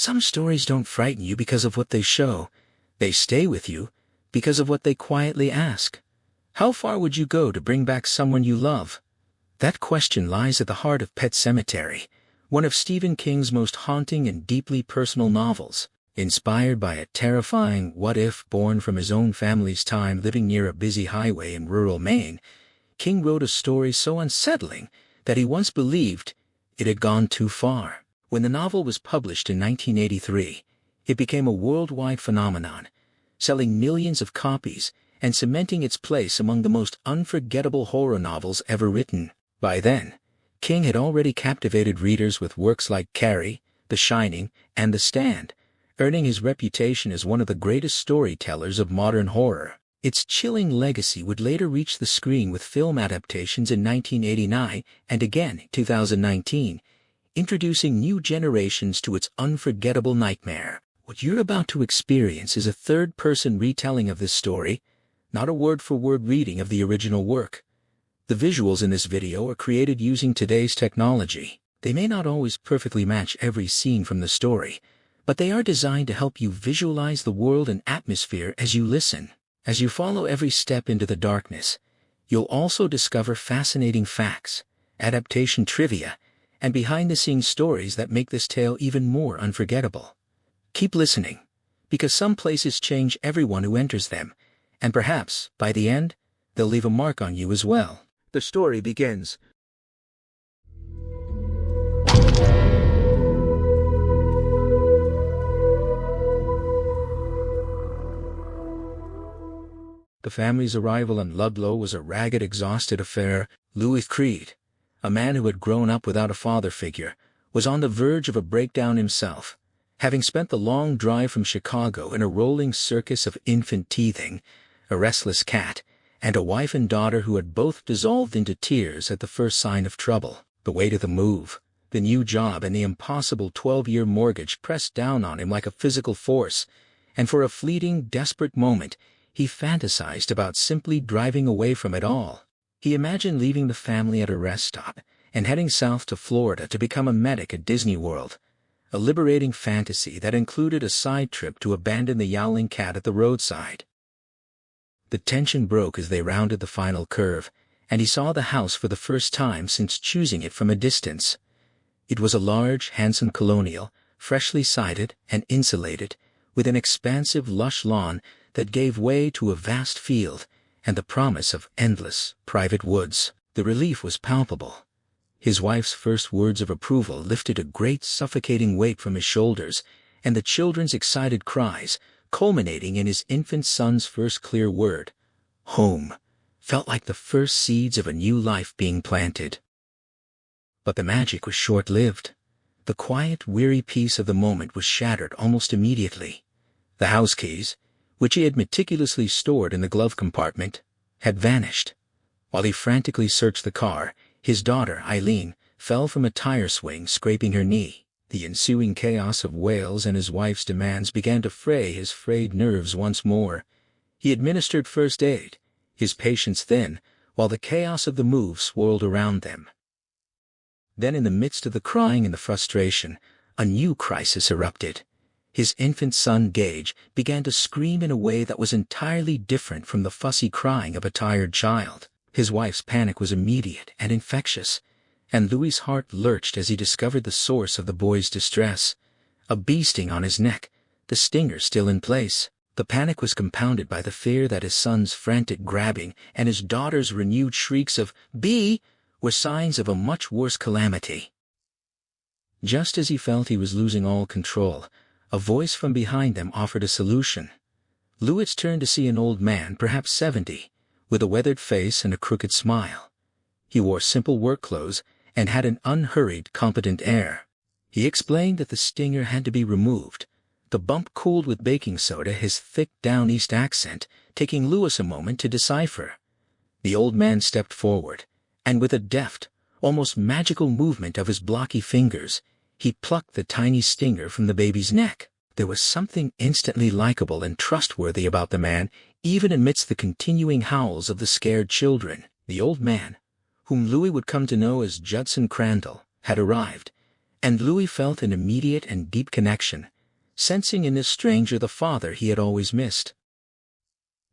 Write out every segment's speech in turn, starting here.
Some stories don't frighten you because of what they show. They stay with you because of what they quietly ask. How far would you go to bring back someone you love? That question lies at the heart of Pet Sematary, one of Stephen King's most haunting and deeply personal novels. Inspired by a terrifying what-if born from his own family's time living near a busy highway in rural Maine, King wrote a story so unsettling that he once believed it had gone too far. When the novel was published in 1983, it became a worldwide phenomenon, selling millions of copies and cementing its place among the most unforgettable horror novels ever written. By then, King had already captivated readers with works like Carrie, The Shining, and The Stand, earning his reputation as one of the greatest storytellers of modern horror. Its chilling legacy would later reach the screen with film adaptations in 1989 and again in 2019, introducing new generations to its unforgettable nightmare. What you're about to experience is a third-person retelling of this story, not a word-for-word reading of the original work. The visuals in this video are created using today's technology. They may not always perfectly match every scene from the story, but they are designed to help you visualize the world and atmosphere as you listen. As you follow every step into the darkness, you'll also discover fascinating facts, adaptation trivia, and behind-the-scenes stories that make this tale even more unforgettable. Keep listening, because some places change everyone who enters them, and perhaps, by the end, they'll leave a mark on you as well. The story begins. The family's arrival in Ludlow was a ragged, exhausted affair. Louis Creed, a man who had grown up without a father figure, was on the verge of a breakdown himself. Having spent the long drive from Chicago in a rolling circus of infant teething, a restless cat, and a wife and daughter who had both dissolved into tears at the first sign of trouble, the weight of the move, the new job, and the impossible 12-year mortgage pressed down on him like a physical force, and for a fleeting, desperate moment, he fantasized about simply driving away from it all. He imagined leaving the family at a rest stop and heading south to Florida to become a medic at Disney World, a liberating fantasy that included a side trip to abandon the yowling cat at the roadside. The tension broke as they rounded the final curve, and he saw the house for the first time since choosing it from a distance. It was a large, handsome colonial, freshly sided and insulated, with an expansive, lush lawn that gave way to a vast field and the promise of endless, private woods. The relief was palpable. His wife's first words of approval lifted a great suffocating weight from his shoulders, and the children's excited cries, culminating in his infant son's first clear word, home, felt like the first seeds of a new life being planted. But the magic was short-lived. The quiet, weary peace of the moment was shattered almost immediately. The house keys, which he had meticulously stored in the glove compartment, had vanished. While he frantically searched the car, his daughter, Eileen, fell from a tire swing, scraping her knee. The ensuing chaos of wails and his wife's demands began to fray his frayed nerves once more. He administered first aid, his patience thin, while the chaos of the move swirled around them. Then, in the midst of the crying and the frustration, a new crisis erupted. His infant son, Gage, began to scream in a way that was entirely different from the fussy crying of a tired child. His wife's panic was immediate and infectious, and Louis's heart lurched as he discovered the source of the boy's distress. A bee sting on his neck, the stinger still in place. The panic was compounded by the fear that his son's frantic grabbing and his daughter's renewed shrieks of "Bee!" were signs of a much worse calamity. Just as he felt he was losing all control, a voice from behind them offered a solution. Louis turned to see an old man, perhaps 70, with a weathered face and a crooked smile. He wore simple work clothes and had an unhurried, competent air. He explained that the stinger had to be removed, the bump cooled with baking soda, his thick down east accent taking Louis a moment to decipher. The old man stepped forward, and with a deft, almost magical movement of his blocky fingers, he plucked the tiny stinger from the baby's neck. There was something instantly likable and trustworthy about the man, even amidst the continuing howls of the scared children. The old man, whom Louis would come to know as Judson Crandall, had arrived, and Louis felt an immediate and deep connection, sensing in this stranger the father he had always missed.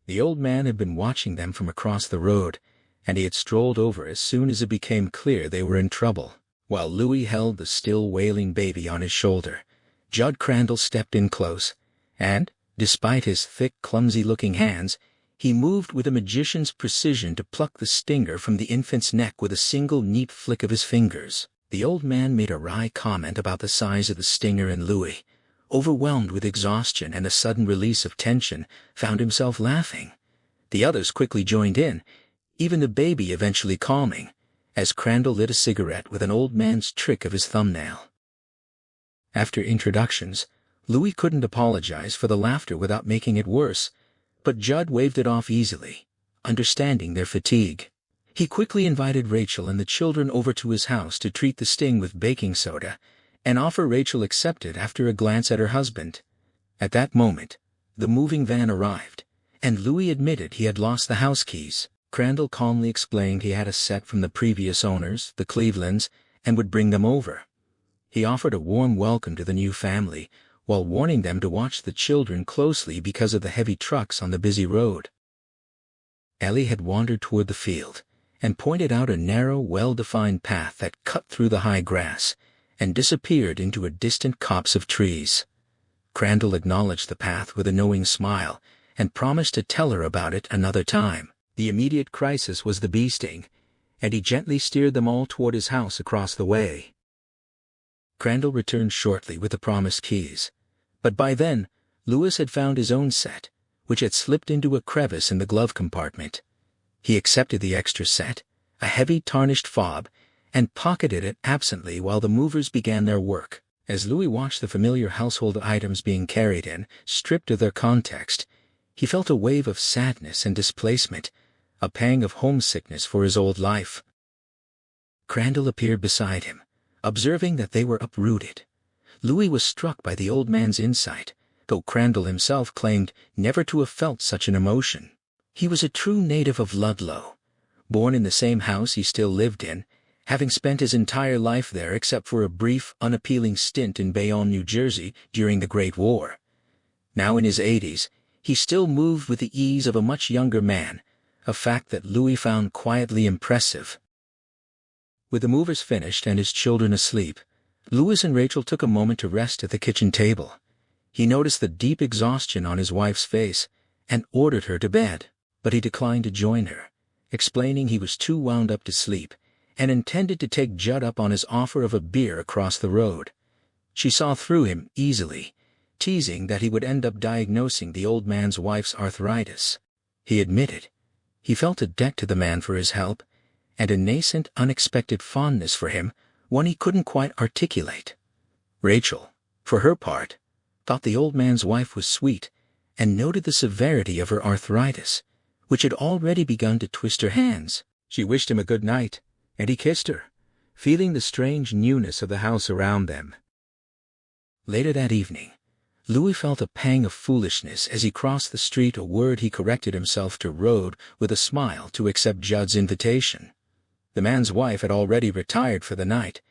The old man had been watching them from across the road, and he had strolled over as soon as it became clear they were in trouble. While Louis held the still wailing baby on his shoulder, Judd Crandall stepped in close, and, despite his thick, clumsy-looking hands, he moved with a magician's precision to pluck the stinger from the infant's neck with a single neat flick of his fingers. The old man made a wry comment about the size of the stinger, and Louis, overwhelmed with exhaustion and a sudden release of tension, found himself laughing. The others quickly joined in, even the baby eventually calming, as Crandall lit a cigarette with an old man's trick of his thumbnail. After introductions, Louis couldn't apologize for the laughter without making it worse, but Judd waved it off easily, understanding their fatigue. He quickly invited Rachel and the children over to his house to treat the sting with baking soda, an offer Rachel accepted after a glance at her husband. At that moment, the moving van arrived, and Louis admitted he had lost the house keys. Crandall calmly explained he had a set from the previous owners, the Clevelands, and would bring them over. He offered a warm welcome to the new family, while warning them to watch the children closely because of the heavy trucks on the busy road. Ellie had wandered toward the field, and pointed out a narrow, well-defined path that cut through the high grass, and disappeared into a distant copse of trees. Crandall acknowledged the path with a knowing smile, and promised to tell her about it another time. The immediate crisis was the bee sting, and he gently steered them all toward his house across the way. Crandall returned shortly with the promised keys, but by then, Louis had found his own set, which had slipped into a crevice in the glove compartment. He accepted the extra set, a heavy tarnished fob, and pocketed it absently while the movers began their work. As Louis watched the familiar household items being carried in, stripped of their context, he felt a wave of sadness and displacement, a pang of homesickness for his old life. Crandall appeared beside him, observing that they were uprooted. Louis was struck by the old man's insight, though Crandall himself claimed never to have felt such an emotion. He was a true native of Ludlow, born in the same house he still lived in, having spent his entire life there except for a brief, unappealing stint in Bayonne, New Jersey during the Great War. Now in his 80s, he still moved with the ease of a much younger man, a fact that Louis found quietly impressive. With the movers finished and his children asleep, Louis and Rachel took a moment to rest at the kitchen table. He noticed the deep exhaustion on his wife's face and ordered her to bed, but he declined to join her, explaining he was too wound up to sleep and intended to take Judd up on his offer of a beer across the road. She saw through him easily, teasing that he would end up diagnosing the old man's wife's arthritis. He admitted he felt a debt to the man for his help, and a nascent, unexpected fondness for him, one he couldn't quite articulate. Rachel, for her part, thought the old man's wife was sweet, and noted the severity of her arthritis, which had already begun to twist her hands. She wished him a good night, and he kissed her, feeling the strange newness of the house around them. Later that evening, Louis felt a pang of foolishness as he crossed the street, a word he corrected himself to road with a smile to accept Judd's invitation. The man's wife had already retired for the night,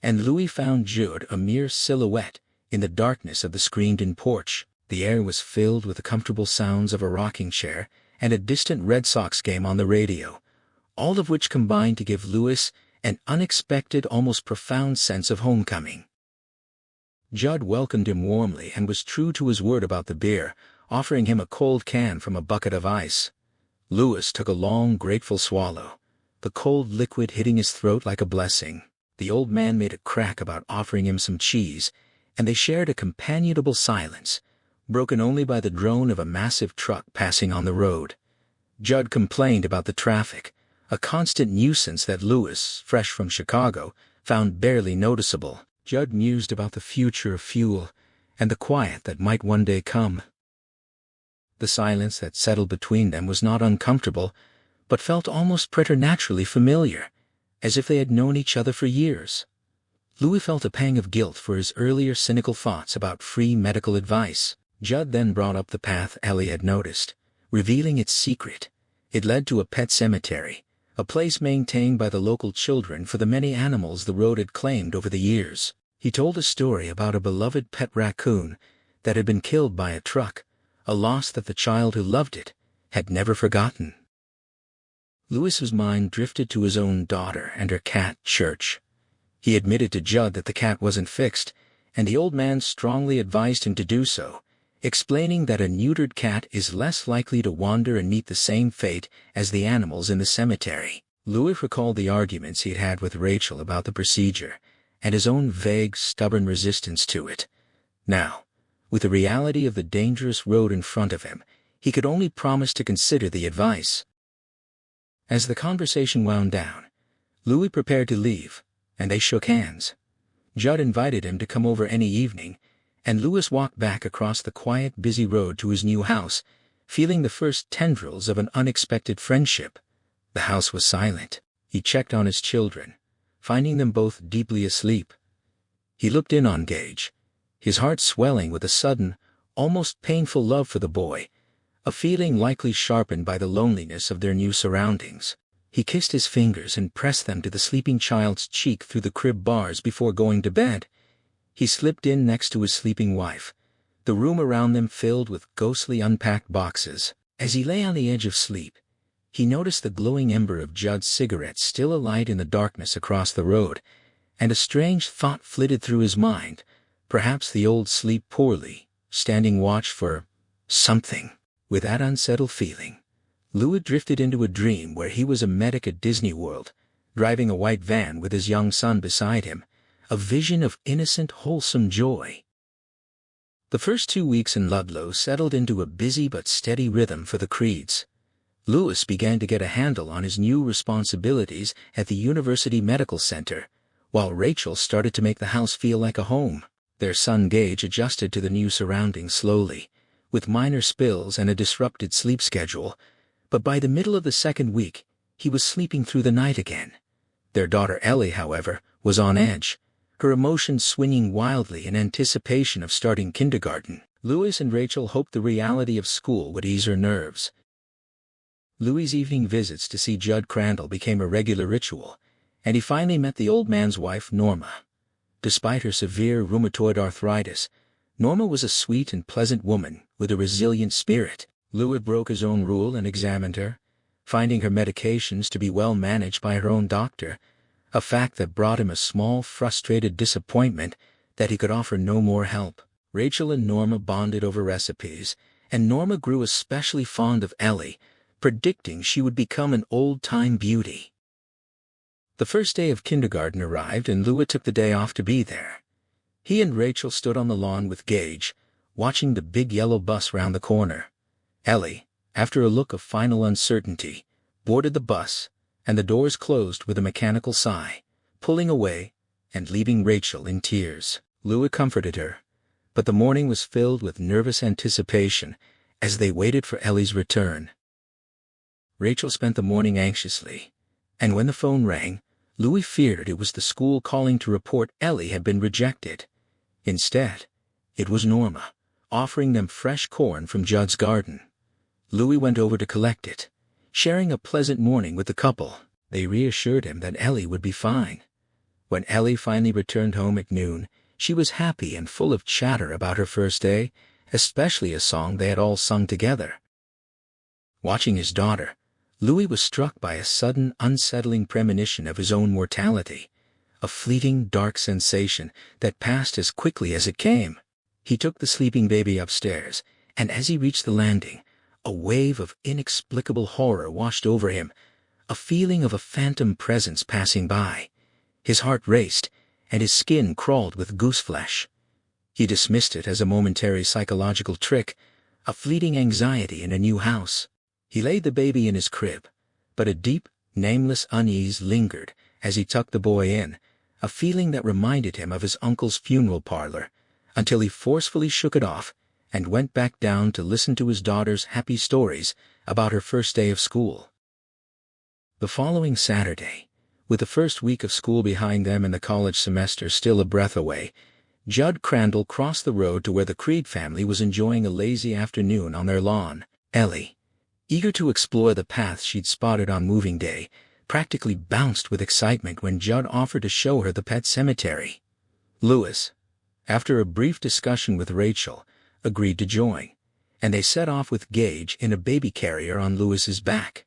and Louis found Judd a mere silhouette in the darkness of the screened-in porch. The air was filled with the comfortable sounds of a rocking chair and a distant Red Sox game on the radio, all of which combined to give Louis an unexpected, almost profound sense of homecoming. Judd welcomed him warmly and was true to his word about the beer, offering him a cold can from a bucket of ice. Louis took a long, grateful swallow, the cold liquid hitting his throat like a blessing. The old man made a crack about offering him some cheese, and they shared a companionable silence, broken only by the drone of a massive truck passing on the road. Judd complained about the traffic, a constant nuisance that Louis, fresh from Chicago, found barely noticeable. Judd mused about the future of fuel and the quiet that might one day come. The silence that settled between them was not uncomfortable, but felt almost preternaturally familiar, as if they had known each other for years. Louis felt a pang of guilt for his earlier cynical thoughts about free medical advice. Judd then brought up the path Ellie had noticed, revealing its secret. It led to a pet cemetery, a place maintained by the local children for the many animals the road had claimed over the years. He told a story about a beloved pet raccoon that had been killed by a truck, a loss that the child who loved it had never forgotten. Lewis's mind drifted to his own daughter and her cat, Church. He admitted to Judd that the cat wasn't fixed, and the old man strongly advised him to do so, explaining that a neutered cat is less likely to wander and meet the same fate as the animals in the cemetery. Lewis recalled the arguments he had had with Rachel about the procedure, and his own vague, stubborn resistance to it. Now, with the reality of the dangerous road in front of him, he could only promise to consider the advice. As the conversation wound down, Louis prepared to leave, and they shook hands. Judd invited him to come over any evening, and Louis walked back across the quiet, busy road to his new house, feeling the first tendrils of an unexpected friendship. The house was silent. He checked on his children, finding them both deeply asleep. He looked in on Gage, his heart swelling with a sudden, almost painful love for the boy, a feeling likely sharpened by the loneliness of their new surroundings. He kissed his fingers and pressed them to the sleeping child's cheek through the crib bars before going to bed. He slipped in next to his sleeping wife, the room around them filled with ghostly unpacked boxes. As he lay on the edge of sleep, he noticed the glowing ember of Judd's cigarette still alight in the darkness across the road, and a strange thought flitted through his mind. Perhaps the old sleep poorly, standing watch for something. With that unsettled feeling, Louis drifted into a dream where he was a medic at Disney World, driving a white van with his young son beside him, a vision of innocent, wholesome joy. The first 2 weeks in Ludlow settled into a busy but steady rhythm for the Creeds. Louis began to get a handle on his new responsibilities at the University Medical Center, while Rachel started to make the house feel like a home. Their son Gage adjusted to the new surroundings slowly, with minor spills and a disrupted sleep schedule, but by the middle of the second week, he was sleeping through the night again. Their daughter Ellie, however, was on edge, her emotions swinging wildly in anticipation of starting kindergarten. Louis and Rachel hoped the reality of school would ease her nerves. Louis's evening visits to see Judd Crandall became a regular ritual, and he finally met the old man's wife, Norma. Despite her severe rheumatoid arthritis, Norma was a sweet and pleasant woman with a resilient spirit. Louis broke his own rule and examined her, finding her medications to be well managed by her own doctor, a fact that brought him a small, frustrated disappointment that he could offer no more help. Rachel and Norma bonded over recipes, and Norma grew especially fond of Ellie, predicting she would become an old-time beauty. The first day of kindergarten arrived and Louis took the day off to be there. He and Rachel stood on the lawn with Gage, watching the big yellow bus round the corner. Ellie, after a look of final uncertainty, boarded the bus, and the doors closed with a mechanical sigh, pulling away and leaving Rachel in tears. Louis comforted her, but the morning was filled with nervous anticipation as they waited for Ellie's return. Rachel spent the morning anxiously, and when the phone rang, Louis feared it was the school calling to report Ellie had been rejected. Instead, it was Norma, offering them fresh corn from Judd's garden. Louis went over to collect it, sharing a pleasant morning with the couple. They reassured him that Ellie would be fine. When Ellie finally returned home at noon, she was happy and full of chatter about her first day, especially a song they had all sung together. Watching his daughter, Louis was struck by a sudden, unsettling premonition of his own mortality, a fleeting, dark sensation that passed as quickly as it came. He took the sleeping baby upstairs, and as he reached the landing, a wave of inexplicable horror washed over him, a feeling of a phantom presence passing by. His heart raced, and his skin crawled with gooseflesh. He dismissed it as a momentary psychological trick, a fleeting anxiety in a new house. He laid the baby in his crib, but a deep, nameless unease lingered as he tucked the boy in, a feeling that reminded him of his uncle's funeral parlor, until he forcefully shook it off and went back down to listen to his daughter's happy stories about her first day of school. The following Saturday, with the first week of school behind them and the college semester still a breath away, Judd Crandall crossed the road to where the Creed family was enjoying a lazy afternoon on their lawn. Ellie, eager to explore the path she'd spotted on moving day, practically bounced with excitement when Judd offered to show her the pet cemetery. Louis, after a brief discussion with Rachel, agreed to join, and they set off with Gage in a baby carrier on Louis's back.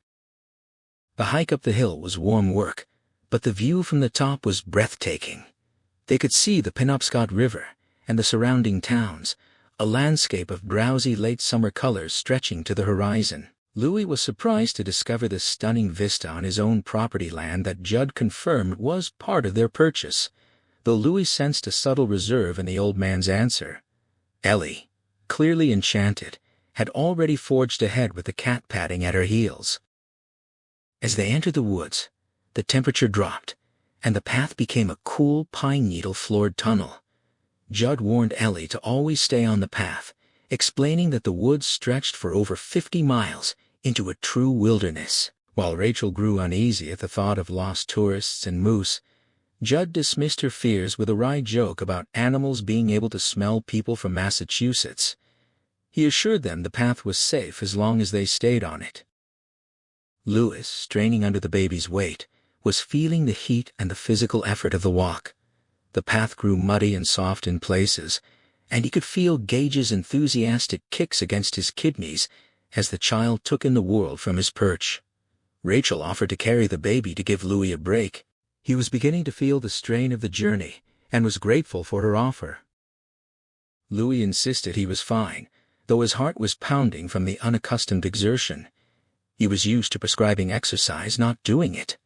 The hike up the hill was warm work, but the view from the top was breathtaking. They could see the Penobscot River and the surrounding towns, a landscape of drowsy late summer colors stretching to the horizon. Louis was surprised to discover the stunning vista on his own property land that Judd confirmed was part of their purchase, though Louis sensed a subtle reserve in the old man's answer. Ellie, clearly enchanted, had already forged ahead with the cat padding at her heels. As they entered the woods, the temperature dropped, and the path became a cool pine needle-floored tunnel. Judd warned Ellie to always stay on the path, explaining that the woods stretched for over 50 miles into a true wilderness. While Rachel grew uneasy at the thought of lost tourists and moose, Judd dismissed her fears with a wry joke about animals being able to smell people from Massachusetts. He assured them the path was safe as long as they stayed on it. Louis, straining under the baby's weight, was feeling the heat and the physical effort of the walk. The path grew muddy and soft in places, and he could feel Gage's enthusiastic kicks against his kidneys as the child took in the world from his perch. Rachel offered to carry the baby to give Louis a break. He was beginning to feel the strain of the journey and was grateful for her offer. Louis insisted he was fine, though his heart was pounding from the unaccustomed exertion. He was used to prescribing exercise, not doing it.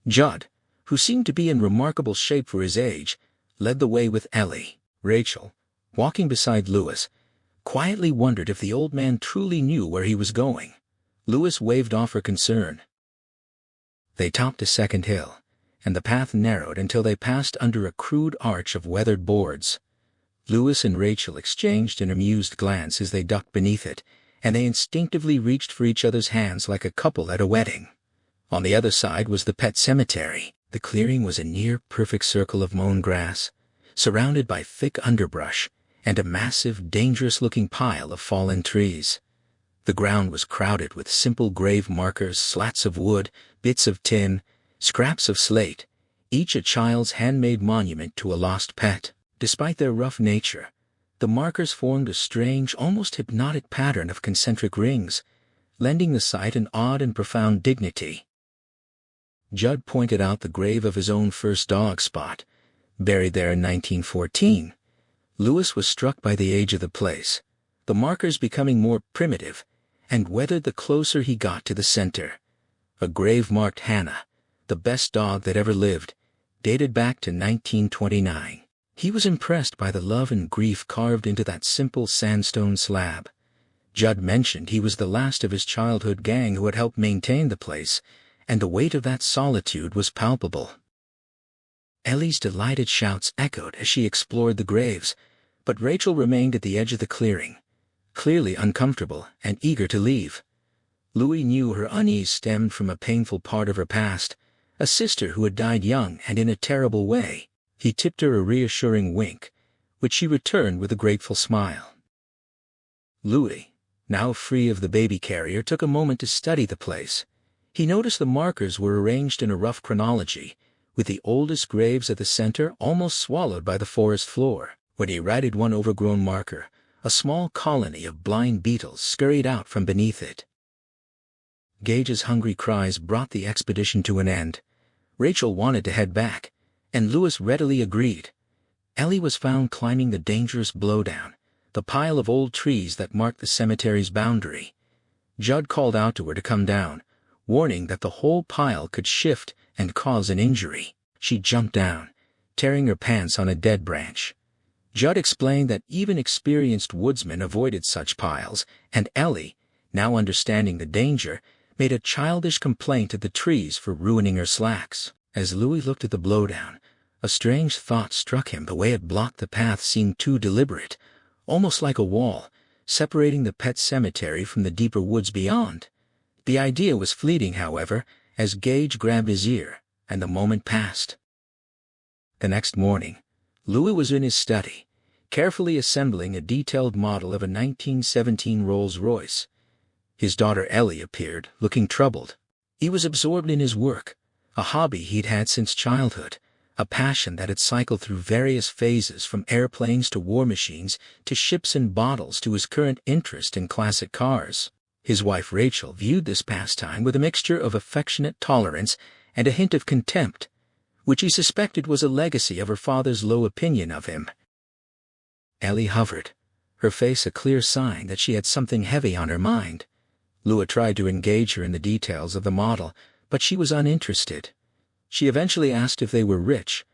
Judd, who seemed to be in remarkable shape for his age, led the way with Ellie. Rachel, walking beside Louis, quietly wondered if the old man truly knew where he was going. Louis waved off her concern. They topped a second hill, and the path narrowed until they passed under a crude arch of weathered boards. Louis and Rachel exchanged an amused glance as they ducked beneath it, and they instinctively reached for each other's hands like a couple at a wedding. On the other side was the Pet Sematary. The clearing was a near-perfect circle of mown grass, surrounded by thick underbrush and a massive, dangerous-looking pile of fallen trees. The ground was crowded with simple grave markers, slats of wood, bits of tin, scraps of slate, each a child's handmade monument to a lost pet. Despite their rough nature, the markers formed a strange, almost hypnotic pattern of concentric rings, lending the site an odd and profound dignity. Judd pointed out the grave of his own first dog, Spot, buried there in 1914. Louis was struck by the age of the place, the markers becoming more primitive and weathered the closer he got to the center. A grave marked Hannah, the best dog that ever lived, dated back to 1929. He was impressed by the love and grief carved into that simple sandstone slab. Judd mentioned he was the last of his childhood gang who had helped maintain the place, and the weight of that solitude was palpable. Ellie's delighted shouts echoed as she explored the graves, but Rachel remained at the edge of the clearing, clearly uncomfortable and eager to leave. Louis knew her unease stemmed from a painful part of her past, a sister who had died young and in a terrible way. He tipped her a reassuring wink, which she returned with a grateful smile. Louis, now free of the baby carrier, took a moment to study the place. He noticed the markers were arranged in a rough chronology, with the oldest graves at the center almost swallowed by the forest floor. When he righted one overgrown marker, a small colony of blind beetles scurried out from beneath it. Gage's hungry cries brought the expedition to an end. Rachel wanted to head back, and Louis readily agreed. Ellie was found climbing the dangerous blowdown, the pile of old trees that marked the cemetery's boundary. Judd called out to her to come down, warning that the whole pile could shift and cause an injury. She jumped down, tearing her pants on a dead branch. Judd explained that even experienced woodsmen avoided such piles, and Ellie, now understanding the danger, made a childish complaint at the trees for ruining her slacks. As Louis looked at the blowdown, a strange thought struck him. The way it blocked the path seemed too deliberate, almost like a wall, separating the pet cemetery from the deeper woods beyond. The idea was fleeting, however, as Gage grabbed his ear, and the moment passed. The next morning, Louis was in his study, carefully assembling a detailed model of a 1917 Rolls-Royce. His daughter Ellie appeared, looking troubled. He was absorbed in his work, a hobby he'd had since childhood, a passion that had cycled through various phases from airplanes to war machines to ships and bottles to his current interest in classic cars. His wife Rachel viewed this pastime with a mixture of affectionate tolerance and a hint of contempt, which he suspected was a legacy of her father's low opinion of him. Ellie hovered, her face a clear sign that she had something heavy on her mind. Lua tried to engage her in the details of the model, but she was uninterested. She eventually asked if they were rich,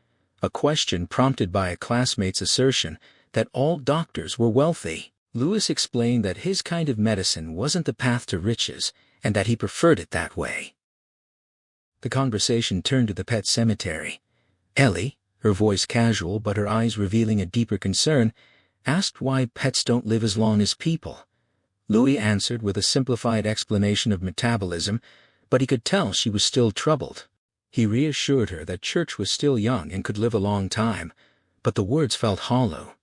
a question prompted by a classmate's assertion that all doctors were wealthy. Lewis explained that his kind of medicine wasn't the path to riches and that he preferred it that way. The conversation turned to the pet cemetery. Ellie, her voice casual but her eyes revealing a deeper concern, asked why pets don't live as long as people. Louis answered with a simplified explanation of metabolism, but he could tell she was still troubled. He reassured her that church was still young and could live a long time, but the words felt hollow.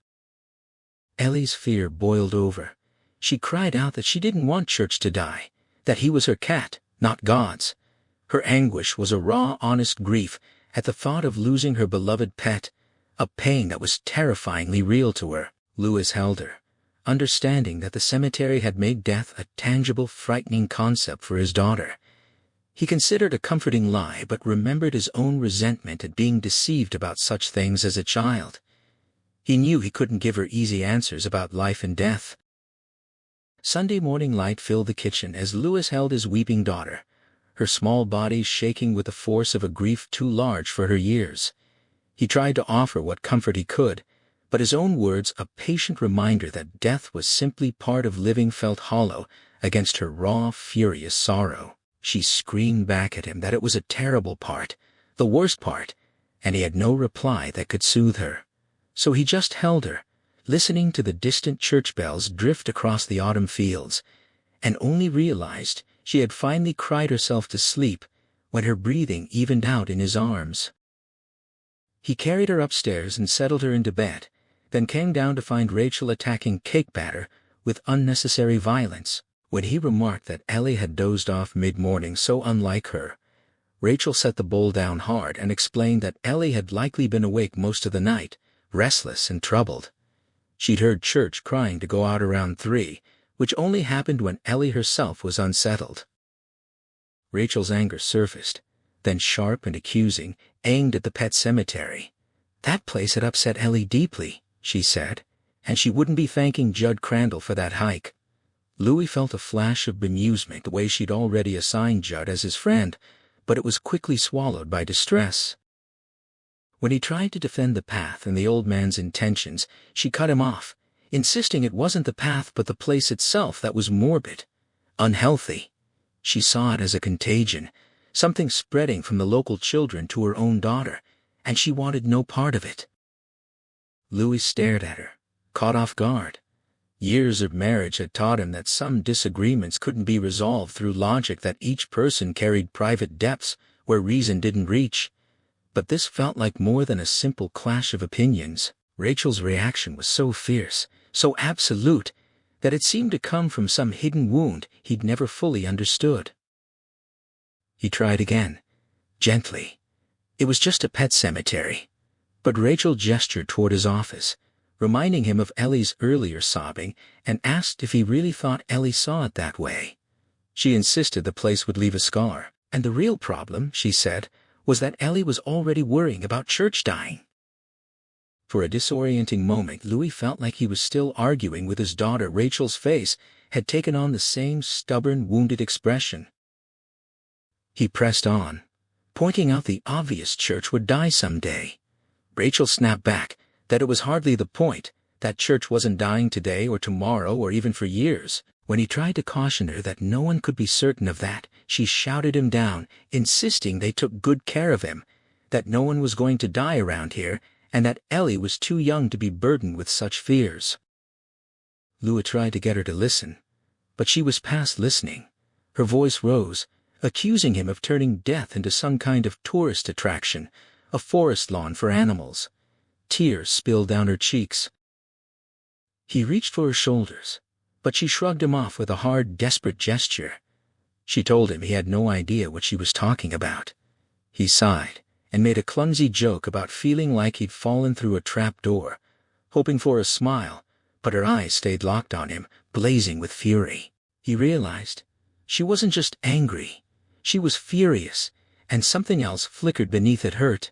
Ellie's fear boiled over. She cried out that she didn't want church to die, that he was her cat, not God's. Her anguish was a raw, honest grief at the thought of losing her beloved pet, a pain that was terrifyingly real to her. Lewis held her, understanding that the cemetery had made death a tangible, frightening concept for his daughter. He considered a comforting lie but remembered his own resentment at being deceived about such things as a child. He knew he couldn't give her easy answers about life and death. Sunday morning light filled the kitchen as Lewis held his weeping daughter, her small body shaking with the force of a grief too large for her years. He tried to offer what comfort he could, but his own words, a patient reminder that death was simply part of living, felt hollow against her raw, furious sorrow. She screamed back at him that it was a terrible part, the worst part, and he had no reply that could soothe her. So he just held her, listening to the distant church bells drift across the autumn fields, and only realized she had finally cried herself to sleep when her breathing evened out in his arms. He carried her upstairs and settled her into bed, then came down to find Rachel attacking cake batter with unnecessary violence. When he remarked that Ellie had dozed off mid-morning so unlike her, Rachel set the bowl down hard and explained that Ellie had likely been awake most of the night, restless and troubled. She'd heard church crying to go out around 3, which only happened when Ellie herself was unsettled. Rachel's anger surfaced, then sharp and accusing, aimed at the pet cemetery. That place had upset Ellie deeply, she said, and she wouldn't be thanking Judd Crandall for that hike. Louis felt a flash of bemusement the way she'd already assigned Judd as his friend, but it was quickly swallowed by distress. When he tried to defend the path and the old man's intentions, she cut him off, insisting it wasn't the path but the place itself that was morbid, unhealthy. She saw it as a contagion, something spreading from the local children to her own daughter, and she wanted no part of it. Louis stared at her, caught off guard. Years of marriage had taught him that some disagreements couldn't be resolved through logic, that each person carried private depths where reason didn't reach. But this felt like more than a simple clash of opinions. Rachel's reaction was so fierce, so absolute, that it seemed to come from some hidden wound he'd never fully understood. He tried again, gently. It was just a pet cemetery. But Rachel gestured toward his office, reminding him of Ellie's earlier sobbing, and asked if he really thought Ellie saw it that way. She insisted the place would leave a scar, and the real problem, she said, was that Ellie was already worrying about church dying. For a disorienting moment, Louis felt like he was still arguing with his daughter. Rachel's face had taken on the same stubborn, wounded expression. He pressed on, pointing out the obvious: church would die someday. Rachel snapped back that it was hardly the point, that church wasn't dying today or tomorrow or even for years. When he tried to caution her that no one could be certain of that, she shouted him down, insisting they took good care of him, that no one was going to die around here, and that Ellie was too young to be burdened with such fears. Lua tried to get her to listen, but she was past listening. Her voice rose, accusing him of turning death into some kind of tourist attraction, a forest lawn for animals. Tears spilled down her cheeks. He reached for her shoulders, but she shrugged him off with a hard, desperate gesture. She told him he had no idea what she was talking about. He sighed, and made a clumsy joke about feeling like he'd fallen through a trap door, hoping for a smile, but her eyes stayed locked on him, blazing with fury. He realized she wasn't just angry, she was furious, and something else flickered beneath it hurt.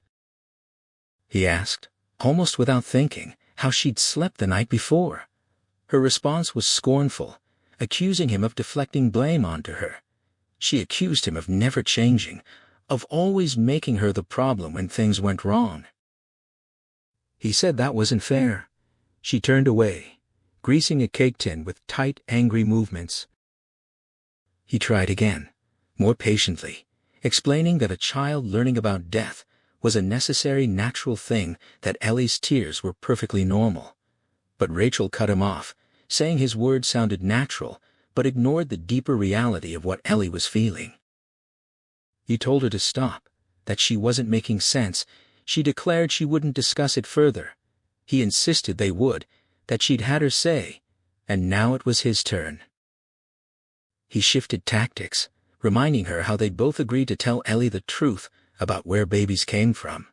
He asked, almost without thinking, how she'd slept the night before. Her response was scornful, accusing him of deflecting blame onto her. She accused him of never changing, of always making her the problem when things went wrong. He said that wasn't fair. She turned away, greasing a cake tin with tight, angry movements. He tried again, more patiently, explaining that a child learning about death was a necessary, natural thing, that Ellie's tears were perfectly normal. But Rachel cut him off, saying his words sounded natural, but ignored the deeper reality of what Ellie was feeling. He told her to stop, that she wasn't making sense. She declared she wouldn't discuss it further. He insisted they would, that she'd had her say, and now it was his turn. He shifted tactics, reminding her how they'd both agreed to tell Ellie the truth about where babies came from.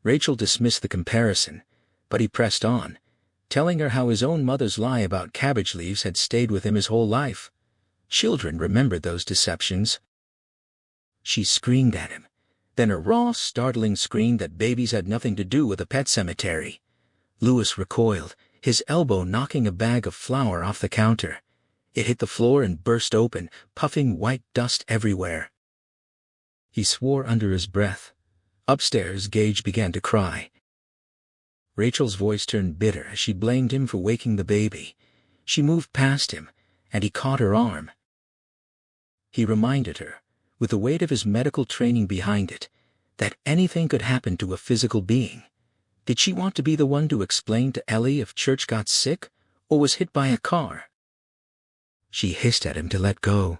Rachel dismissed the comparison, but he pressed on, telling her how his own mother's lie about cabbage leaves had stayed with him his whole life. Children remembered those deceptions. She screamed at him, then a raw, startling scream that babies had nothing to do with a pet cemetery. Louis recoiled, his elbow knocking a bag of flour off the counter. It hit the floor and burst open, puffing white dust everywhere. He swore under his breath. Upstairs, Gage began to cry. Rachel's voice turned bitter as she blamed him for waking the baby. She moved past him, and he caught her arm. He reminded her, with the weight of his medical training behind it, that anything could happen to a physical being. Did she want to be the one to explain to Ellie if Church got sick, or was hit by a car? She hissed at him to let go.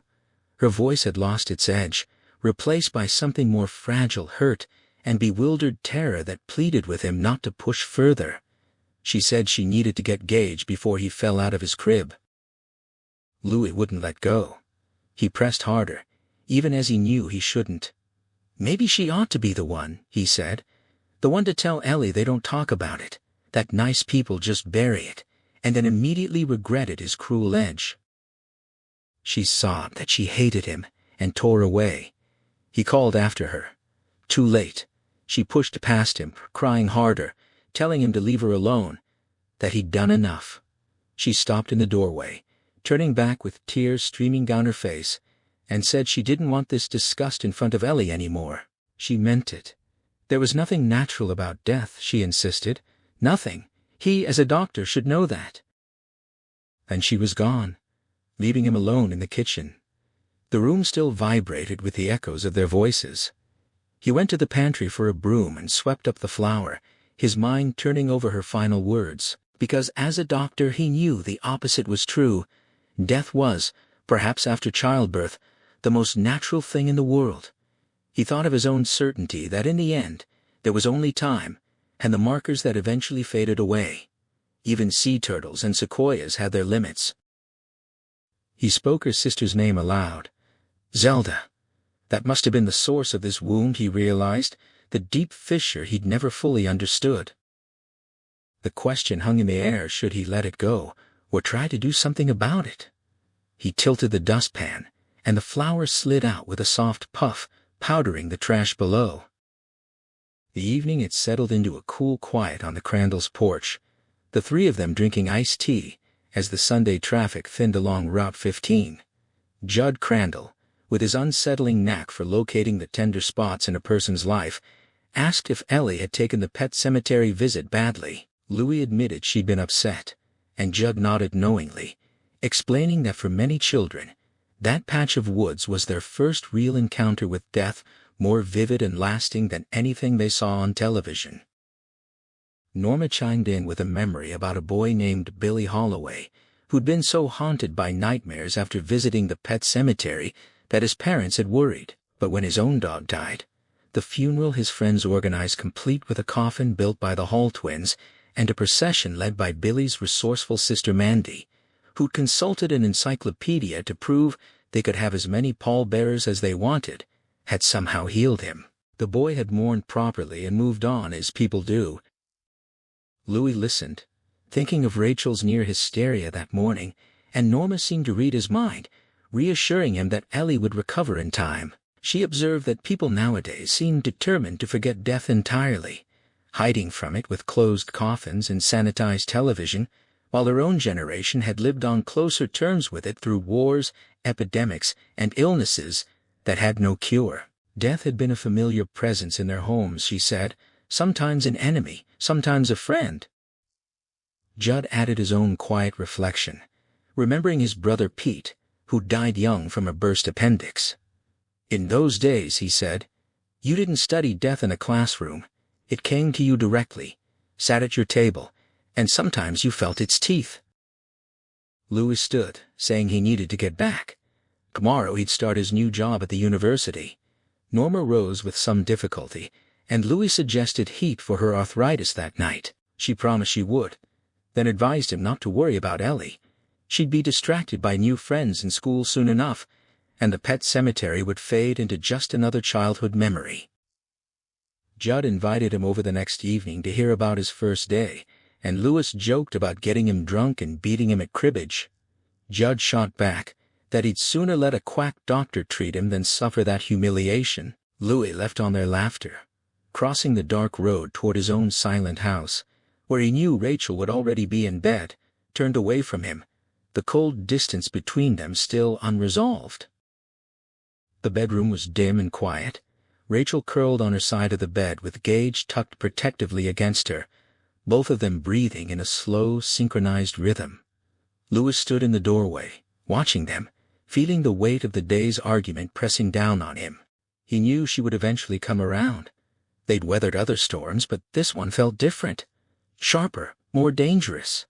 Her voice had lost its edge, replaced by something more fragile, hurt, and bewildered terror that pleaded with him not to push further. She said she needed to get Gage before he fell out of his crib. Louis wouldn't let go. He pressed harder, even as he knew he shouldn't. Maybe she ought to be the one, he said. The one to tell Ellie they don't talk about it, that nice people just bury it, and then immediately regretted his cruel edge. She sobbed that she hated him, and tore away. He called after her. Too late. She pushed past him, crying harder, telling him to leave her alone, that he'd done enough. She stopped in the doorway, turning back with tears streaming down her face, and said she didn't want this discussed in front of Ellie anymore. She meant it. There was nothing natural about death, she insisted. Nothing. He, as a doctor, should know that. Then she was gone, leaving him alone in the kitchen. The room still vibrated with the echoes of their voices. He went to the pantry for a broom and swept up the flour, his mind turning over her final words, because as a doctor he knew the opposite was true. Death was, perhaps after childbirth, the most natural thing in the world. He thought of his own certainty that in the end, there was only time, and the markers that eventually faded away. Even sea turtles and sequoias had their limits. He spoke her sister's name aloud. Zelda. That must have been the source of this wound, he realized, the deep fissure he'd never fully understood. The question hung in the air, should he let it go, or try to do something about it? He tilted the dustpan, and the flour slid out with a soft puff, powdering the trash below. The evening had settled into a cool quiet on the Crandalls' porch, the three of them drinking iced tea, as the Sunday traffic thinned along Route 15. Judd Crandall, with his unsettling knack for locating the tender spots in a person's life, asked if Ellie had taken the pet cemetery visit badly. Louis admitted she'd been upset, and Judd nodded knowingly, explaining that for many children, that patch of woods was their first real encounter with death, more vivid and lasting than anything they saw on television. Norma chimed in with a memory about a boy named Billy Holloway, who'd been so haunted by nightmares after visiting the pet cemetery that his parents had worried. But when his own dog died, the funeral his friends organized, complete with a coffin built by the Hall twins and a procession led by Billy's resourceful sister Mandy, who'd consulted an encyclopedia to prove they could have as many pallbearers as they wanted, had somehow healed him. The boy had mourned properly and moved on as people do. Louis listened, thinking of Rachel's near hysteria that morning, and Norma seemed to read his mind, reassuring him that Ellie would recover in time. She observed that people nowadays seemed determined to forget death entirely, hiding from it with closed coffins and sanitized television, while her own generation had lived on closer terms with it through wars, epidemics, and illnesses that had no cure. Death had been a familiar presence in their homes, she said, sometimes an enemy, sometimes a friend. Judd added his own quiet reflection, remembering his brother Pete, who died young from a burst appendix. In those days, he said, you didn't study death in a classroom. It came to you directly, sat at your table, and sometimes you felt its teeth. Louis stood, saying he needed to get back. Tomorrow he'd start his new job at the university. Norma rose with some difficulty, and Louis suggested heat for her arthritis that night. She promised she would, then advised him not to worry about Ellie. She'd be distracted by new friends in school soon enough, and the pet cemetery would fade into just another childhood memory. Judd invited him over the next evening to hear about his first day, and Louis joked about getting him drunk and beating him at cribbage. Judd shot back that he'd sooner let a quack doctor treat him than suffer that humiliation. Louis left on their laughter, crossing the dark road toward his own silent house, where he knew Rachel would already be in bed, turned away from him, the cold distance between them still unresolved. The bedroom was dim and quiet. Rachel curled on her side of the bed with Gage tucked protectively against her, both of them breathing in a slow, synchronized rhythm. Louis stood in the doorway, watching them, feeling the weight of the day's argument pressing down on him. He knew she would eventually come around. They'd weathered other storms, but this one felt different, sharper, more dangerous.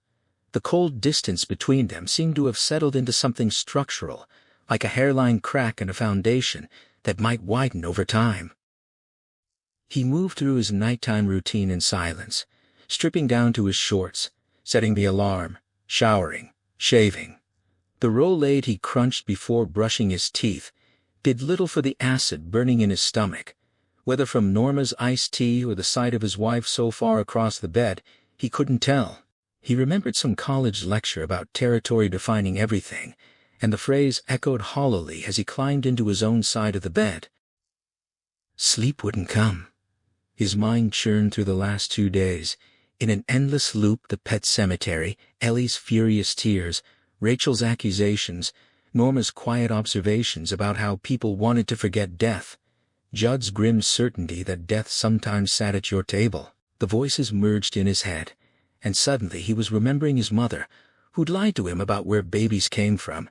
The cold distance between them seemed to have settled into something structural, like a hairline crack in a foundation that might widen over time. He moved through his nighttime routine in silence, stripping down to his shorts, setting the alarm, showering, shaving. The roll-aid he crunched before brushing his teeth did little for the acid burning in his stomach. Whether from Norma's iced tea or the sight of his wife so far across the bed, he couldn't tell. He remembered some college lecture about territory defining everything, and the phrase echoed hollowly as he climbed into his own side of the bed. Sleep wouldn't come. His mind churned through the last 2 days, in an endless loop: the pet cemetery, Ellie's furious tears, Rachel's accusations, Norma's quiet observations about how people wanted to forget death, Judd's grim certainty that death sometimes sat at your table. The voices merged in his head, and suddenly he was remembering his mother, who'd lied to him about where babies came from,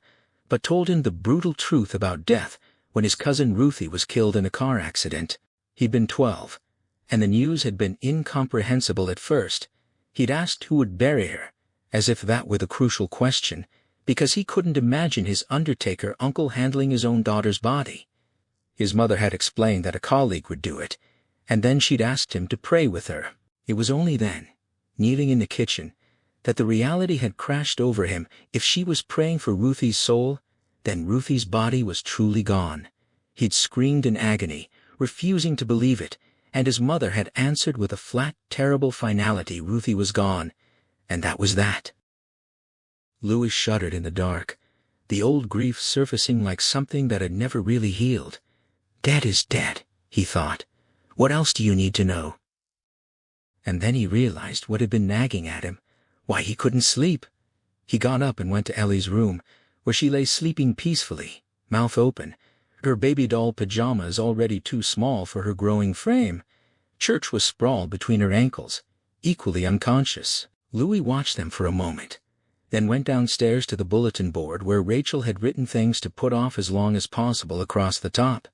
but told him the brutal truth about death when his cousin Ruthie was killed in a car accident. He'd been 12, and the news had been incomprehensible at first. He'd asked who would bury her, as if that were the crucial question, because he couldn't imagine his undertaker uncle handling his own daughter's body. His mother had explained that a colleague would do it, and then she'd asked him to pray with her. It was only then, kneeling in the kitchen, that the reality had crashed over him. If she was praying for Ruthie's soul, then Ruthie's body was truly gone. He'd screamed in agony, refusing to believe it, and his mother had answered with a flat, terrible finality: Ruthie was gone, and that was that. Louis shuddered in the dark, the old grief surfacing like something that had never really healed. Dead is dead, he thought. What else do you need to know? And then he realized what had been nagging at him, why he couldn't sleep. He got up and went to Ellie's room, where she lay sleeping peacefully, mouth open, her baby doll pajamas already too small for her growing frame. Church was sprawled between her ankles, equally unconscious. Louis watched them for a moment, then went downstairs to the bulletin board where Rachel had written things to put off as long as possible across the top.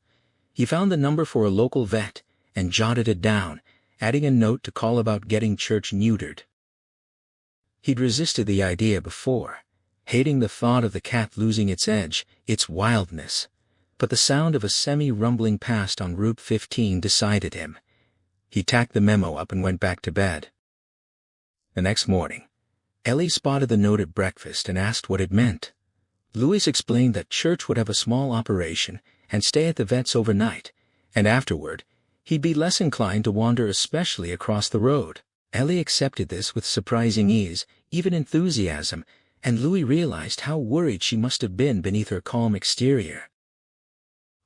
He found the number for a local vet and jotted it down, adding a note to call about getting Church neutered. He'd resisted the idea before, hating the thought of the cat losing its edge, its wildness, but the sound of a semi-rumbling past on Route 15 decided him. He tacked the memo up and went back to bed. The next morning, Ellie spotted the note at breakfast and asked what it meant. Louis explained that Church would have a small operation and stay at the vet's overnight, and afterward, He'd be less inclined to wander, especially across the road. Ellie accepted this with surprising ease, even enthusiasm, and Louis realized how worried she must have been beneath her calm exterior.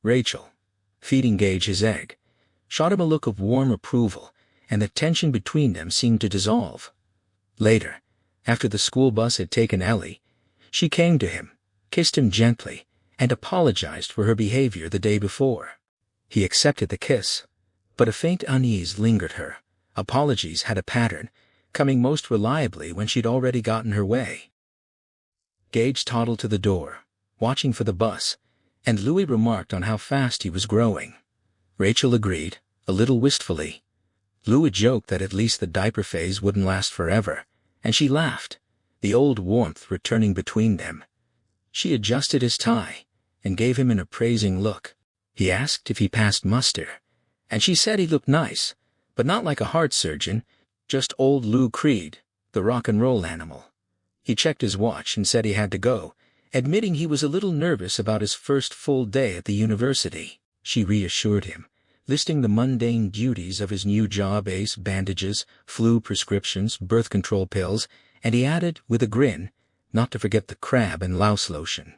Rachel, feeding Gage his egg, shot him a look of warm approval, and the tension between them seemed to dissolve. Later, after the school bus had taken Ellie, she came to him, kissed him gently, and apologized for her behavior the day before. He accepted the kiss, but a faint unease lingered her. Apologies had a pattern, coming most reliably when she'd already gotten her way. Gage toddled to the door, watching for the bus, and Louis remarked on how fast he was growing. Rachel agreed, a little wistfully. Louis joked that at least the diaper phase wouldn't last forever, and she laughed, the old warmth returning between them. She adjusted his tie and gave him an appraising look. He asked if he passed muster, and she said he looked nice, but not like a heart surgeon, just old Lou Creed, the rock and roll animal. He checked his watch and said he had to go, admitting he was a little nervous about his first full day at the university. She reassured him, listing the mundane duties of his new job: ace bandages, flu prescriptions, birth control pills, and he added, with a grin, not to forget the crab and louse lotion.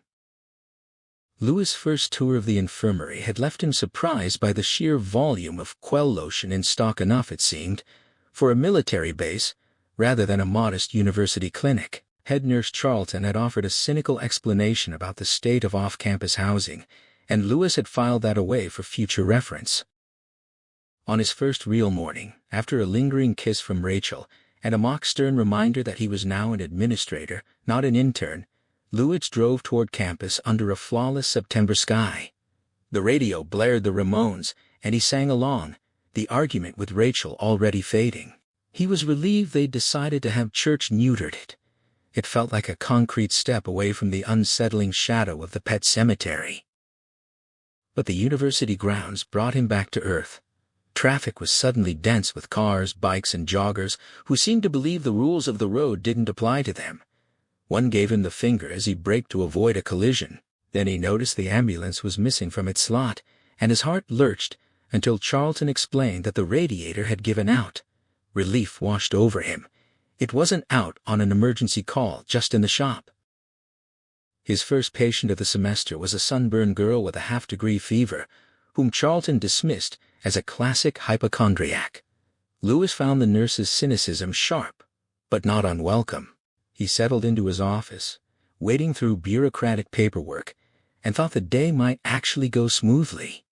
Louis's first tour of the infirmary had left him surprised by the sheer volume of Quell lotion in stock, enough, it seemed, for a military base rather than a modest university clinic. Head nurse Charlton had offered a cynical explanation about the state of off-campus housing, and Louis had filed that away for future reference. On his first real morning, after a lingering kiss from Rachel and a mock stern reminder that he was now an administrator, not an intern, Louis drove toward campus under a flawless September sky. The radio blared the Ramones, and he sang along, the argument with Rachel already fading. He was relieved they'd decided to have church neutered it. It felt like a concrete step away from the unsettling shadow of the Pet Sematary. But the university grounds brought him back to earth. Traffic was suddenly dense with cars, bikes, and joggers who seemed to believe the rules of the road didn't apply to them. One gave him the finger as he braked to avoid a collision. Then he noticed the ambulance was missing from its slot, and his heart lurched until Charlton explained that the radiator had given out. Relief washed over him. It wasn't out on an emergency call, just in the shop. His first patient of the semester was a sunburned girl with a half-degree fever, whom Charlton dismissed as a classic hypochondriac. Louis found the nurse's cynicism sharp, but not unwelcome. He settled into his office, wading through bureaucratic paperwork, and thought the day might actually go smoothly.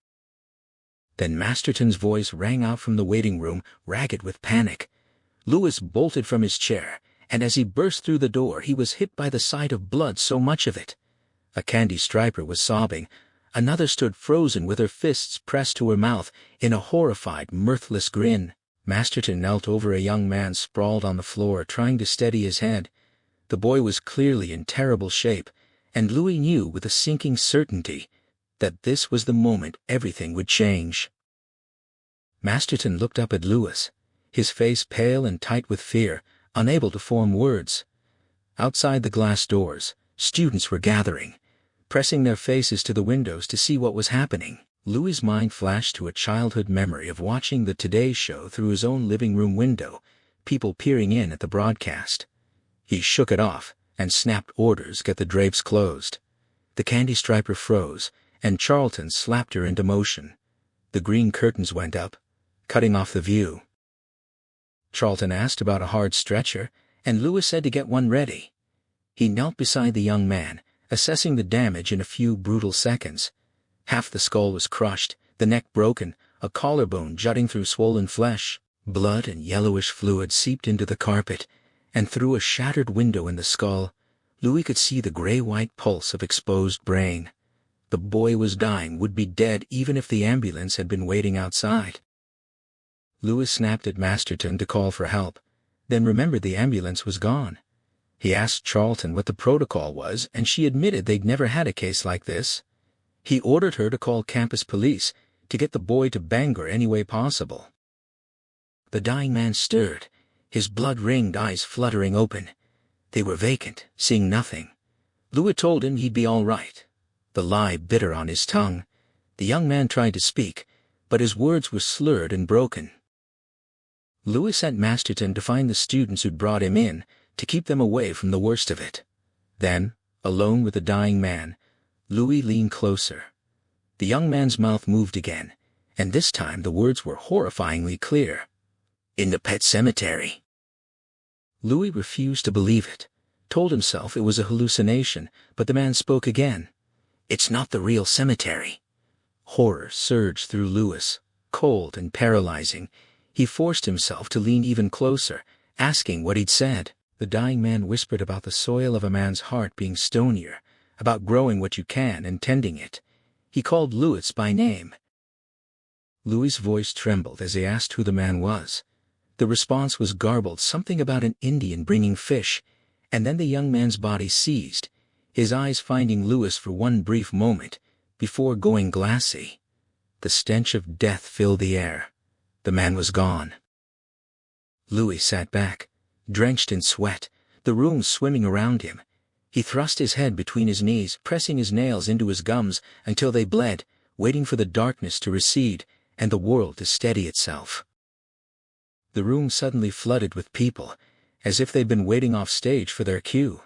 Then Masterton's voice rang out from the waiting room, ragged with panic. Louis bolted from his chair, and as he burst through the door he was hit by the sight of blood, so much of it. A candy striper was sobbing. Another stood frozen with her fists pressed to her mouth in a horrified, mirthless grin. Masterton knelt over a young man sprawled on the floor, trying to steady his head. The boy was clearly in terrible shape, and Louis knew with a sinking certainty that this was the moment everything would change. Masterton looked up at Louis, his face pale and tight with fear, unable to form words. Outside the glass doors, students were gathering, pressing their faces to the windows to see what was happening. Louis's mind flashed to a childhood memory of watching the Today Show through his own living room window, people peering in at the broadcast. He shook it off and snapped orders: get the drapes closed. The candy striper froze, and Charlton slapped her into motion. The green curtains went up, cutting off the view. Charlton asked about a hard stretcher, and Louis said to get one ready. He knelt beside the young man, assessing the damage in a few brutal seconds. Half the skull was crushed, the neck broken, a collarbone jutting through swollen flesh. Blood and yellowish fluid seeped into the carpet, and through a shattered window in the skull, Louis could see the gray-white pulse of exposed brain. The boy was dying, would be dead even if the ambulance had been waiting outside. Louis snapped at Masterton to call for help, then remembered the ambulance was gone. He asked Charlton what the protocol was, and she admitted they'd never had a case like this. He ordered her to call campus police to get the boy to Bangor any way possible. The dying man stirred, his blood-ringed eyes fluttering open. They were vacant, seeing nothing. Louis told him he'd be all right, the lie bitter on his tongue. The young man tried to speak, but his words were slurred and broken. Louis sent Masterton to find the students who'd brought him in, to keep them away from the worst of it. Then, alone with the dying man, Louis leaned closer. The young man's mouth moved again, and this time the words were horrifyingly clear. "In the pet cemetery." Louis refused to believe it, told himself it was a hallucination, but the man spoke again. "It's not the real cemetery." Horror surged through Louis, cold and paralyzing. He forced himself to lean even closer, asking what he'd said. The dying man whispered about the soil of a man's heart being stonier, about growing what you can and tending it. He called Louis by name. Louis's voice trembled as he asked who the man was. The response was garbled, something about an Indian bringing fish, and then the young man's body seized, his eyes finding Louis for one brief moment, before going glassy. The stench of death filled the air. The man was gone. Louis sat back, drenched in sweat, the room swimming around him. He thrust his head between his knees, pressing his nails into his gums until they bled, waiting for the darkness to recede and the world to steady itself. The room suddenly flooded with people, as if they'd been waiting off stage for their cue.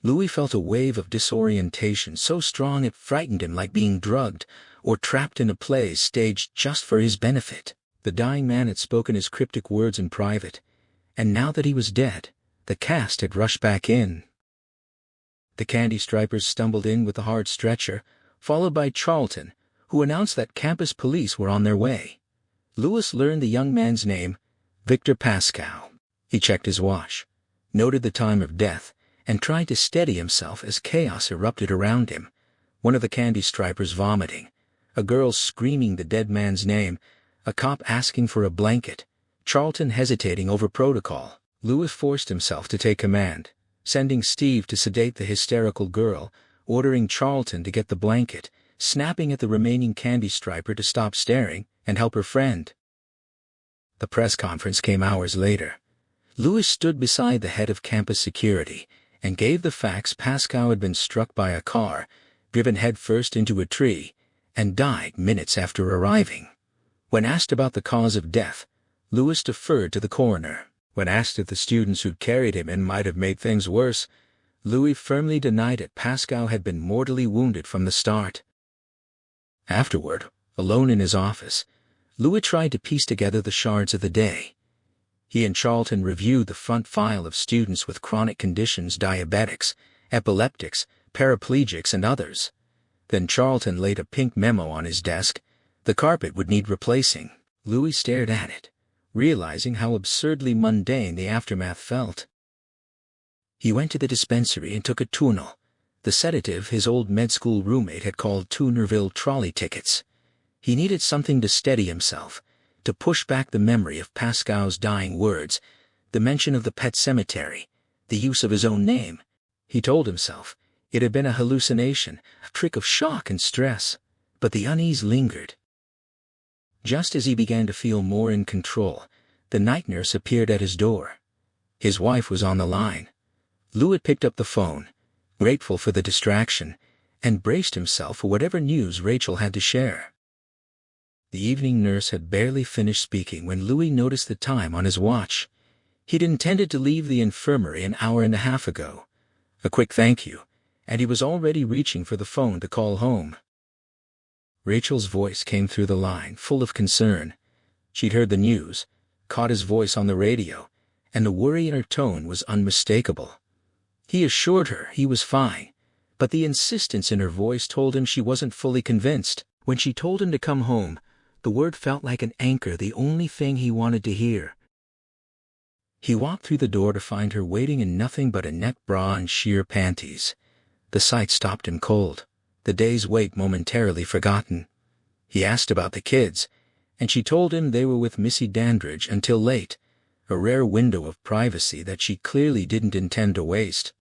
Louis felt a wave of disorientation so strong it frightened him, like being drugged or trapped in a play staged just for his benefit. The dying man had spoken his cryptic words in private, and now that he was dead, the cast had rushed back in. The candy stripers stumbled in with the hard stretcher, followed by Charlton, who announced that campus police were on their way. Louis learned the young man's name, Victor Pascal. He checked his watch, noted the time of death, and tried to steady himself as chaos erupted around him. One of the candy stripers vomiting, a girl screaming the dead man's name, a cop asking for a blanket, Charlton hesitating over protocol. Louis forced himself to take command, sending Steve to sedate the hysterical girl, ordering Charlton to get the blanket, snapping at the remaining candy striper to stop staring and help her friend. The press conference came hours later. Louis stood beside the head of campus security and gave the facts. Pascal had been struck by a car, driven headfirst into a tree, and died minutes after arriving. When asked about the cause of death, Louis deferred to the coroner. When asked if the students who'd carried him in might have made things worse, Louis firmly denied it. Pascal had been mortally wounded from the start. Afterward, alone in his office, Louis tried to piece together the shards of the day. He and Charlton reviewed the front file of students with chronic conditions: diabetics, epileptics, paraplegics, and others. Then Charlton laid a pink memo on his desk. The carpet would need replacing. Louis stared at it, realizing how absurdly mundane the aftermath felt. He went to the dispensary and took a Tournal, the sedative his old med school roommate had called Toonerville trolley tickets. He needed something to steady himself, to push back the memory of Pascal's dying words, the mention of the pet cemetery, the use of his own name. He told himself it had been a hallucination, a trick of shock and stress, but the unease lingered. Just as he began to feel more in control, the night nurse appeared at his door. His wife was on the line. Louis picked up the phone, grateful for the distraction, and braced himself for whatever news Rachel had to share. The evening nurse had barely finished speaking when Louis noticed the time on his watch. He'd intended to leave the infirmary an hour and a half ago. A quick thank you, and he was already reaching for the phone to call home. Rachel's voice came through the line, full of concern. She'd heard the news, caught his voice on the radio, and the worry in her tone was unmistakable. He assured her he was fine, but the insistence in her voice told him she wasn't fully convinced. When she told him to come home, the word felt like an anchor, the only thing he wanted to hear. He walked through the door to find her waiting in nothing but a net bra and sheer panties. The sight stopped him cold, the day's wait momentarily forgotten. He asked about the kids, and she told him they were with Missy Dandridge until late, a rare window of privacy that she clearly didn't intend to waste.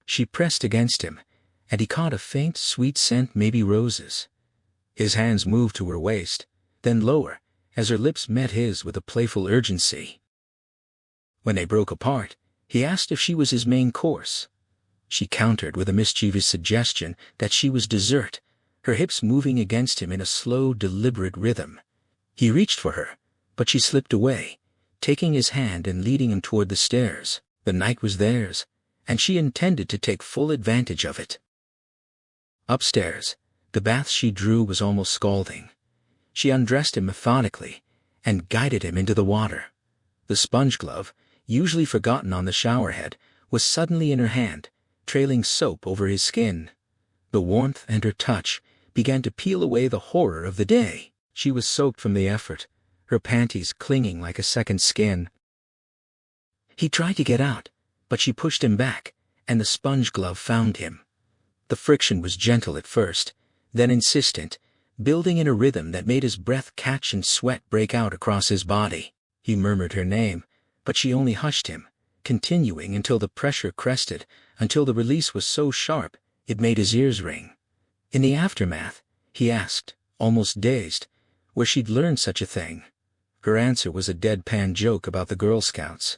She pressed against him, and he caught a faint, sweet scent, maybe roses. His hands moved to her waist, then lower, as her lips met his with a playful urgency. When they broke apart, he asked if she was his main course. She countered with a mischievous suggestion that she was dessert, her hips moving against him in a slow, deliberate rhythm. He reached for her, but she slipped away, taking his hand and leading him toward the stairs. The night was theirs, and she intended to take full advantage of it. Upstairs, the bath she drew was almost scalding. She undressed him methodically and guided him into the water. The sponge glove, usually forgotten on the shower head, was suddenly in her hand, trailing soap over his skin. The warmth and her touch began to peel away the horror of the day. She was soaked from the effort, her panties clinging like a second skin. He tried to get out, but she pushed him back, and the sponge glove found him. The friction was gentle at first, then insistent, building in a rhythm that made his breath catch and sweat break out across his body. He murmured her name, but she only hushed him, continuing until the pressure crested, until the release was so sharp it made his ears ring. In the aftermath, he asked, almost dazed, where she'd learned such a thing. Her answer was a deadpan joke about the Girl Scouts.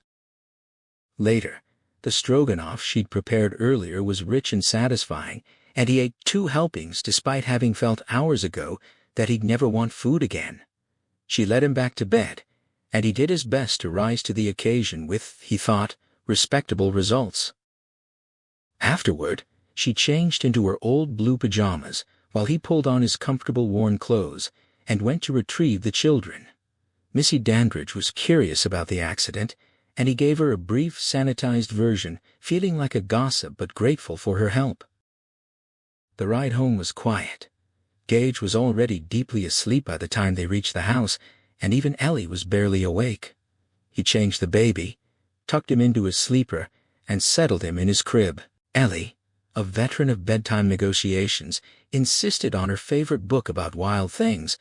Later, the stroganoff she'd prepared earlier was rich and satisfying, and he ate 2 helpings despite having felt hours ago that he'd never want food again. She led him back to bed, and he did his best to rise to the occasion with, he thought, respectable results. Afterward, she changed into her old blue pajamas while he pulled on his comfortable worn clothes and went to retrieve the children. Missy Dandridge was curious about the accident, and he gave her a brief, sanitized version, feeling like a gossip but grateful for her help. The ride home was quiet. Gage was already deeply asleep by the time they reached the house, and even Ellie was barely awake. He changed the baby, tucked him into his sleeper, and settled him in his crib. Ellie, a veteran of bedtime negotiations, insisted on her favorite book about wild things,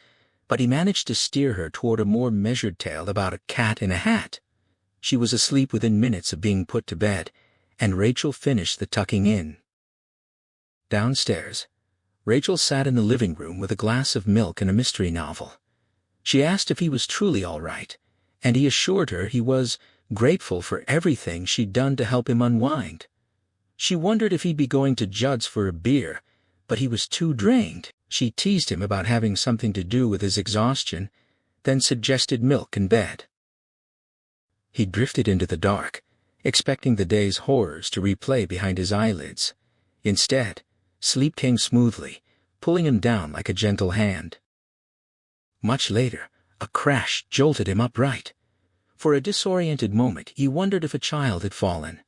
but he managed to steer her toward a more measured tale about a cat in a hat. She was asleep within minutes of being put to bed, and Rachel finished the tucking in. Downstairs, Rachel sat in the living room with a glass of milk and a mystery novel. She asked if he was truly all right, and he assured her he was, grateful for everything she'd done to help him unwind. She wondered if he'd be going to Judd's for a beer, but he was too drained. She teased him about having something to do with his exhaustion, then suggested milk and bed. He drifted into the dark, expecting the day's horrors to replay behind his eyelids. Instead, sleep came smoothly, pulling him down like a gentle hand. Much later, a crash jolted him upright. For a disoriented moment, he wondered if a child had fallen.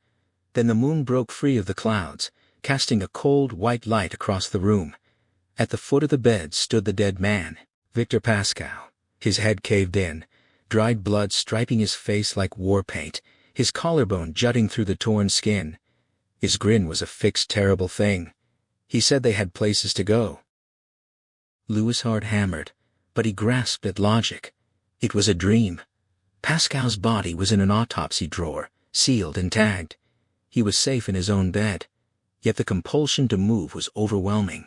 Then the moon broke free of the clouds, casting a cold white light across the room. At the foot of the bed stood the dead man, Victor Pascal, his head caved in, dried blood striping his face like war paint, his collarbone jutting through the torn skin. His grin was a fixed, terrible thing. He said they had places to go. Louis' heart hammered, but he grasped at logic. It was a dream. Pascal's body was in an autopsy drawer, sealed and tagged. He was safe in his own bed, yet the compulsion to move was overwhelming.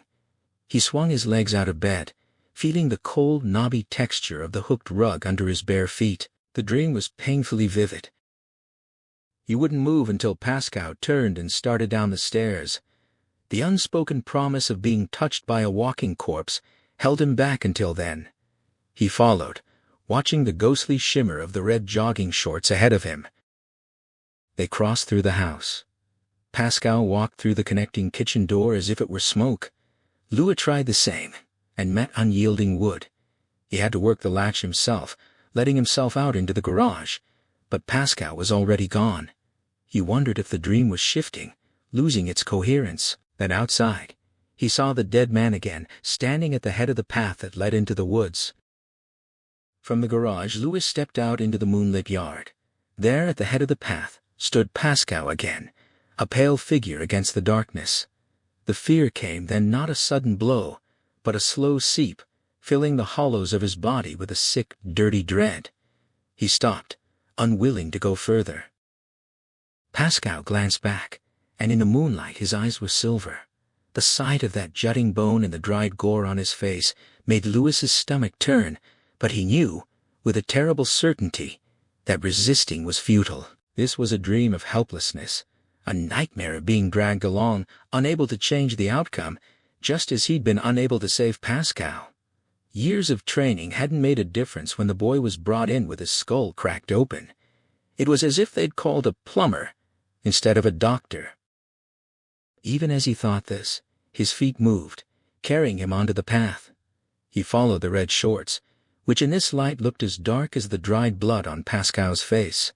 He swung his legs out of bed, feeling the cold, knobby texture of the hooked rug under his bare feet. The dream was painfully vivid. He wouldn't move until Pascal turned and started down the stairs. The unspoken promise of being touched by a walking corpse held him back until then. He followed, watching the ghostly shimmer of the red jogging shorts ahead of him. They crossed through the house. Pascal walked through the connecting kitchen door as if it were smoke. Louis tried the same, and met unyielding wood. He had to work the latch himself, letting himself out into the garage, but Pascal was already gone. He wondered if the dream was shifting, losing its coherence. Then outside, he saw the dead man again, standing at the head of the path that led into the woods. From the garage, Louis stepped out into the moonlit yard. There, at the head of the path, stood Pascal again, a pale figure against the darkness. The fear came then, not a sudden blow, but a slow seep, filling the hollows of his body with a sick, dirty dread. He stopped, unwilling to go further. Pascal glanced back, and in the moonlight his eyes were silver. The sight of that jutting bone and the dried gore on his face made Louis's stomach turn, but he knew, with a terrible certainty, that resisting was futile. This was a dream of helplessness, a nightmare of being dragged along, unable to change the outcome, just as he'd been unable to save Pascal. Years of training hadn't made a difference when the boy was brought in with his skull cracked open. It was as if they'd called a plumber instead of a doctor. Even as he thought this, his feet moved, carrying him onto the path. He followed the red shorts, which in this light looked as dark as the dried blood on Pascal's face.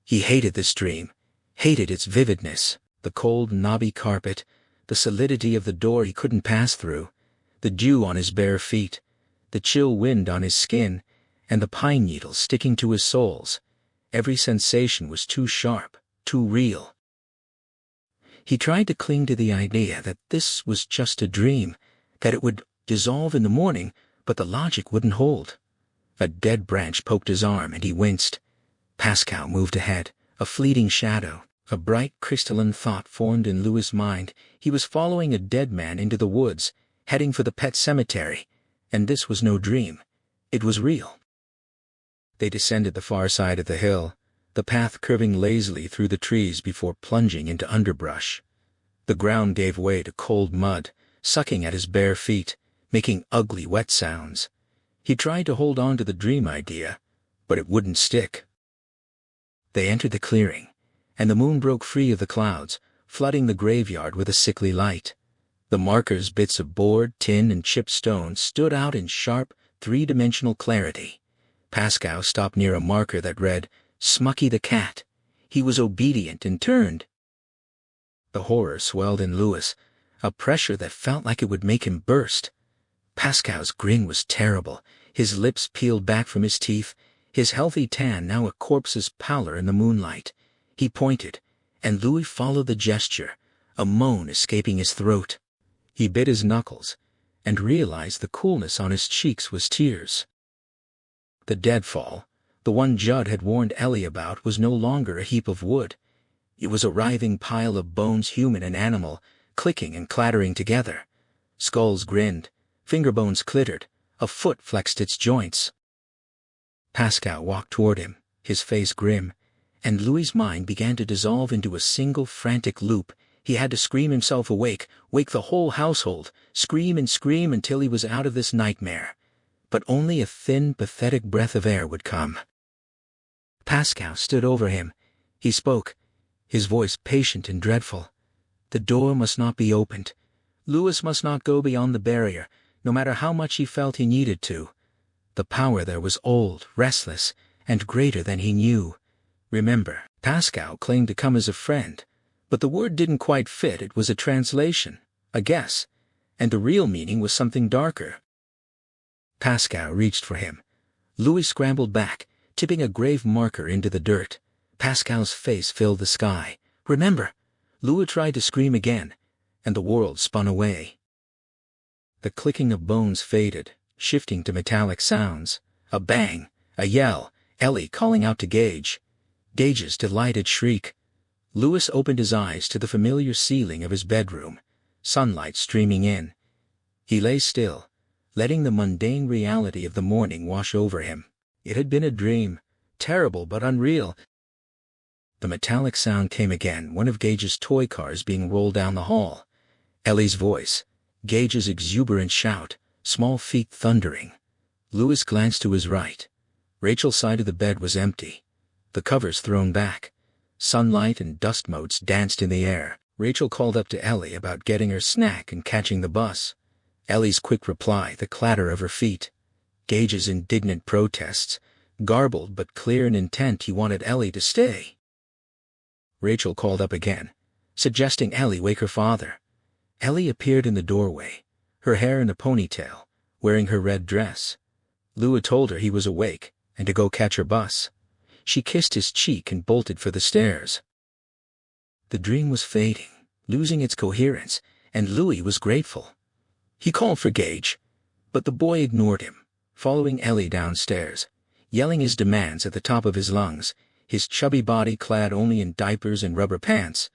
He hated this dream, hated its vividness, the cold, knobby carpet, the solidity of the door he couldn't pass through, the dew on his bare feet, the chill wind on his skin, and the pine needles sticking to his soles. Every sensation was too sharp, too real. He tried to cling to the idea that this was just a dream, that it would dissolve in the morning, but the logic wouldn't hold. A dead branch poked his arm, and he winced. Pascal moved ahead, a fleeting shadow. A bright crystalline thought formed in Louis' mind. He was following a dead man into the woods, heading for the pet cemetery, and this was no dream. It was real. They descended the far side of the hill, the path curving lazily through the trees before plunging into underbrush. The ground gave way to cold mud, sucking at his bare feet, making ugly wet sounds. He tried to hold on to the dream idea, but it wouldn't stick. They entered the clearing, and the moon broke free of the clouds, flooding the graveyard with a sickly light. The markers, bits of board, tin, and chipped stone, stood out in sharp, three-dimensional clarity. Pascal stopped near a marker that read, "Smucky the cat." He was obedient and turned. The horror swelled in Louis, a pressure that felt like it would make him burst. Pascal's grin was terrible, his lips peeled back from his teeth, his healthy tan now a corpse's pallor in the moonlight. He pointed, and Louis followed the gesture, a moan escaping his throat. He bit his knuckles, and realized the coolness on his cheeks was tears. The deadfall, the one Judd had warned Ellie about, was no longer a heap of wood. It was a writhing pile of bones, human and animal, clicking and clattering together. Skulls grinned, fingerbones clittered, a foot flexed its joints. Pascal walked toward him, his face grim, and Louis's mind began to dissolve into a single frantic loop. He had to scream himself awake, wake the whole household, scream and scream until he was out of this nightmare. But only a thin, pathetic breath of air would come. Pascal stood over him. He spoke, his voice patient and dreadful. The door must not be opened. Louis must not go beyond the barrier, no matter how much he felt he needed to. The power there was old, restless, and greater than he knew. Remember, Pascal claimed to come as a friend, but the word didn't quite fit. It was a translation, a guess, and the real meaning was something darker. Pascal reached for him. Louis scrambled back, tipping a grave marker into the dirt. Pascal's face filled the sky. "Remember!" Louis tried to scream again, and the world spun away. The clicking of bones faded, shifting to metallic sounds. A bang, a yell, Ellie calling out to Gage. Gage's delighted shriek. Louis opened his eyes to the familiar ceiling of his bedroom, sunlight streaming in. He lay still, letting the mundane reality of the morning wash over him. It had been a dream, terrible but unreal. The metallic sound came again, one of Gage's toy cars being rolled down the hall. Ellie's voice, Gage's exuberant shout, small feet thundering. Louis glanced to his right. Rachel's side of the bed was empty, the covers thrown back. Sunlight and dust motes danced in the air. Rachel called up to Ellie about getting her snack and catching the bus. Ellie's quick reply, the clatter of her feet. Gage's indignant protests, garbled but clear in intent. He wanted Ellie to stay. Rachel called up again, suggesting Ellie wake her father. Ellie appeared in the doorway, her hair in a ponytail, wearing her red dress. Louis told her he was awake and to go catch her bus. She kissed his cheek and bolted for the stairs. The dream was fading, losing its coherence, and Louis was grateful. He called for Gage, but the boy ignored him, following Ellie downstairs, yelling his demands at the top of his lungs, his chubby body clad only in diapers and rubber pants.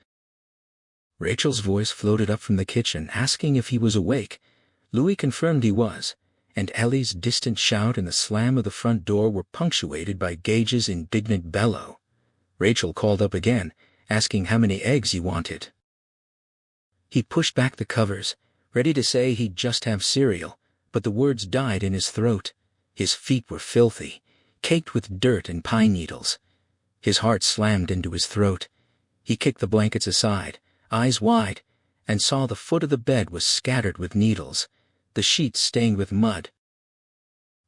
Rachel's voice floated up from the kitchen, asking if he was awake. Louis confirmed he was, and Ellie's distant shout and the slam of the front door were punctuated by Gage's indignant bellow. Rachel called up again, asking how many eggs he wanted. He pushed back the covers, ready to say he'd just have cereal, but the words died in his throat. His feet were filthy, caked with dirt and pine needles. His heart slammed into his throat. He kicked the blankets aside, eyes wide, and saw the foot of the bed was scattered with needles, the sheets stained with mud.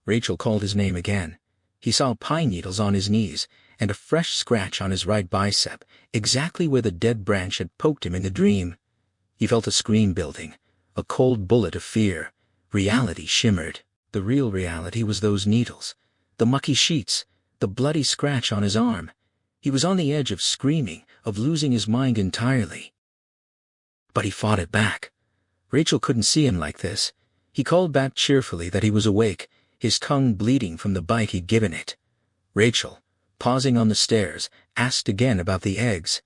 Rachel called his name again. He saw pine needles on his knees, and a fresh scratch on his right bicep, exactly where the dead branch had poked him in the dream. He felt a scream building, a cold bullet of fear. Reality shimmered. The real reality was those needles, the mucky sheets, the bloody scratch on his arm. He was on the edge of screaming, of losing his mind entirely. But he fought it back. Rachel couldn't see him like this. He called back cheerfully that he was awake, his tongue bleeding from the bite he'd given it. Rachel, pausing on the stairs, asked again about the eggs.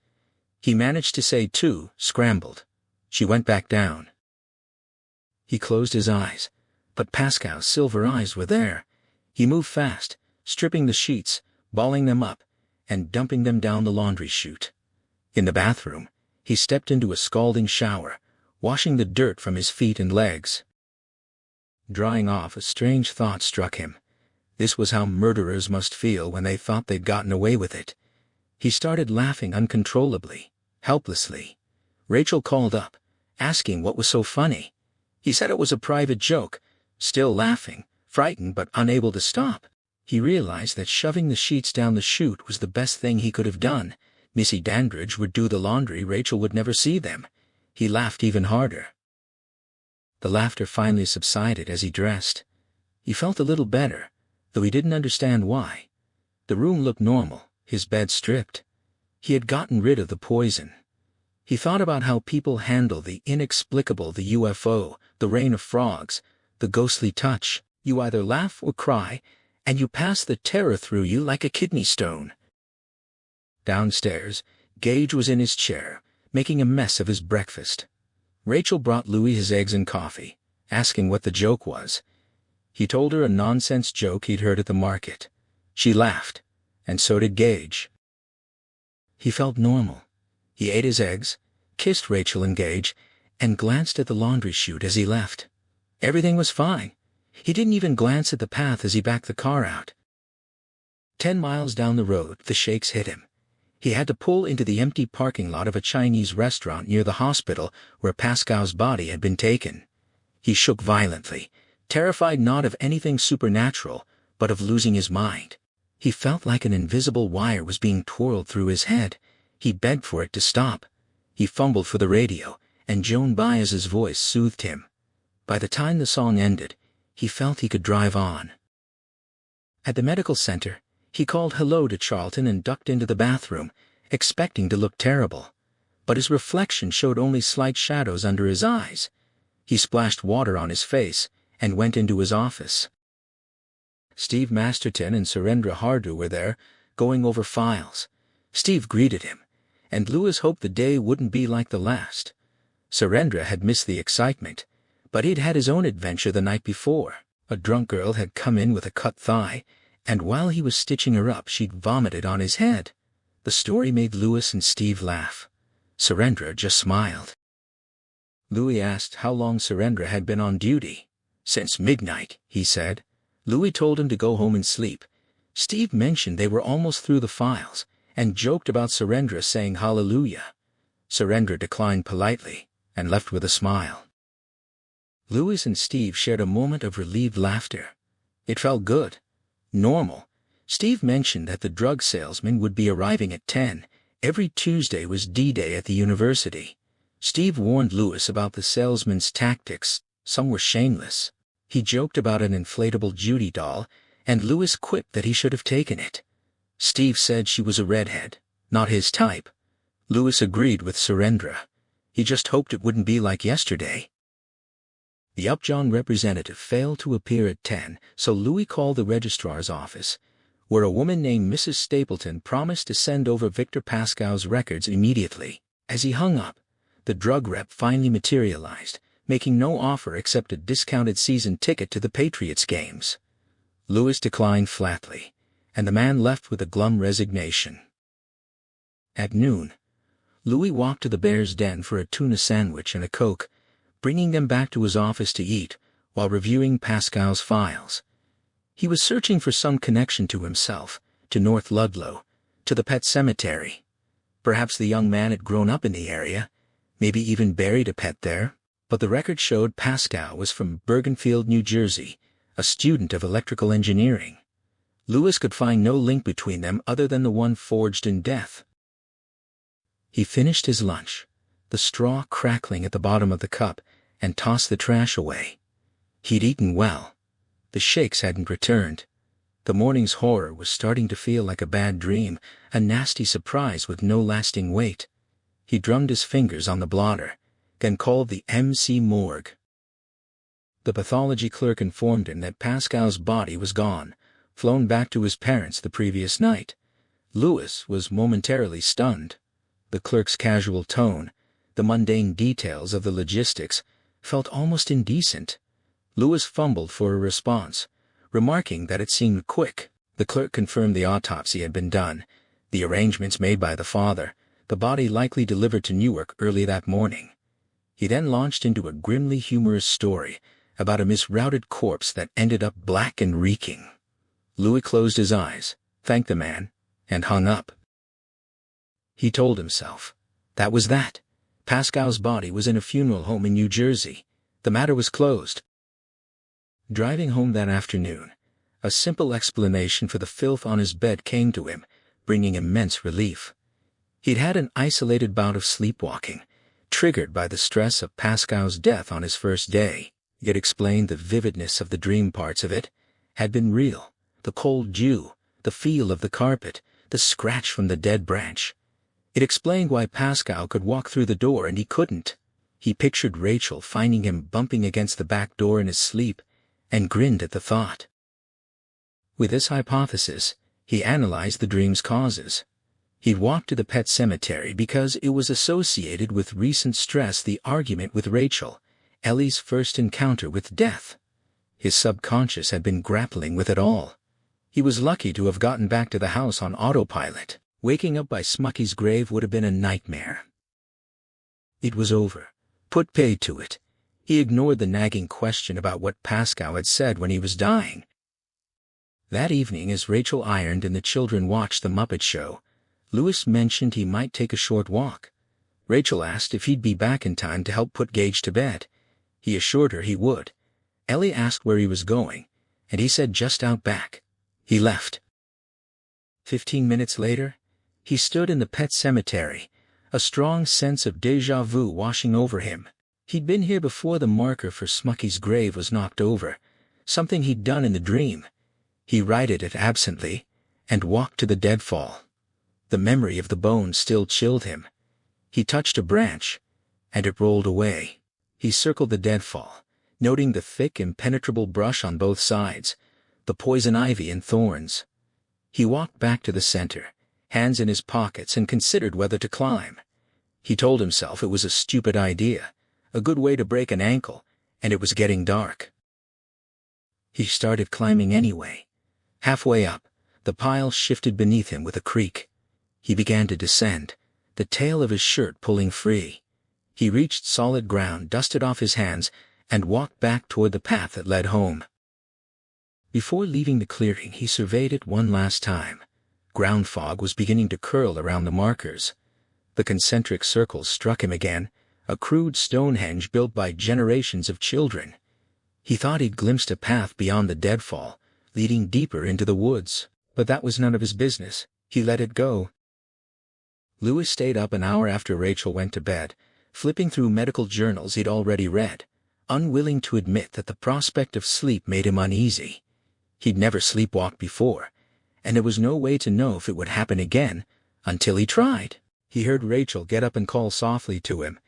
He managed to say 2, scrambled. She went back down. He closed his eyes, but Pascal's silver eyes were there. He moved fast, stripping the sheets, balling them up, and dumping them down the laundry chute. In the bathroom, he stepped into a scalding shower, washing the dirt from his feet and legs. Drying off, a strange thought struck him. This was how murderers must feel when they thought they'd gotten away with it. He started laughing uncontrollably, helplessly. Rachel called up, asking what was so funny. He said it was a private joke, still laughing, frightened but unable to stop. He realized that shoving the sheets down the chute was the best thing he could have done. Missy Dandridge would do the laundry, Rachel would never see them. He laughed even harder. The laughter finally subsided as he dressed. He felt a little better, though he didn't understand why. The room looked normal, his bed stripped. He had gotten rid of the poison. He thought about how people handle the inexplicable, the UFO, the rain of frogs, the ghostly touch. You either laugh or cry, and you pass the terror through you like a kidney stone. Downstairs, Gage was in his chair, making a mess of his breakfast. Rachel brought Louis his eggs and coffee, asking what the joke was. He told her a nonsense joke he'd heard at the market. She laughed, and so did Gage. He felt normal. He ate his eggs, kissed Rachel and Gage, and glanced at the laundry chute as he left. Everything was fine. He didn't even glance at the path as he backed the car out. 10 miles down the road, the shakes hit him. He had to pull into the empty parking lot of a Chinese restaurant near the hospital where Pascal's body had been taken. He shook violently, terrified not of anything supernatural, but of losing his mind. He felt like an invisible wire was being twirled through his head. He begged for it to stop. He fumbled for the radio, and Joan Baez's voice soothed him. By the time the song ended, he felt he could drive on. At the medical center, he called hello to Charlton and ducked into the bathroom, expecting to look terrible. But his reflection showed only slight shadows under his eyes. He splashed water on his face and went into his office. Steve Masterton and Surendra Hardu were there, going over files. Steve greeted him, and Louis hoped the day wouldn't be like the last. Surendra had missed the excitement, but he'd had his own adventure the night before. A drunk girl had come in with a cut thigh, and while he was stitching her up, she'd vomited on his head. The story made Louis and Steve laugh. Surendra just smiled. Louis asked how long Surendra had been on duty. "Since midnight," he said. Louis told him to go home and sleep. Steve mentioned they were almost through the files, and joked about Surendra saying hallelujah. Surendra declined politely, and left with a smile. Louis and Steve shared a moment of relieved laughter. It felt good. Normal. Steve mentioned that the drug salesman would be arriving at 10. Every Tuesday was D-Day at the university. Steve warned Louis about the salesman's tactics. Some were shameless. He joked about an inflatable Judy doll, and Louis quipped that he should have taken it. Steve said she was a redhead, not his type. Louis agreed with Surendra. He just hoped it wouldn't be like yesterday. The Upjohn representative failed to appear at 10, so Louis called the registrar's office, where a woman named Mrs. Stapleton promised to send over Victor Pascal's records immediately. As he hung up, the drug rep finally materialized, making no offer except a discounted season ticket to the Patriots games. Louis declined flatly, and the man left with a glum resignation. At noon, Louis walked to the Bear's Den for a tuna sandwich and a Coke. bringing them back to his office to eat while reviewing Pascal's files. He was searching for some connection to himself, to North Ludlow, to the pet cemetery. Perhaps the young man had grown up in the area, maybe even buried a pet there, but the record showed Pascal was from Bergenfield, New Jersey, a student of electrical engineering. Lewis could find no link between them other than the one forged in death. He finished his lunch, the straw crackling at the bottom of the cup, and tossed the trash away. He'd eaten well. The shakes hadn't returned. The morning's horror was starting to feel like a bad dream, a nasty surprise with no lasting weight. He drummed his fingers on the blotter, then called the MC morgue. The pathology clerk informed him that Pascal's body was gone, flown back to his parents the previous night. Lewis was momentarily stunned. The clerk's casual tone, the mundane details of the logistics, felt almost indecent. Lewis fumbled for a response, remarking that it seemed quick. The clerk confirmed the autopsy had been done, the arrangements made by the father, the body likely delivered to Newark early that morning. He then launched into a grimly humorous story about a misrouted corpse that ended up black and reeking. Louis closed his eyes, thanked the man, and hung up. He told himself, that was that. Pascal's body was in a funeral home in New Jersey. The matter was closed. Driving home that afternoon, a simple explanation for the filth on his bed came to him, bringing immense relief. He'd had an isolated bout of sleepwalking, triggered by the stress of Pascal's death on his first day. It explained the vividness of the dream. Parts of it had been real: the cold dew, the feel of the carpet, the scratch from the dead branch. It explained why Pascal could walk through the door and he couldn't. He pictured Rachel finding him bumping against the back door in his sleep, and grinned at the thought. With this hypothesis, he analyzed the dream's causes. He'd walked to the pet cemetery because it was associated with recent stress, the argument with Rachel, Ellie's first encounter with death. His subconscious had been grappling with it all. He was lucky to have gotten back to the house on autopilot. Waking up by Smucky's grave would have been a nightmare. It was over. Put paid to it. He ignored the nagging question about what Pascal had said when he was dying. That evening, as Rachel ironed and the children watched the Muppet Show, Lewis mentioned he might take a short walk. Rachel asked if he'd be back in time to help put Gage to bed. He assured her he would. Ellie asked where he was going, and he said just out back. He left. 15 minutes later, he stood in the pet cemetery, a strong sense of déjà vu washing over him. He'd been here before the marker for Smucky's grave was knocked over, something he'd done in the dream. He righted it absently, and walked to the deadfall. The memory of the bones still chilled him. He touched a branch, and it rolled away. He circled the deadfall, noting the thick, impenetrable brush on both sides, the poison ivy and thorns. He walked back to the center, hands in his pockets, and considered whether to climb. He told himself it was a stupid idea, a good way to break an ankle, and it was getting dark. He started climbing anyway. Halfway up, the pile shifted beneath him with a creak. He began to descend, the tail of his shirt pulling free. He reached solid ground, dusted off his hands, and walked back toward the path that led home. Before leaving the clearing, he surveyed it one last time. Ground fog was beginning to curl around the markers. The concentric circles struck him again, a crude Stonehenge built by generations of children. He thought he'd glimpsed a path beyond the deadfall, leading deeper into the woods, but that was none of his business. He let it go. Lewis stayed up an hour after Rachel went to bed, flipping through medical journals he'd already read, unwilling to admit that the prospect of sleep made him uneasy. He'd never sleepwalked before, and there was no way to know if it would happen again until he tried. He heard Rachel get up and call softly to him.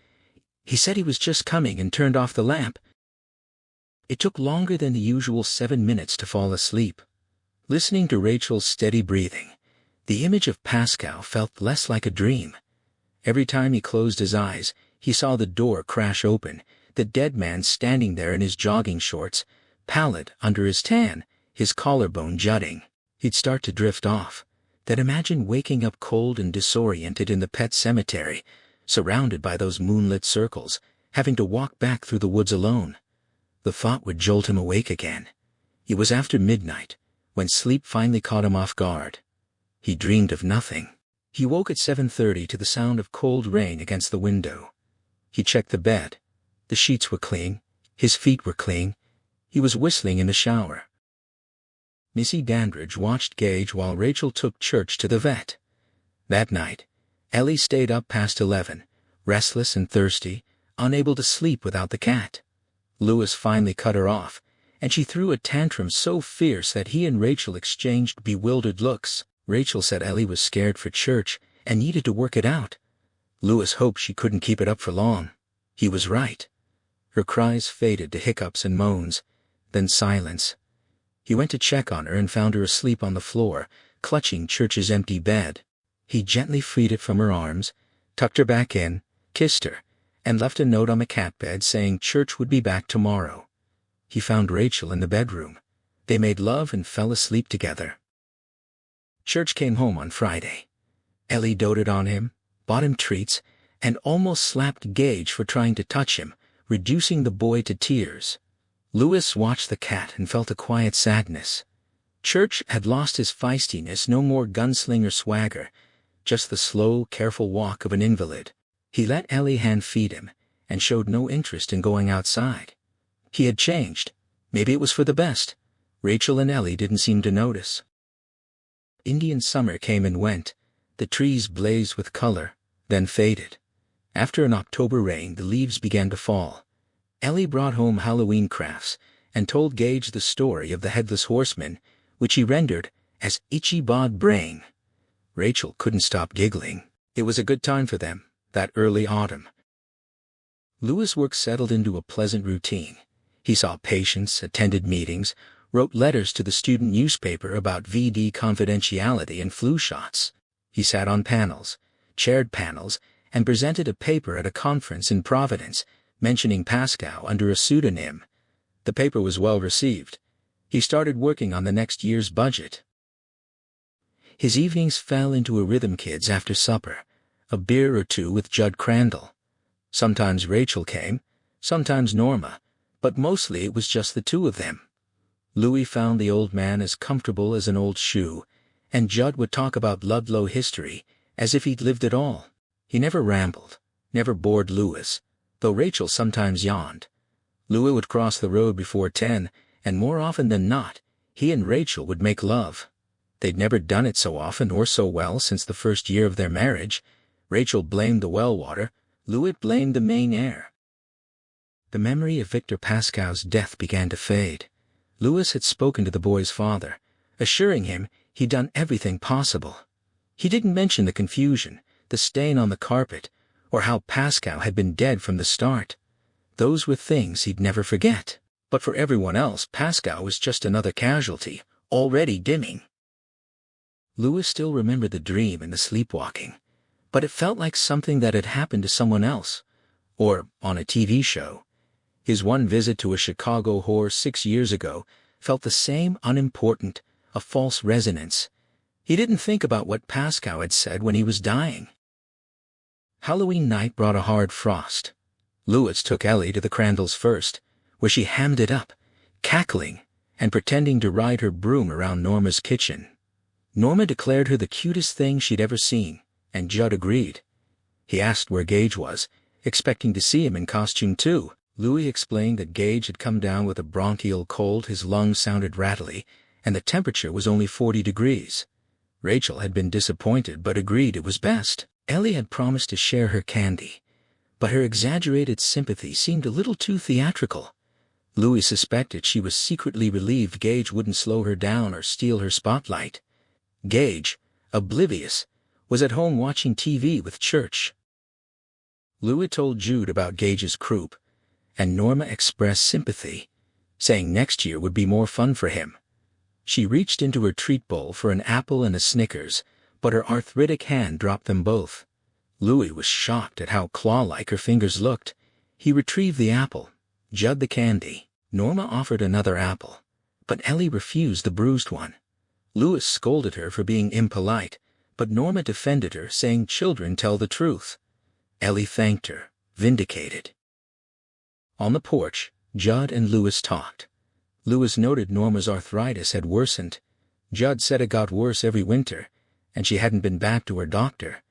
He said he was just coming and turned off the lamp. It took longer than the usual 7 minutes to fall asleep. Listening to Rachel's steady breathing, the image of Pascal felt less like a dream. Every time he closed his eyes, he saw the door crash open, the dead man standing there in his jogging shorts, pallid under his tan, his collarbone jutting. He'd start to drift off, then imagine waking up cold and disoriented in the pet cemetery, surrounded by those moonlit circles, having to walk back through the woods alone. The thought would jolt him awake again. It was after midnight, when sleep finally caught him off guard. He dreamed of nothing. He woke at 7:30 to the sound of cold rain against the window. He checked the bed. The sheets were clean. His feet were clean. He was whistling in the shower. Missy Dandridge watched Gage while Rachel took Church to the vet. That night, Ellie stayed up past 11, restless and thirsty, unable to sleep without the cat. Louis finally cut her off, and she threw a tantrum so fierce that he and Rachel exchanged bewildered looks. Rachel said Ellie was scared for Church and needed to work it out. Louis hoped she couldn't keep it up for long. He was right. Her cries faded to hiccups and moans, then silence. He went to check on her and found her asleep on the floor, clutching Church's empty bed. He gently freed it from her arms, tucked her back in, kissed her, and left a note on the cat bed saying Church would be back tomorrow. He found Rachel in the bedroom. They made love and fell asleep together. Church came home on Friday. Ellie doted on him, bought him treats, and almost slapped Gage for trying to touch him, reducing the boy to tears. Louis watched the cat and felt a quiet sadness. Church had lost his feistiness, no more gunslinger swagger, just the slow, careful walk of an invalid. He let Ellie hand-feed him, and showed no interest in going outside. He had changed. Maybe it was for the best. Rachel and Ellie didn't seem to notice. Indian summer came and went. The trees blazed with color, then faded. After an October rain, the leaves began to fall. Ellie brought home Halloween crafts and told Gage the story of the Headless Horseman, which he rendered as Itchy Bod Brain. Rachel couldn't stop giggling. It was a good time for them, that early autumn. Louis' work settled into a pleasant routine. He saw patients, attended meetings, wrote letters to the student newspaper about VD confidentiality and flu shots. He sat on panels, chaired panels, and presented a paper at a conference in Providence, mentioning Pascal under a pseudonym. The paper was well received. He started working on the next year's budget. His evenings fell into a Rhythm Kids after supper, a beer or two with Judd Crandall. Sometimes Rachel came, sometimes Norma, but mostly it was just the two of them. Louis found the old man as comfortable as an old shoe, and Judd would talk about Ludlow history as if he'd lived it all. He never rambled, never bored Louis, though Rachel sometimes yawned. Louis would cross the road before 10, and more often than not, he and Rachel would make love. They'd never done it so often or so well since the first year of their marriage. Rachel blamed the well water, Louis blamed the Maine air. The memory of Victor Pascal's death began to fade. Louis had spoken to the boy's father, assuring him he'd done everything possible. He didn't mention the confusion, the stain on the carpet, or how Pascal had been dead from the start. Those were things he'd never forget. But for everyone else, Pascal was just another casualty, already dimming. Louis still remembered the dream and the sleepwalking, but it felt like something that had happened to someone else, or on a TV show. His one visit to a Chicago whore 6 years ago felt the same, unimportant, a false resonance. He didn't think about what Pascal had said when he was dying. Halloween night brought a hard frost. Louis took Ellie to the Crandalls first, where she hammed it up, cackling and pretending to ride her broom around Norma's kitchen. Norma declared her the cutest thing she'd ever seen, and Judd agreed. He asked where Gage was, expecting to see him in costume too. Louis explained that Gage had come down with a bronchial cold, his lungs sounded rattly, and the temperature was only 40 degrees. Rachel had been disappointed but agreed it was best. Ellie had promised to share her candy, but her exaggerated sympathy seemed a little too theatrical. Louis suspected she was secretly relieved Gage wouldn't slow her down or steal her spotlight. Gage, oblivious, was at home watching TV with Church. Louis told Jude about Gage's croup, and Norma expressed sympathy, saying next year would be more fun for him. She reached into her treat bowl for an apple and a Snickers, but her arthritic hand dropped them both. Louis was shocked at how claw-like her fingers looked. He retrieved the apple, Judd the candy. Norma offered another apple, but Ellie refused the bruised one. Louis scolded her for being impolite, but Norma defended her, saying children tell the truth. Ellie thanked her, vindicated. On the porch, Judd and Louis talked. Louis noted Norma's arthritis had worsened. Judd said it got worse every winter, and she hadn't been back to her doctor.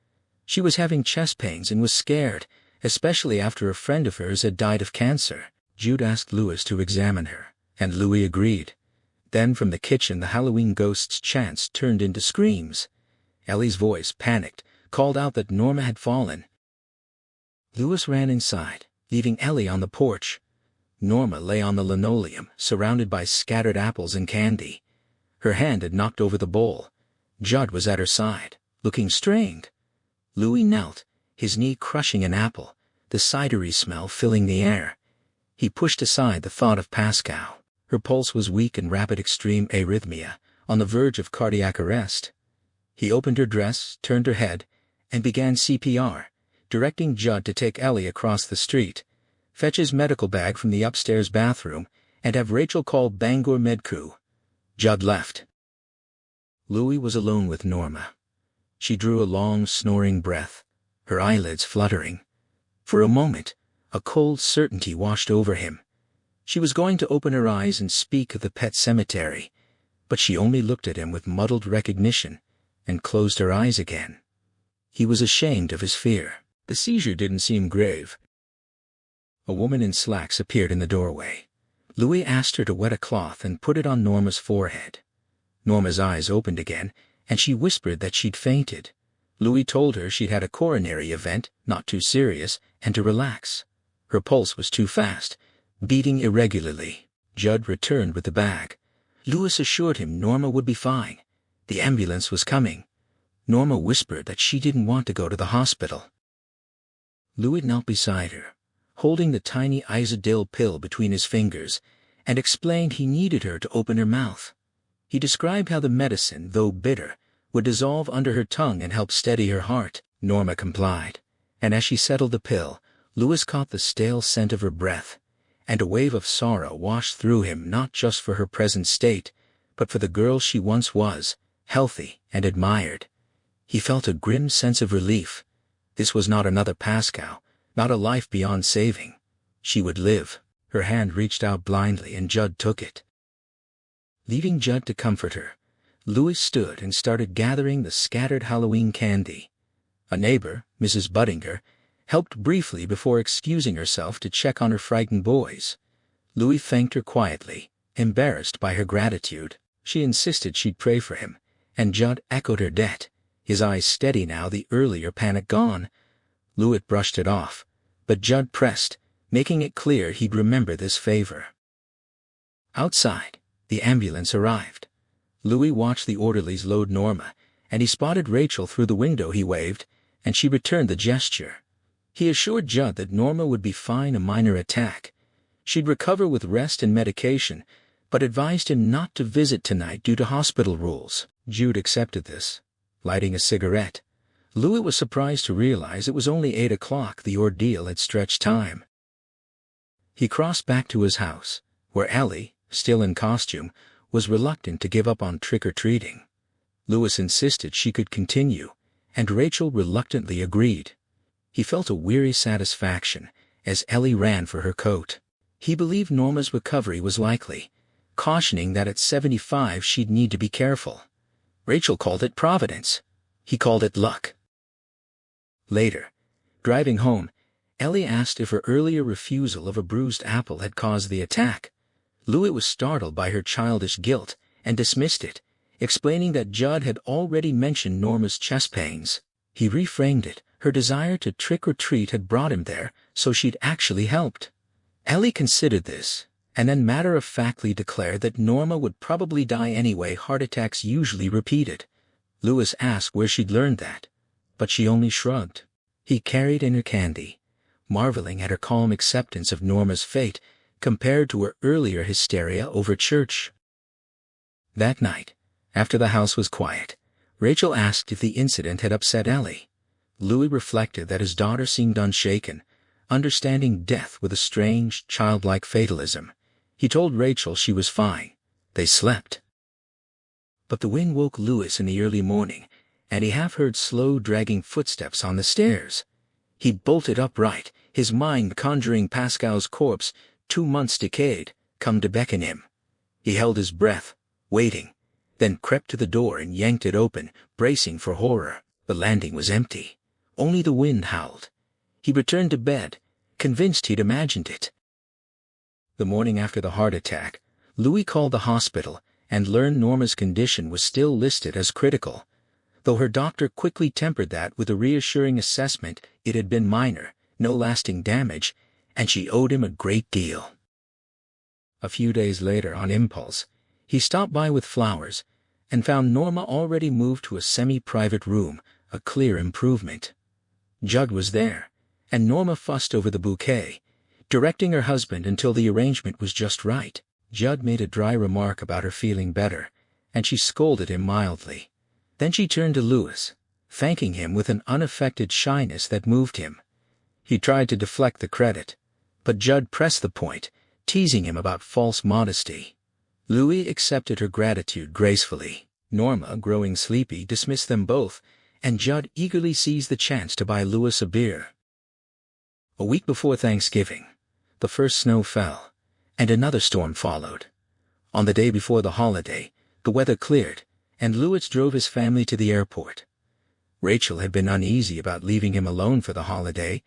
She was having chest pains and was scared, especially after a friend of hers had died of cancer. Judd asked Louis to examine her, and Louis agreed. Then from the kitchen the Halloween ghosts' chants turned into screams. Ellie's voice, panicked, called out that Norma had fallen. Louis ran inside, leaving Ellie on the porch. Norma lay on the linoleum, surrounded by scattered apples and candy. Her hand had knocked over the bowl. Judd was at her side, looking strained. Louis knelt, his knee crushing an apple, the cidery smell filling the air. He pushed aside the thought of Pascal. Her pulse was weak and rapid, extreme arrhythmia, on the verge of cardiac arrest. He opened her dress, turned her head, and began CPR, directing Judd to take Ellie across the street, fetch his medical bag from the upstairs bathroom, and have Rachel call Bangor Medcrew. Judd left. Louis was alone with Norma. She drew a long, snoring breath, her eyelids fluttering. For a moment, a cold certainty washed over him. She was going to open her eyes and speak of the pet cemetery, but she only looked at him with muddled recognition and closed her eyes again. He was ashamed of his fear. The seizure didn't seem grave. A woman in slacks appeared in the doorway. Louis asked her to wet a cloth and put it on Norma's forehead. Norma's eyes opened again, and she whispered that she'd fainted. Louis told her she'd had a coronary event, not too serious, and to relax. Her pulse was too fast, beating irregularly. Judd returned with the bag. Louis assured him Norma would be fine. The ambulance was coming. Norma whispered that she didn't want to go to the hospital. Louis knelt beside her, holding the tiny Izadil pill between his fingers, and explained he needed her to open her mouth. He described how the medicine, though bitter, would dissolve under her tongue and help steady her heart. Norma complied, and as she settled the pill, Louis caught the stale scent of her breath, and a wave of sorrow washed through him, not just for her present state, but for the girl she once was, healthy and admired. He felt a grim sense of relief. This was not another Pascal, not a life beyond saving. She would live. Her hand reached out blindly and Judd took it. Leaving Judd to comfort her, Louis stood and started gathering the scattered Halloween candy. A neighbor, Mrs. Buddinger, helped briefly before excusing herself to check on her frightened boys. Louis thanked her quietly, embarrassed by her gratitude. She insisted she'd pray for him, and Judd echoed her debt, his eyes steady now, the earlier panic gone. Louis brushed it off, but Judd pressed, making it clear he'd remember this favor. Outside, the ambulance arrived. Louis watched the orderlies load Norma, and he spotted Rachel through the window. He waved, and she returned the gesture. He assured Judd that Norma would be fine, a minor attack. She'd recover with rest and medication, but advised him not to visit tonight due to hospital rules. Judd accepted this, lighting a cigarette. Louis was surprised to realize it was only 8 o'clock. The ordeal had stretched time. He crossed back to his house, where Ellie, still in costume, was reluctant to give up on trick-or-treating. Louis insisted she could continue, and Rachel reluctantly agreed. He felt a weary satisfaction as Ellie ran for her coat. He believed Norma's recovery was likely, cautioning that at 75 she'd need to be careful. Rachel called it providence. He called it luck. Later, driving home, Ellie asked if her earlier refusal of a bruised apple had caused the attack. Louis was startled by her childish guilt and dismissed it, explaining that Judd had already mentioned Norma's chest pains. He reframed it. Her desire to trick-or-treat had brought him there, so she'd actually helped. Ellie considered this, and then matter-of-factly declared that Norma would probably die anyway. Heart attacks usually repeated. Louis asked where she'd learned that, but she only shrugged. He carried in her candy, marveling at her calm acceptance of Norma's fate compared to her earlier hysteria over church. That night, after the house was quiet, Rachel asked if the incident had upset Ellie. Louis reflected that his daughter seemed unshaken, understanding death with a strange, childlike fatalism. He told Rachel she was fine. They slept. But the wind woke Louis in the early morning, and he half heard slow, dragging footsteps on the stairs. He bolted upright, his mind conjuring Pascal's corpse, 2 months decayed, come to beckon him. He held his breath, waiting, then crept to the door and yanked it open, bracing for horror. The landing was empty. Only the wind howled. He returned to bed, convinced he'd imagined it. The morning after the heart attack, Louis called the hospital and learned Norma's condition was still listed as critical, though her doctor quickly tempered that with a reassuring assessment it had been minor, no lasting damage, and she owed him a great deal. A few days later, on impulse, he stopped by with flowers and found Norma already moved to a semi-private room, a clear improvement. Judd was there, and Norma fussed over the bouquet, directing her husband until the arrangement was just right. Judd made a dry remark about her feeling better, and she scolded him mildly. Then she turned to Louis, thanking him with an unaffected shyness that moved him. He tried to deflect the credit, but Judd pressed the point, teasing him about false modesty. Louis accepted her gratitude gracefully. Norma, growing sleepy, dismissed them both, and Judd eagerly seized the chance to buy Louis a beer. A week before Thanksgiving, the first snow fell, and another storm followed. On the day before the holiday, the weather cleared, and Louis drove his family to the airport. Rachel had been uneasy about leaving him alone for the holiday,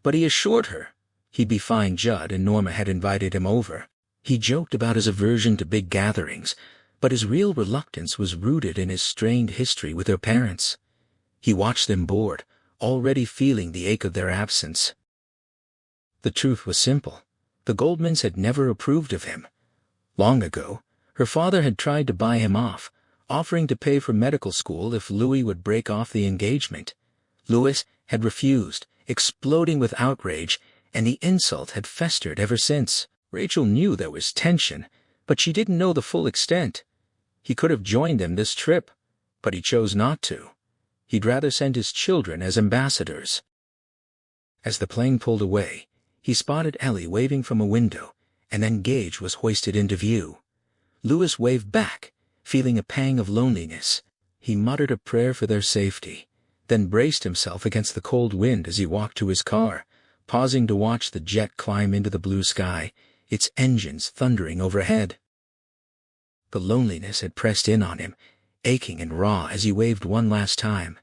but he assured her he'd be fine. Judd and Norma had invited him over. He joked about his aversion to big gatherings, but his real reluctance was rooted in his strained history with her parents. He watched them bored, already feeling the ache of their absence. The truth was simple. The Goldmans had never approved of him. Long ago, her father had tried to buy him off, offering to pay for medical school if Louis would break off the engagement. Louis had refused, exploding with outrage, and the insult had festered ever since. Rachel knew there was tension, but she didn't know the full extent. He could have joined them this trip, but he chose not to. He'd rather send his children as ambassadors. As the plane pulled away, he spotted Ellie waving from a window, and then Gage was hoisted into view. Louis waved back, feeling a pang of loneliness. He muttered a prayer for their safety, then braced himself against the cold wind as he walked to his car, pausing to watch the jet climb into the blue sky, its engines thundering overhead. The loneliness had pressed in on him, aching and raw as he waved one last time.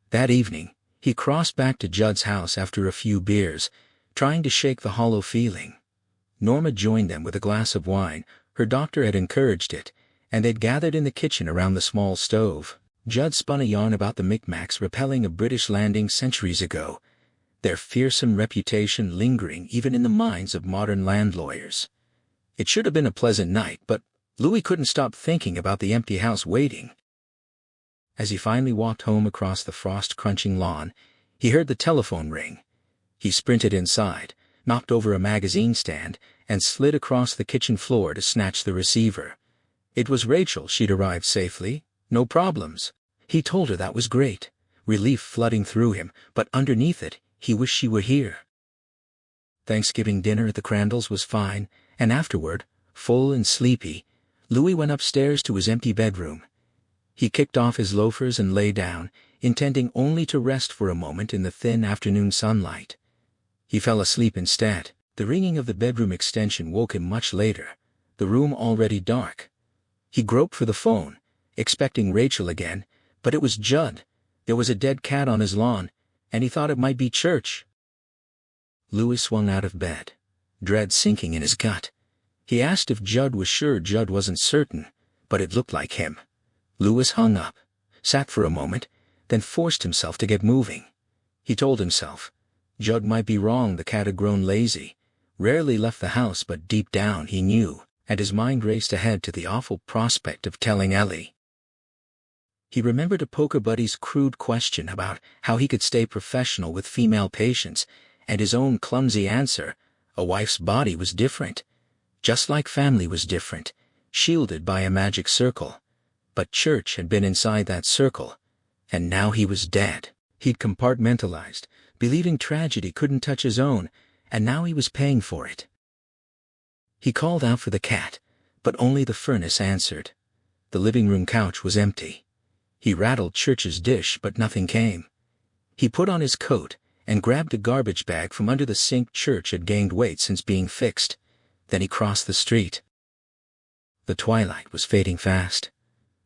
That evening, he crossed back to Judd's house after a few beers, trying to shake the hollow feeling. Norma joined them with a glass of wine. Her doctor had encouraged it, and they'd gathered in the kitchen around the small stove. Judd spun a yarn about the Micmacs repelling a British landing centuries ago, their fearsome reputation lingering even in the minds of modern land lawyers. It should have been a pleasant night, but Louis couldn't stop thinking about the empty house waiting. As he finally walked home across the frost-crunching lawn, he heard the telephone ring. He sprinted inside, knocked over a magazine stand, and slid across the kitchen floor to snatch the receiver. It was Rachel. She'd arrived safely, no problems. He told her that was great, relief flooding through him, but underneath it, he wished she were here. Thanksgiving dinner at the Crandalls was fine, and afterward, full and sleepy, Louis went upstairs to his empty bedroom. He kicked off his loafers and lay down, intending only to rest for a moment in the thin afternoon sunlight. He fell asleep instead. The ringing of the bedroom extension woke him much later, the room already dark. He groped for the phone, expecting Rachel again, but it was Judd. There was a dead cat on his lawn, and he thought it might be church. Louis swung out of bed, dread sinking in his gut. He asked if Judd was sure. Judd wasn't certain, but it looked like him. Louis hung up, sat for a moment, then forced himself to get moving. He told himself, Judd might be wrong. The cat had grown lazy, rarely left the house, but deep down he knew, and his mind raced ahead to the awful prospect of telling Ellie. He remembered a poker buddy's crude question about how he could stay professional with female patients, and his own clumsy answer, a wife's body was different. Just like family was different, shielded by a magic circle. But church had been inside that circle, and now he was dead. He'd compartmentalized, believing tragedy couldn't touch his own, and now he was paying for it. He called out for the cat, but only the furnace answered. The living room couch was empty. He rattled Church's dish, but nothing came. He put on his coat and grabbed a garbage bag from under the sink. Church had gained weight since being fixed. Then he crossed the street. The twilight was fading fast.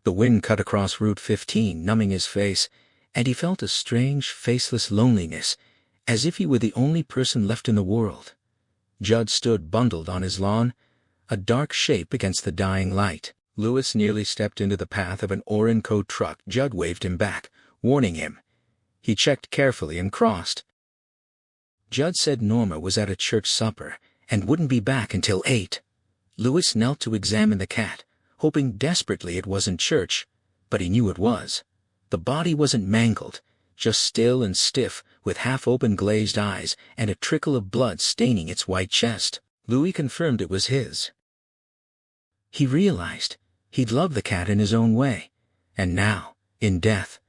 The wind cut across Route 15, numbing his face, and he felt a strange, faceless loneliness, as if he were the only person left in the world. Judd stood bundled on his lawn, a dark shape against the dying light. Louis nearly stepped into the path of an Orenco truck. Judd waved him back, warning him. He checked carefully and crossed. Judd said Norma was at a church supper and wouldn't be back until 8. Louis knelt to examine the cat, hoping desperately it wasn't Church, but he knew it was. The body wasn't mangled, just still and stiff, with half-open glazed eyes and a trickle of blood staining its white chest. Louis confirmed it was his. He realized he'd loved the cat in his own way, and now, in death,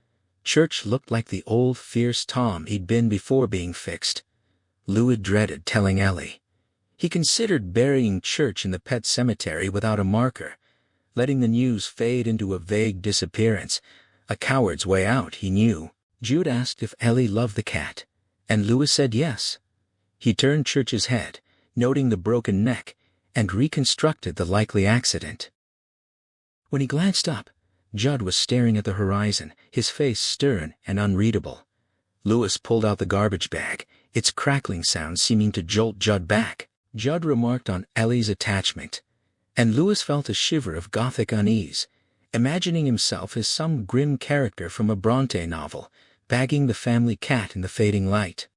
Church looked like the old fierce Tom he'd been before being fixed. Louis dreaded telling Ellie. He considered burying Church in the pet cemetery without a marker, letting the news fade into a vague disappearance, a coward's way out, he knew. Jude asked if Ellie loved the cat, and Louis said yes. He turned Church's head, noting the broken neck, and reconstructed the likely accident. When he glanced up, Judd was staring at the horizon, his face stern and unreadable. Louis pulled out the garbage bag, its crackling sound seeming to jolt Judd back. Judd remarked on Ellie's attachment, and Louis felt a shiver of gothic unease, imagining himself as some grim character from a Bronte novel, bagging the family cat in the fading light.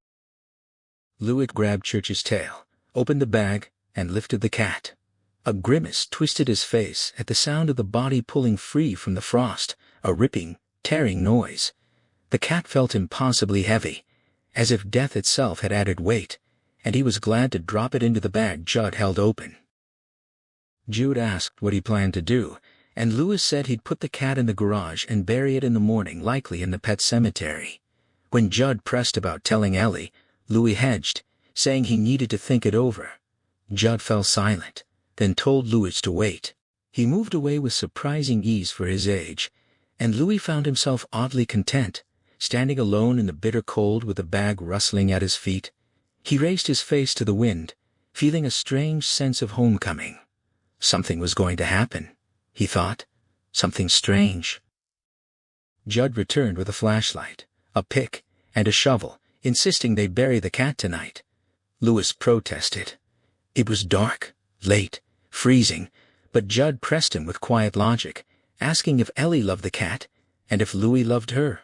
Louis grabbed Church's tail, opened the bag, and lifted the cat. A grimace twisted his face at the sound of the body pulling free from the frost, a ripping, tearing noise. The cat felt impossibly heavy, as if death itself had added weight, and he was glad to drop it into the bag Judd held open. Jude asked what he planned to do, and Louis said he'd put the cat in the garage and bury it in the morning, likely in the pet cemetery. When Judd pressed about telling Ellie, Louis hedged, saying he needed to think it over. Judd fell silent, then told Louis to wait. He moved away with surprising ease for his age, and Louis found himself oddly content, standing alone in the bitter cold with the bag rustling at his feet. He raised his face to the wind, feeling a strange sense of homecoming. Something was going to happen, he thought. Something strange. Judd returned with a flashlight, a pick, and a shovel, insisting they bury the cat tonight. Louis protested. It was dark, late, freezing, but Judd pressed him with quiet logic, asking if Ellie loved the cat, and if Louis loved her.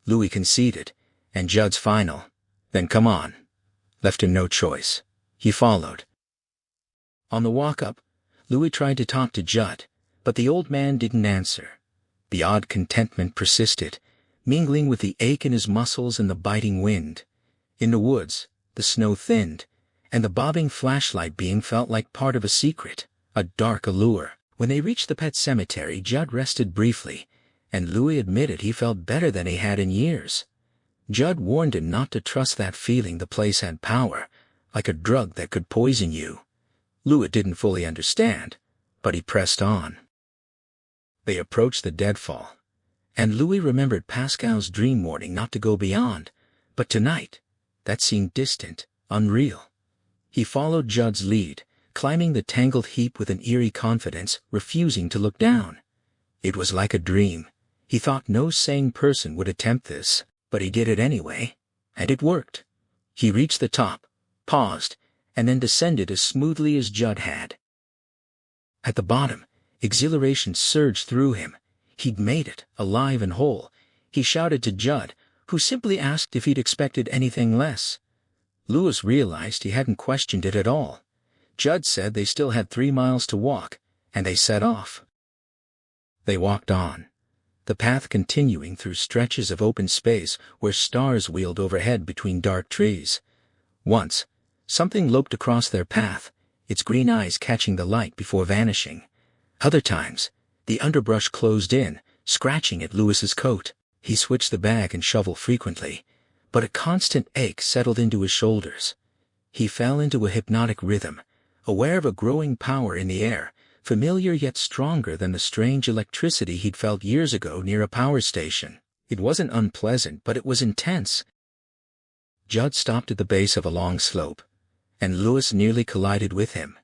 Louis conceded, and Judd's final, "Then come on," left him no choice. He followed. On the walk up, Louis tried to talk to Judd, but the old man didn't answer. The odd contentment persisted, mingling with the ache in his muscles and the biting wind. In the woods, the snow thinned, and the bobbing flashlight beam felt like part of a secret, a dark allure. When they reached the pet cemetery, Judd rested briefly, and Louis admitted he felt better than he had in years. Judd warned him not to trust that feeling the place had power, like a drug that could poison you. Louis didn't fully understand, but he pressed on. They approached the deadfall, and Louis remembered Pascal's dream warning not to go beyond, but tonight, that seemed distant, unreal. He followed Judd's lead, climbing the tangled heap with an eerie confidence, refusing to look down. It was like a dream. He thought no sane person would attempt this, but he did it anyway, and it worked. He reached the top, paused, and then descended as smoothly as Judd had. At the bottom, exhilaration surged through him. He'd made it, alive and whole. He shouted to Judd, who simply asked if he'd expected anything less. Louis realized he hadn't questioned it at all. Judd said they still had 3 miles to walk, and they set off. They walked on, the path continuing through stretches of open space where stars wheeled overhead between dark trees. Once, something loped across their path, its green eyes catching the light before vanishing. Other times, the underbrush closed in, scratching at Louis's coat. He switched the bag and shovel frequently, but a constant ache settled into his shoulders. He fell into a hypnotic rhythm, aware of a growing power in the air, familiar yet stronger than the strange electricity he'd felt years ago near a power station. It wasn't unpleasant, but it was intense. Judd stopped at the base of a long slope, and Lewis nearly collided with him.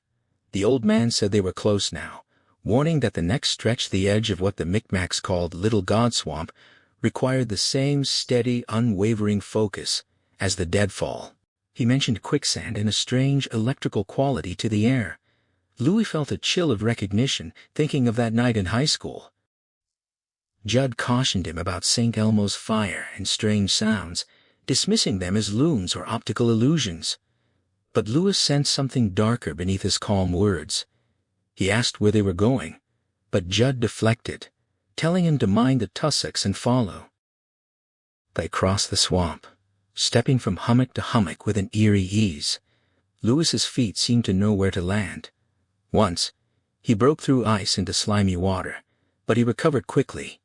The old man said they were close now, warning that the next stretch the edge of what the Micmacs called Little God Swamp required the same steady, unwavering focus as the deadfall. He mentioned quicksand and a strange electrical quality to the air. Louis felt a chill of recognition, thinking of that night in high school. Judd cautioned him about St. Elmo's fire and strange sounds, dismissing them as loons or optical illusions. But Louis sensed something darker beneath his calm words. He asked where they were going, but Judd deflected, telling him to mind the tussocks and follow. They crossed the swamp, stepping from hummock to hummock with an eerie ease. Louis's feet seemed to know where to land. Once, he broke through ice into slimy water, but he recovered quickly.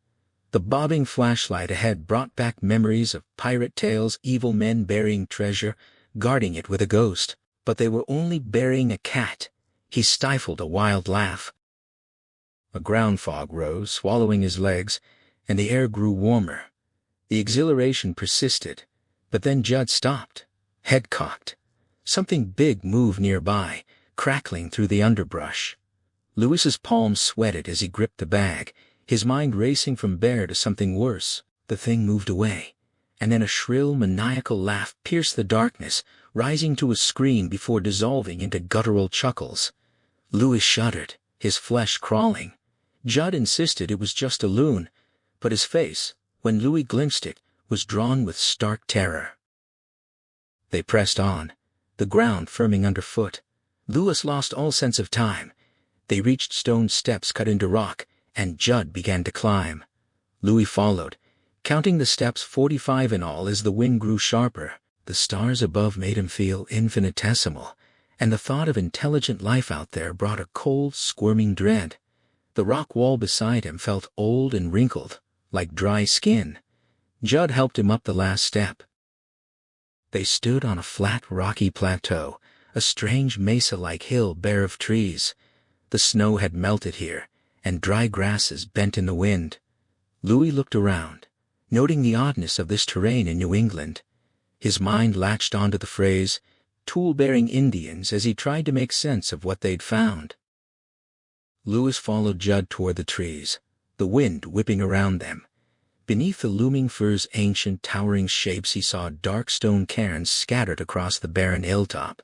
The bobbing flashlight ahead brought back memories of pirate tales, evil men burying treasure, guarding it with a ghost. But they were only burying a cat. He stifled a wild laugh. A ground fog rose, swallowing his legs, and the air grew warmer. The exhilaration persisted, but then Judd stopped, head cocked. Something big moved nearby, crackling through the underbrush. Louis's palms sweated as he gripped the bag, his mind racing from bear to something worse. The thing moved away, and then a shrill, maniacal laugh pierced the darkness, rising to a scream before dissolving into guttural chuckles. Louis shuddered, his flesh crawling. Judd insisted it was just a loon, but his face, when Louis glimpsed it, was drawn with stark terror. They pressed on, the ground firming underfoot. Louis lost all sense of time. They reached stone steps cut into rock, and Judd began to climb. Louis followed, counting the steps 45 in all as the wind grew sharper. The stars above made him feel infinitesimal, and the thought of intelligent life out there brought a cold, squirming dread. The rock wall beside him felt old and wrinkled, like dry skin. Judd helped him up the last step. They stood on a flat, rocky plateau, a strange mesa-like hill bare of trees. The snow had melted here, and dry grasses bent in the wind. Louis looked around, noting the oddness of this terrain in New England. His mind latched onto the phrase, tool-bearing Indians, as he tried to make sense of what they'd found. Louis followed Judd toward the trees, the wind whipping around them. Beneath the looming fir's ancient, towering shapes he saw dark stone cairns scattered across the barren hilltop.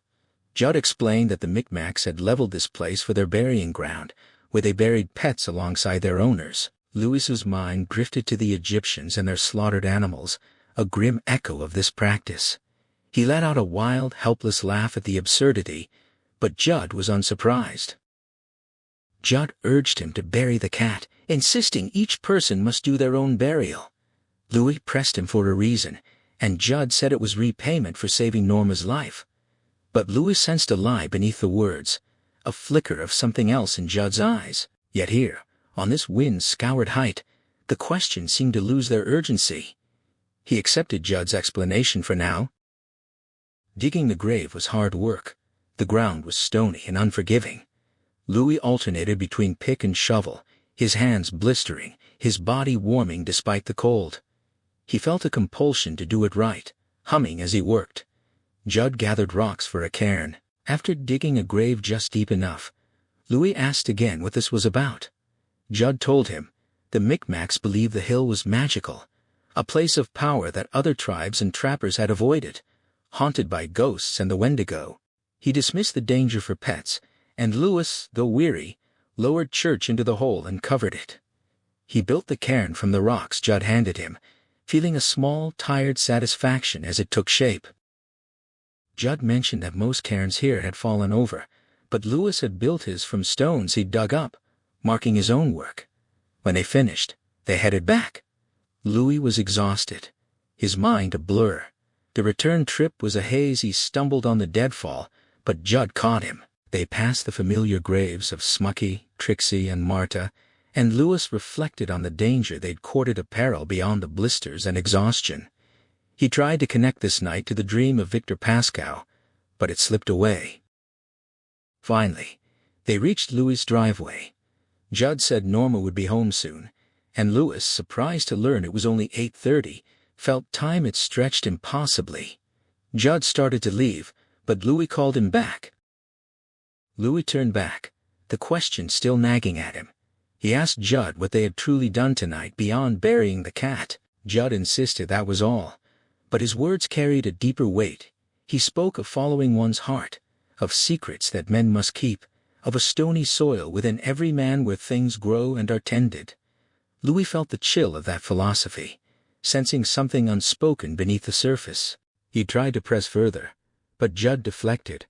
Judd explained that the Micmacs had leveled this place for their burying ground, where they buried pets alongside their owners. Louis's mind drifted to the Egyptians and their slaughtered animals, a grim echo of this practice. He let out a wild, helpless laugh at the absurdity, but Judd was unsurprised. Judd urged him to bury the cat, insisting each person must do their own burial. Louis pressed him for a reason, and Judd said it was repayment for saving Norma's life. But Louis sensed a lie beneath the words, a flicker of something else in Judd's eyes. Yet here, on this wind-scoured height, the questions seemed to lose their urgency. He accepted Judd's explanation for now. Digging the grave was hard work. The ground was stony and unforgiving. Louis alternated between pick and shovel, his hands blistering, his body warming despite the cold. He felt a compulsion to do it right, humming as he worked. Judd gathered rocks for a cairn. After digging a grave just deep enough, Louis asked again what this was about. Judd told him the Micmacs believed the hill was magical, a place of power that other tribes and trappers had avoided, haunted by ghosts and the Wendigo. He dismissed the danger for pets, and Louis, though weary, lowered Church into the hole and covered it. He built the cairn from the rocks Judd handed him, feeling a small, tired satisfaction as it took shape. Judd mentioned that most cairns here had fallen over, but Louis had built his from stones he'd dug up, marking his own work. When they finished, they headed back. Louis was exhausted, his mind a blur. The return trip was a haze. He stumbled on the deadfall, but Judd caught him. They passed the familiar graves of Smucky, Trixie, and Marta, and Louis reflected on the danger they'd courted at peril beyond the blisters and exhaustion. He tried to connect this night to the dream of Victor Pascoe, but it slipped away. Finally, they reached Louis' driveway. Judd said Norma would be home soon, and Louis, surprised to learn it was only 8:30, felt time had stretched impossibly. Judd started to leave, but Louis called him back. Louis turned back, the question still nagging at him. He asked Judd what they had truly done tonight beyond burying the cat. Judd insisted that was all. But his words carried a deeper weight. He spoke of following one's heart, of secrets that men must keep, of a stony soil within every man where things grow and are tended. Louis felt the chill of that philosophy, sensing something unspoken beneath the surface. He tried to press further, but Judd deflected,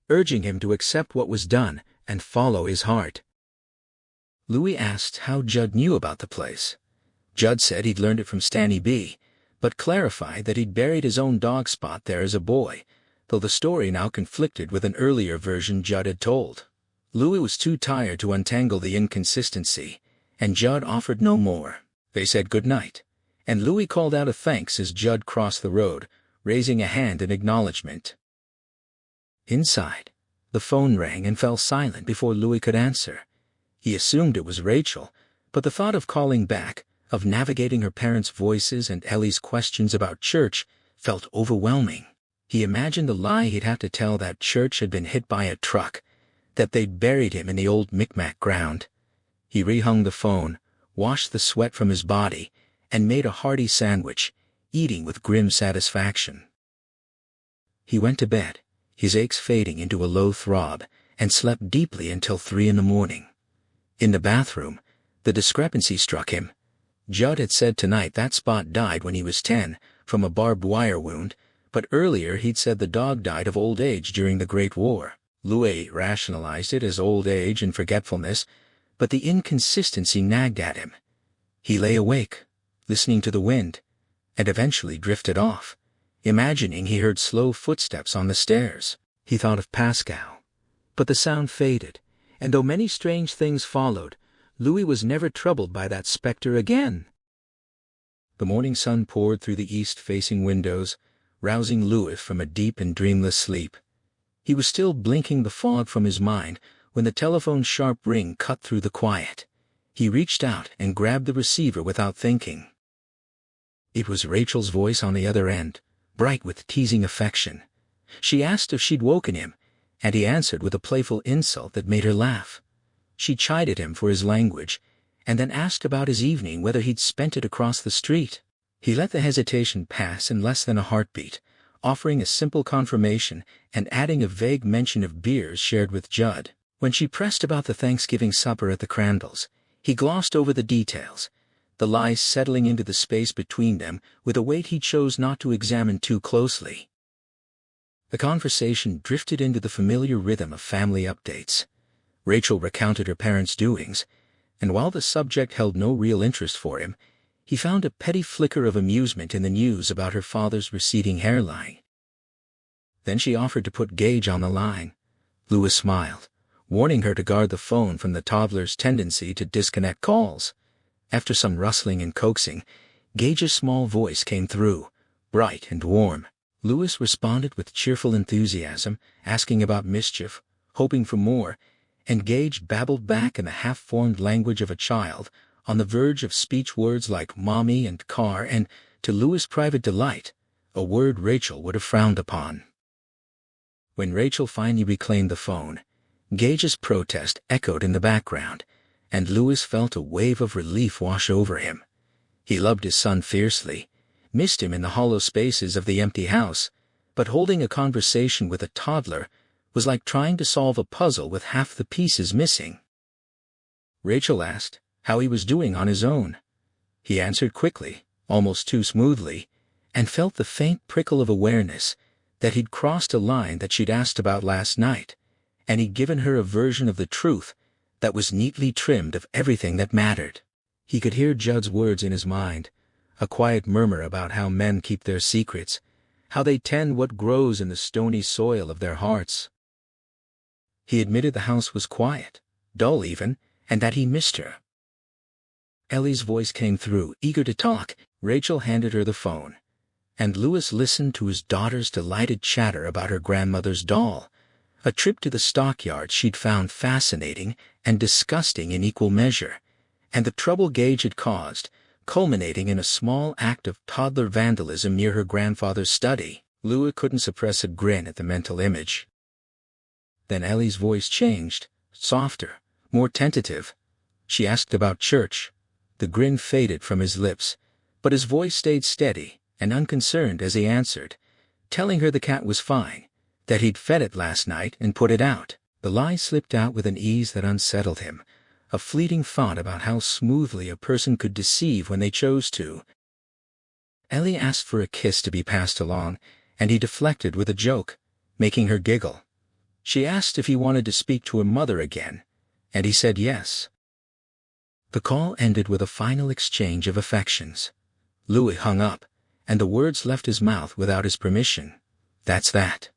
urging him to accept what was done and follow his heart. Louis asked how Judd knew about the place. Judd said he'd learned it from Stanny B, but clarified that he'd buried his own dog spot there as a boy, though the story now conflicted with an earlier version Judd had told. Louis was too tired to untangle the inconsistency, and Judd offered no more. They said goodnight, and Louis called out a thanks as Judd crossed the road, raising a hand in acknowledgement. Inside, the phone rang and fell silent before Louis could answer. He assumed it was Rachel, but the thought of calling back, of navigating her parents' voices and Ellie's questions about church, felt overwhelming. He imagined the lie he'd have to tell that church had been hit by a truck, that they'd buried him in the old Micmac ground. He rehung the phone, washed the sweat from his body, and made a hearty sandwich, eating with grim satisfaction. He went to bed, his aches fading into a low throb, and slept deeply until 3 a.m. In the bathroom, the discrepancy struck him. Judd had said tonight that Spot died when he was 10, from a barbed wire wound, but earlier he'd said the dog died of old age during the Great War. Louis rationalized it as old age and forgetfulness, but the inconsistency nagged at him. He lay awake, listening to the wind, and eventually drifted off, imagining he heard slow footsteps on the stairs. He thought of Pascal. But the sound faded, and though many strange things followed, Louis was never troubled by that specter again. The morning sun poured through the east-facing windows, rousing Louis from a deep and dreamless sleep. He was still blinking the fog from his mind when the telephone's sharp ring cut through the quiet. He reached out and grabbed the receiver without thinking. It was Rachel's voice on the other end, bright with teasing affection. She asked if she'd woken him, and he answered with a playful insult that made her laugh. She chided him for his language, and then asked about his evening, whether he'd spent it across the street. He let the hesitation pass in less than a heartbeat, offering a simple confirmation and adding a vague mention of beers shared with Judd. When she pressed about the Thanksgiving supper at the Crandalls, he glossed over the details, the lies settling into the space between them with a weight he chose not to examine too closely. The conversation drifted into the familiar rhythm of family updates. Rachel recounted her parents' doings, and while the subject held no real interest for him, he found a petty flicker of amusement in the news about her father's receding hairline. Then she offered to put Gage on the line. Louis smiled, warning her to guard the phone from the toddler's tendency to disconnect calls. After some rustling and coaxing, Gage's small voice came through, bright and warm. Louis responded with cheerful enthusiasm, asking about mischief, hoping for more, and Gage babbled back in the half-formed language of a child, on the verge of speech words like mommy and car and, to Louis' private delight, a word Rachel would have frowned upon. When Rachel finally reclaimed the phone, Gage's protest echoed in the background, and Louis felt a wave of relief wash over him. He loved his son fiercely, missed him in the hollow spaces of the empty house, but holding a conversation with a toddler was like trying to solve a puzzle with half the pieces missing. Rachel asked how he was doing on his own. He answered quickly, almost too smoothly, and felt the faint prickle of awareness that he'd crossed a line that she'd asked about last night, and he'd given her a version of the truth that was neatly trimmed of everything that mattered. He could hear Judd's words in his mind, a quiet murmur about how men keep their secrets, how they tend what grows in the stony soil of their hearts. He admitted the house was quiet, dull even, and that he missed her. Ellie's voice came through, eager to talk. Rachel handed her the phone, and Louis listened to his daughter's delighted chatter about her grandmother's doll, a trip to the stockyard she'd found fascinating and disgusting in equal measure, and the trouble Gage had caused, culminating in a small act of toddler vandalism near her grandfather's study. Louis couldn't suppress a grin at the mental image. Then Ellie's voice changed, softer, more tentative. She asked about church. The grin faded from his lips, but his voice stayed steady and unconcerned as he answered, telling her the cat was fine, that he'd fed it last night and put it out. The lie slipped out with an ease that unsettled him, a fleeting thought about how smoothly a person could deceive when they chose to. Ellie asked for a kiss to be passed along, and he deflected with a joke, making her giggle. She asked if he wanted to speak to her mother again, and he said yes. The call ended with a final exchange of affections. Louis hung up, and the words left his mouth without his permission. That's that.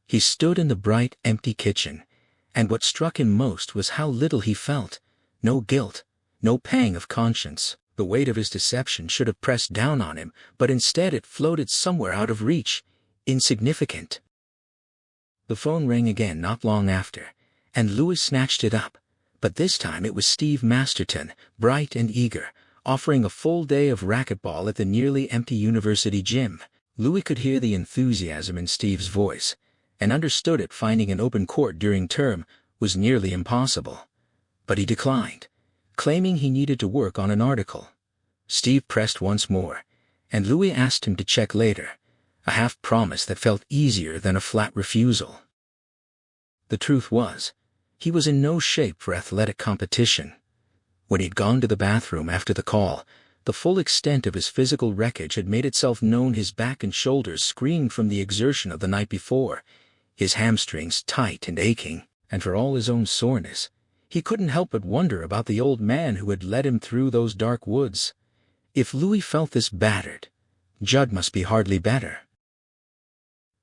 He stood in the bright, empty kitchen, and what struck him most was how little he felt. No guilt, no pang of conscience. The weight of his deception should have pressed down on him, but instead it floated somewhere out of reach, insignificant. The phone rang again not long after, and Louis snatched it up, but this time it was Steve Masterton, bright and eager, offering a full day of racquetball at the nearly empty university gym. Louis could hear the enthusiasm in Steve's voice, and understood it. Finding an open court during term was nearly impossible. But he declined, claiming he needed to work on an article. Steve pressed once more, and Louis asked him to check later, a half-promise that felt easier than a flat refusal. The truth was, he was in no shape for athletic competition. When he'd gone to the bathroom after the call, the full extent of his physical wreckage had made itself known. His back and shoulders screamed from the exertion of the night before, his hamstrings tight and aching, and for all his own soreness, he couldn't help but wonder about the old man who had led him through those dark woods. If Louis felt this battered, Judd must be hardly better.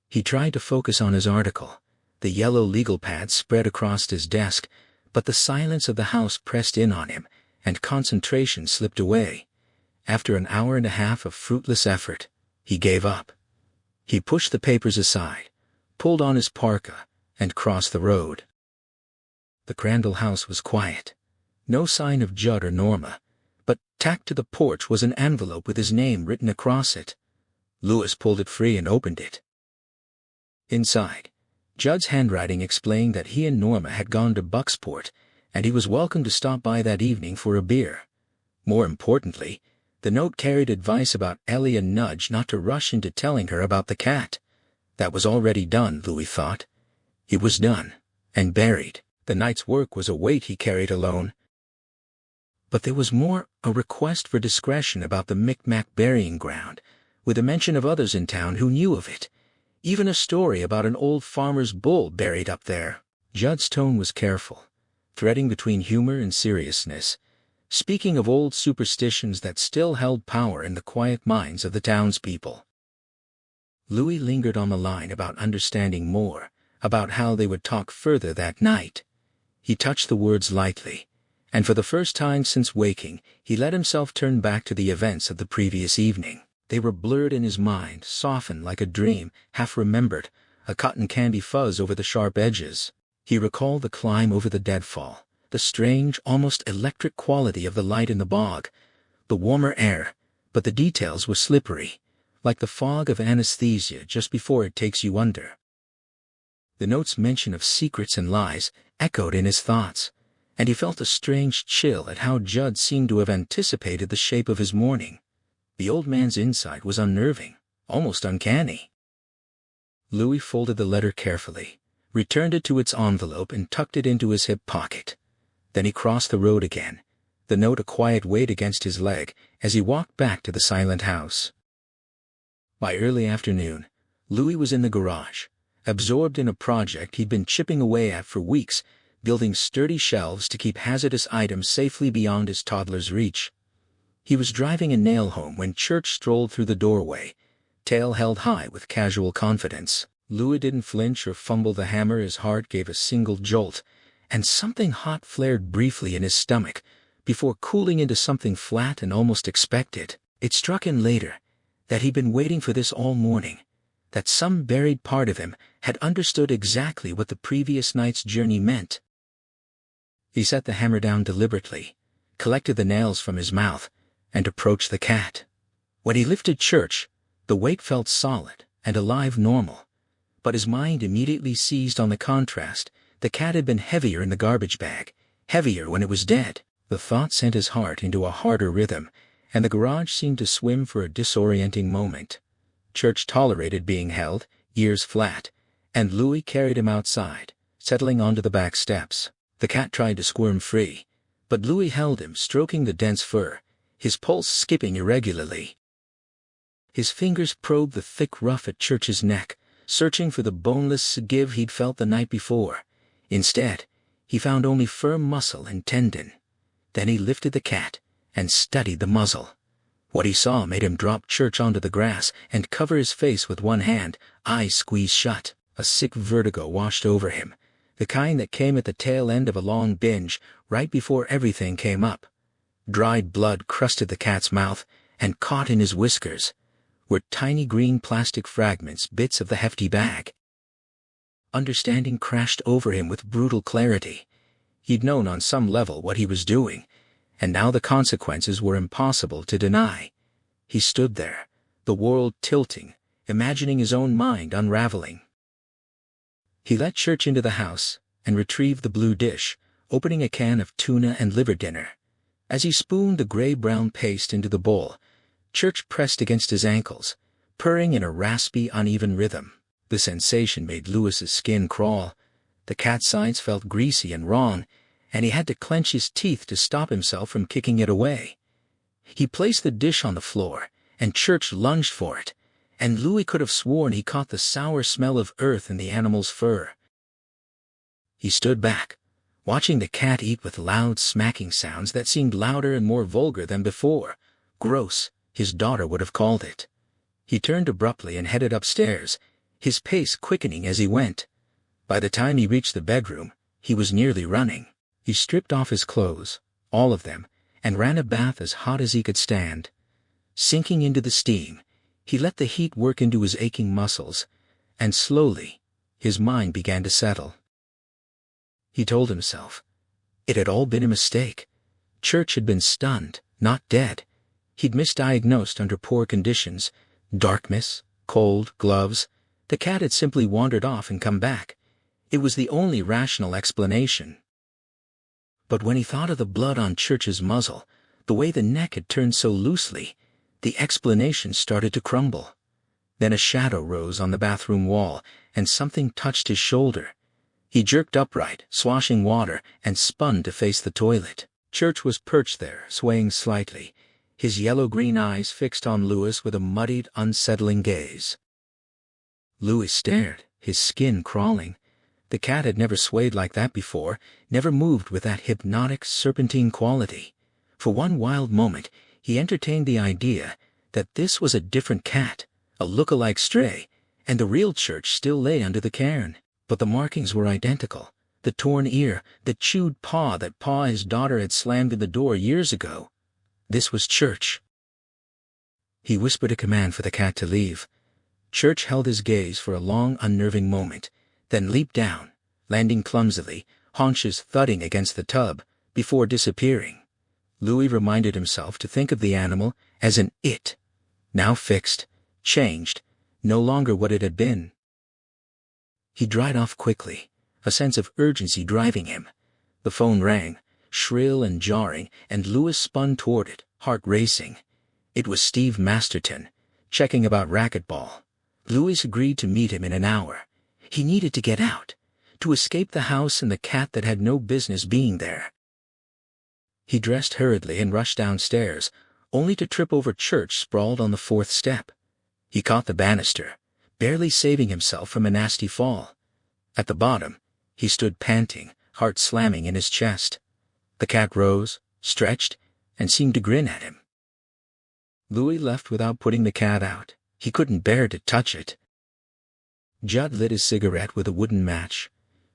He tried to focus on his article, the yellow legal pad spread across his desk, but the silence of the house pressed in on him, and concentration slipped away. After an hour and a half of fruitless effort, he gave up. He pushed the papers aside, pulled on his parka, and crossed the road. The Crandall house was quiet. No sign of Judd or Norma, but tacked to the porch was an envelope with his name written across it. Louis pulled it free and opened it. Inside, Judd's handwriting explained that he and Norma had gone to Bucksport, and he was welcome to stop by that evening for a beer. More importantly, the note carried advice about Ellie, a nudge not to rush into telling her about the cat. That was already done, Louis thought. It was done, and buried. The night's work was a weight he carried alone. But there was more, a request for discretion about the Micmac burying ground, with a mention of others in town who knew of it. Even a story about an old farmer's bull buried up there. Judd's tone was careful, threading between humor and seriousness, speaking of old superstitions that still held power in the quiet minds of the townspeople. Louis lingered on the line about understanding more, about how they would talk further that night. He touched the words lightly, and for the first time since waking, he let himself turn back to the events of the previous evening. They were blurred in his mind, softened like a dream, half-remembered, a cotton candy fuzz over the sharp edges. He recalled the climb over the deadfall, the strange, almost electric quality of the light in the bog, the warmer air, but the details were slippery, like the fog of anesthesia just before it takes you under. The note's mention of secrets and lies echoed in his thoughts, and he felt a strange chill at how Judd seemed to have anticipated the shape of his morning. The old man's insight was unnerving, almost uncanny. Louis folded the letter carefully, returned it to its envelope and tucked it into his hip pocket. Then he crossed the road again, the note a quiet weight against his leg as he walked back to the silent house. By early afternoon, Louis was in the garage, absorbed in a project he'd been chipping away at for weeks, building sturdy shelves to keep hazardous items safely beyond his toddler's reach. He was driving a nail home when Church strolled through the doorway, tail held high with casual confidence. Louis didn't flinch or fumble the hammer. His heart gave a single jolt, and something hot flared briefly in his stomach, before cooling into something flat and almost expected. It struck him later that he'd been waiting for this all morning, that some buried part of him had understood exactly what the previous night's journey meant. He set the hammer down deliberately, collected the nails from his mouth, and approached the cat. When he lifted Church, the weight felt solid and alive normal. But his mind immediately seized on the contrast. The cat had been heavier in the garbage bag, heavier when it was dead. The thought sent his heart into a harder rhythm, and the garage seemed to swim for a disorienting moment. Church tolerated being held, ears flat, and Louis carried him outside, settling onto the back steps. The cat tried to squirm free, but Louis held him, stroking the dense fur, his pulse skipping irregularly. His fingers probed the thick ruff at Church's neck, searching for the boneless give he'd felt the night before. Instead, he found only firm muscle and tendon. Then he lifted the cat and studied the muzzle. What he saw made him drop Church onto the grass and cover his face with one hand, eyes squeezed shut. A sick vertigo washed over him, the kind that came at the tail end of a long binge, right before everything came up. Dried blood crusted the cat's mouth, and caught in his whiskers were tiny green plastic fragments, bits of the hefty bag. Understanding crashed over him with brutal clarity. He'd known on some level what he was doing, and now the consequences were impossible to deny. He stood there, the world tilting, imagining his own mind unraveling. He let Church into the house and retrieved the blue dish, opening a can of tuna and liver dinner. As he spooned the gray-brown paste into the bowl, Church pressed against his ankles, purring in a raspy, uneven rhythm. The sensation made Louis's skin crawl. The cat's sides felt greasy and wrong, and he had to clench his teeth to stop himself from kicking it away. He placed the dish on the floor, and Church lunged for it, and Louis could have sworn he caught the sour smell of earth in the animal's fur. He stood back, watching the cat eat with loud smacking sounds that seemed louder and more vulgar than before. Gross, his daughter would have called it. He turned abruptly and headed upstairs, his pace quickening as he went. By the time he reached the bedroom, he was nearly running. He stripped off his clothes, all of them, and ran a bath as hot as he could stand. Sinking into the steam, he let the heat work into his aching muscles, and slowly, his mind began to settle. He told himself, it had all been a mistake. Church had been stunned, not dead. He'd misdiagnosed under poor conditions, darkness, cold, gloves. The cat had simply wandered off and come back. It was the only rational explanation. But when he thought of the blood on Church's muzzle, the way the neck had turned so loosely, the explanation started to crumble. Then a shadow rose on the bathroom wall, and something touched his shoulder. He jerked upright, swashing water, and spun to face the toilet. Church was perched there, swaying slightly, his yellow-green eyes fixed on Louis with a muddied, unsettling gaze. Louis stared, his skin crawling. The cat had never swayed like that before, never moved with that hypnotic, serpentine quality. For one wild moment, he entertained the idea that this was a different cat, a look-alike stray, and the real Church still lay under the cairn. But the markings were identical. The torn ear, the chewed paw, that paw his daughter had slammed in the door years ago. This was Church. He whispered a command for the cat to leave. Church held his gaze for a long, unnerving moment, then leaped down, landing clumsily, haunches thudding against the tub, before disappearing. Louis reminded himself to think of the animal as an it, now fixed, changed, no longer what it had been. He dried off quickly, a sense of urgency driving him. The phone rang, shrill and jarring, and Louis spun toward it, heart racing. It was Steve Masterton, checking about racquetball. Louis agreed to meet him in an hour. He needed to get out, to escape the house and the cat that had no business being there. He dressed hurriedly and rushed downstairs, only to trip over Church sprawled on the 4th step. He caught the banister, barely saving himself from a nasty fall. At the bottom, he stood panting, heart slamming in his chest. The cat rose, stretched, and seemed to grin at him. Louis left without putting the cat out. He couldn't bear to touch it. Judd lit his cigarette with a wooden match,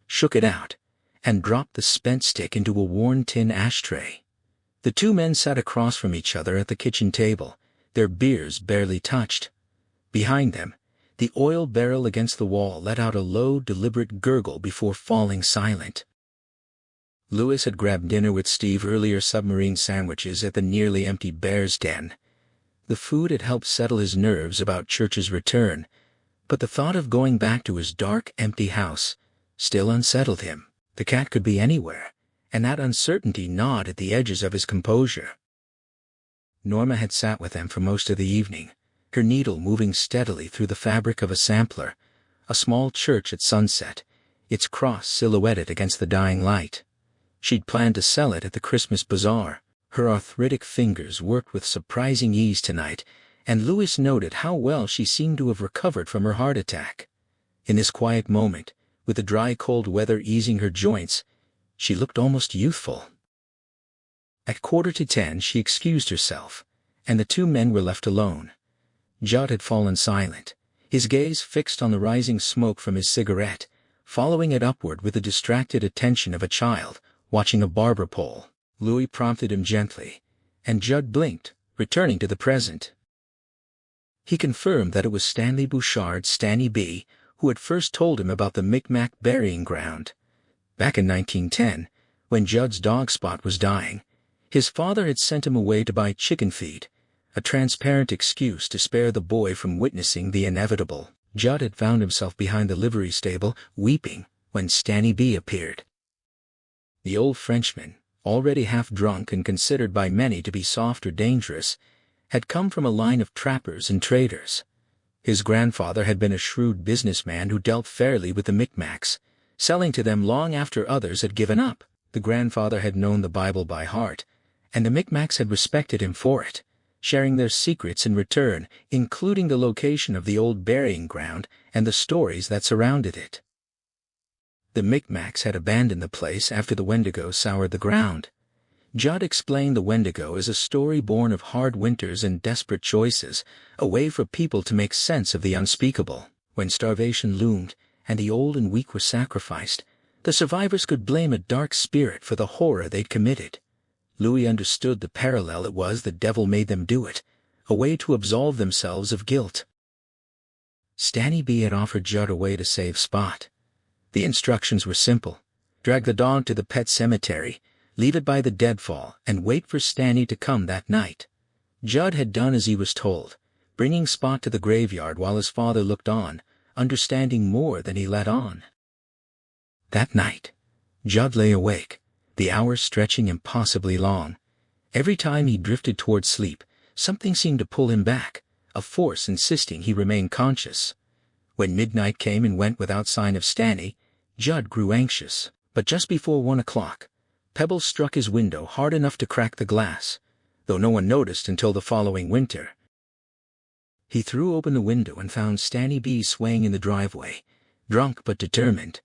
shook it out, and dropped the spent stick into a worn tin ashtray. The two men sat across from each other at the kitchen table, their beers barely touched. Behind them, the oil barrel against the wall let out a low, deliberate gurgle before falling silent. Louis had grabbed dinner with Steve earlier, submarine sandwiches at the nearly empty Bear's Den. The food had helped settle his nerves about Church's return, But the thought of going back to his dark, empty house still unsettled him. The cat could be anywhere, and that uncertainty gnawed at the edges of his composure. Norma had sat with them for most of the evening, her needle moving steadily through the fabric of a sampler, a small church at sunset, its cross silhouetted against the dying light. She'd planned to sell it at the Christmas bazaar. Her arthritic fingers worked with surprising ease tonight, and Louis noted how well she seemed to have recovered from her heart attack. In this quiet moment, with the dry cold weather easing her joints, she looked almost youthful. At 10:15 she excused herself, and the two men were left alone. Judd had fallen silent, his gaze fixed on the rising smoke from his cigarette, following it upward with the distracted attention of a child watching a barber pole. Louis prompted him gently, and Judd blinked, returning to the present. He confirmed that it was Stanley Bouchard's Stanny B who had first told him about the Micmac burying ground. Back in 1910, when Judd's dog Spot was dying, his father had sent him away to buy chicken feed, a transparent excuse to spare the boy from witnessing the inevitable. Judd had found himself behind the livery stable, weeping, when Stanny B appeared. The old Frenchman, already half drunk and considered by many to be soft or dangerous, had come from a line of trappers and traders. His grandfather had been a shrewd businessman who dealt fairly with the Micmacs, selling to them long after others had given up. The grandfather had known the Bible by heart, and the Micmacs had respected him for it, sharing their secrets in return, including the location of the old burying ground and the stories that surrounded it. The Micmacs had abandoned the place after the Wendigo soured the ground. Judd explained the Wendigo as a story born of hard winters and desperate choices, a way for people to make sense of the unspeakable. When starvation loomed and the old and weak were sacrificed, the survivors could blame a dark spirit for the horror they'd committed. Louis understood the parallel. It was the devil made them do it, a way to absolve themselves of guilt. Stanny B had offered Judd a way to save Spot. The instructions were simple: drag the dog to the pet cemetery, leave it by the deadfall, and wait for Stanny to come that night. Judd had done as he was told, bringing Spot to the graveyard while his father looked on, understanding more than he let on. That night, Judd lay awake, the hours stretching impossibly long. Every time he drifted toward sleep, something seemed to pull him back, a force insisting he remain conscious. When midnight came and went without sign of Stanny, Judd grew anxious. But just before 1 o'clock, pebbles struck his window hard enough to crack the glass, though no one noticed until the following winter. He threw open the window and found Stanny B swaying in the driveway, drunk but determined.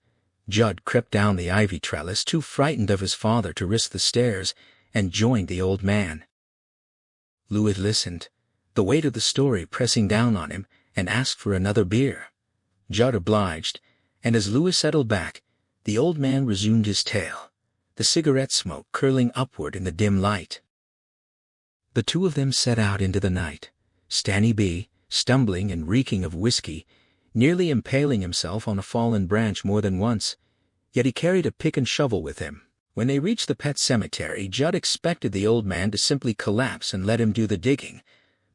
Judd crept down the ivy trellis, too frightened of his father to risk the stairs, and joined the old man. Louis listened, the weight of the story pressing down on him, and asked for another beer. Judd obliged, and as Louis settled back, the old man resumed his tale, the cigarette smoke curling upward in the dim light. The two of them set out into the night, Stanny B, stumbling and reeking of whiskey, nearly impaling himself on a fallen branch more than once, yet he carried a pick and shovel with him. When they reached the pet cemetery, Judd expected the old man to simply collapse and let him do the digging,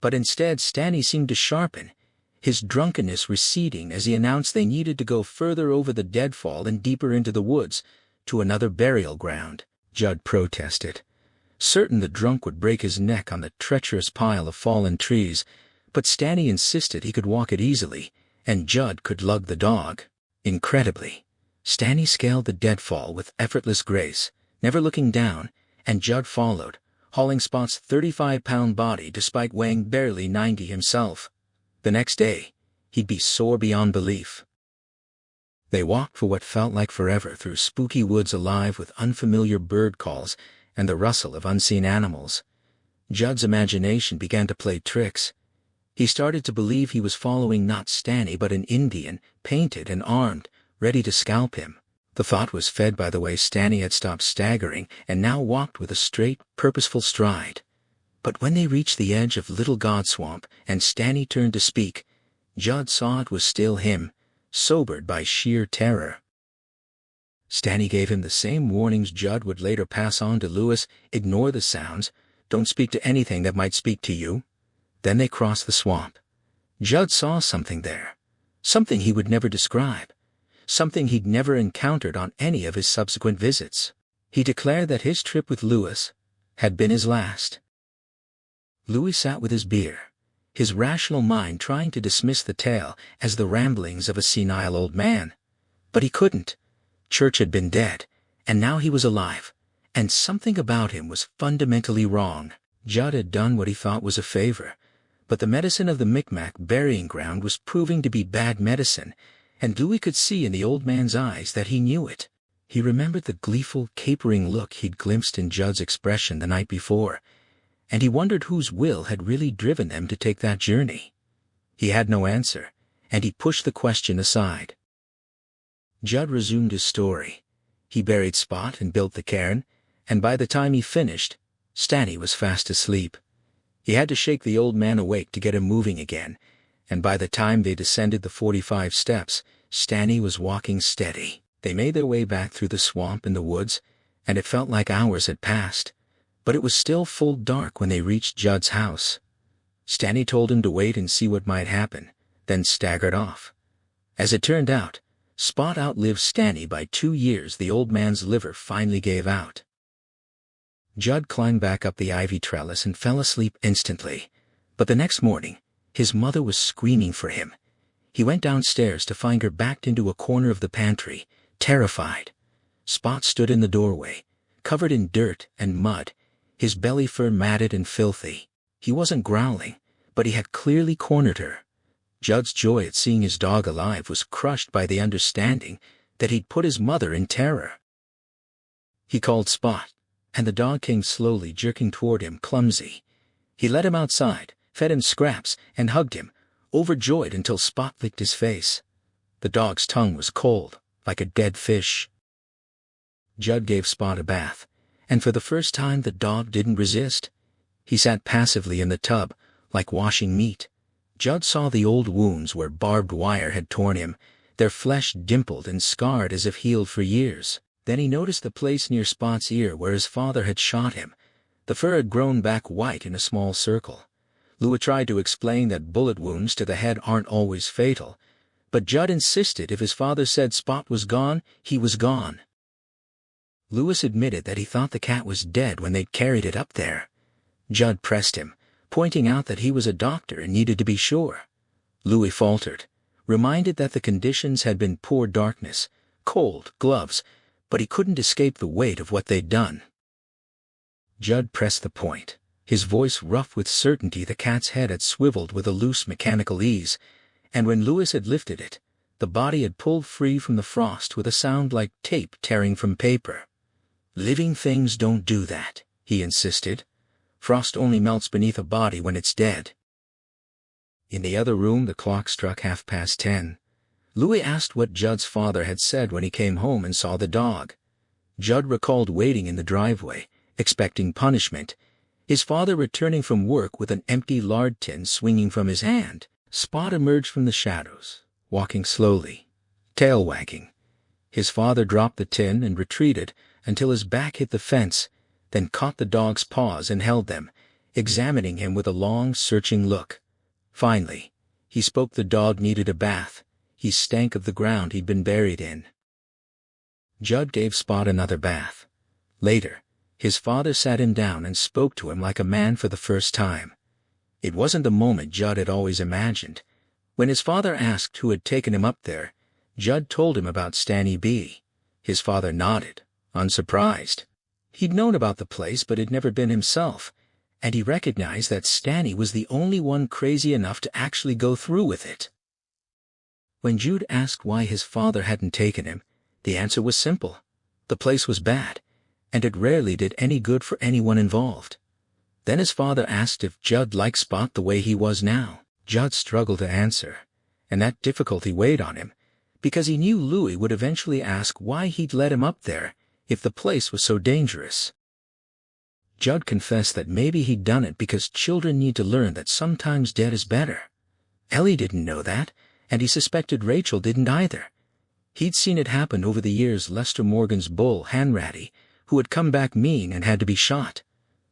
but instead Stanny seemed to sharpen, his drunkenness receding as he announced they needed to go further over the deadfall and deeper into the woods, to another burial ground. Judd protested, certain the drunk would break his neck on the treacherous pile of fallen trees, but Stanny insisted he could walk it easily, and Judd could lug the dog. Incredibly, Stanny scaled the deadfall with effortless grace, never looking down, and Judd followed, hauling Spot's 35-pound body despite weighing barely 90 himself. The next day, he'd be sore beyond belief. They walked for what felt like forever through spooky woods alive with unfamiliar bird calls and the rustle of unseen animals. Judd's imagination began to play tricks. He started to believe he was following not Stanny but an Indian, painted and armed, ready to scalp him. The thought was fed by the way Stanny had stopped staggering and now walked with a straight, purposeful stride. But when they reached the edge of Little God Swamp and Stanny turned to speak, Judd saw it was still him, sobered by sheer terror. Stanny gave him the same warnings Judd would later pass on to Louis: ignore the sounds, don't speak to anything that might speak to you. Then they crossed the swamp. Judd saw something there, something he would never describe, something he'd never encountered on any of his subsequent visits. He declared that his trip with Louis had been his last. Louis sat with his beer, his rational mind trying to dismiss the tale as the ramblings of a senile old man. But he couldn't. Church had been dead, and now he was alive, and something about him was fundamentally wrong. Judd had done what he thought was a favor, but the medicine of the Micmac burying ground was proving to be bad medicine, and Louis could see in the old man's eyes that he knew it. He remembered the gleeful, capering look he'd glimpsed in Judd's expression the night before, and he wondered whose will had really driven them to take that journey. He had no answer, and he pushed the question aside. Judd resumed his story. He buried Spot and built the cairn, and by the time he finished, Stanny was fast asleep. He had to shake the old man awake to get him moving again, and by the time they descended the 45 steps, Stanny was walking steady. They made their way back through the swamp and the woods, and it felt like hours had passed, but it was still full dark when they reached Judd's house. Stanny told him to wait and see what might happen, then staggered off. As it turned out, Spot outlived Stanny by 2 years. The old man's liver finally gave out. Judd climbed back up the ivy trellis and fell asleep instantly, but the next morning, his mother was screaming for him. He went downstairs to find her backed into a corner of the pantry, terrified. Spot stood in the doorway, covered in dirt and mud, his belly fur matted and filthy. He wasn't growling, but he had clearly cornered her. Judd's joy at seeing his dog alive was crushed by the understanding that he'd put his mother in terror. He called Spot, and the dog came slowly, jerking toward him, clumsy. He led him outside, fed him scraps, and hugged him, overjoyed until Spot licked his face. The dog's tongue was cold, like a dead fish. Judd gave Spot a bath, and for the first time the dog didn't resist. He sat passively in the tub, like washing meat. Judd saw the old wounds where barbed wire had torn him, their flesh dimpled and scarred as if healed for years. Then he noticed the place near Spot's ear where his father had shot him. The fur had grown back white in a small circle. Louis tried to explain that bullet wounds to the head aren't always fatal, but Judd insisted if his father said Spot was gone, he was gone. Louis admitted that he thought the cat was dead when they'd carried it up there. Judd pressed him, pointing out that he was a doctor and needed to be sure. Louis faltered, reminded that the conditions had been poor darkness, cold, gloves, but he couldn't escape the weight of what they'd done. Judd pressed the point, his voice rough with certainty. The cat's head had swiveled with a loose mechanical ease, and when Louis had lifted it, the body had pulled free from the frost with a sound like tape tearing from paper. "Living things don't do that," he insisted. "Frost only melts beneath a body when it's dead." In the other room, the clock struck 10:30. Louis asked what Judd's father had said when he came home and saw the dog. Judd recalled waiting in the driveway, expecting punishment, his father returning from work with an empty lard tin swinging from his hand. Spot emerged from the shadows, walking slowly, tail wagging. His father dropped the tin and retreated until his back hit the fence, then caught the dog's paws and held them, examining him with a long, searching look. Finally, he spoke. The dog needed a bath. He stank of the ground he'd been buried in. Judd gave Spot another bath. Later, his father sat him down and spoke to him like a man for the first time. It wasn't the moment Judd had always imagined. When his father asked who had taken him up there, Judd told him about Stanny B. His father nodded, unsurprised. He'd known about the place but had never been himself, and he recognized that Stanny was the only one crazy enough to actually go through with it. When Judd asked why his father hadn't taken him, the answer was simple. The place was bad, and it rarely did any good for anyone involved. Then his father asked if Judd liked Spot the way he was now. Judd struggled to answer, and that difficulty weighed on him, because he knew Louis would eventually ask why he'd let him up there if the place was so dangerous. Judd confessed that maybe he'd done it because children need to learn that sometimes dead is better. Ellie didn't know that, and he suspected Rachel didn't either. He'd seen it happen over the years. Lester Morgan's bull, Hanratty, who had come back mean and had to be shot.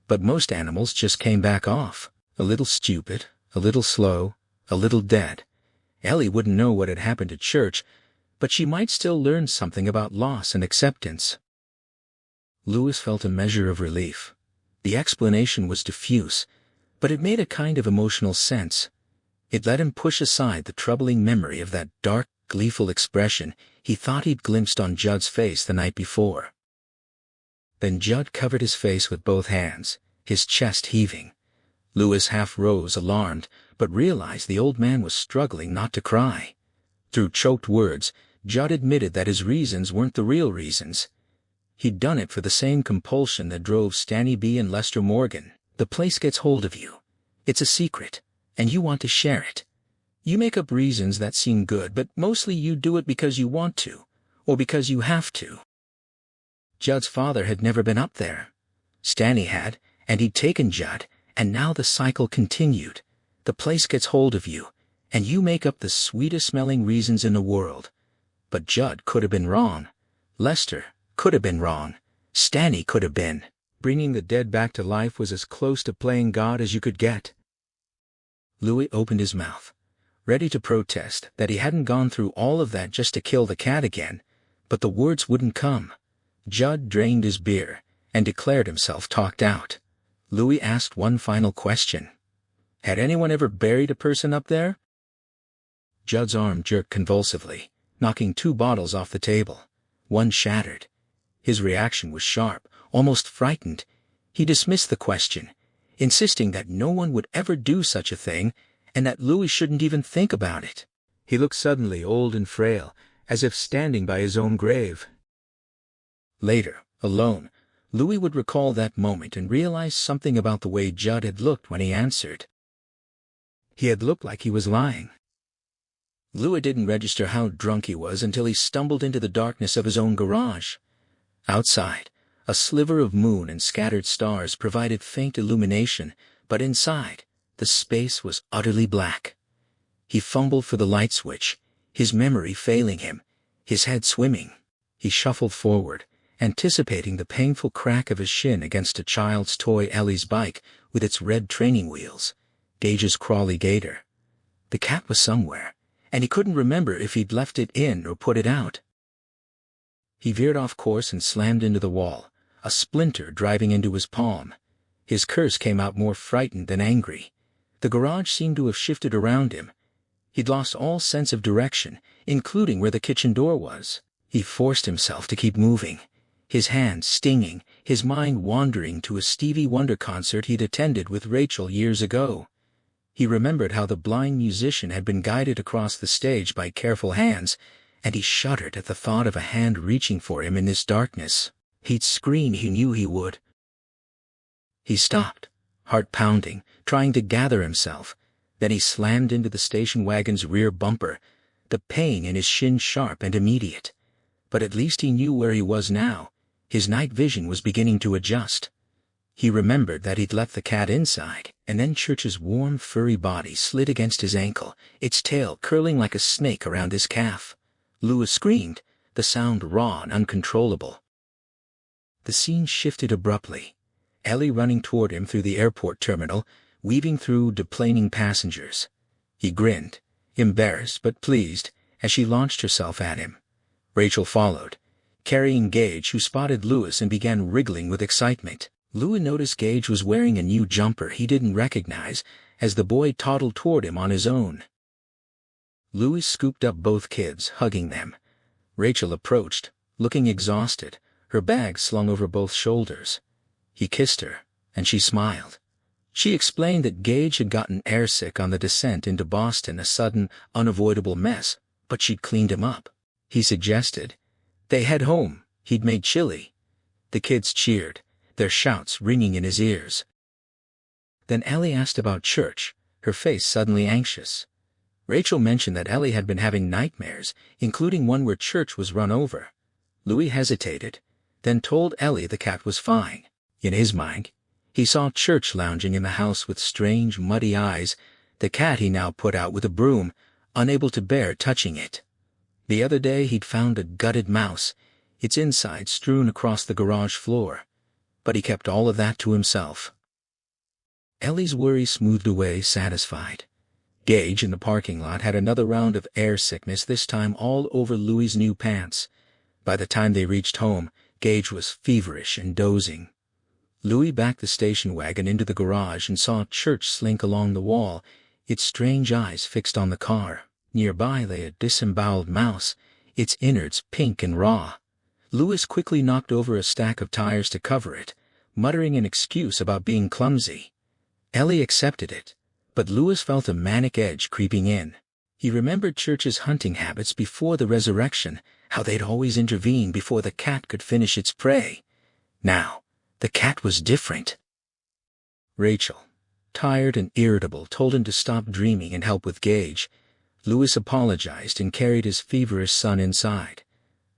But most animals just came back off, a little stupid, a little slow, a little dead. Ellie wouldn't know what had happened at church, but she might still learn something about loss and acceptance. Louis felt a measure of relief. The explanation was diffuse, but it made a kind of emotional sense. It let him push aside the troubling memory of that dark, gleeful expression he thought he'd glimpsed on Judd's face the night before. Then Judd covered his face with both hands, his chest heaving. Louis half rose, alarmed, but realized the old man was struggling not to cry. Through choked words, Judd admitted that his reasons weren't the real reasons. He'd done it for the same compulsion that drove Stanny B and Lester Morgan. The place gets hold of you. It's a secret, and you want to share it. You make up reasons that seem good, but mostly you do it because you want to, or because you have to. Judd's father had never been up there. Stanny had, and he'd taken Judd, and now the cycle continued. The place gets hold of you, and you make up the sweetest-smelling reasons in the world. But Judd could have been wrong. Lester could have been wrong. Stanny could have been. Bringing the dead back to life was as close to playing God as you could get. Louis opened his mouth, ready to protest that he hadn't gone through all of that just to kill the cat again, but the words wouldn't come. Judd drained his beer and declared himself talked out. Louis asked one final question. Had anyone ever buried a person up there? Judd's arm jerked convulsively, knocking 2 bottles off the table. One shattered. His reaction was sharp, almost frightened. He dismissed the question, insisting that no one would ever do such a thing and that Louis shouldn't even think about it. He looked suddenly old and frail, as if standing by his own grave. Later, alone, Louis would recall that moment and realize something about the way Judd had looked when he answered. He had looked like he was lying. Louis didn't register how drunk he was until he stumbled into the darkness of his own garage. Outside, a sliver of moon and scattered stars provided faint illumination, but inside, the space was utterly black. He fumbled for the light switch, his memory failing him, his head swimming. He shuffled forward, anticipating the painful crack of his shin against a child's toy Ellie's bike with its red training wheels, Gage's crawly gator. The cat was somewhere, and he couldn't remember if he'd left it in or put it out. He veered off course and slammed into the wall, a splinter driving into his palm. His curse came out more frightened than angry. The garage seemed to have shifted around him. He'd lost all sense of direction, including where the kitchen door was. He forced himself to keep moving, his hands stinging, his mind wandering to a Stevie Wonder concert he'd attended with Rachel years ago. He remembered how the blind musician had been guided across the stage by careful hands, and he shuddered at the thought of a hand reaching for him in this darkness. He'd scream, he knew he would. He stopped, heart pounding, trying to gather himself. Then he slammed into the station wagon's rear bumper, the pain in his shin sharp and immediate. But at least he knew where he was now. His night vision was beginning to adjust. He remembered that he'd left the cat inside, and then Church's warm, furry body slid against his ankle, its tail curling like a snake around his calf. Louis screamed, the sound raw and uncontrollable. The scene shifted abruptly. Ellie running toward him through the airport terminal, weaving through deplaning passengers. He grinned, embarrassed but pleased, as she launched herself at him. Rachel followed, carrying Gage, who spotted Louis and began wriggling with excitement. Louis noticed Gage was wearing a new jumper he didn't recognize as the boy toddled toward him on his own. Louis scooped up both kids, hugging them. Rachel approached, looking exhausted, her bag slung over both shoulders. He kissed her, and she smiled. She explained that Gage had gotten airsick on the descent into Boston, a sudden, unavoidable mess, but she'd cleaned him up. He suggested they head home. He'd made chili. The kids cheered, their shouts ringing in his ears. Then Ellie asked about church, her face suddenly anxious. Rachel mentioned that Ellie had been having nightmares, including one where Church was run over. Louis hesitated, then told Ellie the cat was fine. In his mind, he saw Church lounging in the house with strange, muddy eyes, the cat he now put out with a broom, unable to bear touching it. The other day he'd found a gutted mouse, its insides strewn across the garage floor. But he kept all of that to himself. Ellie's worry smoothed away, satisfied. Gage in the parking lot had another round of air sickness, this time all over Louis's new pants. By the time they reached home, Gage was feverish and dozing. Louis backed the station wagon into the garage and saw Church slink along the wall, its strange eyes fixed on the car. Nearby lay a disemboweled mouse, its innards pink and raw. Louis quickly knocked over a stack of tires to cover it, muttering an excuse about being clumsy. Ellie accepted it, but Louis felt a manic edge creeping in. He remembered Church's hunting habits before the resurrection, how they'd always intervene before the cat could finish its prey. Now, the cat was different. Rachel, tired and irritable, told him to stop dreaming and help with Gage. Louis apologized and carried his feverish son inside.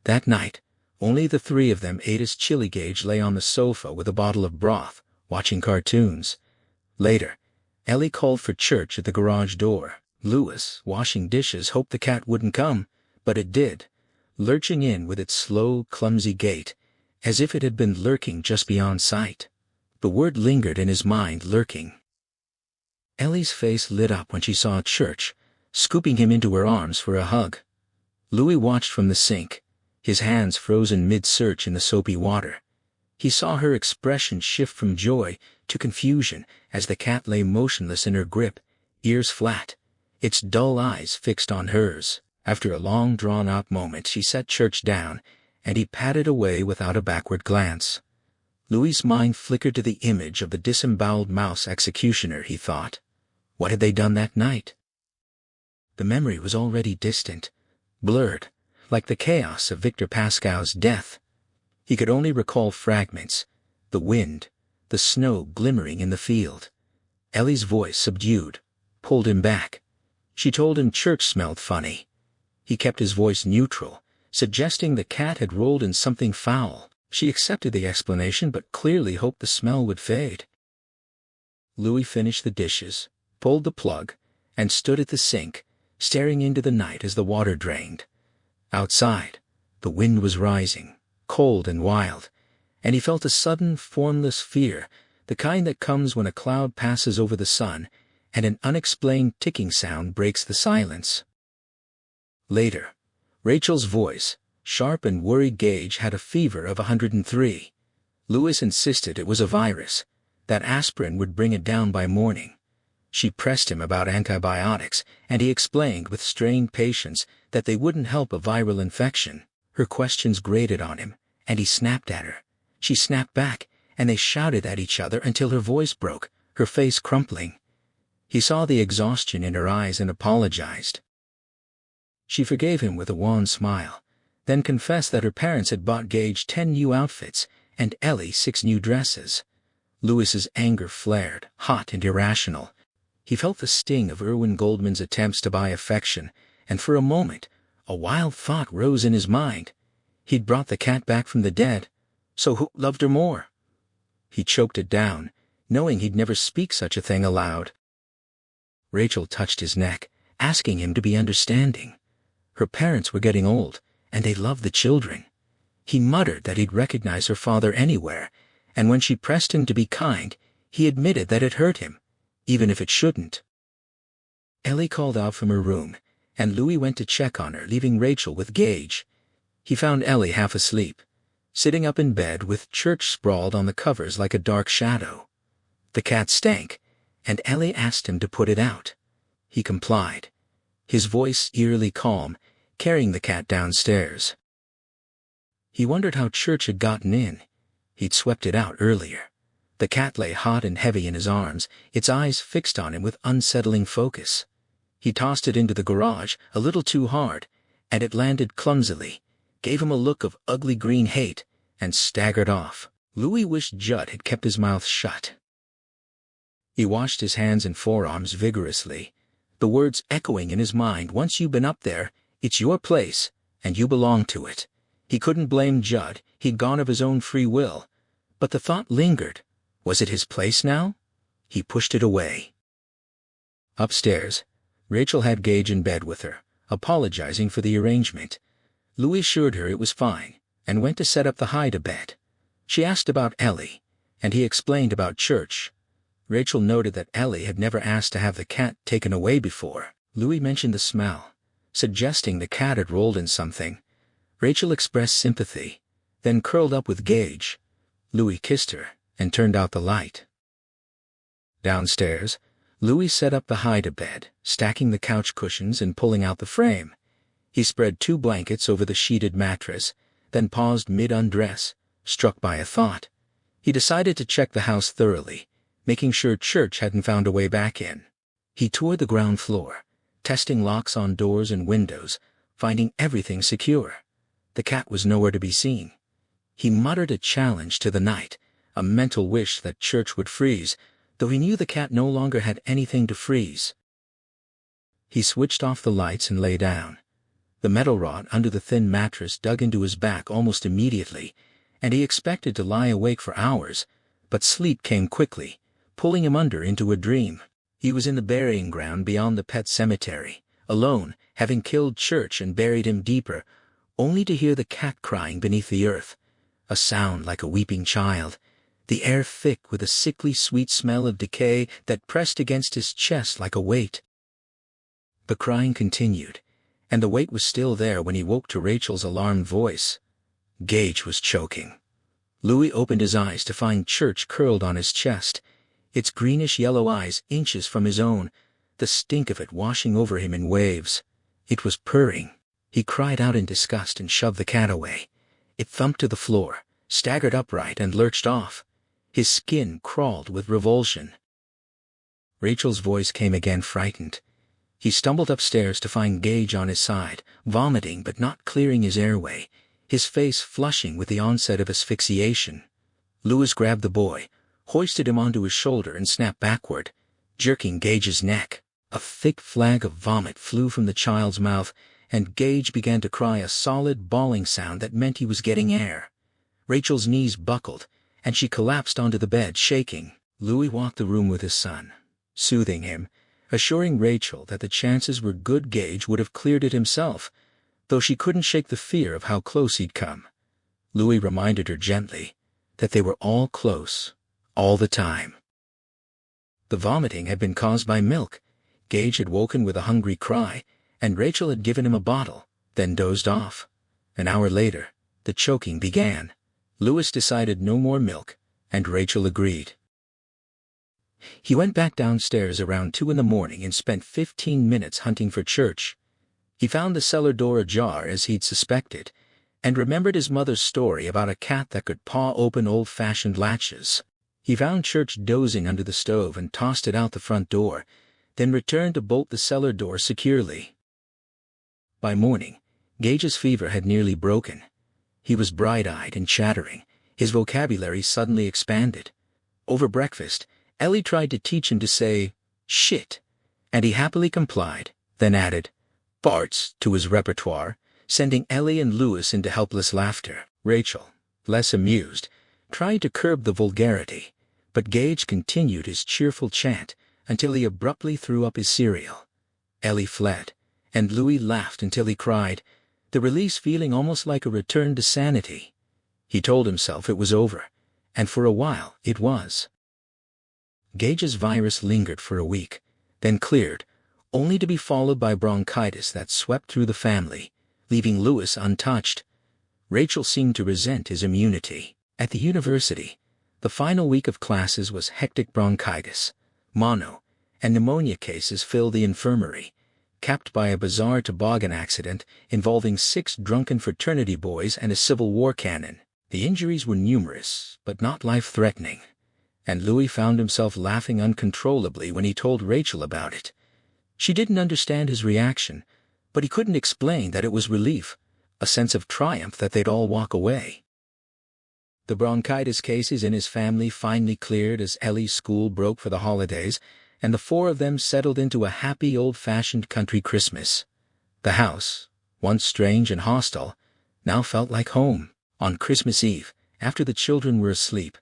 That night, only the three of them ate as chilly. Gage lay on the sofa with a bottle of broth, watching cartoons. Later, Ellie called for Church at the garage door. Louis, washing dishes, hoped the cat wouldn't come, but it did, lurching in with its slow, clumsy gait, as if it had been lurking just beyond sight. The word lingered in his mind, lurking. Ellie's face lit up when she saw Church, scooping him into her arms for a hug. Louis watched from the sink, his hands frozen mid-search in the soapy water. He saw her expression shift from joy to confusion as the cat lay motionless in her grip, ears flat, its dull eyes fixed on hers. After a long drawn-out moment, she set Church down, and he padded away without a backward glance. Louis's mind flickered to the image of the disemboweled mouse executioner, he thought. What had they done that night? The memory was already distant, blurred, like the chaos of Victor Pascal's death. He could only recall fragments, the wind, the snow glimmering in the field. Ellie's voice, subdued, pulled him back. She told him Church smelled funny. He kept his voice neutral, suggesting the cat had rolled in something foul. She accepted the explanation but clearly hoped the smell would fade. Louis finished the dishes, pulled the plug, and stood at the sink, staring into the night as the water drained. Outside, the wind was rising, cold and wild, and he felt a sudden, formless fear, the kind that comes when a cloud passes over the sun and an unexplained ticking sound breaks the silence. Later, Rachel's voice, sharp and worried. Gage had a fever of 103. Louis insisted it was a virus, that aspirin would bring it down by morning. She pressed him about antibiotics, and he explained with strained patience that they wouldn't help a viral infection. Her questions grated on him, and he snapped at her. She snapped back, and they shouted at each other until her voice broke, her face crumpling. He saw the exhaustion in her eyes and apologized. She forgave him with a wan smile, then confessed that her parents had bought Gage 10 new outfits and Ellie 6 new dresses. Louis's anger flared, hot and irrational. He felt the sting of Irwin Goldman's attempts to buy affection, and for a moment, a wild thought rose in his mind. He'd brought the cat back from the dead, so who loved her more? He choked it down, knowing he'd never speak such a thing aloud. Rachel touched his neck, asking him to be understanding. Her parents were getting old, and they loved the children. He muttered that he'd recognize her father anywhere, and when she pressed him to be kind, he admitted that it hurt him, even if it shouldn't. Ellie called out from her room, and Louis went to check on her, leaving Rachel with Gage. He found Ellie half asleep, sitting up in bed with Church sprawled on the covers like a dark shadow. The cat stank, and Ellie asked him to put it out. He complied, his voice eerily calm, carrying the cat downstairs. He wondered how Church had gotten in. He'd swept it out earlier. The cat lay hot and heavy in his arms, its eyes fixed on him with unsettling focus. He tossed it into the garage, a little too hard, and it landed clumsily, gave him a look of ugly green hate, and staggered off. Louis wished Judd had kept his mouth shut. He washed his hands and forearms vigorously, the words echoing in his mind, "Once you've been up there, it's your place, and you belong to it." He couldn't blame Judd, he'd gone of his own free will. But the thought lingered. Was it his place now? He pushed it away. Upstairs, Rachel had Gage in bed with her, apologizing for the arrangement. Louis assured her it was fine, and went to set up the hide-a-bed. She asked about Ellie, and he explained about Church. Rachel noted that Ellie had never asked to have the cat taken away before. Louis mentioned the smell, suggesting the cat had rolled in something. Rachel expressed sympathy, then curled up with Gage. Louis kissed her and turned out the light. Downstairs, Louis set up the hide-a-bed, stacking the couch cushions and pulling out the frame. He spread 2 blankets over the sheeted mattress, then paused mid-undress, struck by a thought. He decided to check the house thoroughly, making sure Church hadn't found a way back in. He toured the ground floor, testing locks on doors and windows, finding everything secure. The cat was nowhere to be seen. He muttered a challenge to the night, a mental wish that Church would freeze, though he knew the cat no longer had anything to freeze. He switched off the lights and lay down. The metal rod under the thin mattress dug into his back almost immediately, and he expected to lie awake for hours, but sleep came quickly, pulling him under into a dream. He was in the burying ground beyond the pet cemetery, alone, having killed Church and buried him deeper, only to hear the cat crying beneath the earth, a sound like a weeping child, the air thick with a sickly sweet smell of decay that pressed against his chest like a weight. The crying continued, and the weight was still there when he woke to Rachel's alarmed voice. Gage was choking. Louis opened his eyes to find Church curled on his chest, its greenish-yellow eyes inches from his own, the stink of it washing over him in waves. It was purring. He cried out in disgust and shoved the cat away. It thumped to the floor, staggered upright, and lurched off. His skin crawled with revulsion. Rachel's voice came again, frightened. He stumbled upstairs to find Gage on his side, vomiting but not clearing his airway, his face flushing with the onset of asphyxiation. Louis grabbed the boy, hoisted him onto his shoulder and snapped backward, jerking Gage's neck. A thick flag of vomit flew from the child's mouth, and Gage began to cry, a solid bawling sound that meant he was getting air. Rachel's knees buckled, and she collapsed onto the bed, shaking. Louis walked the room with his son, soothing him, assuring Rachel that the chances were good Gage would have cleared it himself, though she couldn't shake the fear of how close he'd come. Louis reminded her gently that they were all close, all the time. The vomiting had been caused by milk. Gage had woken with a hungry cry, and Rachel had given him a bottle, then dozed off. An hour later, the choking began. Louis decided no more milk, and Rachel agreed. He went back downstairs around 2 a.m. and spent 15 minutes hunting for Church. He found the cellar door ajar as he'd suspected, and remembered his mother's story about a cat that could paw open old-fashioned latches. He found Church dozing under the stove and tossed it out the front door, then returned to bolt the cellar door securely. By morning, Gage's fever had nearly broken. He was bright-eyed and chattering, his vocabulary suddenly expanded. Over breakfast, Ellie tried to teach him to say, "shit," and he happily complied, then added, "farts," to his repertoire, sending Ellie and Louis into helpless laughter. Rachel, less amused, tried to curb the vulgarity, but Gage continued his cheerful chant until he abruptly threw up his cereal. Ellie fled, and Louis laughed until he cried, the release feeling almost like a return to sanity. He told himself it was over, and for a while it was. Gage's virus lingered for a week, then cleared, only to be followed by bronchitis that swept through the family, leaving Louis untouched. Rachel seemed to resent his immunity. At the university, the final week of classes was hectic. Bronchitis, mono, and pneumonia cases filled the infirmary, capped by a bizarre toboggan accident involving 6 drunken fraternity boys and a Civil War cannon. The injuries were numerous, but not life-threatening, and Louis found himself laughing uncontrollably when he told Rachel about it. She didn't understand his reaction, but he couldn't explain that it was relief, a sense of triumph that they'd all walk away. The bronchitis cases in his family finally cleared as Ellie's school broke for the holidays, and the 4 of them settled into a happy old-fashioned country Christmas. The house, once strange and hostile, now felt like home. On Christmas Eve, after the children were asleep,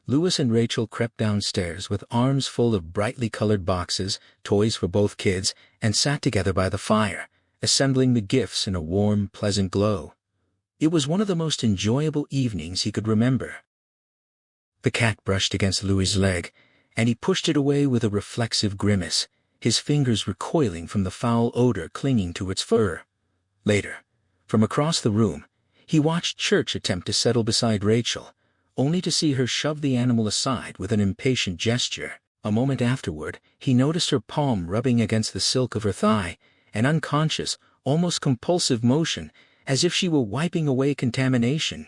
Louis and Rachel crept downstairs with arms full of brightly colored boxes, toys for both kids, and sat together by the fire, assembling the gifts in a warm, pleasant glow. It was one of the most enjoyable evenings he could remember. The cat brushed against Louis's leg, and he pushed it away with a reflexive grimace, his fingers recoiling from the foul odor clinging to its fur. Later, from across the room, he watched Church attempt to settle beside Rachel, only to see her shove the animal aside with an impatient gesture. A moment afterward, he noticed her palm rubbing against the silk of her thigh, an unconscious, almost compulsive motion, as if she were wiping away contamination.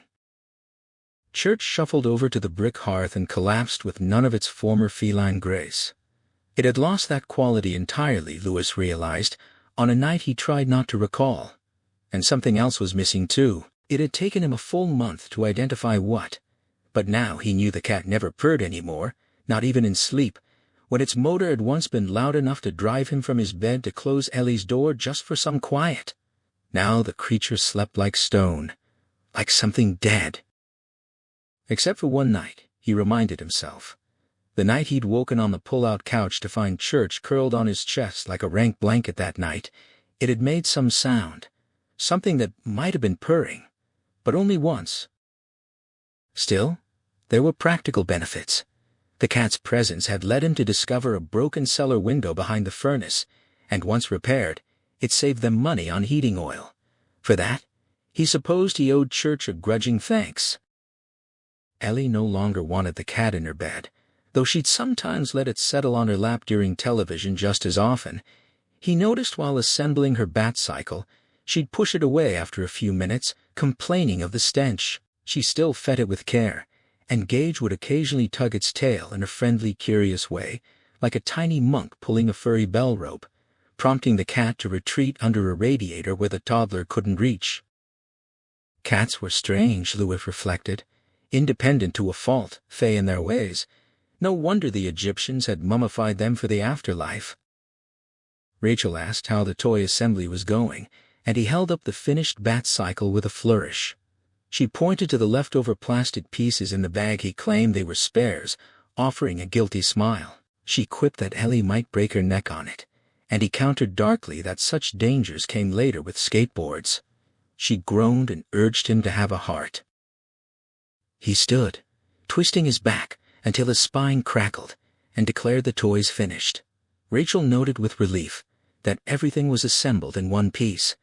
Church shuffled over to the brick hearth and collapsed with none of its former feline grace. It had lost that quality entirely, Louis realized, on a night he tried not to recall. And something else was missing too. It had taken him a full month to identify what. But now he knew the cat never purred anymore, not even in sleep, when its motor had once been loud enough to drive him from his bed to close Ellie's door just for some quiet. Now the creature slept like stone, like something dead. Except for one night, he reminded himself. The night he'd woken on the pull-out couch to find Church curled on his chest like a rank blanket that night, it had made some sound, something that might have been purring, but only once. Still, there were practical benefits. The cat's presence had led him to discover a broken cellar window behind the furnace, and once repaired, it saved them money on heating oil. For that, he supposed he owed Church a grudging thanks. Ellie no longer wanted the cat in her bed, though she'd sometimes let it settle on her lap during television just as often. He noticed while assembling her bat cycle, she'd push it away after a few minutes, complaining of the stench. She still fed it with care, and Gage would occasionally tug its tail in a friendly, curious way, like a tiny monk pulling a furry bell rope, prompting the cat to retreat under a radiator where the toddler couldn't reach. Cats were strange, Louis reflected, independent to a fault, fey in their ways. No wonder the Egyptians had mummified them for the afterlife. Rachel asked how the toy assembly was going, and he held up the finished bat cycle with a flourish. She pointed to the leftover plastic pieces in the bag he claimed they were spares, offering a guilty smile. She quipped that Ellie might break her neck on it, and he countered darkly that such dangers came later with skateboards. She groaned and urged him to have a heart. He stood, twisting his back until his spine crackled, and declared the toys finished. Rachel noted with relief that everything was assembled in one piece,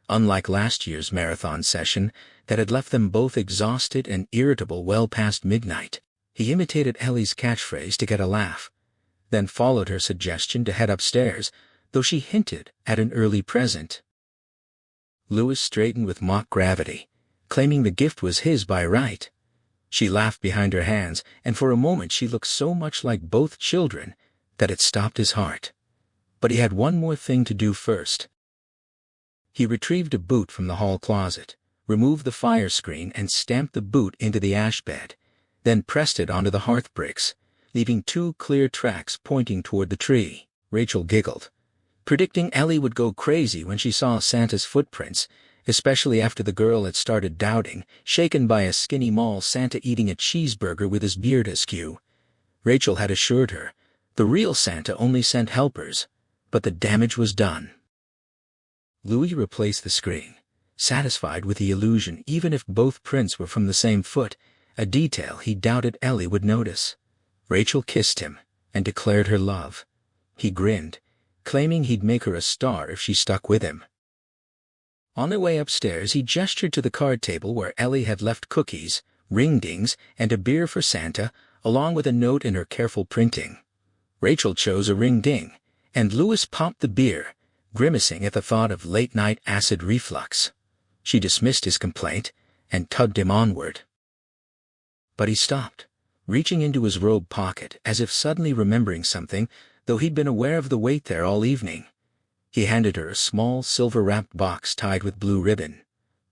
unlike last year's marathon session that had left them both exhausted and irritable well past midnight. He imitated Ellie's catchphrase to get a laugh, then followed her suggestion to head upstairs, though she hinted at an early present. Louis straightened with mock gravity, claiming the gift was his by right. She laughed behind her hands, and for a moment she looked so much like both children that it stopped his heart. But he had one more thing to do first. He retrieved a boot from the hall closet, removed the fire screen and stamped the boot into the ash bed, then pressed it onto the hearth bricks, leaving 2 clear tracks pointing toward the tree. Rachel giggled, predicting Ellie would go crazy when she saw Santa's footprints, especially after the girl had started doubting, shaken by a skinny mall Santa eating a cheeseburger with his beard askew. Rachel had assured her the real Santa only sent helpers, but the damage was done. Louis replaced the screen, satisfied with the illusion even if both prints were from the same foot, a detail he doubted Ellie would notice. Rachel kissed him and declared her love. He grinned, claiming he'd make her a star if she stuck with him. On their way upstairs, he gestured to the card table where Ellie had left cookies, ring-dings, and a beer for Santa, along with a note in her careful printing. Rachel chose a ring-ding, and Louis popped the beer, grimacing at the thought of late-night acid reflux. She dismissed his complaint and tugged him onward. But he stopped, reaching into his robe pocket as if suddenly remembering something, though he'd been aware of the weight there all evening. He handed her a small silver-wrapped box tied with blue ribbon.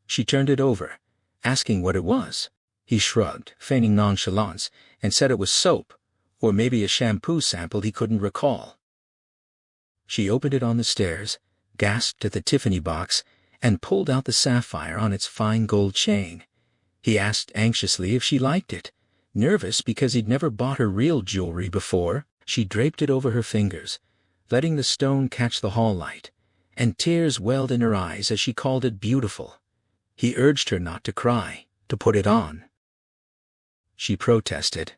She turned it over, asking what it was. He shrugged, feigning nonchalance, and said it was soap, or maybe a shampoo sample he couldn't recall. She opened it on the stairs, gasped at the Tiffany box, and pulled out the sapphire on its fine gold chain. He asked anxiously if she liked it, nervous because he'd never bought her real jewelry before. She draped it over her fingers, letting the stone catch the hall light, and tears welled in her eyes as she called it beautiful. He urged her not to cry, to put it on. She protested.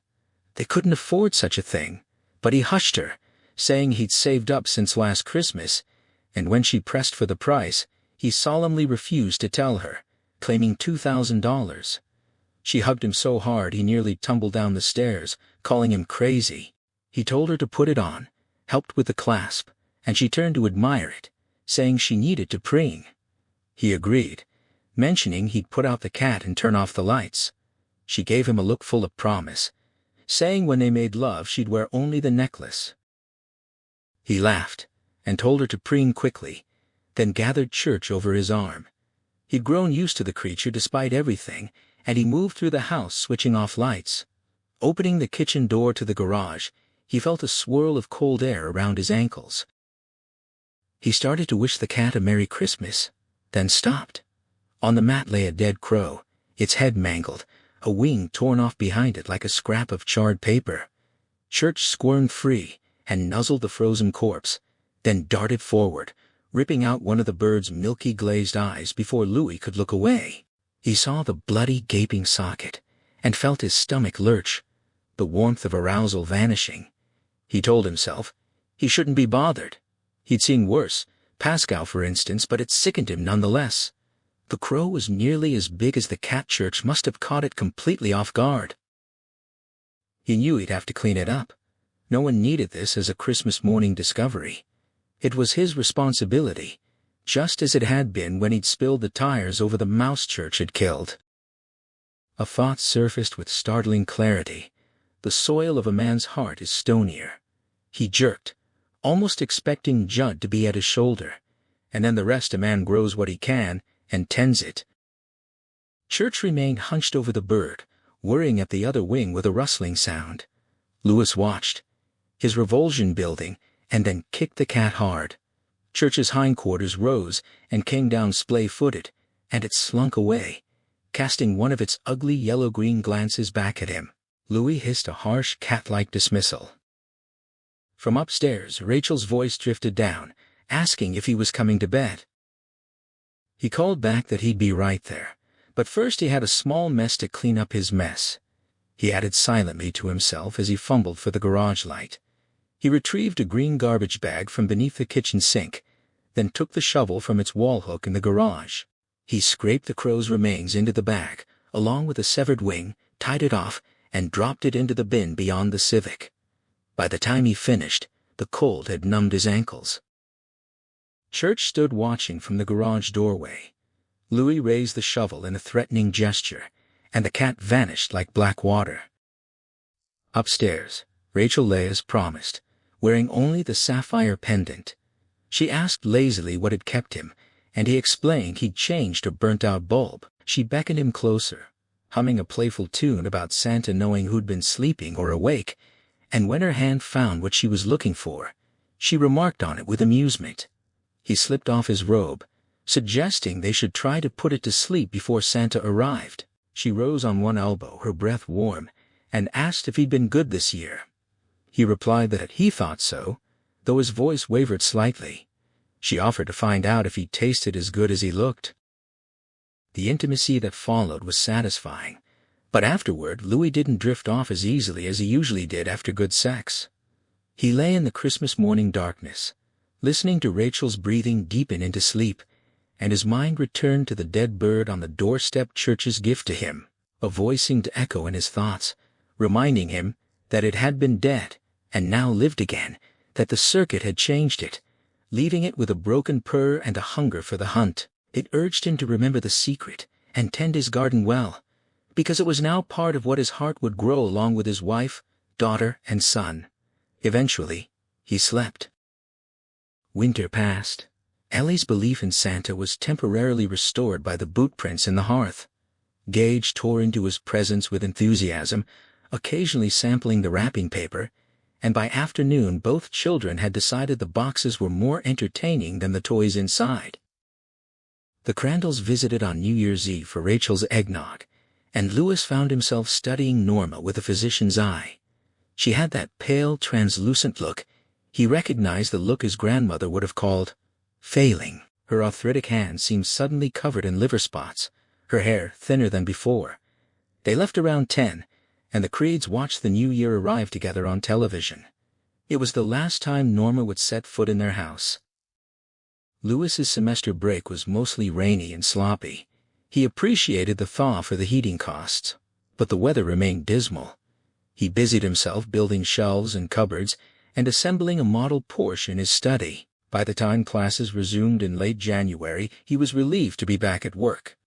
They couldn't afford such a thing. But he hushed her, saying he'd saved up since last Christmas, and when she pressed for the price, he solemnly refused to tell her, claiming $2,000. She hugged him so hard he nearly tumbled down the stairs, calling him crazy. He told her to put it on, helped with the clasp, and she turned to admire it, saying she needed to preen. He agreed, mentioning he'd put out the cat and turn off the lights. She gave him a look full of promise, saying when they made love she'd wear only the necklace. He laughed, and told her to preen quickly, then gathered Church over his arm. He'd grown used to the creature despite everything, and he moved through the house switching off lights. Opening the kitchen door to the garage, he felt a swirl of cold air around his ankles. He started to wish the cat a Merry Christmas, then stopped. On the mat lay a dead crow, its head mangled, a wing torn off behind it like a scrap of charred paper. Church squirmed free and nuzzled the frozen corpse, then darted forward, ripping out one of the bird's milky glazed eyes before Louis could look away. He saw the bloody gaping socket and felt his stomach lurch, the warmth of arousal vanishing. He told himself he shouldn't be bothered. He'd seen worse, Pascal for instance, but it sickened him nonetheless. The crow was nearly as big as the cat. Church must have caught it completely off guard. He knew he'd have to clean it up. No one needed this as a Christmas morning discovery. It was his responsibility, just as it had been when he'd spilled the tires over the mouse Church had killed. A thought surfaced with startling clarity. The soil of a man's heart is stonier. He jerked, almost expecting Judd to be at his shoulder, and then the rest. A man grows what he can and tends it. Church remained hunched over the bird, worrying at the other wing with a rustling sound. Louis watched, his revulsion building, and then kicked the cat hard. Church's hindquarters rose and came down splay-footed, and it slunk away, casting one of its ugly yellow-green glances back at him. Louis hissed a harsh cat-like dismissal. From upstairs, Rachel's voice drifted down, asking if he was coming to bed. He called back that he'd be right there, but first he had a small mess to clean up his mess. He added silently to himself as he fumbled for the garage light. He retrieved a green garbage bag from beneath the kitchen sink, then took the shovel from its wall hook in the garage. He scraped the crow's remains into the bag, along with a severed wing, tied it off, and dropped it into the bin beyond the Civic. By the time he finished, the cold had numbed his ankles. Church stood watching from the garage doorway. Louis raised the shovel in a threatening gesture, and the cat vanished like black water. Upstairs, Rachel lay as promised, wearing only the sapphire pendant. She asked lazily what had kept him, and he explained he'd changed a burnt-out bulb. She beckoned him closer, humming a playful tune about Santa knowing who'd been sleeping or awake, and when her hand found what she was looking for, she remarked on it with amusement. He slipped off his robe, suggesting they should try to put it to sleep before Santa arrived. She rose on one elbow, her breath warm, and asked if he'd been good this year. He replied that he thought so, though his voice wavered slightly. She offered to find out if he tasted as good as he looked. The intimacy that followed was satisfying, but afterward Louis didn't drift off as easily as he usually did after good sex. He lay in the Christmas morning darkness, listening to Rachel's breathing deepen into sleep, and his mind returned to the dead bird on the doorstep. Church's gift to him. A voice seemed to echo in his thoughts, reminding him that it had been dead and now lived again, that the circuit had changed it, leaving it with a broken purr and a hunger for the hunt. It urged him to remember the secret and tend his garden well, because it was now part of what his heart would grow along with his wife, daughter, and son. Eventually, he slept. Winter passed. Ellie's belief in Santa was temporarily restored by the boot prints in the hearth. Gage tore into his presents with enthusiasm, occasionally sampling the wrapping paper, and by afternoon both children had decided the boxes were more entertaining than the toys inside. The Crandalls visited on New Year's Eve for Rachel's eggnog, and Louis found himself studying Norma with a physician's eye. She had that pale, translucent look. He recognized the look his grandmother would have called failing. Her arthritic hands seemed suddenly covered in liver spots, her hair thinner than before. They left around 10, and the Creeds watched the new year arrive together on television. It was the last time Norma would set foot in their house. Louis's semester break was mostly rainy and sloppy. He appreciated the thaw for the heating costs, but the weather remained dismal. He busied himself building shelves and cupboards and assembling a model Porsche in his study. By the time classes resumed in late January, he was relieved to be back at work.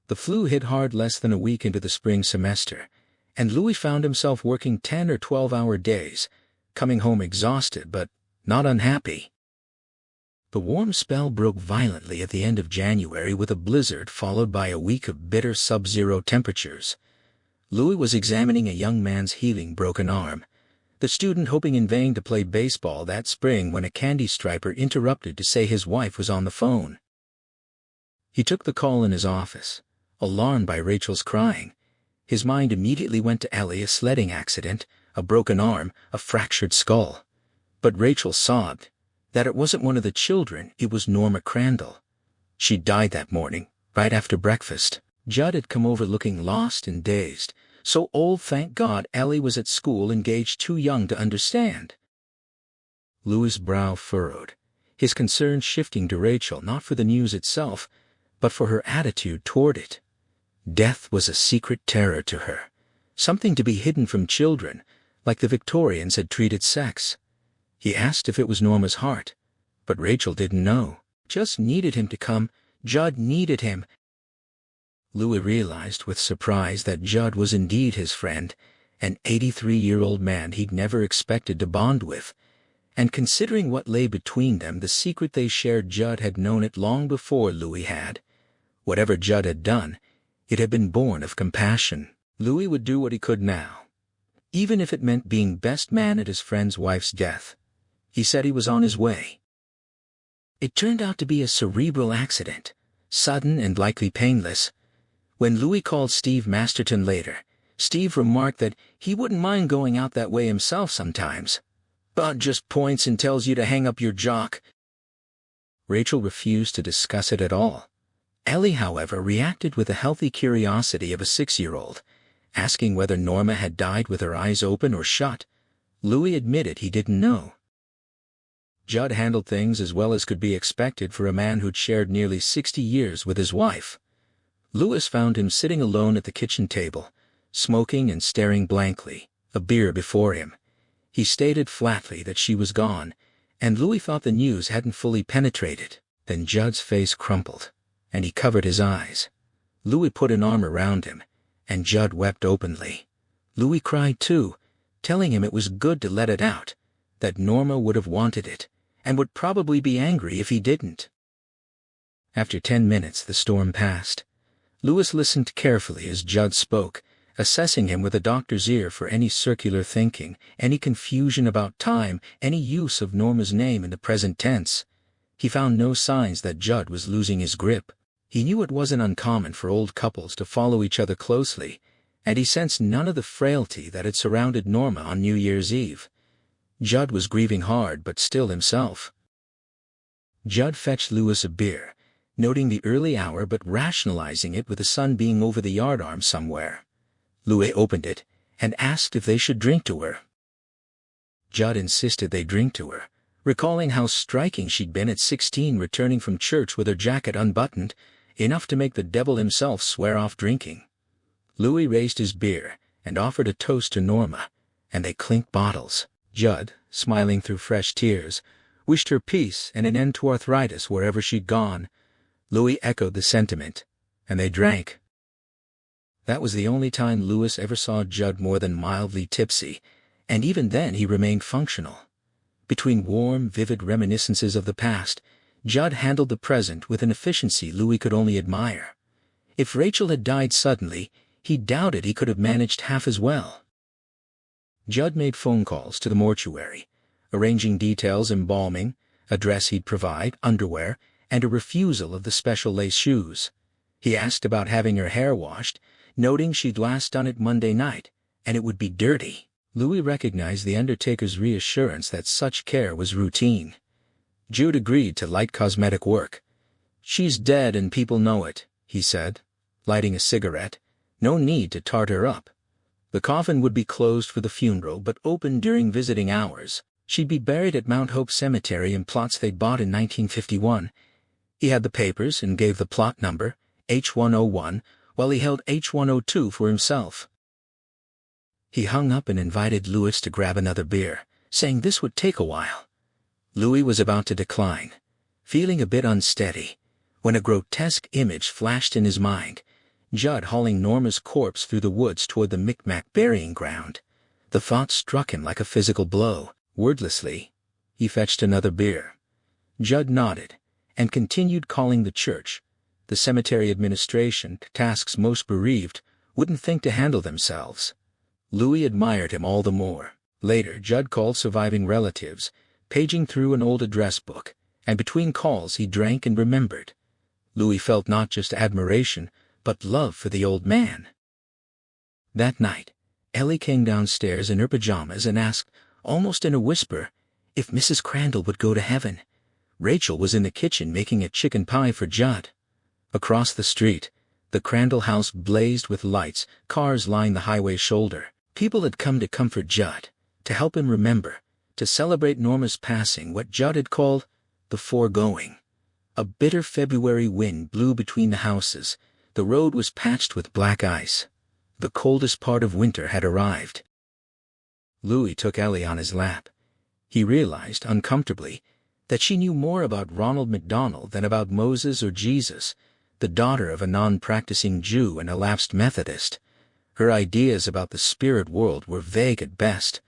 The flu hit hard less than a week into the spring semester, and Louis found himself working 10 or 12-hour days, coming home exhausted but not unhappy. The warm spell broke violently at the end of January with a blizzard followed by a week of bitter sub-zero temperatures. Louis was examining a young man's healing broken arm, the student hoping in vain to play baseball that spring when a candy striper interrupted to say his wife was on the phone. He took the call in his office, alarmed by Rachel's crying. His mind immediately went to Ellie, a sledding accident, a broken arm, a fractured skull. But Rachel sobbed that it wasn't one of the children, it was Norma Crandall. She died that morning, right after breakfast. Judd had come over looking lost and dazed, so old, thank God Ellie was at school, engaged, too young to understand. Louis' brow furrowed, his concern shifting to Rachel, not for the news itself, but for her attitude toward it. Death was a secret terror to her, something to be hidden from children, like the Victorians had treated sex. He asked if it was Norma's heart, but Rachel didn't know, just needed him to come. Judd needed him. Louis realized with surprise that Judd was indeed his friend, an 83-year-old man he'd never expected to bond with. And considering what lay between them, the secret they shared, Judd had known it long before Louis had. Whatever Judd had done, it had been born of compassion. Louis would do what he could now, even if it meant being best man at his friend's wife's death. He said he was on his way. It turned out to be a cerebral accident, sudden and likely painless. When Louis called Steve Masterton later, Steve remarked that he wouldn't mind going out that way himself sometimes. Bud just points and tells you to hang up your jock. Rachel refused to discuss it at all. Ellie, however, reacted with the healthy curiosity of a 6-year-old, asking whether Norma had died with her eyes open or shut. Louis admitted he didn't know. Judd handled things as well as could be expected for a man who'd shared nearly 60 years with his wife. Louis found him sitting alone at the kitchen table, smoking and staring blankly, a beer before him. He stated flatly that she was gone, and Louis thought the news hadn't fully penetrated. Then Judd's face crumpled, and he covered his eyes. Louis put an arm around him, and Judd wept openly. Louis cried too, telling him it was good to let it out, that Norma would have wanted it, and would probably be angry if he didn't. After 10 minutes the storm passed. Louis listened carefully as Judd spoke, assessing him with a doctor's ear for any circular thinking, any confusion about time, any use of Norma's name in the present tense. He found no signs that Judd was losing his grip. He knew it wasn't uncommon for old couples to follow each other closely, and he sensed none of the frailty that had surrounded Norma on New Year's Eve. Judd was grieving hard but still himself. Judd fetched Louis a beer, noting the early hour but rationalizing it with the sun being over the yardarm somewhere. Louis opened it and asked if they should drink to her. Judd insisted they drink to her, recalling how striking she'd been at 16, returning from church with her jacket unbuttoned, enough to make the devil himself swear off drinking. Louis raised his beer and offered a toast to Norma, and they clinked bottles. Judd, smiling through fresh tears, wished her peace and an end to arthritis wherever she'd gone. Louis echoed the sentiment, and they drank. That was the only time Louis ever saw Judd more than mildly tipsy, and even then he remained functional. Between warm, vivid reminiscences of the past, Judd handled the present with an efficiency Louis could only admire. If Rachel had died suddenly, he doubted he could have managed half as well. Judd made phone calls to the mortuary, arranging details, embalming, a dress he'd provide, underwear, and a refusal of the special lace shoes. He asked about having her hair washed, noting she'd last done it Monday night, and it would be dirty. Louis recognized the undertaker's reassurance that such care was routine. Jude agreed to light cosmetic work. "She's dead and people know it," he said, lighting a cigarette. "No need to tart her up." The coffin would be closed for the funeral but open during visiting hours. She'd be buried at Mount Hope Cemetery in plots they'd bought in 1951. He had the papers and gave the plot number, H101, while he held H102 for himself. He hung up and invited Louis to grab another beer, saying this would take a while. Louis was about to decline, feeling a bit unsteady, when a grotesque image flashed in his mind, Judd hauling Norma's corpse through the woods toward the Micmac burying ground. The thought struck him like a physical blow. Wordlessly, he fetched another beer. Judd nodded, and continued calling the church. The cemetery administration, tasks most bereaved, wouldn't think to handle themselves. Louis admired him all the more. Later, Judd called surviving relatives, paging through an old address book, and between calls he drank and remembered. Louis felt not just admiration, but love for the old man. That night, Ellie came downstairs in her pajamas and asked, almost in a whisper, if Mrs. Crandall would go to heaven. Rachel was in the kitchen making a chicken pie for Judd. Across the street, the Crandall house blazed with lights, cars lined the highway shoulder. People had come to comfort Judd, to help him remember, to celebrate Norma's passing, what Judd had called the foregoing. A bitter February wind blew between the houses. The road was patched with black ice. The coldest part of winter had arrived. Louis took Ellie on his lap. He realized, uncomfortably, that she knew more about Ronald McDonald than about Moses or Jesus, the daughter of a non-practicing Jew and a lapsed Methodist. Her ideas about the spirit world were vague at best.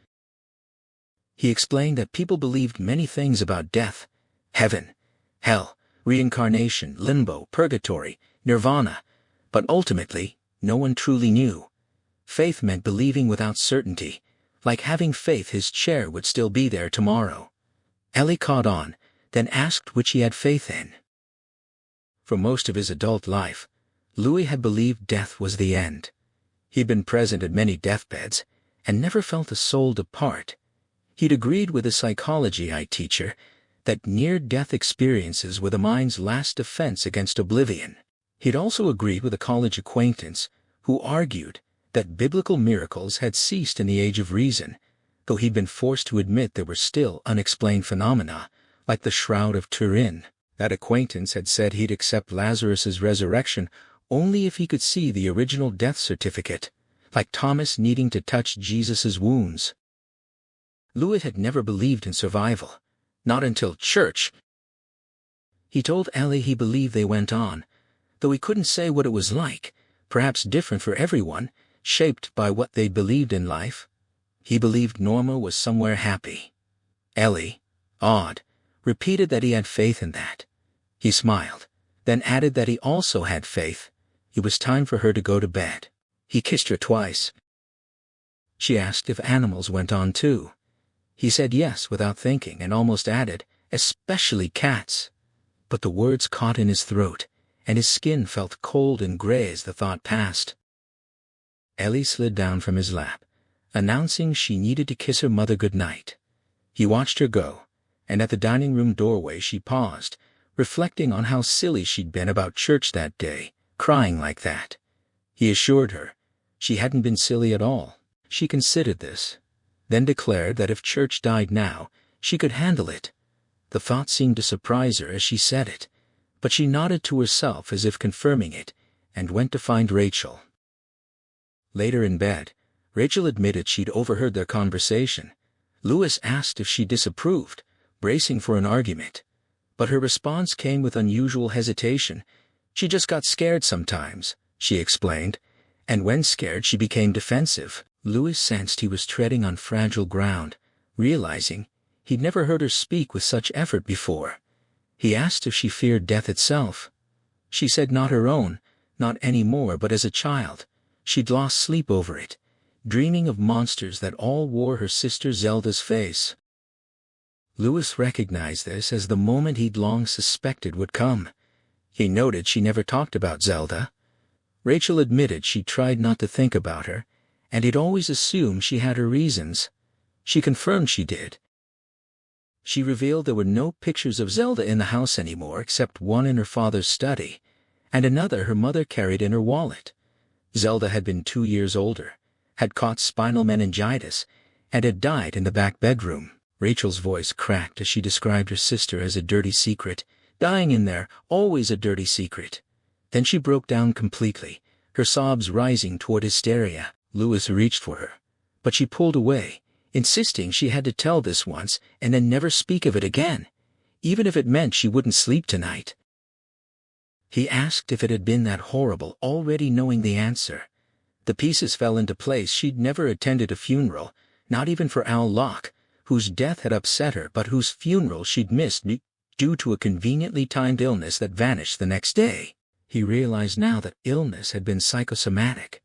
He explained that people believed many things about death: heaven, hell, reincarnation, limbo, purgatory, nirvana, but ultimately, no one truly knew. Faith meant believing without certainty, like having faith his chair would still be there tomorrow. Ellie caught on, then asked which he had faith in. For most of his adult life, Louis had believed death was the end. He'd been present at many deathbeds, and never felt a soul depart. He'd agreed with a psychology teacher that near-death experiences were the mind's last defense against oblivion. He'd also agreed with a college acquaintance who argued that biblical miracles had ceased in the age of reason, though he'd been forced to admit there were still unexplained phenomena, like the Shroud of Turin. That acquaintance had said he'd accept Lazarus's resurrection only if he could see the original death certificate, like Thomas needing to touch Jesus's wounds. Louis had never believed in survival, not until church. He told Ellie he believed they went on, though he couldn't say what it was like, perhaps different for everyone, shaped by what they believed in life. He believed Norma was somewhere happy. Ellie, awed, repeated that he had faith in that. He smiled, then added that he also had faith. It was time for her to go to bed. He kissed her twice. She asked if animals went on too. He said yes without thinking and almost added, especially cats. But the words caught in his throat, and his skin felt cold and gray as the thought passed. Ellie slid down from his lap, announcing she needed to kiss her mother good night. He watched her go, and at the dining room doorway she paused, reflecting on how silly she'd been about church that day, crying like that. He assured her she hadn't been silly at all. She considered this, then declared that if church died now, she could handle it. The thought seemed to surprise her as she said it, but she nodded to herself as if confirming it, and went to find Rachel. Later in bed, Rachel admitted she'd overheard their conversation. Louis asked if she disapproved, bracing for an argument. But her response came with unusual hesitation. She just got scared sometimes, she explained, and when scared she became defensive. Louis sensed he was treading on fragile ground, realizing he'd never heard her speak with such effort before. He asked if she feared death itself. She said not her own, not anymore, but as a child. She'd lost sleep over it, dreaming of monsters that all wore her sister Zelda's face. Louis recognized this as the moment he'd long suspected would come. He noted she never talked about Zelda. Rachel admitted she tried not to think about her, and he'd always assumed she had her reasons. She confirmed she did. She revealed there were no pictures of Zelda in the house anymore except one in her father's study, and another her mother carried in her wallet. Zelda had been 2 years older, had caught spinal meningitis, and had died in the back bedroom. Rachel's voice cracked as she described her sister as a dirty secret. Dying in there, always a dirty secret. Then she broke down completely, her sobs rising toward hysteria. Louis reached for her, but she pulled away, insisting she had to tell this once and then never speak of it again, even if it meant she wouldn't sleep tonight. He asked if it had been that horrible, already knowing the answer. The pieces fell into place. She'd never attended a funeral, not even for Al Locke, whose death had upset her but whose funeral she'd missed due to a conveniently timed illness that vanished the next day. He realized now that illness had been psychosomatic.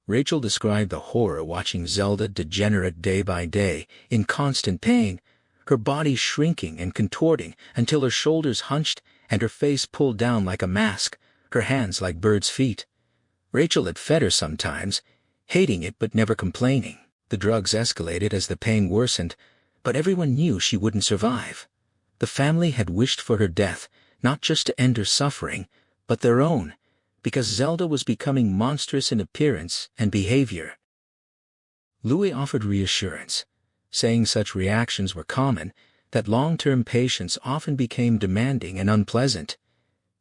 Rachel described the horror watching Zelda degenerate day by day, in constant pain, her body shrinking and contorting until her shoulders hunched and her face pulled down like a mask, her hands like birds' feet. Rachel had fed her sometimes, hating it but never complaining. The drugs escalated as the pain worsened, but everyone knew she wouldn't survive. The family had wished for her death, not just to end her suffering, but their own, because Zelda was becoming monstrous in appearance and behavior. Louis offered reassurance, saying such reactions were common, that long-term patients often became demanding and unpleasant.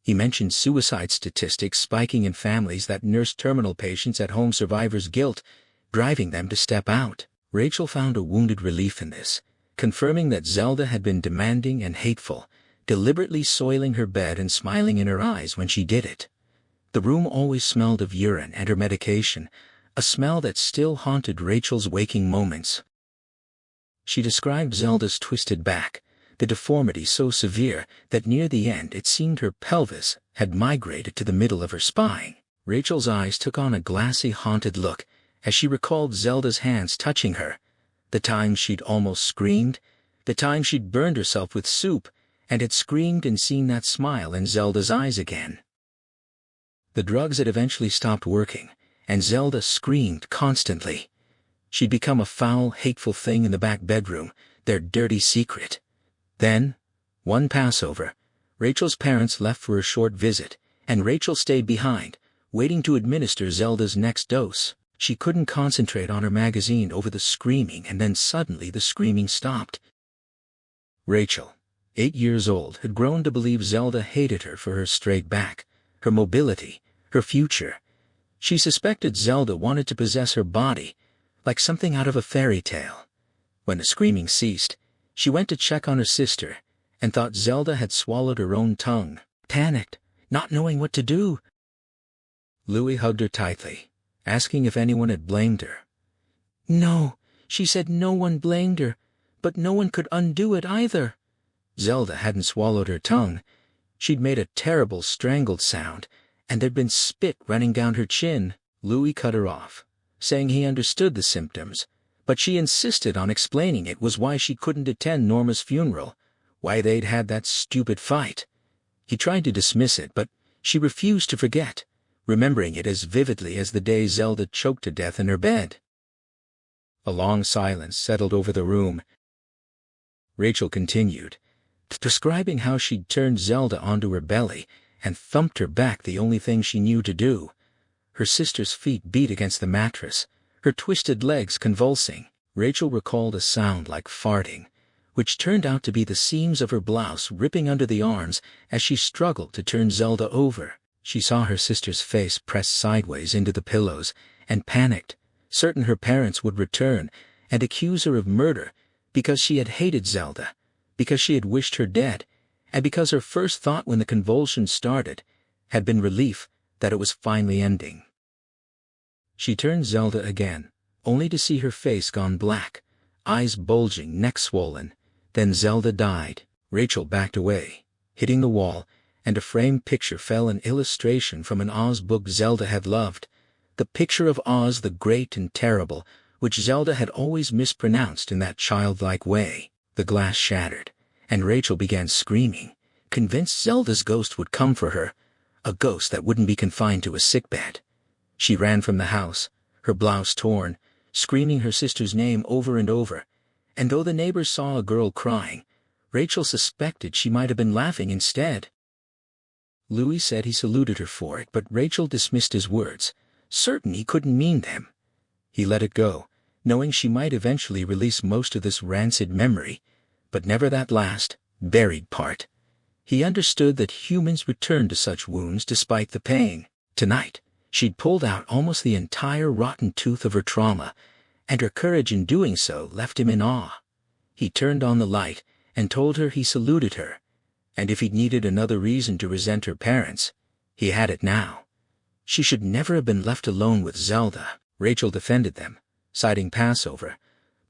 He mentioned suicide statistics spiking in families that nursed terminal patients at home, survivors' guilt, driving them to step out. Rachel found a wounded relief in this, confirming that Zelda had been demanding and hateful, deliberately soiling her bed and smiling in her eyes when she did it. The room always smelled of urine and her medication, a smell that still haunted Rachel's waking moments. She described Zelda's twisted back, the deformity so severe that near the end it seemed her pelvis had migrated to the middle of her spine. Rachel's eyes took on a glassy, haunted look as she recalled Zelda's hands touching her, the times she'd almost screamed, the times she'd burned herself with soup and had screamed and seen that smile in Zelda's eyes again. The drugs had eventually stopped working, and Zelda screamed constantly. She'd become a foul, hateful thing in the back bedroom, their dirty secret. Then, one Passover, Rachel's parents left for a short visit, and Rachel stayed behind, waiting to administer Zelda's next dose. She couldn't concentrate on her magazine over the screaming, and then suddenly the screaming stopped. Rachel, 8 years old, had grown to believe Zelda hated her for her straight back, her mobility, her future. She suspected Zelda wanted to possess her body, like something out of a fairy tale. When the screaming ceased, she went to check on her sister, and thought Zelda had swallowed her own tongue. Panicked, not knowing what to do. Louis hugged her tightly, asking if anyone had blamed her. No, she said no one blamed her, but no one could undo it either. Zelda hadn't swallowed her tongue. She'd made a terrible strangled sound, and there'd been spit running down her chin. Louis cut her off, saying he understood the symptoms, but she insisted on explaining it was why she couldn't attend Norma's funeral, why they'd had that stupid fight. He tried to dismiss it, but she refused to forget, remembering it as vividly as the day Zelda choked to death in her bed. A long silence settled over the room. Rachel continued, describing how she'd turned Zelda onto her belly and thumped her back, the only thing she knew to do. Her sister's feet beat against the mattress, her twisted legs convulsing. Rachel recalled a sound like farting, which turned out to be the seams of her blouse ripping under the arms as she struggled to turn Zelda over. She saw her sister's face pressed sideways into the pillows and panicked, certain her parents would return and accuse her of murder because she had hated Zelda, because she had wished her dead, and because her first thought when the convulsions started had been relief that it was finally ending. She turned Zelda again, only to see her face gone black, eyes bulging, neck swollen. Then Zelda died. Rachel backed away, hitting the wall, and a framed picture fell, an illustration from an Oz book Zelda had loved, the picture of Oz the Great and Terrible, which Zelda had always mispronounced in that childlike way. The glass shattered, and Rachel began screaming, convinced Zelda's ghost would come for her, a ghost that wouldn't be confined to a sickbed. She ran from the house, her blouse torn, screaming her sister's name over and over, and though the neighbors saw a girl crying, Rachel suspected she might have been laughing instead. Louis said he saluted her for it, but Rachel dismissed his words, certain he couldn't mean them. He let it go, knowing she might eventually release most of this rancid memory, but never that last, buried part. He understood that humans return to such wounds despite the pain. Tonight, she'd pulled out almost the entire rotten tooth of her trauma, and her courage in doing so left him in awe. He turned on the light and told her he saluted her, and if he'd needed another reason to resent her parents, he had it now. She should never have been left alone with Zelda. Rachel defended them, citing Passover,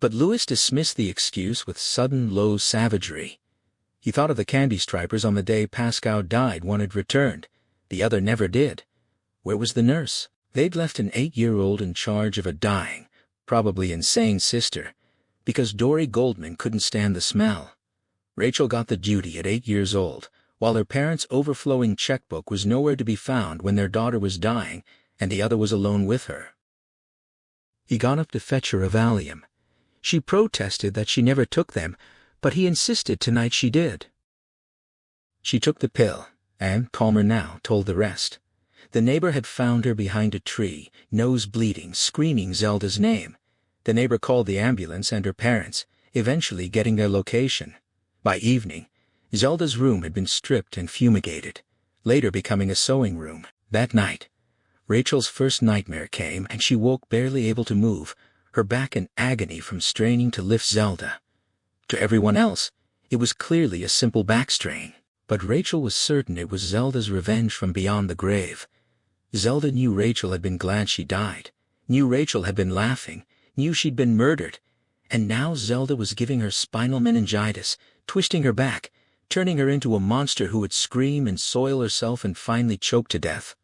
but Louis dismissed the excuse with sudden low savagery. He thought of the candy strippers on the day Pascal died. One had returned, the other never did. Where was the nurse? They'd left an 8-year-old in charge of a dying, probably insane sister, because Dory Goldman couldn't stand the smell. Rachel got the duty at 8 years old, while her parents' overflowing checkbook was nowhere to be found when their daughter was dying and the other was alone with her. He got up to fetch her a Valium. She protested that she never took them, but he insisted tonight she did. She took the pill, and, calmer now, told the rest. The neighbor had found her behind a tree, nose bleeding, screaming Zelda's name. The neighbor called the ambulance and her parents, eventually getting their location. By evening, Zelda's room had been stripped and fumigated, later becoming a sewing room. That night, Rachel's first nightmare came and she woke barely able to move, her back in agony from straining to lift Zelda. To everyone else, it was clearly a simple back strain, but Rachel was certain it was Zelda's revenge from beyond the grave. Zelda knew Rachel had been glad she died, knew Rachel had been laughing, knew she'd been murdered, and now Zelda was giving her spinal meningitis, twisting her back, turning her into a monster who would scream and soil herself and finally choke to death.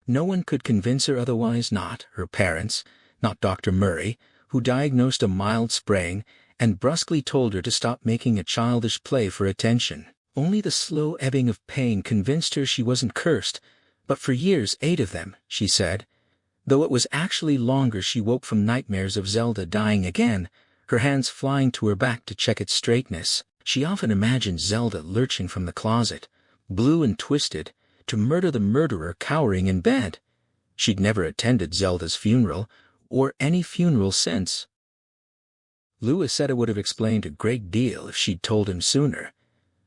No one could convince her otherwise, not her parents, not Dr. Murray, who diagnosed a mild sprain and brusquely told her to stop making a childish play for attention. Only the slow ebbing of pain convinced her she wasn't cursed, but for years, 8 of them, she said. Though it was actually longer, she woke from nightmares of Zelda dying again, her hands flying to her back to check its straightness. She often imagined Zelda lurching from the closet, blue and twisted, to murder the murderer cowering in bed. She'd never attended Zelda's funeral, or any funeral since. Louis said it would have explained a great deal if she'd told him sooner.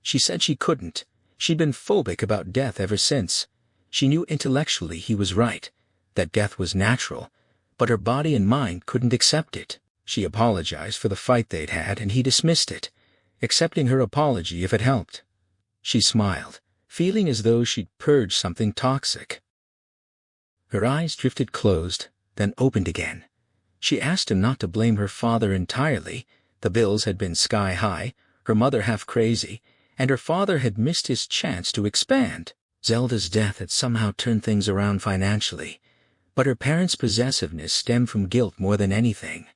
She said she couldn't. She'd been phobic about death ever since. She knew intellectually he was right, that death was natural, but her body and mind couldn't accept it. She apologized for the fight they'd had, and he dismissed it, accepting her apology if it helped. She smiled, feeling as though she'd purged something toxic. Her eyes drifted closed, then opened again. She asked him not to blame her father entirely. The bills had been sky high, her mother half crazy, and her father had missed his chance to expand. Zelda's death had somehow turned things around financially, but her parents' possessiveness stemmed from guilt more than anything.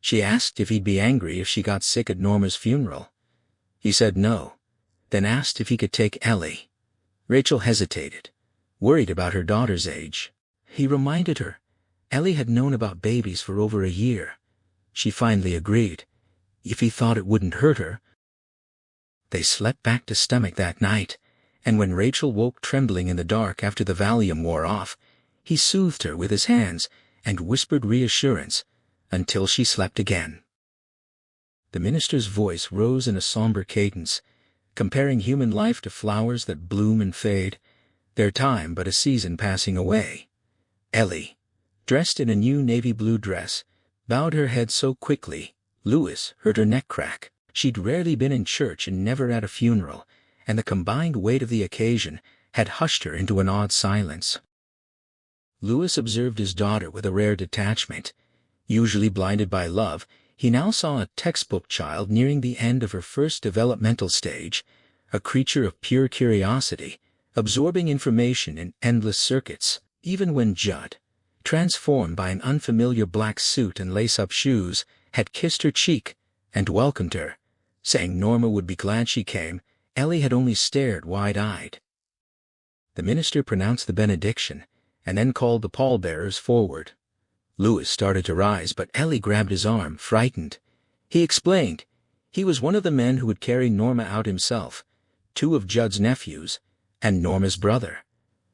She asked if he'd be angry if she got sick at Norma's funeral. He said no, then asked if he could take Ellie. Rachel hesitated, worried about her daughter's age. He reminded her Ellie had known about babies for over a year. She finally agreed, if he thought it wouldn't hurt her. They slept back to stomach that night, and when Rachel woke trembling in the dark after the Valium wore off, he soothed her with his hands and whispered reassurance until she slept again. The minister's voice rose in a somber cadence, comparing human life to flowers that bloom and fade, their time but a season passing away. Ellie, dressed in a new navy blue dress, bowed her head so quickly, Louis heard her neck crack. She'd rarely been in church and never at a funeral, and the combined weight of the occasion had hushed her into an odd silence. Louis observed his daughter with a rare detachment. Usually blinded by love, he now saw a textbook child nearing the end of her first developmental stage, a creature of pure curiosity, absorbing information in endless circuits. Even when Judd, transformed by an unfamiliar black suit and lace-up shoes, had kissed her cheek and welcomed her, saying Norma would be glad she came, Ellie had only stared wide-eyed. The minister pronounced the benediction, and then called the pallbearers forward. Louis started to rise, but Ellie grabbed his arm, frightened. He explained. He was one of the men who would carry Norma out himself, 2 of Judd's nephews, and Norma's brother.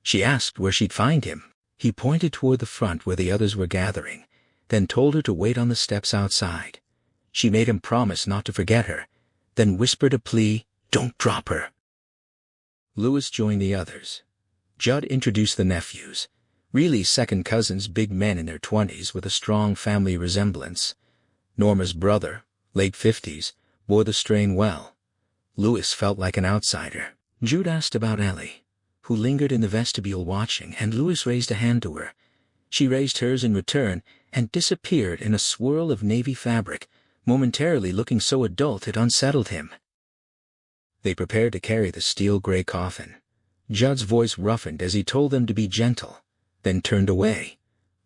She asked where she'd find him. He pointed toward the front where the others were gathering, then told her to wait on the steps outside. She made him promise not to forget her, then whispered a plea, "Don't drop her." Louis joined the others. Judd introduced the nephews, really second cousins, big men in their 20s with a strong family resemblance. Norma's brother, late 50s, bore the strain well. Louis felt like an outsider. Jude asked about Ellie, who lingered in the vestibule watching, and Louis raised a hand to her. She raised hers in return and disappeared in a swirl of navy fabric, momentarily looking so adult it unsettled him. They prepared to carry the steel-gray coffin. Judd's voice roughened as he told them to be gentle, then turned away.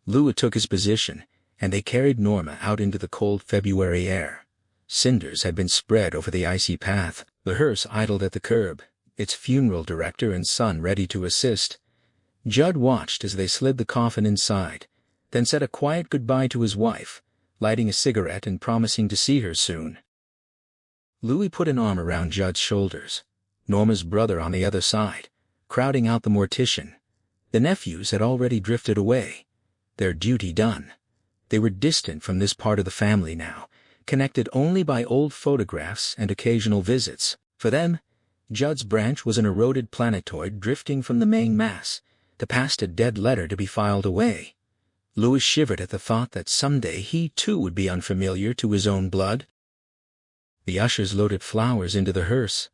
Louis took his position, and they carried Norma out into the cold February air. Cinders had been spread over the icy path. The hearse idled at the curb, its funeral director and son ready to assist. Judd watched as they slid the coffin inside, then said a quiet goodbye to his wife, lighting a cigarette and promising to see her soon. Louis put an arm around Judd's shoulders, Norma's brother on the other side, crowding out the mortician. The nephews had already drifted away, their duty done. They were distant from this part of the family now, connected only by old photographs and occasional visits. For them, Judd's branch was an eroded planetoid drifting from the main mass, the past a dead letter to be filed away. Louis shivered at the thought that someday he too would be unfamiliar to his own blood. The ushers loaded flowers into the hearse.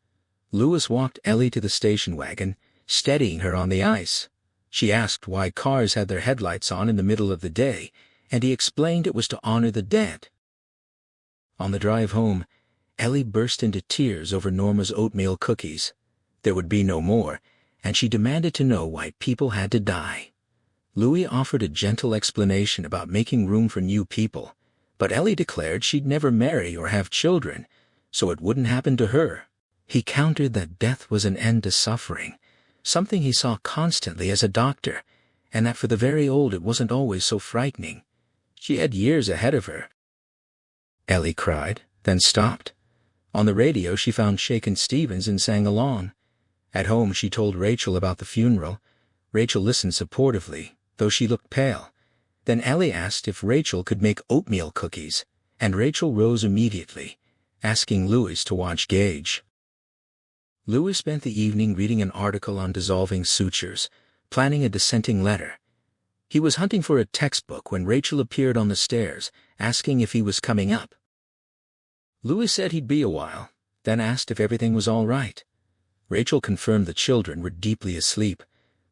Louis walked Ellie to the station wagon, steadying her on the ice. She asked why cars had their headlights on in the middle of the day, and he explained it was to honor the dead. On the drive home, Ellie burst into tears over Norma's oatmeal cookies. There would be no more, and she demanded to know why people had to die. Louis offered a gentle explanation about making room for new people, but Ellie declared she'd never marry or have children, so it wouldn't happen to her. He countered that death was an end to suffering, something he saw constantly as a doctor, and that for the very old it wasn't always so frightening. She had years ahead of her. Ellie cried, then stopped. On the radio she found Shakin' Stevens and sang along. At home she told Rachel about the funeral. Rachel listened supportively, though she looked pale. Then Ellie asked if Rachel could make oatmeal cookies, and Rachel rose immediately, asking Louis to watch Gage. Louis spent the evening reading an article on dissolving sutures, planning a dissenting letter. He was hunting for a textbook when Rachel appeared on the stairs, asking if he was coming up. Louis said he'd be a while, then asked if everything was all right. Rachel confirmed the children were deeply asleep,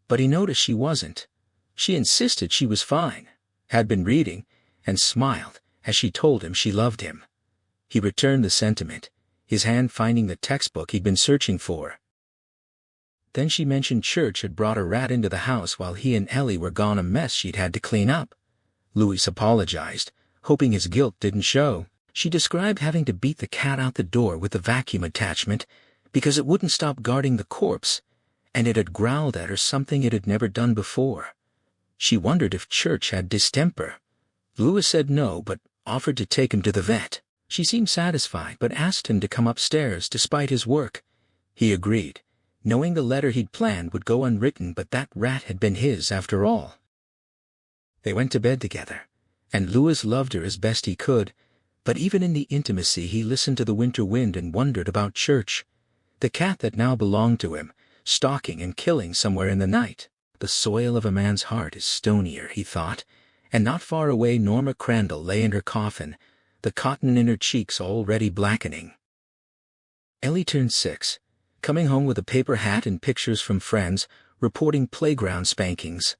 but he noticed she wasn't. She insisted she was fine, had been reading, and smiled as she told him she loved him. He returned the sentiment, his hand finding the textbook he'd been searching for. Then she mentioned church had brought a rat into the house while he and Ellie were gone, a mess she'd had to clean up. Louis apologized, hoping his guilt didn't show. She described having to beat the cat out the door with the vacuum attachment because it wouldn't stop guarding the corpse, and it had growled at her something it had never done before. She wondered if church had distemper. Louis said no, but offered to take him to the vet. She seemed satisfied, but asked him to come upstairs despite his work. He agreed, knowing the letter he'd planned would go unwritten, but that rat had been his after all. They went to bed together, and Louis loved her as best he could, but even in the intimacy he listened to the winter wind and wondered about church. The cat that now belonged to him, stalking and killing somewhere in the night. The soil of a man's heart is stonier, he thought, and not far away Norma Crandall lay in her coffin, the cotton in her cheeks already blackening. Ellie turned 6, coming home with a paper hat and pictures from friends, reporting playground spankings.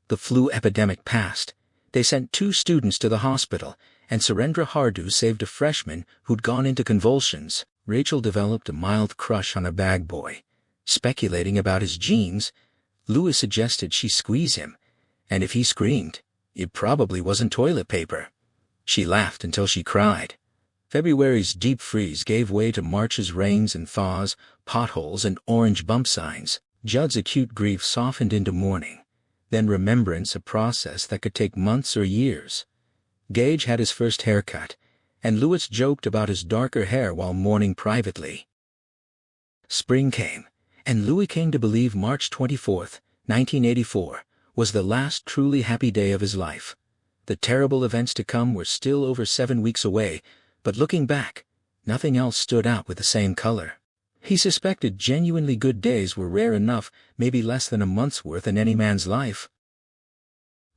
The flu epidemic passed. They sent 2 students to the hospital, and Surendra Hardu saved a freshman who'd gone into convulsions. Rachel developed a mild crush on a bag boy. Speculating about his genes, Louis suggested she squeeze him, and if he screamed, it probably wasn't toilet paper. She laughed until she cried. February's deep freeze gave way to March's rains and thaws, potholes and orange bump signs. Judd's acute grief softened into mourning, then remembrance, a process that could take months or years. Gage had his first haircut, and Louis joked about his darker hair while mourning privately. Spring came, and Louis came to believe March 24, 1984, was the last truly happy day of his life. The terrible events to come were still over 7 weeks away, but looking back, nothing else stood out with the same color. He suspected genuinely good days were rare enough, maybe less than a month's worth in any man's life.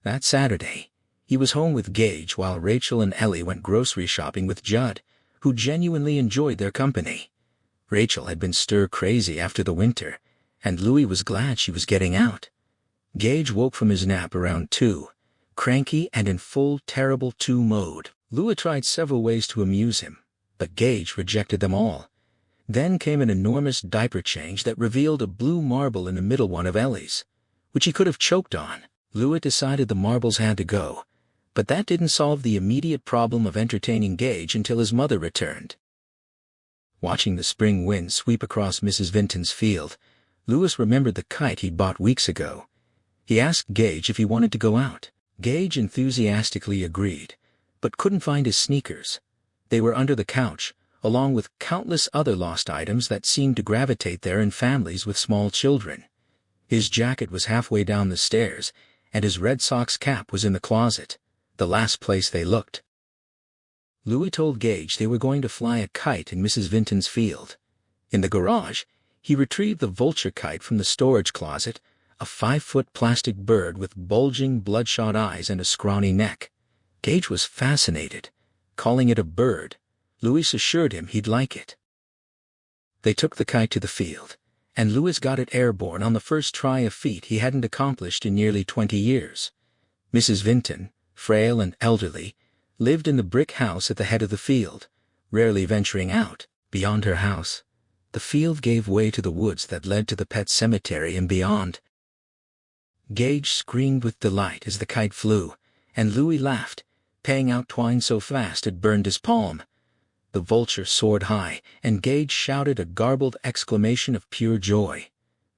That Saturday, he was home with Gage while Rachel and Ellie went grocery shopping with Judd, who genuinely enjoyed their company. Rachel had been stir-crazy after the winter, and Louis was glad she was getting out. Gage woke from his nap around 2, cranky and in full terrible 2 mode. Louis tried several ways to amuse him, but Gage rejected them all. Then came an enormous diaper change that revealed a blue marble in the middle one of Ellie's, which he could have choked on. Louis decided the marbles had to go, but that didn't solve the immediate problem of entertaining Gage until his mother returned. Watching the spring wind sweep across Mrs. Vinton's field, Louis remembered the kite he'd bought weeks ago. He asked Gage if he wanted to go out. Gage enthusiastically agreed, but couldn't find his sneakers. They were under the couch, along with countless other lost items that seemed to gravitate there in families with small children. His jacket was halfway down the stairs, and his Red Sox cap was in the closet, the last place they looked. Louis told Gage they were going to fly a kite in Mrs. Vinton's field. In the garage, he retrieved the vulture kite from the storage closet, a 5-foot plastic bird with bulging, bloodshot eyes and a scrawny neck. Gage was fascinated. Calling it a bird, Louis assured him he'd like it. They took the kite to the field, and Louis got it airborne on the first try, a feat he hadn't accomplished in nearly 20 years. Mrs. Vinton, frail and elderly, lived in the brick house at the head of the field, rarely venturing out beyond her house. The field gave way to the woods that led to the pet cemetery and beyond. Gage screamed with delight as the kite flew, and Louis laughed, paying out twine so fast it burned his palm. The vulture soared high, and Gage shouted a garbled exclamation of pure joy.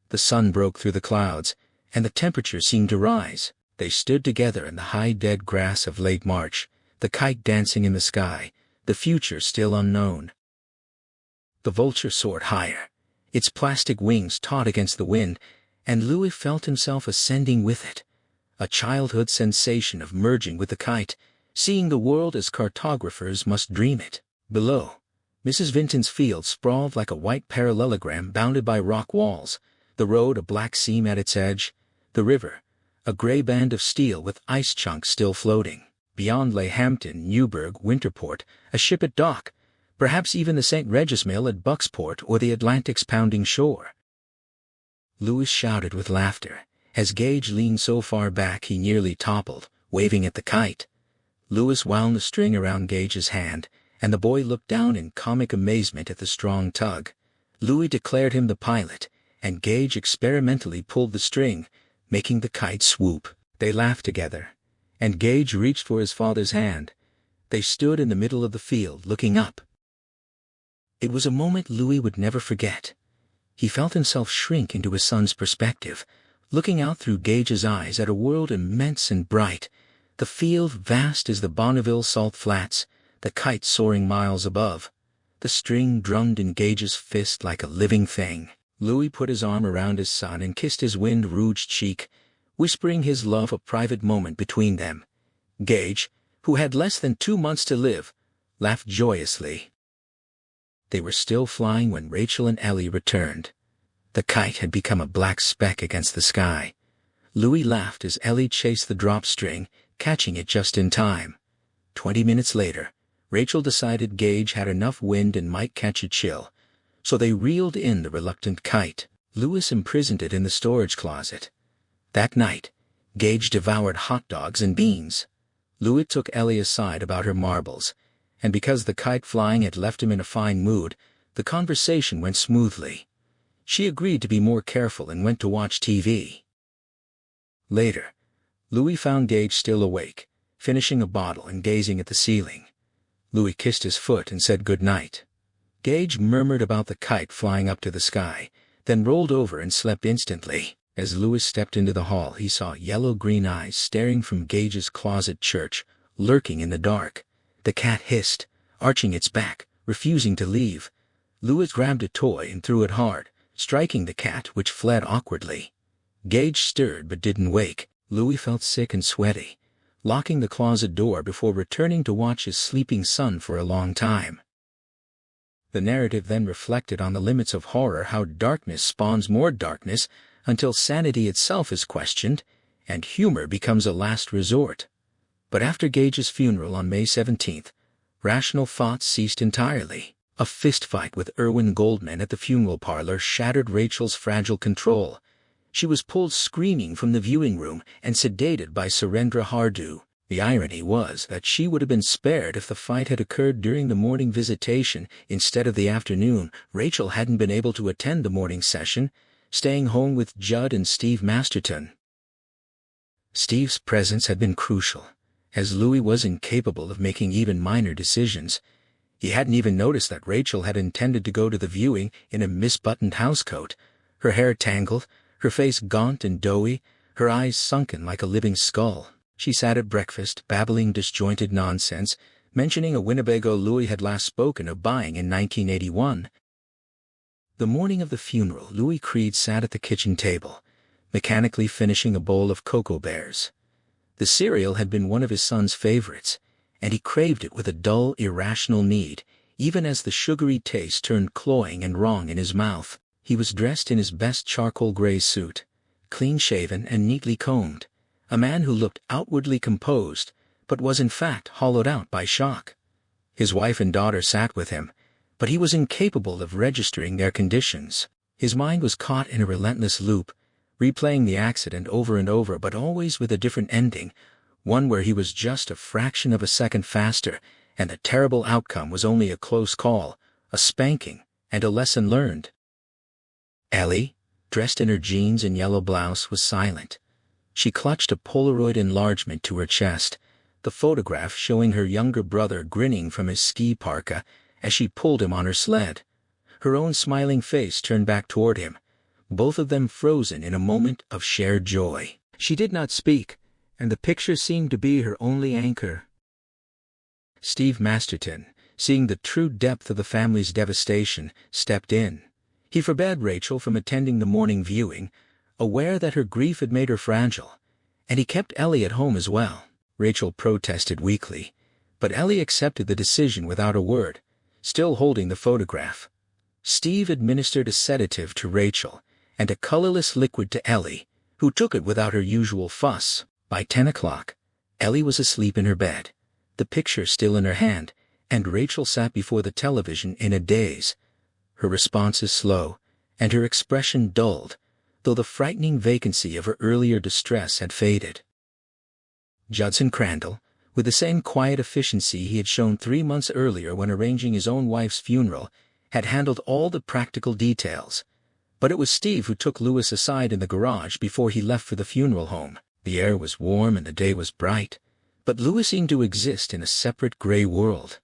The sun broke through the clouds, and the temperature seemed to rise. They stood together in the high dead grass of late March, the kite dancing in the sky, the future still unknown. The vulture soared higher, its plastic wings taut against the wind, and Louis felt himself ascending with it, a childhood sensation of merging with the kite, seeing the world as cartographers must dream it. Below, Mrs. Vinton's field sprawled like a white parallelogram bounded by rock walls, the road a black seam at its edge, the river, a gray band of steel with ice chunks still floating. Beyond lay Hampton, Newburgh, Winterport, a ship at dock, perhaps even the St. Regis mill at Bucksport or the Atlantic's pounding shore. Louis shouted with laughter, as Gage leaned so far back he nearly toppled, waving at the kite. Louis wound the string around Gage's hand, and the boy looked down in comic amazement at the strong tug. Louis declared him the pilot, and Gage experimentally pulled the string, making the kite swoop. They laughed together, and Gage reached for his father's hand. They stood in the middle of the field, looking up. It was a moment Louis would never forget. He felt himself shrink into his son's perspective, looking out through Gage's eyes at a world immense and bright, the field vast as the Bonneville Salt Flats, the kite soaring miles above. The string drummed in Gage's fist like a living thing. Louis put his arm around his son and kissed his wind-rouged cheek, whispering his love a private moment between them. Gage, who had less than 2 months to live, laughed joyously. They were still flying when Rachel and Ellie returned. The kite had become a black speck against the sky. Louis laughed as Ellie chased the drop string, catching it just in time. 20 minutes later, Rachel decided Gage had enough wind and might catch a chill, so they reeled in the reluctant kite. Louis imprisoned it in the storage closet. That night, Gage devoured hot dogs and beans. Louis took Ellie aside about her marbles, and because the kite flying had left him in a fine mood, the conversation went smoothly. She agreed to be more careful and went to watch TV. Later, Louis found Gage still awake, finishing a bottle and gazing at the ceiling. Louis kissed his foot and said good night. Gage murmured about the kite flying up to the sky, then rolled over and slept instantly. As Louis stepped into the hall, he saw yellow-green eyes staring from Gage's closet church, lurking in the dark. The cat hissed, arching its back, refusing to leave. Louis grabbed a toy and threw it hard, striking the cat, which fled awkwardly. Gage stirred but didn't wake. Louis felt sick and sweaty, locking the closet door before returning to watch his sleeping son for a long time. The narrative then reflected on the limits of horror, how darkness spawns more darkness until sanity itself is questioned, and humor becomes a last resort. But after Gage's funeral on May 17th, rational thoughts ceased entirely. A fistfight with Erwin Goldman at the funeral parlor shattered Rachel's fragile control. She was pulled screaming from the viewing room and sedated by Surendra Hardu. The irony was that she would have been spared if the fight had occurred during the morning visitation instead of the afternoon. Rachel hadn't been able to attend the morning session, staying home with Judd and Steve Masterton. Steve's presence had been crucial, as Louis was incapable of making even minor decisions. He hadn't even noticed that Rachel had intended to go to the viewing in a misbuttoned housecoat, her hair tangled, her face gaunt and doughy, her eyes sunken like a living skull. She sat at breakfast, babbling disjointed nonsense, mentioning a Winnebago Louis had last spoken of buying in 1981. The morning of the funeral, Louis Creed sat at the kitchen table, mechanically finishing a bowl of Cocoa Bears. The cereal had been one of his son's favorites, and he craved it with a dull, irrational need, even as the sugary taste turned cloying and wrong in his mouth. He was dressed in his best charcoal gray suit, clean-shaven and neatly combed, a man who looked outwardly composed, but was in fact hollowed out by shock. His wife and daughter sat with him, but he was incapable of registering their conditions. His mind was caught in a relentless loop, replaying the accident over and over, but always with a different ending, one where he was just a fraction of a second faster, and the terrible outcome was only a close call, a spanking, and a lesson learned. Ellie, dressed in her jeans and yellow blouse, was silent. She clutched a Polaroid enlargement to her chest, the photograph showing her younger brother grinning from his ski parka as she pulled him on her sled. Her own smiling face turned back toward him, both of them frozen in a moment of shared joy. She did not speak, and the picture seemed to be her only anchor. Steve Masterton, seeing the true depth of the family's devastation, stepped in. He forbade Rachel from attending the morning viewing, aware that her grief had made her fragile, and he kept Ellie at home as well. Rachel protested weakly, but Ellie accepted the decision without a word, still holding the photograph. Steve administered a sedative to Rachel and a colorless liquid to Ellie, who took it without her usual fuss. By 10 o'clock, Ellie was asleep in her bed, the picture still in her hand, and Rachel sat before the television in a daze, her responses slow, and her expression dulled, though the frightening vacancy of her earlier distress had faded. Judson Crandall, with the same quiet efficiency he had shown 3 months earlier when arranging his own wife's funeral, had handled all the practical details. But it was Steve who took Louis aside in the garage before he left for the funeral home. The air was warm and the day was bright, but Louis seemed to exist in a separate gray world.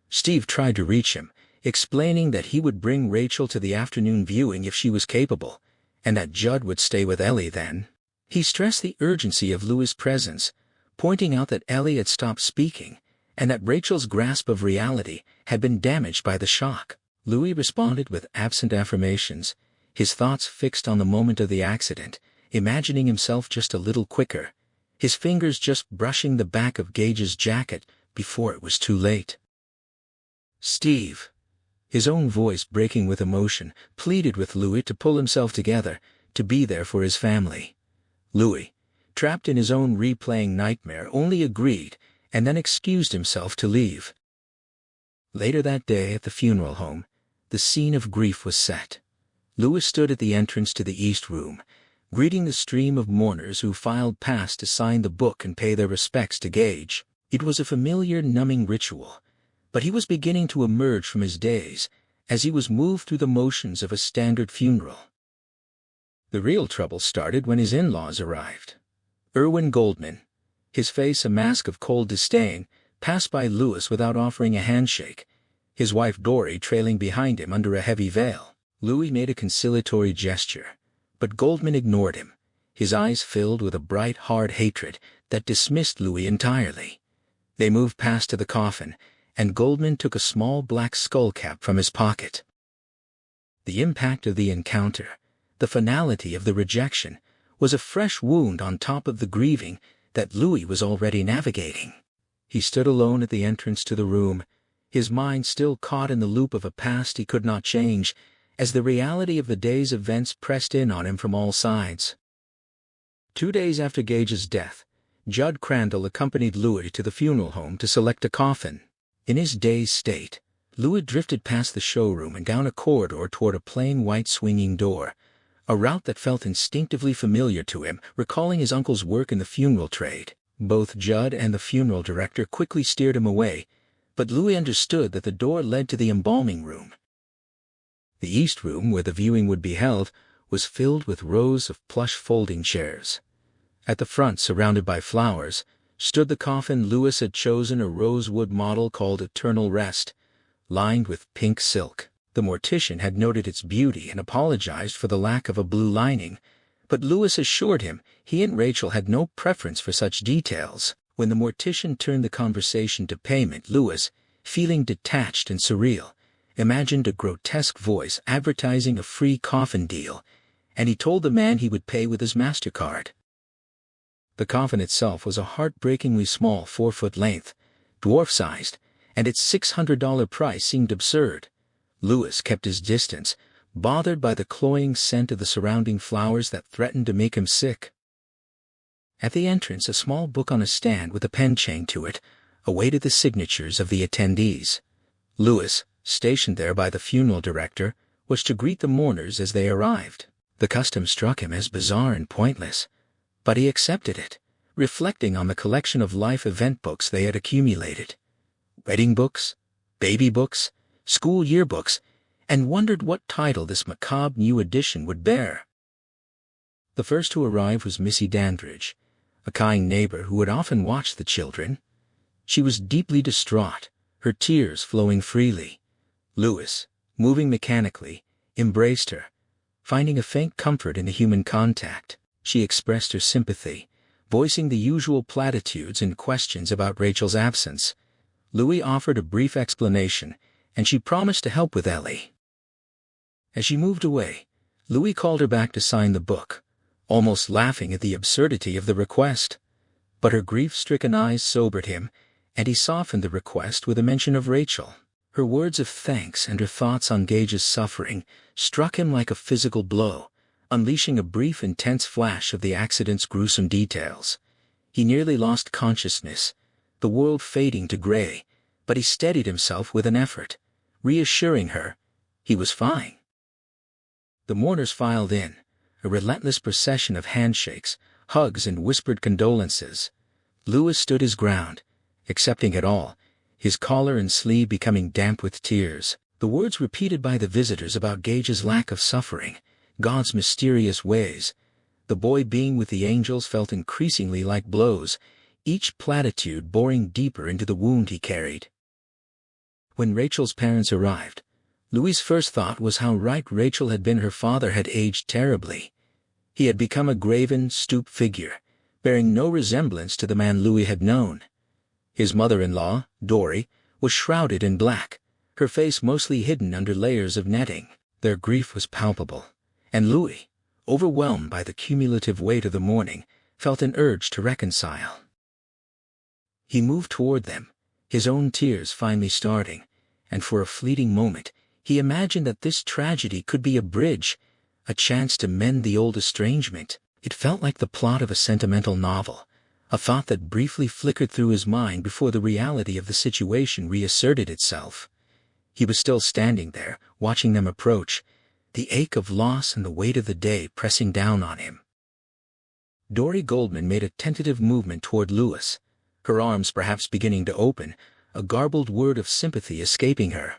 Steve tried to reach him, explaining that he would bring Rachel to the afternoon viewing if she was capable, and that Judd would stay with Ellie then. He stressed the urgency of Louis' presence, pointing out that Ellie had stopped speaking, and that Rachel's grasp of reality had been damaged by the shock. Louis responded with absent affirmations, his thoughts fixed on the moment of the accident, imagining himself just a little quicker, his fingers just brushing the back of Gage's jacket before it was too late. Steve, his own voice breaking with emotion, pleaded with Louis to pull himself together, to be there for his family. Louis, trapped in his own replaying nightmare, only agreed and then excused himself to leave. Later that day at the funeral home, the scene of grief was set. Louis stood at the entrance to the East Room, greeting the stream of mourners who filed past to sign the book and pay their respects to Gage. It was a familiar, numbing ritual, but he was beginning to emerge from his daze as he was moved through the motions of a standard funeral. The real trouble started when his in-laws arrived. Erwin Goldman, his face a mask of cold disdain, passed by Louis without offering a handshake, his wife Dory trailing behind him under a heavy veil. Louis made a conciliatory gesture, but Goldman ignored him, his eyes filled with a bright, hard hatred that dismissed Louis entirely. They moved past to the coffin, and Goldman took a small black skull cap from his pocket. The impact of the encounter, the finality of the rejection, was a fresh wound on top of the grieving that Louis was already navigating. He stood alone at the entrance to the room, his mind still caught in the loop of a past he could not change, as the reality of the day's events pressed in on him from all sides. 2 days after Gage's death, Judd Crandall accompanied Louis to the funeral home to select a coffin. In his dazed state, Louis drifted past the showroom and down a corridor toward a plain white swinging door, a route that felt instinctively familiar to him, recalling his uncle's work in the funeral trade. Both Judd and the funeral director quickly steered him away, but Louis understood that the door led to the embalming room. The east room, where the viewing would be held, was filled with rows of plush folding chairs. At the front, surrounded by flowers, stood the coffin Louis had chosen, a rosewood model called Eternal Rest, lined with pink silk. The mortician had noted its beauty and apologized for the lack of a blue lining, but Louis assured him he and Rachel had no preference for such details. When the mortician turned the conversation to payment, Louis, feeling detached and surreal, imagined a grotesque voice advertising a free coffin deal, and he told the man he would pay with his MasterCard. The coffin itself was a heartbreakingly small 4-foot length, dwarf-sized, and its $600 price seemed absurd. Louis kept his distance, bothered by the cloying scent of the surrounding flowers that threatened to make him sick. At the entrance, a small book on a stand with a pen chained to it awaited the signatures of the attendees. Louis, stationed there by the funeral director, was to greet the mourners as they arrived. The custom struck him as bizarre and pointless, but he accepted it, reflecting on the collection of life event books they had accumulated. Wedding books, baby books, school yearbooks, and wondered what title this macabre new edition would bear. The first to arrive was Missy Dandridge, a kind neighbor who had often watched the children. She was deeply distraught, her tears flowing freely. Louis, moving mechanically, embraced her, finding a faint comfort in the human contact. She expressed her sympathy, voicing the usual platitudes and questions about Rachel's absence. Louis offered a brief explanation, and she promised to help with Ellie. As she moved away, Louis called her back to sign the book, almost laughing at the absurdity of the request. But her grief-stricken eyes sobered him, and he softened the request with a mention of Rachel. Her words of thanks and her thoughts on Gage's suffering struck him like a physical blow, unleashing a brief, intense flash of the accident's gruesome details. He nearly lost consciousness, the world fading to gray, but he steadied himself with an effort, reassuring her he was fine. The mourners filed in, a relentless procession of handshakes, hugs, and whispered condolences. Louis stood his ground, accepting it all, his collar and sleeve becoming damp with tears. The words repeated by the visitors about Gage's lack of suffering, God's mysterious ways, the boy being with the angels, felt increasingly like blows, each platitude boring deeper into the wound he carried. When Rachel's parents arrived, Louis's first thought was how right Rachel had been. Her father had aged terribly. He had become a graven, stooped figure, bearing no resemblance to the man Louis had known. His mother-in-law, Dory, was shrouded in black, her face mostly hidden under layers of netting. Their grief was palpable, and Louis, overwhelmed by the cumulative weight of the mourning, felt an urge to reconcile. He moved toward them, his own tears finally starting, and for a fleeting moment, he imagined that this tragedy could be a bridge, a chance to mend the old estrangement. It felt like the plot of a sentimental novel, a thought that briefly flickered through his mind before the reality of the situation reasserted itself. He was still standing there, watching them approach, the ache of loss and the weight of the day pressing down on him. Dory Goldman made a tentative movement toward Louis, her arms perhaps beginning to open, a garbled word of sympathy escaping her.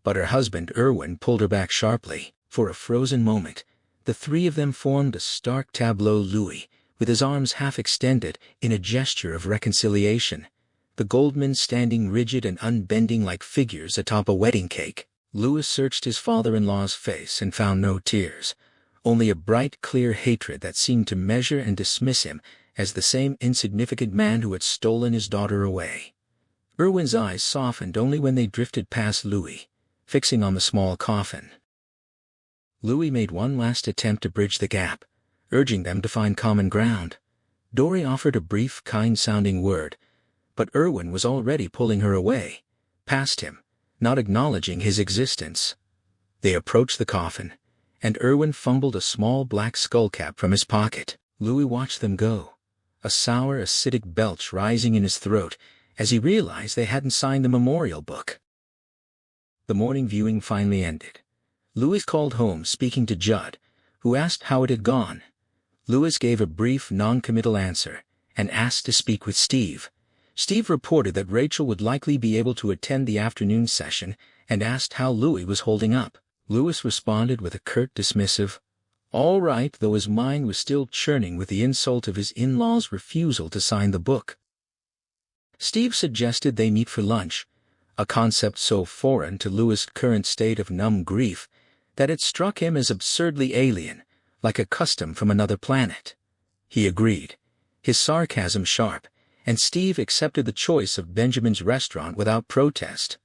But her husband, Irwin, pulled her back sharply. For a frozen moment, the three of them formed a stark tableau. Louis, with his arms half extended, in a gesture of reconciliation, the Goldmans standing rigid and unbending like figures atop a wedding cake. Louis searched his father-in-law's face and found no tears, only a bright, clear hatred that seemed to measure and dismiss him as the same insignificant man who had stolen his daughter away. Irwin's eyes softened only when they drifted past Louis, fixing on the small coffin. Louis made one last attempt to bridge the gap, urging them to find common ground. Dory offered a brief, kind-sounding word, but Irwin was already pulling her away, past him, not acknowledging his existence. They approached the coffin, and Irwin fumbled a small black skullcap from his pocket. Louis watched them go, a sour, acidic belch rising in his throat as he realized they hadn't signed the memorial book. The morning viewing finally ended. Louis called home speaking to Judd, who asked how it had gone. Louis gave a brief, non-committal answer and asked to speak with Steve. Steve reported that Rachel would likely be able to attend the afternoon session and asked how Louis was holding up. Louis responded with a curt, dismissive, "All right," though his mind was still churning with the insult of his in-laws' refusal to sign the book. Steve suggested they meet for lunch, a concept so foreign to Louis' current state of numb grief that it struck him as absurdly alien, like a custom from another planet. He agreed, his sarcasm sharp, and Steve accepted the choice of Benjamin's restaurant without protest.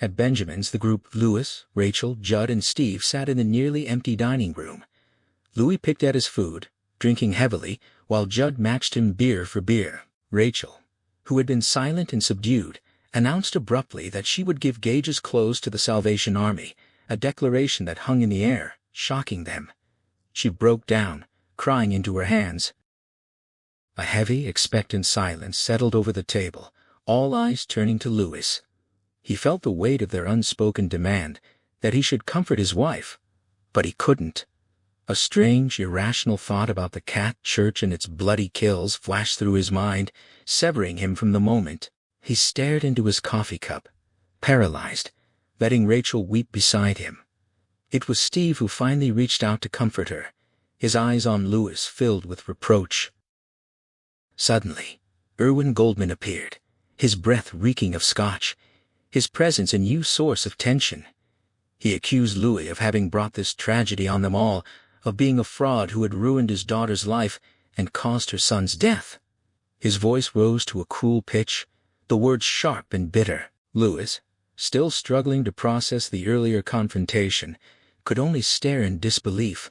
At Benjamin's, the group, Louis, Rachel, Judd, and Steve, sat in the nearly empty dining room. Louis picked at his food, drinking heavily, while Judd matched him beer for beer. Rachel, who had been silent and subdued, announced abruptly that she would give Gage's clothes to the Salvation Army, a declaration that hung in the air, shocking them. She broke down, crying into her hands. A heavy, expectant silence settled over the table, all eyes turning to Louis. He felt the weight of their unspoken demand that he should comfort his wife, but he couldn't. A strange, irrational thought about the cat church and its bloody kills flashed through his mind, severing him from the moment. He stared into his coffee cup, paralyzed, letting Rachel weep beside him. It was Steve who finally reached out to comfort her, his eyes on Louis filled with reproach. Suddenly, Irwin Goldman appeared, his breath reeking of scotch, his presence a new source of tension. He accused Louis of having brought this tragedy on them all, of being a fraud who had ruined his daughter's life and caused her son's death. His voice rose to a cruel pitch, the words sharp and bitter. Louis, still struggling to process the earlier confrontation, could only stare in disbelief,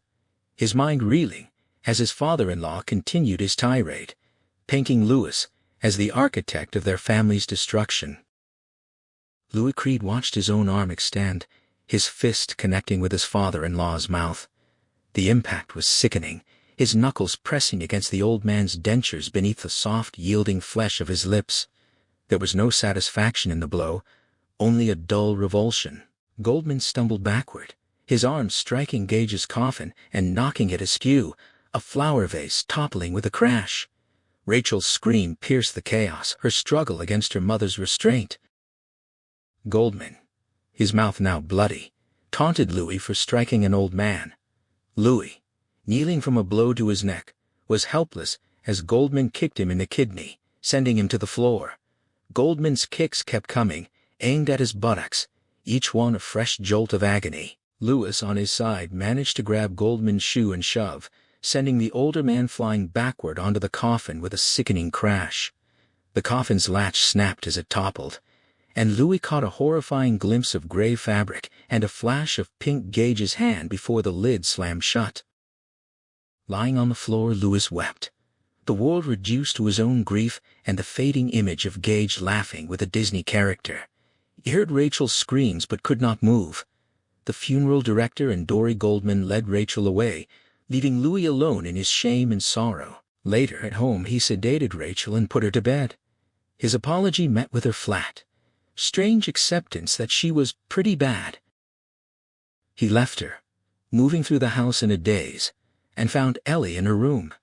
his mind reeling as his father-in-law continued his tirade, painting Louis as the architect of their family's destruction. Louis Creed watched his own arm extend, his fist connecting with his father-in-law's mouth. The impact was sickening, his knuckles pressing against the old man's dentures beneath the soft, yielding flesh of his lips. There was no satisfaction in the blow, only a dull revulsion. Goldman stumbled backward, his arm striking Gage's coffin and knocking it askew, a flower vase toppling with a crash. Rachel's scream pierced the chaos, her struggle against her mother's restraint. Goldman, his mouth now bloody, taunted Louis for striking an old man. Louis, kneeling from a blow to his neck, was helpless as Goldman kicked him in the kidney, sending him to the floor. Goldman's kicks kept coming, aimed at his buttocks, each one a fresh jolt of agony. Louis, on his side, managed to grab Goldman's shoe and shove, sending the older man flying backward onto the coffin with a sickening crash. The coffin's latch snapped as it toppled, and Louis caught a horrifying glimpse of gray fabric and a flash of pink Gage's hand before the lid slammed shut. Lying on the floor, Louis wept, the world reduced to his own grief and the fading image of Gage laughing with a Disney character. He heard Rachel's screams but could not move. The funeral director and Dory Goldman led Rachel away, leaving Louis alone in his shame and sorrow. Later, at home, he sedated Rachel and put her to bed. His apology met with her flat, strange acceptance that she was pretty bad. He left her, moving through the house in a daze, and found Ellie in her room.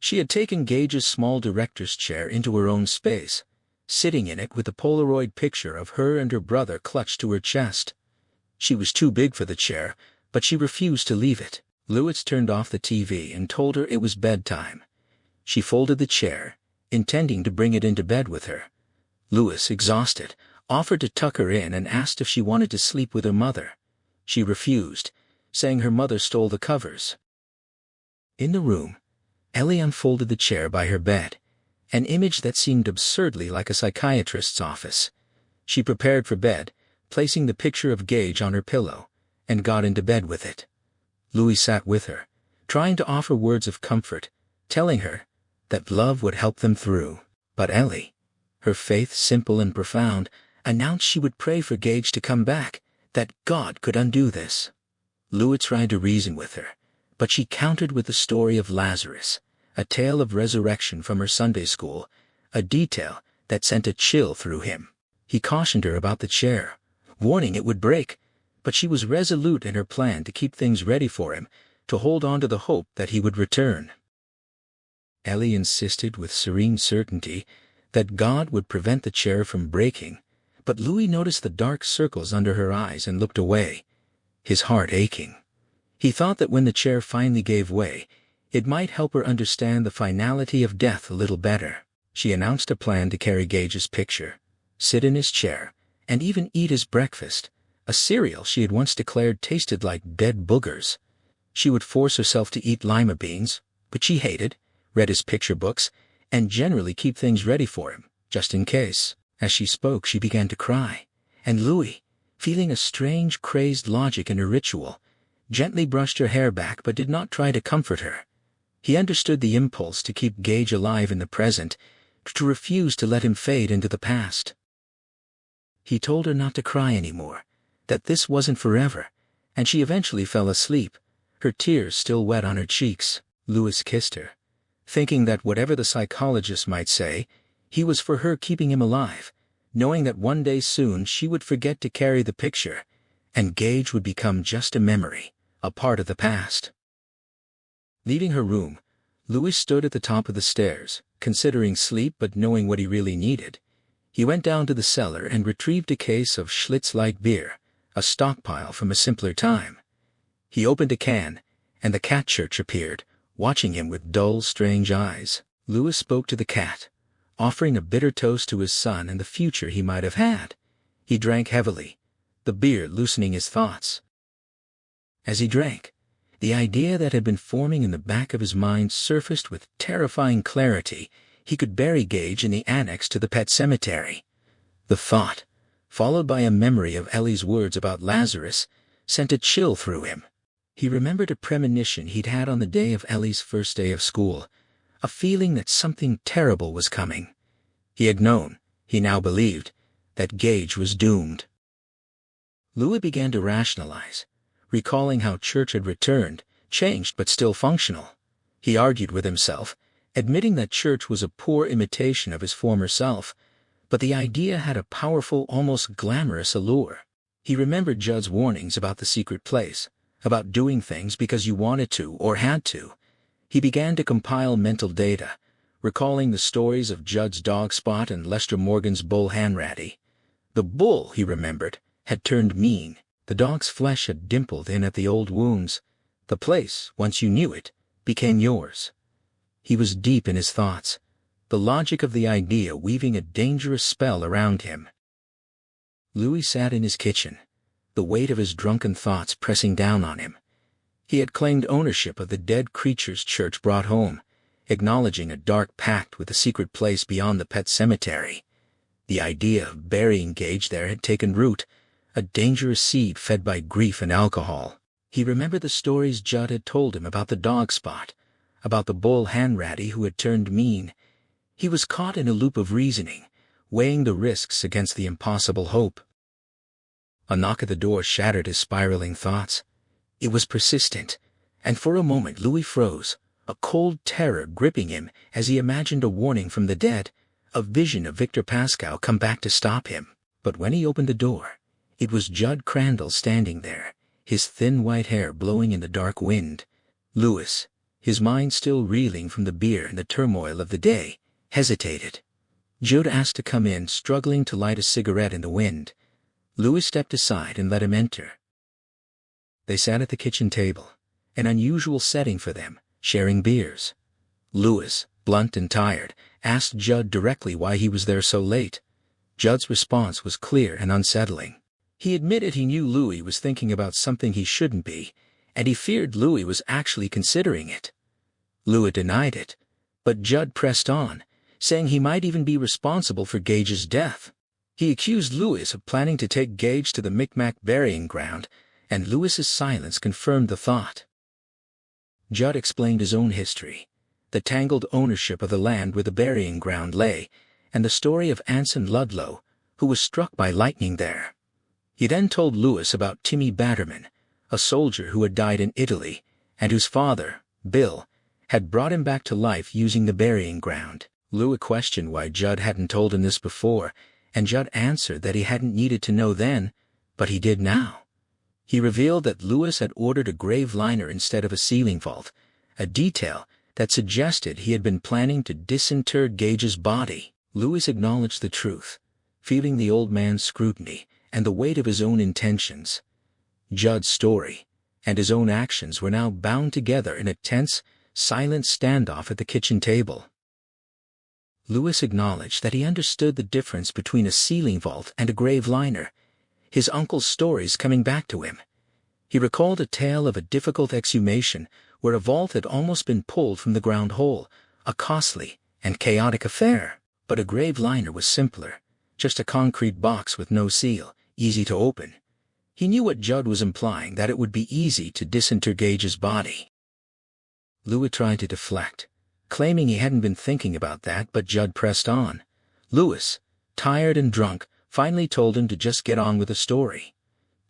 She had taken Gage's small director's chair into her own space, sitting in it with a Polaroid picture of her and her brother clutched to her chest. She was too big for the chair, but she refused to leave it. Louis turned off the TV and told her it was bedtime. She folded the chair, intending to bring it into bed with her. Louis, exhausted, offered to tuck her in and asked if she wanted to sleep with her mother. She refused, saying her mother stole the covers. In the room, Ellie unfolded the chair by her bed, an image that seemed absurdly like a psychiatrist's office. She prepared for bed, placing the picture of Gage on her pillow, and got into bed with it. Louis sat with her, trying to offer words of comfort, telling her, that love would help them through. But Ellie, her faith simple and profound, announced she would pray for Gage to come back, that God could undo this. Louis tried to reason with her, but she countered with the story of Lazarus, a tale of resurrection from her Sunday school, a detail that sent a chill through him. He cautioned her about the chair, warning it would break, but she was resolute in her plan to keep things ready for him, to hold on to the hope that he would return. Ellie insisted with serene certainty that God would prevent the chair from breaking, but Louis noticed the dark circles under her eyes and looked away, his heart aching. He thought that when the chair finally gave way, it might help her understand the finality of death a little better. She announced a plan to carry Gage's picture, sit in his chair, and even eat his breakfast, a cereal she had once declared tasted like dead boogers. She would force herself to eat lima beans, which she hated, read his picture books, and generally keep things ready for him, just in case. As she spoke, she began to cry, and Louis, feeling a strange, crazed logic in her ritual, gently brushed her hair back but did not try to comfort her. He understood the impulse to keep Gage alive in the present, to refuse to let him fade into the past. He told her not to cry anymore, that this wasn't forever, and she eventually fell asleep, her tears still wet on her cheeks. Louis kissed her, thinking that whatever the psychologist might say, he was for her keeping him alive, knowing that one day soon she would forget to carry the picture, and Gage would become just a memory, a part of the past. Leaving her room, Louis stood at the top of the stairs, considering sleep but knowing what he really needed. He went down to the cellar and retrieved a case of Schlitz light beer, a stockpile from a simpler time. He opened a can, and the cat church appeared, watching him with dull, strange eyes. Louis spoke to the cat, offering a bitter toast to his son and the future he might have had. He drank heavily, the beer loosening his thoughts. As he drank, the idea that had been forming in the back of his mind surfaced with terrifying clarity. He could bury Gage in the annex to the Pet Sematary. The thought, followed by a memory of Ellie's words about Lazarus, sent a chill through him. He remembered a premonition he'd had on the day of Ellie's first day of school, a feeling that something terrible was coming. He had known, he now believed, that Gage was doomed. Louis began to rationalize, recalling how church had returned, changed but still functional. He argued with himself, admitting that church was a poor imitation of his former self, but the idea had a powerful, almost glamorous allure. He remembered Judd's warnings about the secret place, about doing things because you wanted to or had to. He began to compile mental data, recalling the stories of Judd's dog Spot and Lester Morgan's bull Hanratty. The bull, he remembered, had turned mean. The dog's flesh had dimpled in at the old wounds. The place, once you knew it, became yours. He was deep in his thoughts, the logic of the idea weaving a dangerous spell around him. Louis sat in his kitchen, the weight of his drunken thoughts pressing down on him. He had claimed ownership of the dead creatures church brought home, acknowledging a dark pact with the secret place beyond the Pet Sematary. The idea of burying Gage there had taken root, a dangerous seed fed by grief and alcohol. He remembered the stories Judd had told him about the dog Spot, about the bull Hanratty who had turned mean. He was caught in a loop of reasoning, weighing the risks against the impossible hope. A knock at the door shattered his spiraling thoughts. It was persistent, and for a moment Louis froze, a cold terror gripping him as he imagined a warning from the dead, a vision of Victor Pascal come back to stop him. But when he opened the door, it was Judd Crandall standing there, his thin white hair blowing in the dark wind. Louis, his mind still reeling from the beer and the turmoil of the day, hesitated. Judd asked to come in, struggling to light a cigarette in the wind. Louis stepped aside and let him enter. They sat at the kitchen table, an unusual setting for them, sharing beers. Louis, blunt and tired, asked Judd directly why he was there so late. Judd's response was clear and unsettling. He admitted he knew Louis was thinking about something he shouldn't be, and he feared Louis was actually considering it. Louis denied it, but Judd pressed on, saying he might even be responsible for Gage's death. He accused Louis of planning to take Gage to the Micmac burying ground, and Louis's silence confirmed the thought. Judd explained his own history, the tangled ownership of the land where the burying ground lay, and the story of Anson Ludlow, who was struck by lightning there. He then told Lewis about Timmy Batterman, a soldier who had died in Italy, and whose father, Bill, had brought him back to life using the burying ground. Lewis questioned why Judd hadn't told him this before, and Judd answered that he hadn't needed to know then, but he did now. He revealed that Lewis had ordered a grave liner instead of a ceiling vault, a detail that suggested he had been planning to disinter Gage's body. Lewis acknowledged the truth, feeling the old man's scrutiny and the weight of his own intentions. Judd's story and his own actions were now bound together in a tense, silent standoff at the kitchen table. Lewis acknowledged that he understood the difference between a ceiling vault and a grave liner, his uncle's stories coming back to him. He recalled a tale of a difficult exhumation where a vault had almost been pulled from the ground whole, a costly and chaotic affair. But a grave liner was simpler, just a concrete box with no seal, easy to open. He knew what Judd was implying, that it would be easy to disinter Gage's body. Lewis tried to deflect, claiming he hadn't been thinking about that, but Judd pressed on. Lewis, tired and drunk, finally told him to just get on with the story.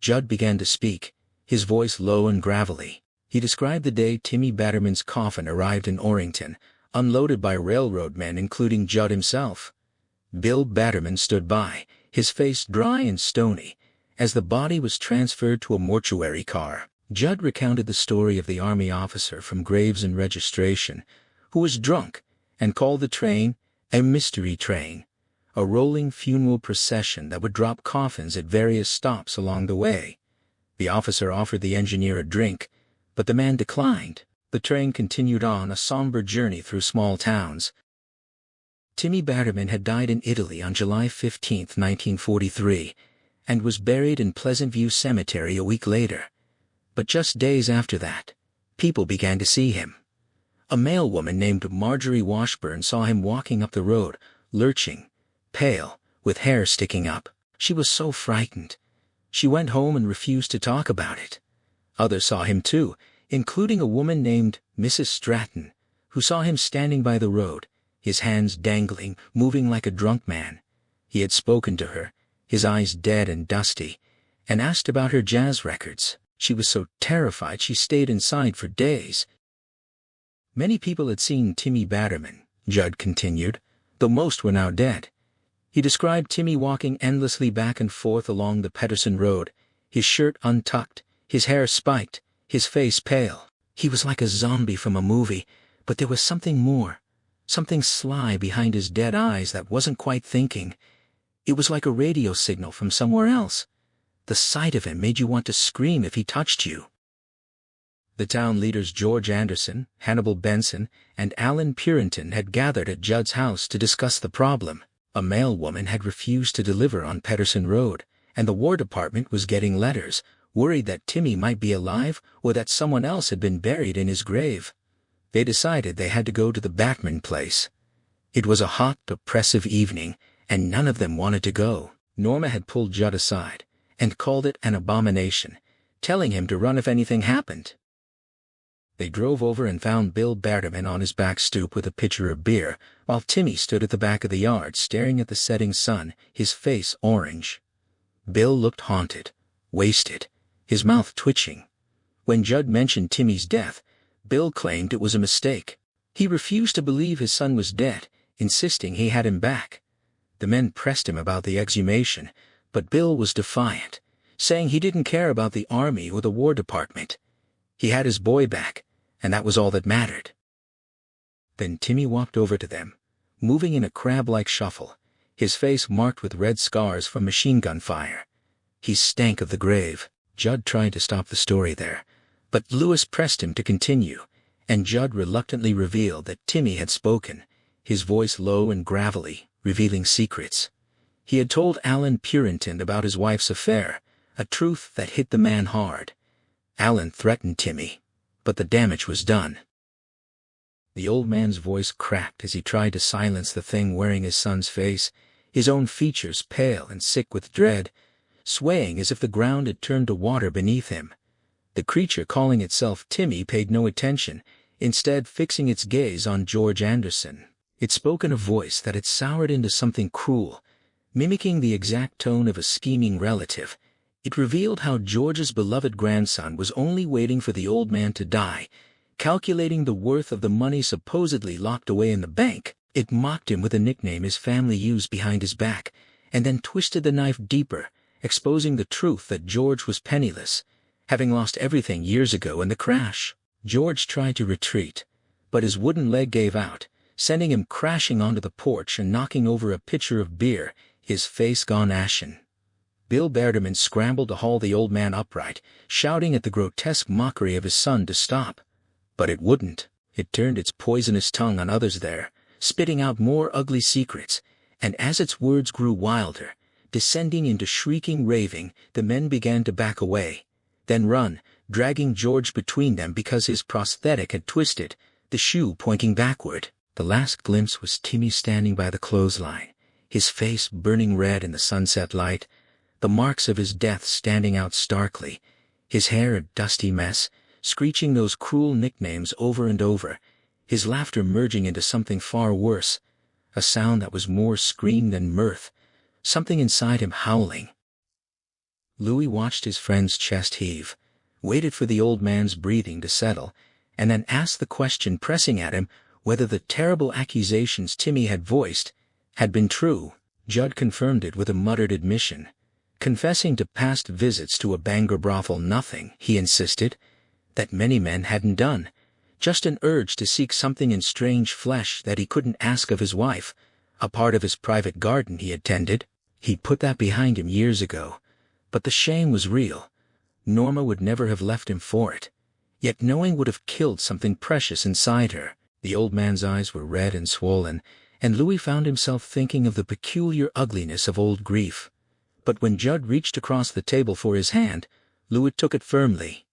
Judd began to speak, his voice low and gravelly. He described the day Timmy Batterman's coffin arrived in Orrington, unloaded by railroad men including Judd himself. Bill Batterman stood by, his face dry and stony, as the body was transferred to a mortuary car. Judd recounted the story of the Army officer from Graves and Registration, who was drunk and called the train a mystery train, a rolling funeral procession that would drop coffins at various stops along the way. The officer offered the engineer a drink, but the man declined. The train continued on a somber journey through small towns. Timmy Batterman had died in Italy on July 15, 1943, and was buried in Pleasant View Cemetery a week later. But just days after that, people began to see him. A male woman named Marjorie Washburn saw him walking up the road, lurching, pale, with hair sticking up. She was so frightened. She went home and refused to talk about it. Others saw him too, including a woman named Mrs. Stratton, who saw him standing by the road, his hands dangling, moving like a drunk man. He had spoken to her, his eyes dead and dusty, and asked about her jazz records. She was so terrified she stayed inside for days. Many people had seen Timmy Batterman, Judd continued, though most were now dead. He described Timmy walking endlessly back and forth along the Pedersen Road, his shirt untucked, his hair spiked, his face pale. He was like a zombie from a movie, but there was something more, something sly behind his dead eyes that wasn't quite thinking. It was like a radio signal from somewhere else. The sight of him made you want to scream if he touched you. The town leaders George Anderson, Hannibal Benson, and Alan Purinton had gathered at Judd's house to discuss the problem. A mail woman had refused to deliver on Pedersen Road, and the War Department was getting letters, worried that Timmy might be alive or that someone else had been buried in his grave. They decided they had to go to the Batman place. It was a hot, oppressive evening, and none of them wanted to go. Norma had pulled Judd aside and called it an abomination, telling him to run if anything happened. They drove over and found Bill Batterman on his back stoop with a pitcher of beer, while Timmy stood at the back of the yard staring at the setting sun, his face orange. Bill looked haunted, wasted, his mouth twitching. When Judd mentioned Timmy's death, Bill claimed it was a mistake. He refused to believe his son was dead, insisting he had him back. The men pressed him about the exhumation, but Bill was defiant, saying he didn't care about the Army or the War Department. He had his boy back, and that was all that mattered. Then Timmy walked over to them, moving in a crab-like shuffle, his face marked with red scars from machine gun fire. He stank of the grave. Judd tried to stop the story there, but Lewis pressed him to continue, and Judd reluctantly revealed that Timmy had spoken, his voice low and gravelly, revealing secrets. He had told Alan Purinton about his wife's affair, a truth that hit the man hard. Alan threatened Timmy, but the damage was done. The old man's voice cracked as he tried to silence the thing wearing his son's face, his own features pale and sick with dread, swaying as if the ground had turned to water beneath him. The creature calling itself Timmy paid no attention, instead fixing its gaze on George Anderson. It spoke in a voice that had soured into something cruel, mimicking the exact tone of a scheming relative. It revealed how George's beloved grandson was only waiting for the old man to die, calculating the worth of the money supposedly locked away in the bank. It mocked him with a nickname his family used behind his back, and then twisted the knife deeper, exposing the truth that George was penniless, having lost everything years ago in the crash. George tried to retreat, but his wooden leg gave out, sending him crashing onto the porch and knocking over a pitcher of beer, his face gone ashen. Bill Berderman scrambled to haul the old man upright, shouting at the grotesque mockery of his son to stop. But it wouldn't. It turned its poisonous tongue on others there, spitting out more ugly secrets, and as its words grew wilder, descending into shrieking raving, the men began to back away, then run, dragging George between them because his prosthetic had twisted, the shoe pointing backward. The last glimpse was Timmy standing by the clothesline, his face burning red in the sunset light, the marks of his death standing out starkly, his hair a dusty mess, screeching those cruel nicknames over and over, his laughter merging into something far worse, a sound that was more scream than mirth, something inside him howling. Louis watched his friend's chest heave, waited for the old man's breathing to settle, and then asked the question pressing at him whether the terrible accusations Timmy had voiced had been true. Judd confirmed it with a muttered admission, confessing to past visits to a Bangor brothel. Nothing, he insisted, that many men hadn't done, just an urge to seek something in strange flesh that he couldn't ask of his wife, a part of his private garden he had tended. He'd put that behind him years ago, but the shame was real. Norma would never have left him for it, yet knowing would have killed something precious inside her. The old man's eyes were red and swollen, and Louis found himself thinking of the peculiar ugliness of old grief. But when Judd reached across the table for his hand, Louis took it firmly.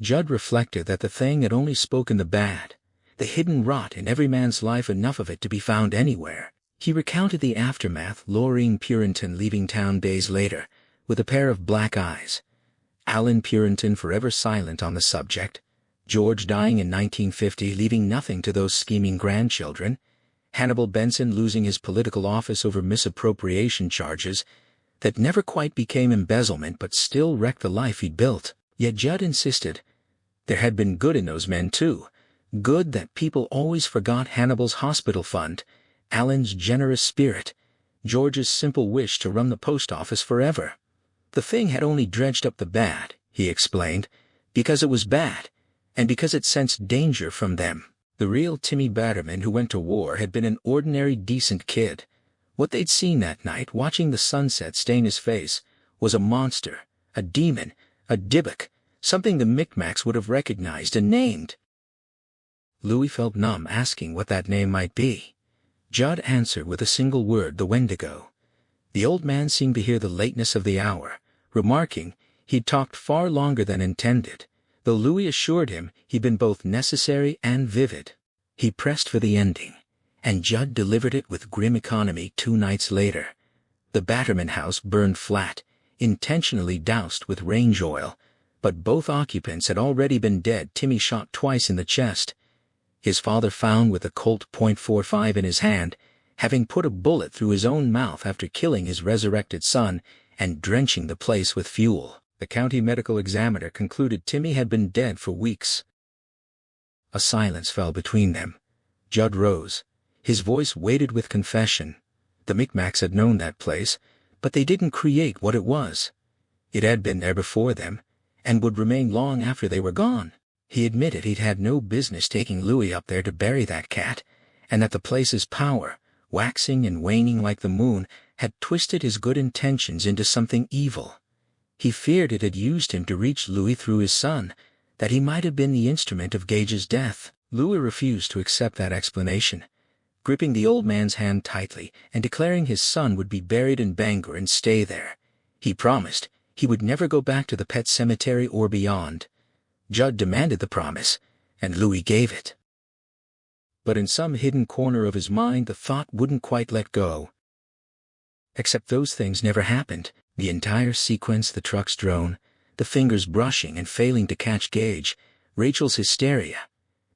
Judd reflected that the thing had only spoken the bad, the hidden rot in every man's life, enough of it to be found anywhere. He recounted the aftermath, Lorraine Purinton leaving town days later, with a pair of black eyes. Alan Purinton forever silent on the subject. George dying in 1950, leaving nothing to those scheming grandchildren. Hannibal Benson losing his political office over misappropriation charges that never quite became embezzlement but still wrecked the life he'd built. Yet Judd insisted there had been good in those men too, good that people always forgot. Hannibal's hospital fund, Alan's generous spirit, George's simple wish to run the post office forever. The thing had only dredged up the bad, he explained, because it was bad, and because it sensed danger from them. The real Timmy Batterman who went to war had been an ordinary decent kid. What they'd seen that night, watching the sunset stain his face, was a monster, a demon, a Dybbuk, something the Micmacs would have recognized and named. Louis felt numb, asking what that name might be. Judd answered with a single word: the Wendigo. The old man seemed to hear the lateness of the hour, remarking he'd talked far longer than intended, though Louis assured him he'd been both necessary and vivid. He pressed for the ending, and Judd delivered it with grim economy. 2 nights later, the Batterman house burned flat, intentionally doused with range oil, but both occupants had already been dead. Timmy shot twice in the chest. His father found with a Colt .45 in his hand, having put a bullet through his own mouth after killing his resurrected son and drenching the place with fuel. The county medical examiner concluded Timmy had been dead for weeks. A silence fell between them. Judd rose, his voice weighted with confession. The Micmacs had known that place, but they didn't create what it was. It had been there before them, and would remain long after they were gone. He admitted he'd had no business taking Louis up there to bury that cat, and that the place's power, waxing and waning like the moon, had twisted his good intentions into something evil. He feared it had used him to reach Louis through his son, that he might have been the instrument of Gage's death. Louis refused to accept that explanation, gripping the old man's hand tightly and declaring his son would be buried in Bangor and stay there. He promised he would never go back to the Pet Sematary or beyond. Judd demanded the promise, and Louis gave it. But in some hidden corner of his mind the thought wouldn't quite let go. Except those things never happened. The entire sequence, the truck's drone, the fingers brushing and failing to catch Gage, Rachel's hysteria.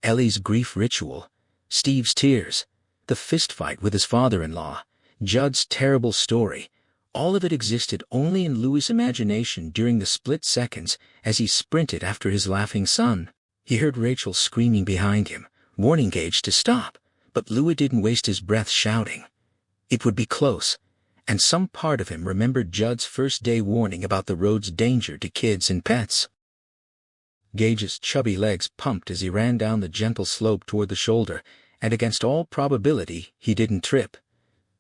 Ellie's grief ritual, Steve's tears, the fistfight with his father-in-law, Judd's terrible story, all of it existed only in Louis' imagination during the split seconds as he sprinted after his laughing son. He heard Rachel screaming behind him, warning Gage to stop, but Louis didn't waste his breath shouting. It would be close, and some part of him remembered Judd's first-day warning about the road's danger to kids and pets. Gage's chubby legs pumped as he ran down the gentle slope toward the shoulder, and against all probability, he didn't trip.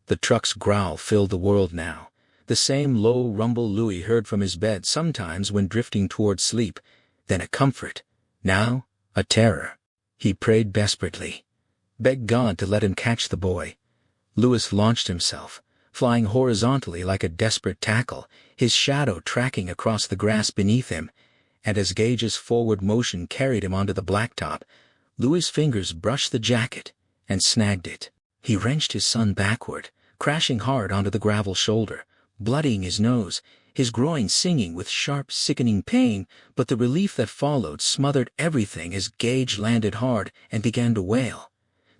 The truck's growl filled the world now, the same low rumble Louis heard from his bed sometimes when drifting toward sleep, then a comfort, now a terror. He prayed desperately, begged God to let him catch the boy. Louis launched himself, flying horizontally like a desperate tackle, his shadow tracking across the grass beneath him, and as Gage's forward motion carried him onto the blacktop, Louis' fingers brushed the jacket and snagged it. He wrenched his son backward, crashing hard onto the gravel shoulder, bloodying his nose, his groin singing with sharp, sickening pain, but the relief that followed smothered everything as Gage landed hard and began to wail.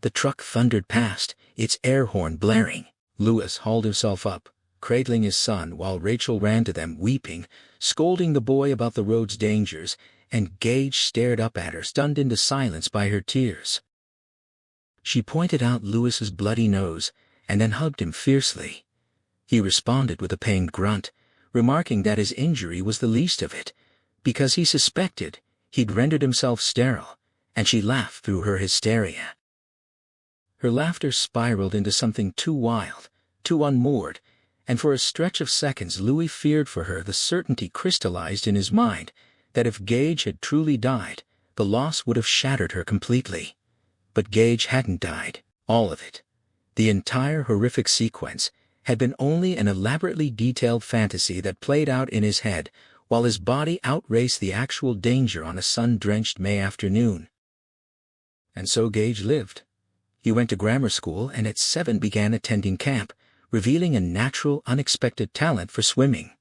The truck thundered past, its air horn blaring. Louis hauled himself up, cradling his son while Rachel ran to them weeping, scolding the boy about the road's dangers, and Gage stared up at her, stunned into silence by her tears. She pointed out Louis's bloody nose and then hugged him fiercely. He responded with a pained grunt, remarking that his injury was the least of it, because he suspected he'd rendered himself sterile, and she laughed through her hysteria. Her laughter spiraled into something too wild, too unmoored, and for a stretch of seconds Louis feared for her. The certainty crystallized in his mind that if Gage had truly died, the loss would have shattered her completely. But Gage hadn't died, all of it. The entire horrific sequence had been only an elaborately detailed fantasy that played out in his head while his body outraced the actual danger on a sun-drenched May afternoon. And so Gage lived. He went to grammar school and at 7 began attending camp, revealing a natural, unexpected talent for swimming.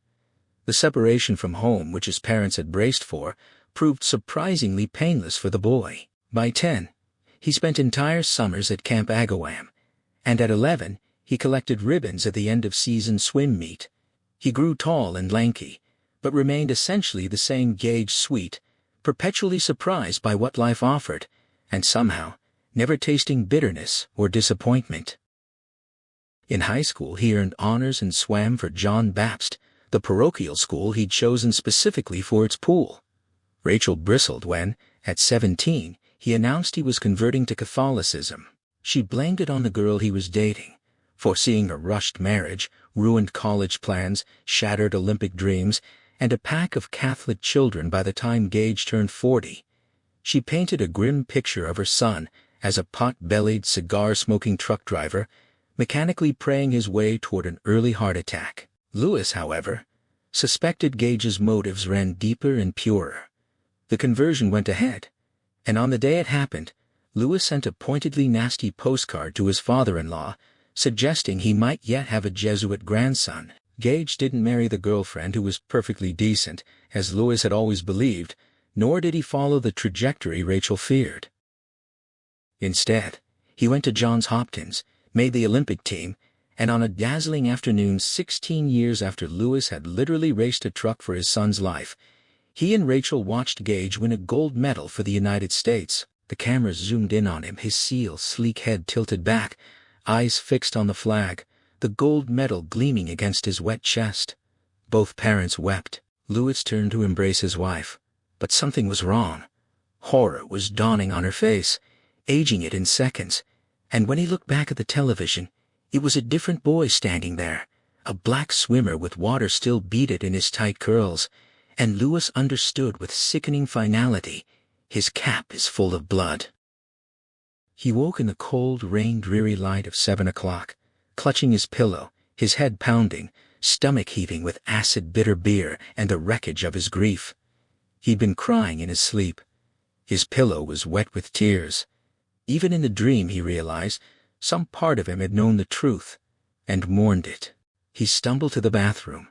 The separation from home, which his parents had braced for, proved surprisingly painless for the boy. By 10, he spent entire summers at Camp Agawam, and at 11, he collected ribbons at the end-of-season swim meet. He grew tall and lanky, but remained essentially the same Gage sweet, perpetually surprised by what life offered, and somehow never tasting bitterness or disappointment. In high school he earned honors and swam for John Baptist, the parochial school he'd chosen specifically for its pool. Rachel bristled when, at 17, he announced he was converting to Catholicism. She blamed it on the girl he was dating, foreseeing a rushed marriage, ruined college plans, shattered Olympic dreams, and a pack of Catholic children by the time Gage turned 40. She painted a grim picture of her son as a pot-bellied, cigar-smoking truck driver, mechanically praying his way toward an early heart attack. Louis, however, suspected Gage's motives ran deeper and purer. The conversion went ahead, and on the day it happened, Louis sent a pointedly nasty postcard to his father-in-law, suggesting he might yet have a Jesuit grandson. Gage didn't marry the girlfriend who was perfectly decent, as Louis had always believed, nor did he follow the trajectory Rachel feared. Instead, he went to Johns Hopkins, made the Olympic team, and on a dazzling afternoon 16 years after Louis had literally raced a truck for his son's life, he and Rachel watched Gage win a gold medal for the United States. The cameras zoomed in on him, his sleek head tilted back, eyes fixed on the flag, the gold medal gleaming against his wet chest. Both parents wept. Louis turned to embrace his wife, but something was wrong. Horror was dawning on her face, aging it in seconds, and when he looked back at the television, it was a different boy standing there, a black swimmer with water still beaded in his tight curls, and Louis understood with sickening finality, his cap is full of blood. He woke in the cold, rain-dreary light of 7 o'clock, clutching his pillow, his head pounding, stomach heaving with acid-bitter beer and the wreckage of his grief. He'd been crying in his sleep. His pillow was wet with tears. Even in the dream, he realized, some part of him had known the truth and mourned it. He stumbled to the bathroom,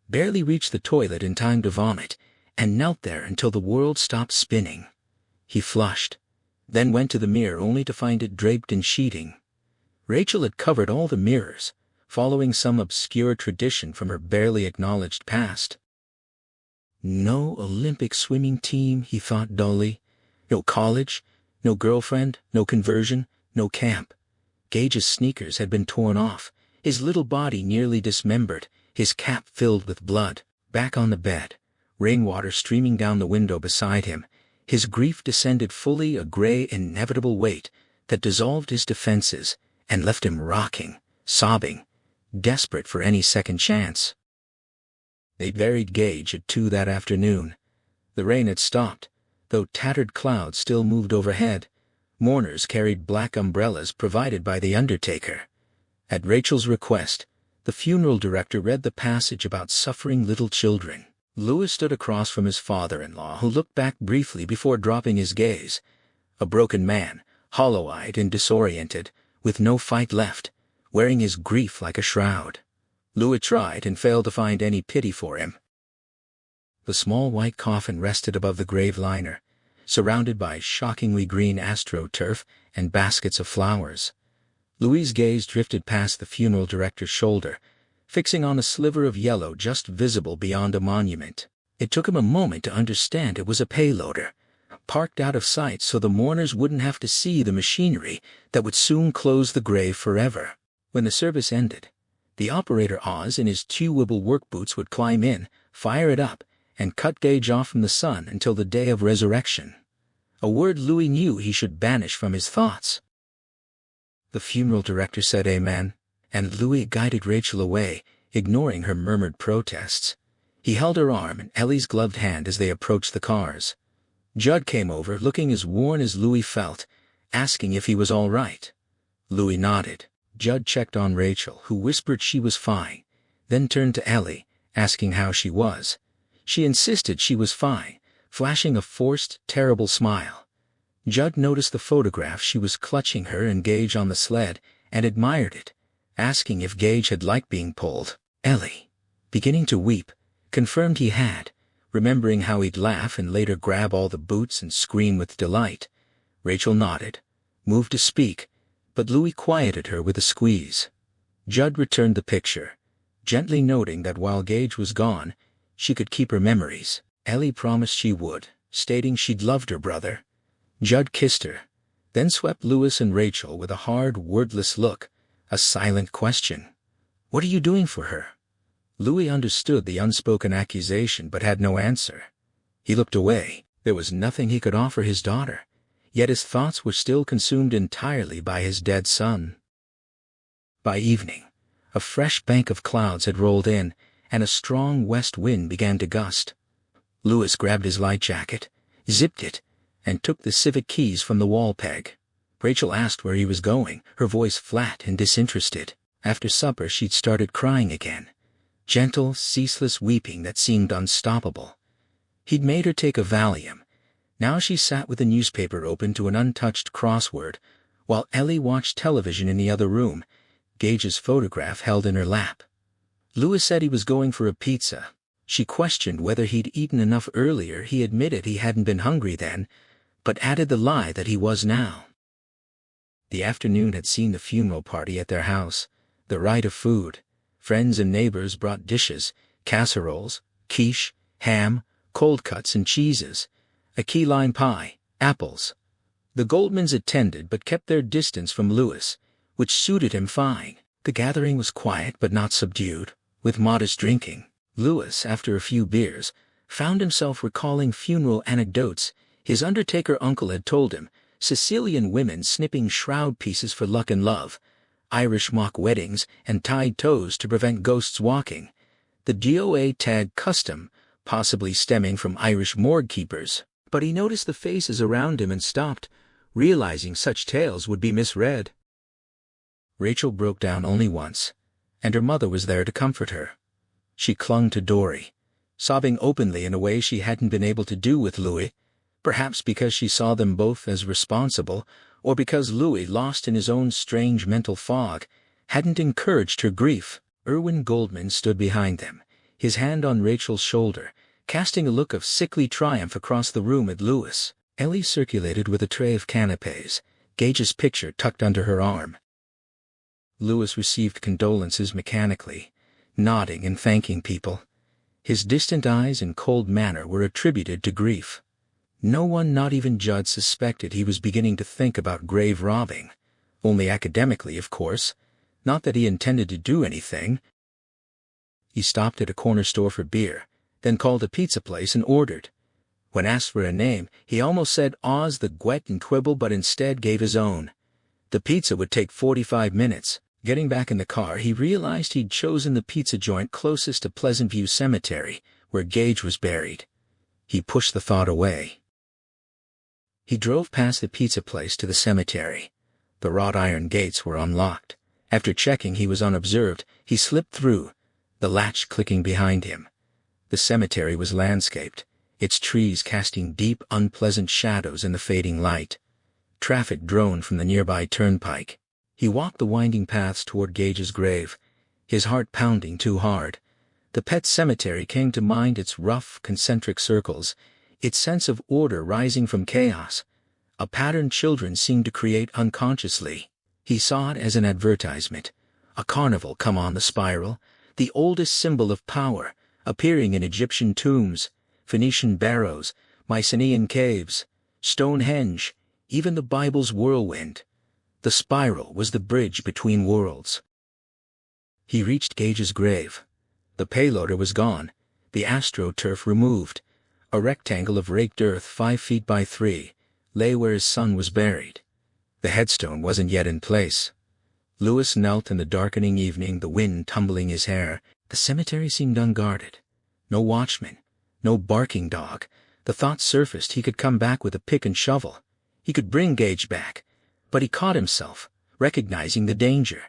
barely reached the toilet in time to vomit, and knelt there until the world stopped spinning. He flushed, then went to the mirror only to find it draped in sheeting. Rachel had covered all the mirrors, following some obscure tradition from her barely acknowledged past. No Olympic swimming team, he thought dully. No college, no girlfriend, no conversion, no camp. Gage's sneakers had been torn off, his little body nearly dismembered, his cap filled with blood. Back on the bed, rainwater streaming down the window beside him, his grief descended fully, a gray, inevitable weight that dissolved his defenses and left him rocking, sobbing, desperate for any second chance. They buried Gage at 2 that afternoon. The rain had stopped, though tattered clouds still moved overhead. Mourners carried black umbrellas provided by the undertaker. At Rachel's request, the funeral director read the passage about suffering little children. Louis stood across from his father-in-law, who looked back briefly before dropping his gaze. A broken man, hollow-eyed and disoriented, with no fight left, wearing his grief like a shroud. Louis tried and failed to find any pity for him. The small white coffin rested above the grave liner, surrounded by shockingly green astroturf and baskets of flowers. Louis's gaze drifted past the funeral director's shoulder, fixing on a sliver of yellow just visible beyond a monument. It took him a moment to understand it was a payloader, parked out of sight so the mourners wouldn't have to see the machinery that would soon close the grave forever. When the service ended, the operator Oz in his chewable work boots would climb in, fire it up, and cut Gage off from the sun until the day of resurrection. A word Louis knew he should banish from his thoughts. The funeral director said amen, and Louis guided Rachel away, ignoring her murmured protests. He held her arm and Ellie's gloved hand as they approached the cars. Judd came over, looking as worn as Louis felt, asking if he was all right. Louis nodded. Judd checked on Rachel, who whispered she was fine, then turned to Ellie, asking how she was. She insisted she was fine, flashing a forced, terrible smile. Judd noticed the photograph she was clutching her and Gage on the sled, and admired it, asking if Gage had liked being pulled. Ellie, beginning to weep, confirmed he had, remembering how he'd laugh and later grab all the boots and scream with delight. Rachel nodded, moved to speak, but Louis quieted her with a squeeze. Judd returned the picture, gently noting that while Gage was gone, she could keep her memories. Ellie promised she would, stating she'd loved her brother. Judd kissed her, then swept Louis and Rachel with a hard, wordless look, a silent question. "What are you doing for her?" Louis understood the unspoken accusation but had no answer. He looked away. There was nothing he could offer his daughter, yet his thoughts were still consumed entirely by his dead son. By evening, a fresh bank of clouds had rolled in, and a strong west wind began to gust. Louis grabbed his light jacket, zipped it, and took the civic keys from the wall peg. Rachel asked where he was going, her voice flat and disinterested. After supper she'd started crying again, gentle, ceaseless weeping that seemed unstoppable. He'd made her take a Valium. Now she sat with the newspaper open to an untouched crossword, while Ellie watched television in the other room, Gage's photograph held in her lap. Louis said he was going for a pizza. She questioned whether he'd eaten enough earlier. He admitted he hadn't been hungry then, but added the lie that he was now. The afternoon had seen the funeral party at their house, the rite of food. Friends and neighbors brought dishes, casseroles, quiche, ham, cold cuts and cheeses, a key lime pie, apples. The Goldmans attended but kept their distance from Louis, which suited him fine. The gathering was quiet but not subdued, with modest drinking. Louis, after a few beers, found himself recalling funeral anecdotes his undertaker uncle had told him, Sicilian women snipping shroud pieces for luck and love, Irish mock weddings and tied toes to prevent ghosts walking, the DOA tag custom possibly stemming from Irish morgue keepers. But he noticed the faces around him and stopped, realizing such tales would be misread. Rachel broke down only once, and her mother was there to comfort her. She clung to Dory, sobbing openly in a way she hadn't been able to do with Louis, perhaps because she saw them both as responsible, or because Louis, lost in his own strange mental fog, hadn't encouraged her grief. Erwin Goldman stood behind them, his hand on Rachel's shoulder, casting a look of sickly triumph across the room at Louis. Ellie circulated with a tray of canapés, Gage's picture tucked under her arm. Louis received condolences mechanically, nodding and thanking people. His distant eyes and cold manner were attributed to grief. No one, not even Judd, suspected he was beginning to think about grave robbing. Only academically, of course. Not that he intended to do anything. He stopped at a corner store for beer, then called a pizza place and ordered. When asked for a name, he almost said Oz the Gwet and Quibble, but instead gave his own. The pizza would take 45 minutes. Getting back in the car, he realized he'd chosen the pizza joint closest to Pleasant View Cemetery, where Gage was buried. He pushed the thought away. He drove past the pizza place to the cemetery. The wrought iron gates were unlocked. After checking he was unobserved, he slipped through, the latch clicking behind him. The cemetery was landscaped, its trees casting deep, unpleasant shadows in the fading light. Traffic droned from the nearby turnpike. He walked the winding paths toward Gage's grave, his heart pounding too hard. The Pet Sematary came to mind, its rough, concentric circles, its sense of order rising from chaos, a pattern children seemed to create unconsciously. He saw it as an advertisement, a carnival come on the spiral, the oldest symbol of power, appearing in Egyptian tombs, Phoenician barrows, Mycenaean caves, Stonehenge, even the Bible's whirlwind. The spiral was the bridge between worlds. He reached Gage's grave. The payloader was gone, the astroturf removed. A rectangle of raked earth 5 feet by 3 lay where his son was buried. The headstone wasn't yet in place. Louis knelt in the darkening evening, the wind tumbling his hair. The cemetery seemed unguarded. No watchman, no barking dog. The thought surfaced he could come back with a pick and shovel. He could bring Gage back. But he caught himself, recognizing the danger.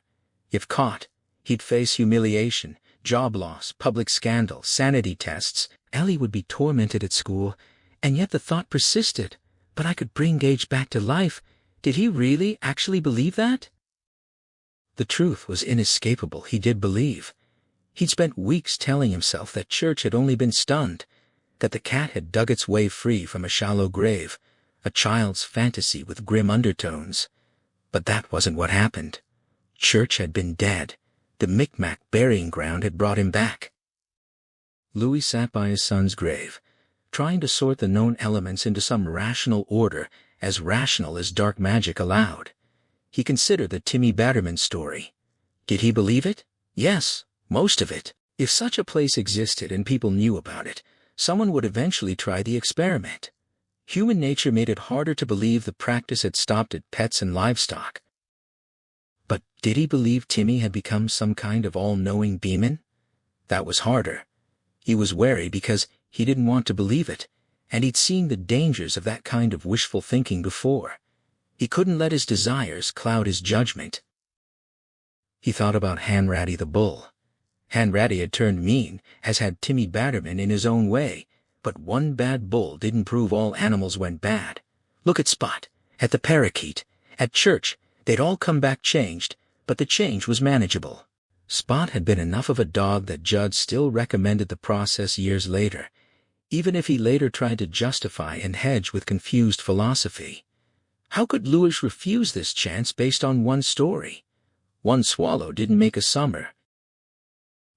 If caught, he'd face humiliation, job loss, public scandal, sanity tests. Ellie would be tormented at school, and yet the thought persisted. But I could bring Gage back to life. Did he really, actually believe that? The truth was inescapable. He did believe. He'd spent weeks telling himself that church had only been stunned, that the cat had dug its way free from a shallow grave, a child's fantasy with grim undertones. But that wasn't what happened. Church had been dead. The Micmac burying ground had brought him back. Louis sat by his son's grave, trying to sort the known elements into some rational order, as rational as dark magic allowed. He considered the Timmy Batterman story. Did he believe it? Yes, most of it. If such a place existed and people knew about it, someone would eventually try the experiment. Human nature made it harder to believe the practice had stopped at pets and livestock. But did he believe Timmy had become some kind of all-knowing demon? That was harder. He was wary because he didn't want to believe it, and he'd seen the dangers of that kind of wishful thinking before. He couldn't let his desires cloud his judgment. He thought about Hanratty the bull. Hanratty had turned mean, as had Timmy Batterman in his own way, but one bad bull didn't prove all animals went bad. Look at Spot, at the parakeet, at church. They'd all come back changed, but the change was manageable. Spot had been enough of a dog that Judd still recommended the process years later, even if he later tried to justify and hedge with confused philosophy. How could Louis refuse this chance based on one story? One swallow didn't make a summer.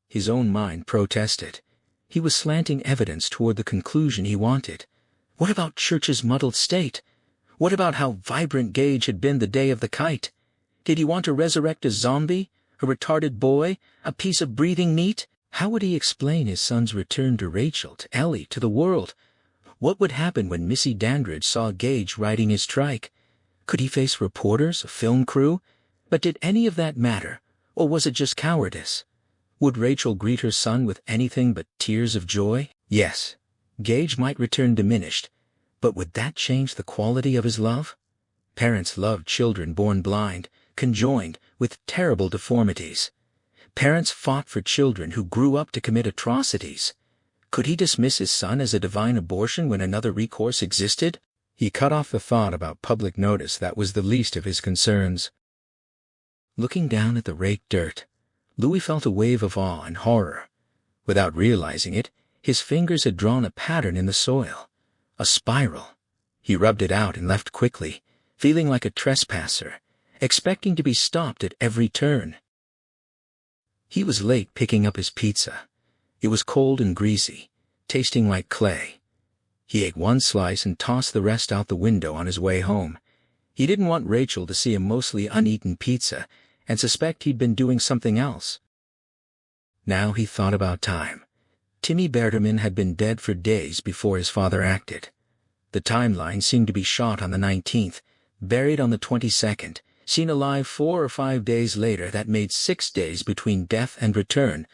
His own mind protested. He was slanting evidence toward the conclusion he wanted. What about Church's muddled state? What about how vibrant Gage had been the day of the kite? Did he want to resurrect a zombie, a retarded boy, a piece of breathing meat? How would he explain his son's return to Rachel, to Ellie, to the world? What would happen when Missy Dandridge saw Gage riding his trike? Could he face reporters, a film crew? But did any of that matter, or was it just cowardice? Would Rachel greet her son with anything but tears of joy? Yes, Gage might return diminished, but would that change the quality of his love? Parents loved children born blind, conjoined with terrible deformities. Parents fought for children who grew up to commit atrocities. Could he dismiss his son as a divine abortion when another recourse existed? He cut off the thought about public notice. That was the least of his concerns. Looking down at the raked dirt, Louis felt a wave of awe and horror. Without realizing it, his fingers had drawn a pattern in the soil. A spiral. He rubbed it out and left quickly, feeling like a trespasser, expecting to be stopped at every turn. He was late picking up his pizza. It was cold and greasy, tasting like clay. He ate one slice and tossed the rest out the window on his way home. He didn't want Rachel to see a mostly uneaten pizza and suspect he'd been doing something else. Now he thought about time. Timmy Berterman had been dead for days before his father acted. The timeline seemed to be shot on the 19th, buried on the 22nd, seen alive 4 or 5 days later. That made 6 days between death and return,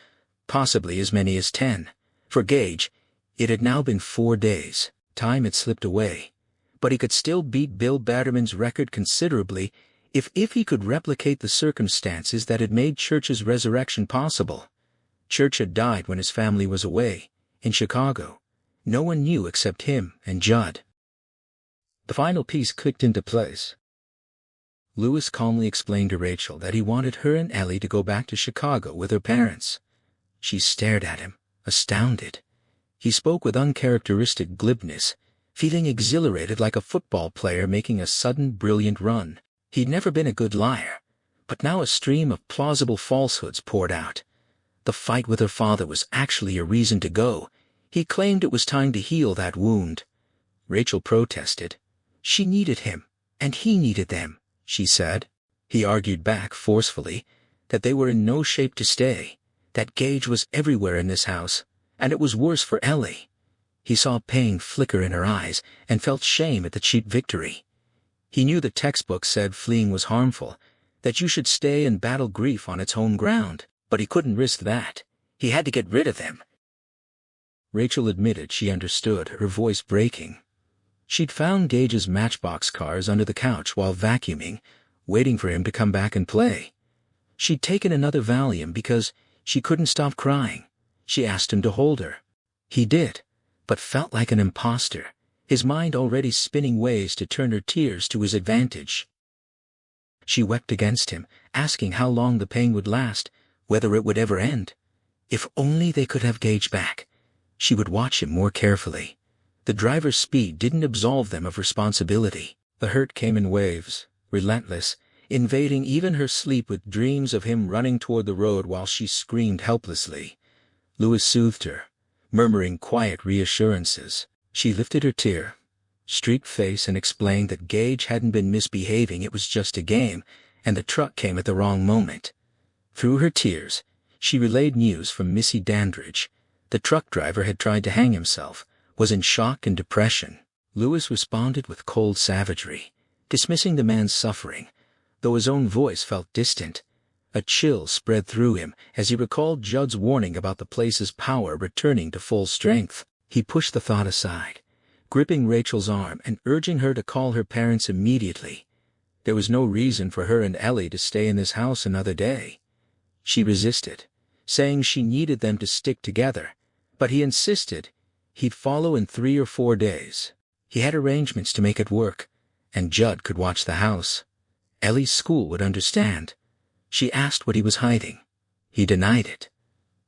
possibly as many as 10. For Gage, it had now been 4 days. Time had slipped away. But he could still beat Bill Batterman's record considerably if he could replicate the circumstances that had made Church's resurrection possible. Church had died when his family was away, in Chicago. No one knew except him and Judd. The final piece clicked into place. Lewis calmly explained to Rachel that he wanted her and Ellie to go back to Chicago with her parents. She stared at him, astounded. He spoke with uncharacteristic glibness, feeling exhilarated like a football player making a sudden brilliant run. He'd never been a good liar, but now a stream of plausible falsehoods poured out. The fight with her father was actually a reason to go. He claimed it was time to heal that wound. Rachel protested. She needed him, and he needed them, she said. He argued back forcefully that they were in no shape to stay, that Gage was everywhere in this house, and it was worse for Ellie. He saw pain flicker in her eyes and felt shame at the cheap victory. He knew the textbook said fleeing was harmful, that you should stay and battle grief on its home ground, but he couldn't risk that. He had to get rid of them. Rachel admitted she understood, her voice breaking. She'd found Gage's Matchbox cars under the couch while vacuuming, waiting for him to come back and play. She'd taken another Valium because she couldn't stop crying. She asked him to hold her. He did, but felt like an imposter, his mind already spinning ways to turn her tears to his advantage. She wept against him, asking how long the pain would last, whether it would ever end. If only they could have Gage back. She would watch him more carefully. The driver's speed didn't absolve them of responsibility. The hurt came in waves, relentless, invading even her sleep with dreams of him running toward the road while she screamed helplessly. Lewis soothed her, murmuring quiet reassurances. She lifted her tear-streaked face and explained that Gage hadn't been misbehaving, it was just a game, and the truck came at the wrong moment. Through her tears, she relayed news from Missy Dandridge. The truck driver had tried to hang himself, was in shock and depression. Lewis responded with cold savagery, dismissing the man's suffering, though his own voice felt distant. A chill spread through him as he recalled Judd's warning about the place's power returning to full strength. He pushed the thought aside, gripping Rachel's arm and urging her to call her parents immediately. There was no reason for her and Ellie to stay in this house another day. She resisted, saying she needed them to stick together, but he insisted he'd follow in 3 or 4 days. He had arrangements to make it work, and Judd could watch the house. Ellie's school would understand. She asked what he was hiding. He denied it.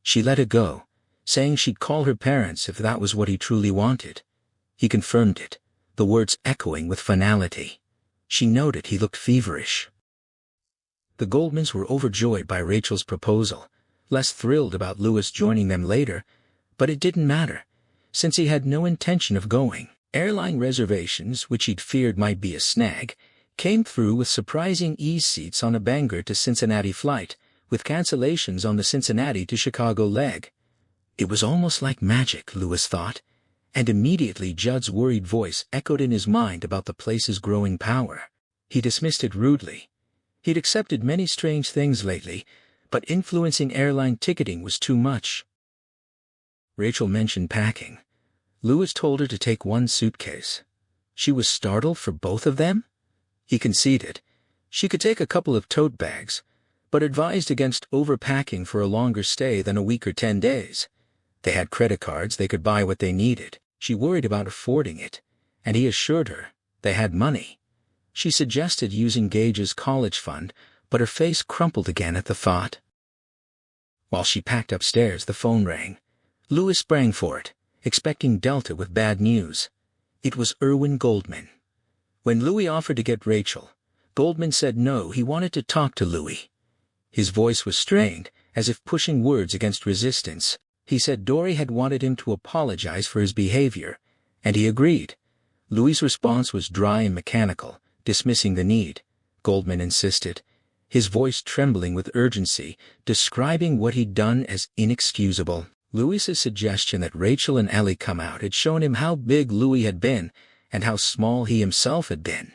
She let it go, saying she'd call her parents if that was what he truly wanted. He confirmed it, the words echoing with finality. She noted he looked feverish. The Goldmans were overjoyed by Rachel's proposal, less thrilled about Lewis joining them later, but it didn't matter, since he had no intention of going. Airline reservations, which he'd feared might be a snag, came through with surprising ease seats on a Bangor to Cincinnati flight, with cancellations on the Cincinnati to Chicago leg. It was almost like magic, Lewis thought, and immediately Judd's worried voice echoed in his mind about the place's growing power. He dismissed it rudely. He'd accepted many strange things lately, but influencing airline ticketing was too much. Rachel mentioned packing. Lewis told her to take 1 suitcase. She was startled for both of them? He conceded. She could take a couple of tote bags, but advised against overpacking for a longer stay than a week or 10 days. They had credit cards, they could buy what they needed. She worried about affording it, and he assured her they had money. She suggested using Gage's college fund, but her face crumpled again at the thought. While she packed upstairs, the phone rang. Lewis sprang for it, expecting Delta with bad news. It was Irwin Goldman. When Louis offered to get Rachel, Goldman said no, he wanted to talk to Louis. His voice was strained, as if pushing words against resistance. He said Dory had wanted him to apologize for his behavior, and he agreed. Louis's response was dry and mechanical, dismissing the need. Goldman insisted, his voice trembling with urgency, describing what he'd done as inexcusable. Louis's suggestion that Rachel and Ellie come out had shown him how big Louis had been and how small he himself had been.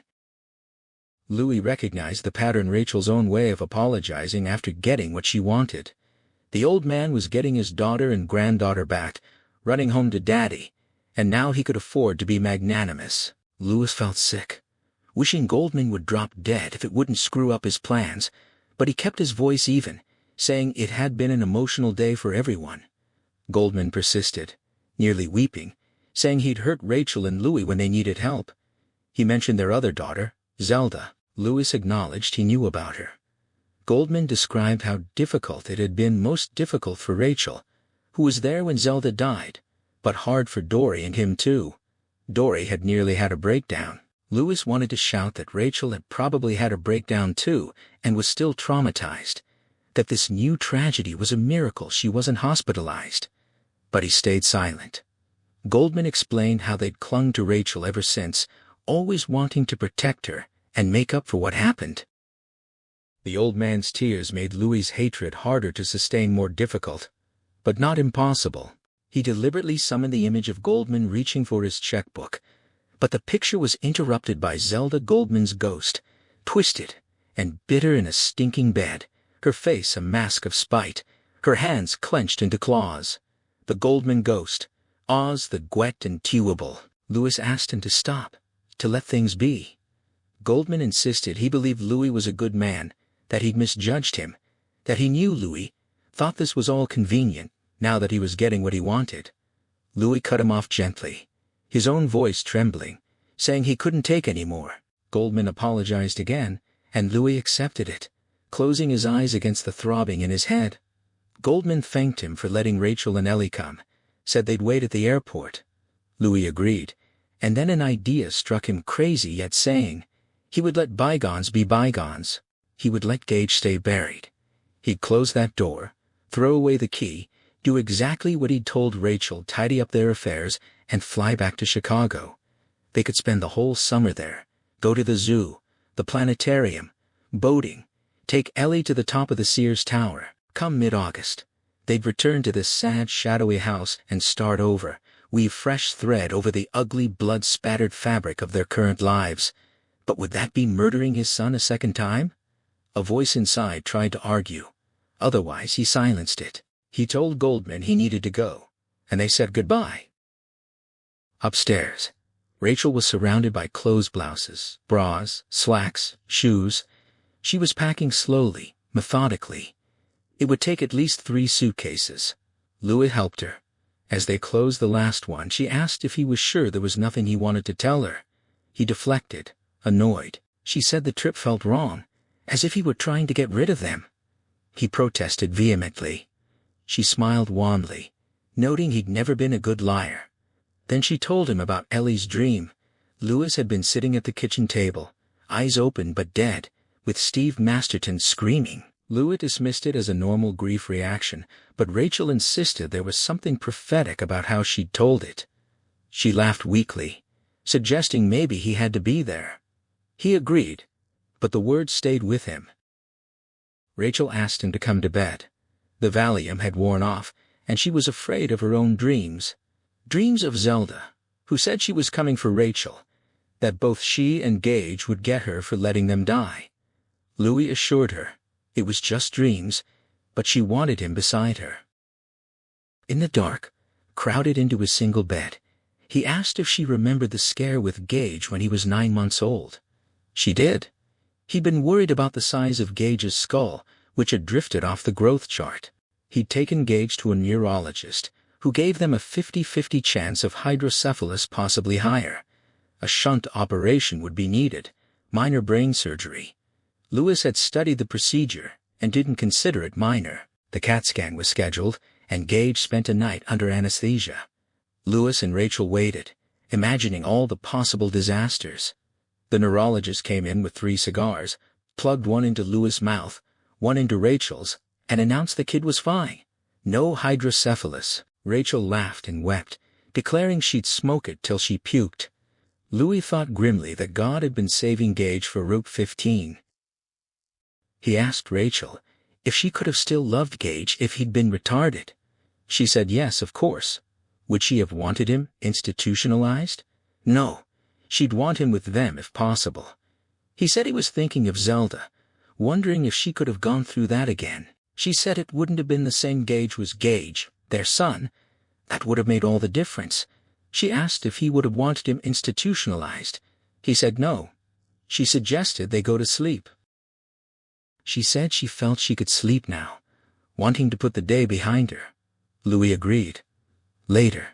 Louis recognized the pattern, Rachel's own way of apologizing after getting what she wanted. The old man was getting his daughter and granddaughter back, running home to Daddy, and now he could afford to be magnanimous. Louis felt sick, wishing Goldman would drop dead if it wouldn't screw up his plans, but he kept his voice even, saying it had been an emotional day for everyone. Goldman persisted, nearly weeping, saying he'd hurt Rachel and Louis when they needed help. He mentioned their other daughter, Zelda. Louis acknowledged he knew about her. Goldman described how difficult it had been, most difficult for Rachel, who was there when Zelda died, but hard for Dory and him too. Dory had nearly had a breakdown. Louis wanted to shout that Rachel had probably had a breakdown too and was still traumatized, that this new tragedy was a miracle she wasn't hospitalized. But he stayed silent. Goldman explained how they'd clung to Rachel ever since, always wanting to protect her and make up for what happened. The old man's tears made Louis's hatred harder to sustain, more difficult, but not impossible. He deliberately summoned the image of Goldman reaching for his checkbook, but the picture was interrupted by Zelda Goldman's ghost, twisted and bitter in a stinking bed, her face a mask of spite, her hands clenched into claws. The Goldman ghost, Oz the Gwet and Tuable. Louis asked him to stop, to let things be. Goldman insisted he believed Louis was a good man, that he'd misjudged him, that he knew Louis, thought this was all convenient, now that he was getting what he wanted. Louis cut him off gently, his own voice trembling, saying he couldn't take any more. Goldman apologized again, and Louis accepted it, closing his eyes against the throbbing in his head. Goldman thanked him for letting Rachel and Ellie come, said they'd wait at the airport. Louis agreed, and then an idea struck him, crazy yet saying, he would let bygones be bygones. He would let Gage stay buried. He'd close that door, throw away the key, do exactly what he'd told Rachel, tidy up their affairs, and fly back to Chicago. They could spend the whole summer there, go to the zoo, the planetarium, boating, take Ellie to the top of the Sears Tower. Come mid-August, they'd return to this sad, shadowy house and start over, weave fresh thread over the ugly, blood-spattered fabric of their current lives. But would that be murdering his son a second time? A voice inside tried to argue. Otherwise he silenced it. He told Goldman he needed to go, and they said goodbye. Upstairs, Rachel was surrounded by clothes, blouses, bras, slacks, shoes. She was packing slowly, methodically. It would take at least 3 suitcases. Louis helped her. As they closed the last one, she asked if he was sure there was nothing he wanted to tell her. He deflected, annoyed. She said the trip felt wrong, as if he were trying to get rid of them. He protested vehemently. She smiled wanly, noting he'd never been a good liar. Then she told him about Ellie's dream. Louis had been sitting at the kitchen table, eyes open but dead, with Steve Masterton screaming. Louis dismissed it as a normal grief reaction, but Rachel insisted there was something prophetic about how she'd told it. She laughed weakly, suggesting maybe he had to be there. He agreed, but the words stayed with him. Rachel asked him to come to bed. The Valium had worn off, and she was afraid of her own dreams. Dreams of Zelda, who said she was coming for Rachel, that both she and Gage would get her for letting them die. Louis assured her it was just dreams, but she wanted him beside her. In the dark, crowded into his single bed, he asked if she remembered the scare with Gage when he was 9 months old. She did. He'd been worried about the size of Gage's skull, which had drifted off the growth chart. He'd taken Gage to a neurologist, who gave them a 50-50 chance of hydrocephalus, possibly higher. A shunt operation would be needed, minor brain surgery. Louis had studied the procedure and didn't consider it minor. The CAT scan was scheduled, and Gage spent a night under anesthesia. Louis and Rachel waited, imagining all the possible disasters. The neurologist came in with 3 cigars, plugged one into Louis' mouth, one into Rachel's, and announced the kid was fine. No hydrocephalus. Rachel laughed and wept, declaring she'd smoke it till she puked. Louis thought grimly that God had been saving Gage for Route 15. He asked Rachel if she could have still loved Gage if he'd been retarded. She said yes, of course. Would she have wanted him institutionalized? No. She'd want him with them if possible. He said he was thinking of Zelda, wondering if she could have gone through that again. She said it wouldn't have been the same. Gage was Gage, their son. That would have made all the difference. She asked if he would have wanted him institutionalized. He said no. She suggested they go to sleep. She said she felt she could sleep now, wanting to put the day behind her. Louis agreed. Later,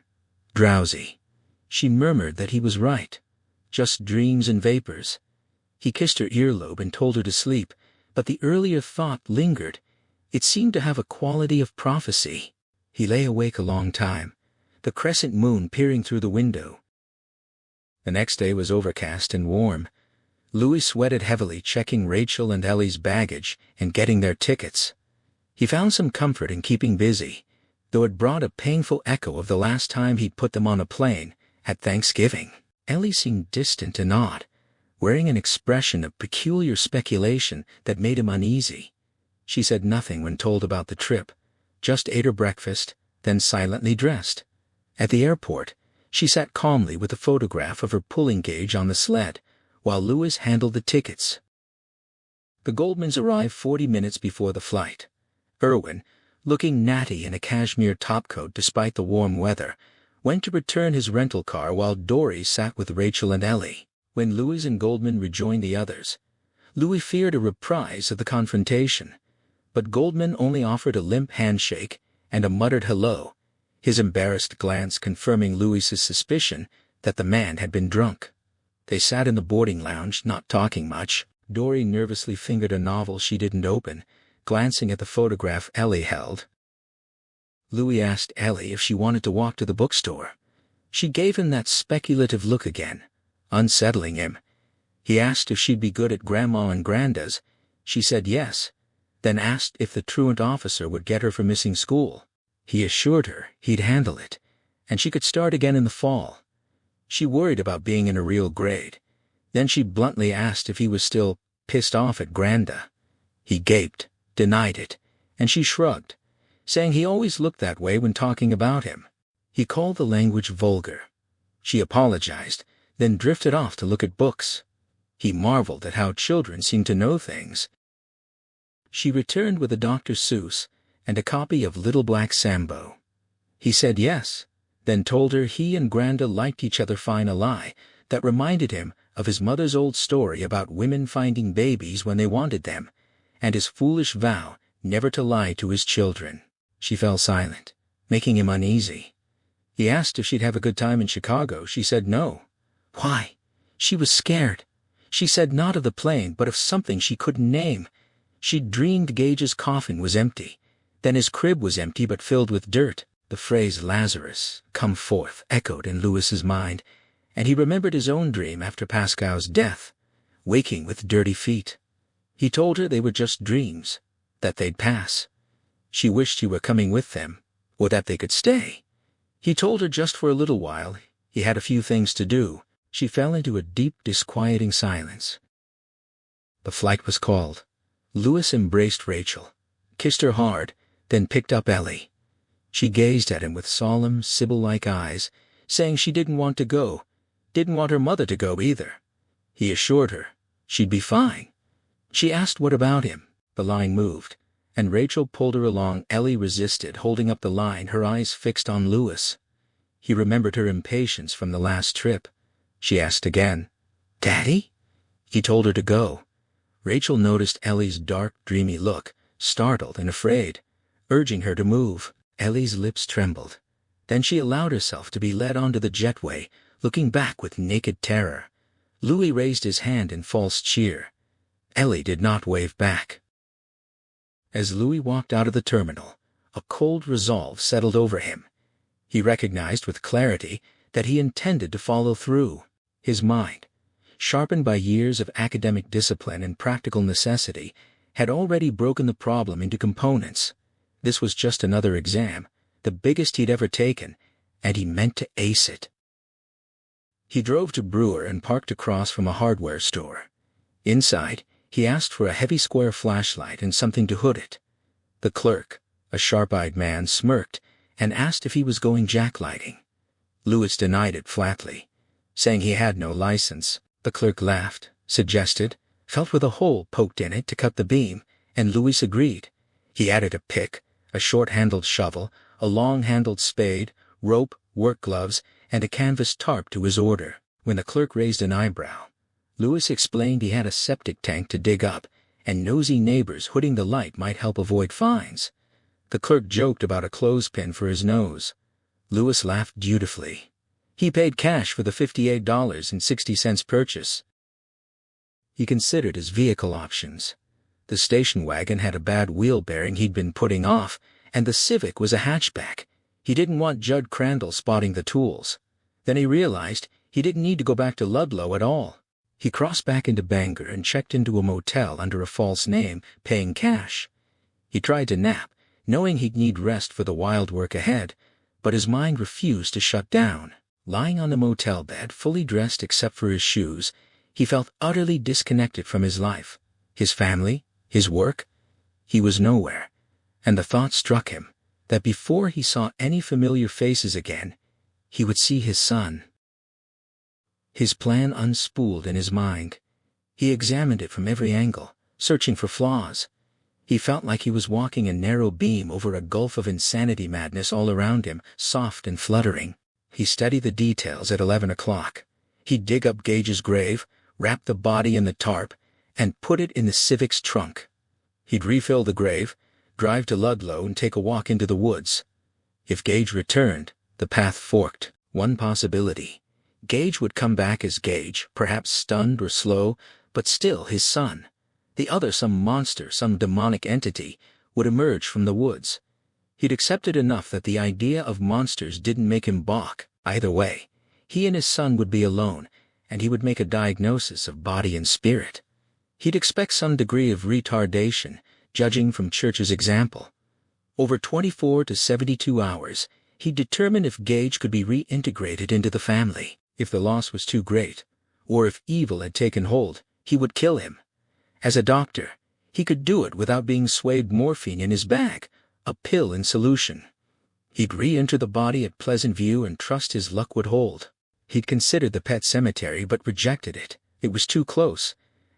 drowsy, she murmured that he was right. Just dreams and vapors. He kissed her earlobe and told her to sleep, but the earlier thought lingered. It seemed to have a quality of prophecy. He lay awake a long time, the crescent moon peering through the window. The next day was overcast and warm. Louis sweated heavily checking Rachel and Ellie's baggage and getting their tickets. He found some comfort in keeping busy, though it brought a painful echo of the last time he'd put them on a plane, at Thanksgiving. Ellie seemed distant and odd, wearing an expression of peculiar speculation that made him uneasy. She said nothing when told about the trip, just ate her breakfast, then silently dressed. At the airport, she sat calmly with a photograph of her pulling Gage on the sled, while Louis handled the tickets. The Goldmans arrived 40 minutes before the flight. Irwin, looking natty in a cashmere topcoat despite the warm weather, went to return his rental car while Dory sat with Rachel and Ellie. When Louis and Goldman rejoined the others, Louis feared a reprise of the confrontation, but Goldman only offered a limp handshake and a muttered hello, his embarrassed glance confirming Louis's suspicion that the man had been drunk. They sat in the boarding lounge, not talking much. Dory nervously fingered a novel she didn't open, glancing at the photograph Ellie held. Louis asked Ellie if she wanted to walk to the bookstore. She gave him that speculative look again, unsettling him. He asked if she'd be good at Grandma and Granda's. She said yes, then asked if the truant officer would get her for missing school. He assured her he'd handle it, and she could start again in the fall. She worried about being in a real grade. Then she bluntly asked if he was still pissed off at Granda. He gaped, denied it, and she shrugged, saying he always looked that way when talking about him. He called the language vulgar. She apologized, then drifted off to look at books. He marveled at how children seemed to know things. She returned with a Dr. Seuss and a copy of Little Black Sambo. He said yes, then told her he and Granda liked each other fine, a lie that reminded him of his mother's old story about women finding babies when they wanted them, and his foolish vow never to lie to his children. She fell silent, making him uneasy. He asked if she'd have a good time in Chicago. She said no. Why? She was scared. She said not of the plane, but of something she couldn't name. She'd dreamed Gage's coffin was empty. Then his crib was empty but filled with dirt. The phrase Lazarus, come forth, echoed in Louis's mind, and he remembered his own dream after Pascal's death, waking with dirty feet. He told her they were just dreams, that they'd pass. She wished he were coming with them, or that they could stay. He told her just for a little while. He had a few things to do. She fell into a deep, disquieting silence. The flight was called. Louis embraced Rachel, kissed her hard, then picked up Ellie. She gazed at him with solemn, Sybil-like eyes, saying she didn't want to go, didn't want her mother to go either. He assured her she'd be fine. She asked what about him. The line moved, and Rachel pulled her along. Ellie resisted, holding up the line, her eyes fixed on Louis. He remembered her impatience from the last trip. She asked again, "Daddy?" He told her to go. Rachel noticed Ellie's dark, dreamy look, startled and afraid, urging her to move. Ellie's lips trembled. Then she allowed herself to be led onto the jetway, looking back with naked terror. Louis raised his hand in false cheer. Ellie did not wave back. As Louis walked out of the terminal, a cold resolve settled over him. He recognized with clarity that he intended to follow through. His mind, sharpened by years of academic discipline and practical necessity, had already broken the problem into components. This was just another exam, the biggest he'd ever taken, and he meant to ace it. He drove to Brewer and parked across from a hardware store. Inside, he asked for a heavy square flashlight and something to hood it. The clerk, a sharp-eyed man, smirked and asked if he was going jacklighting. Louis denied it flatly, saying he had no license. The clerk laughed, suggested, felt with a hole poked in it to cut the beam, and Louis agreed. He added a pick, a short-handled shovel, a long-handled spade, rope, work gloves, and a canvas tarp to his order. When the clerk raised an eyebrow, Louis explained he had a septic tank to dig up, and nosy neighbors hooding the light might help avoid fines. The clerk joked about a clothespin for his nose. Louis laughed dutifully. He paid cash for the $58.60 purchase. He considered his vehicle options. The station wagon had a bad wheel bearing he'd been putting off, and the Civic was a hatchback. He didn't want Judd Crandall spotting the tools. Then he realized he didn't need to go back to Ludlow at all. He crossed back into Bangor and checked into a motel under a false name, paying cash. He tried to nap, knowing he'd need rest for the wild work ahead, but his mind refused to shut down. Lying on the motel bed, fully dressed except for his shoes, he felt utterly disconnected from his life, his family, his work. He was nowhere, and the thought struck him that before he saw any familiar faces again, he would see his son. His plan unspooled in his mind. He examined it from every angle, searching for flaws. He felt like he was walking a narrow beam over a gulf of insanity madness all around him, soft and fluttering. He studied the details at 11 o'clock. He'd dig up Gage's grave, wrap the body in the tarp, and put it in the Civic's trunk. He'd refill the grave, drive to Ludlow and take a walk into the woods. If Gage returned, the path forked. One possibility. Gage would come back as Gage, perhaps stunned or slow, but still his son. The other, some monster, some demonic entity, would emerge from the woods. He'd accepted enough that the idea of monsters didn't make him balk. Either way, he and his son would be alone, and he would make a diagnosis of body and spirit. He'd expect some degree of retardation, judging from Church's example. Over 24 to 72 hours, he'd determine if Gage could be reintegrated into the family. If the loss was too great, or if evil had taken hold, he would kill him. As a doctor, he could do it without being swayed morphine in his bag, a pill in solution. He'd re-enter the body at Pleasant View and trust his luck would hold. He'd considered the Pet Sematary but rejected it. It was too close,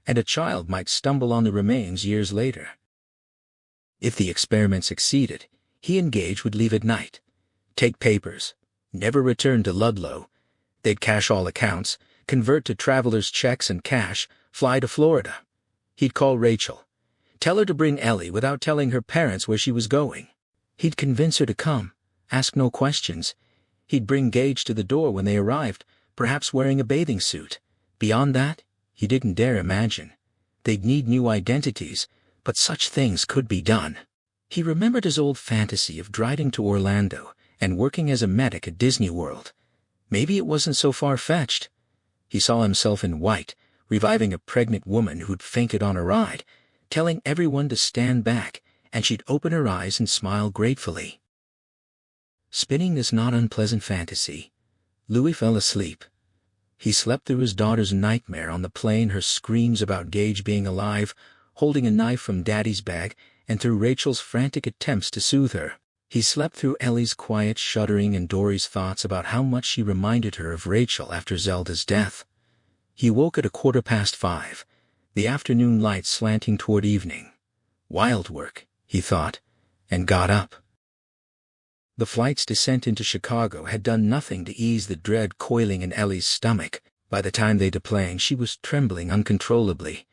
and a child might stumble on the remains years later. If the experiment succeeded, he and Gage would leave at night, take papers, never return to Ludlow. They'd cash all accounts, convert to traveler's checks and cash, fly to Florida. He'd call Rachel, tell her to bring Ellie without telling her parents where she was going. He'd convince her to come, ask no questions. He'd bring Gage to the door when they arrived, perhaps wearing a bathing suit. Beyond that, he didn't dare imagine. They'd need new identities, but such things could be done. He remembered his old fantasy of driving to Orlando and working as a medic at Disney World. Maybe it wasn't so far-fetched. He saw himself in white, reviving a pregnant woman who'd fainted on a ride, telling everyone to stand back, and she'd open her eyes and smile gratefully. Spinning this not unpleasant fantasy, Louis fell asleep. He slept through his daughter's nightmare on the plane, her screams about Gage being alive, holding a knife from Daddy's bag, and through Rachel's frantic attempts to soothe her. He slept through Ellie's quiet shuddering and Dory's thoughts about how much she reminded her of Rachel after Zelda's death. He woke at 5:15, the afternoon light slanting toward evening. Wild work, he thought, and got up. The flight's descent into Chicago had done nothing to ease the dread coiling in Ellie's stomach. By the time they deplaned, she was trembling uncontrollably.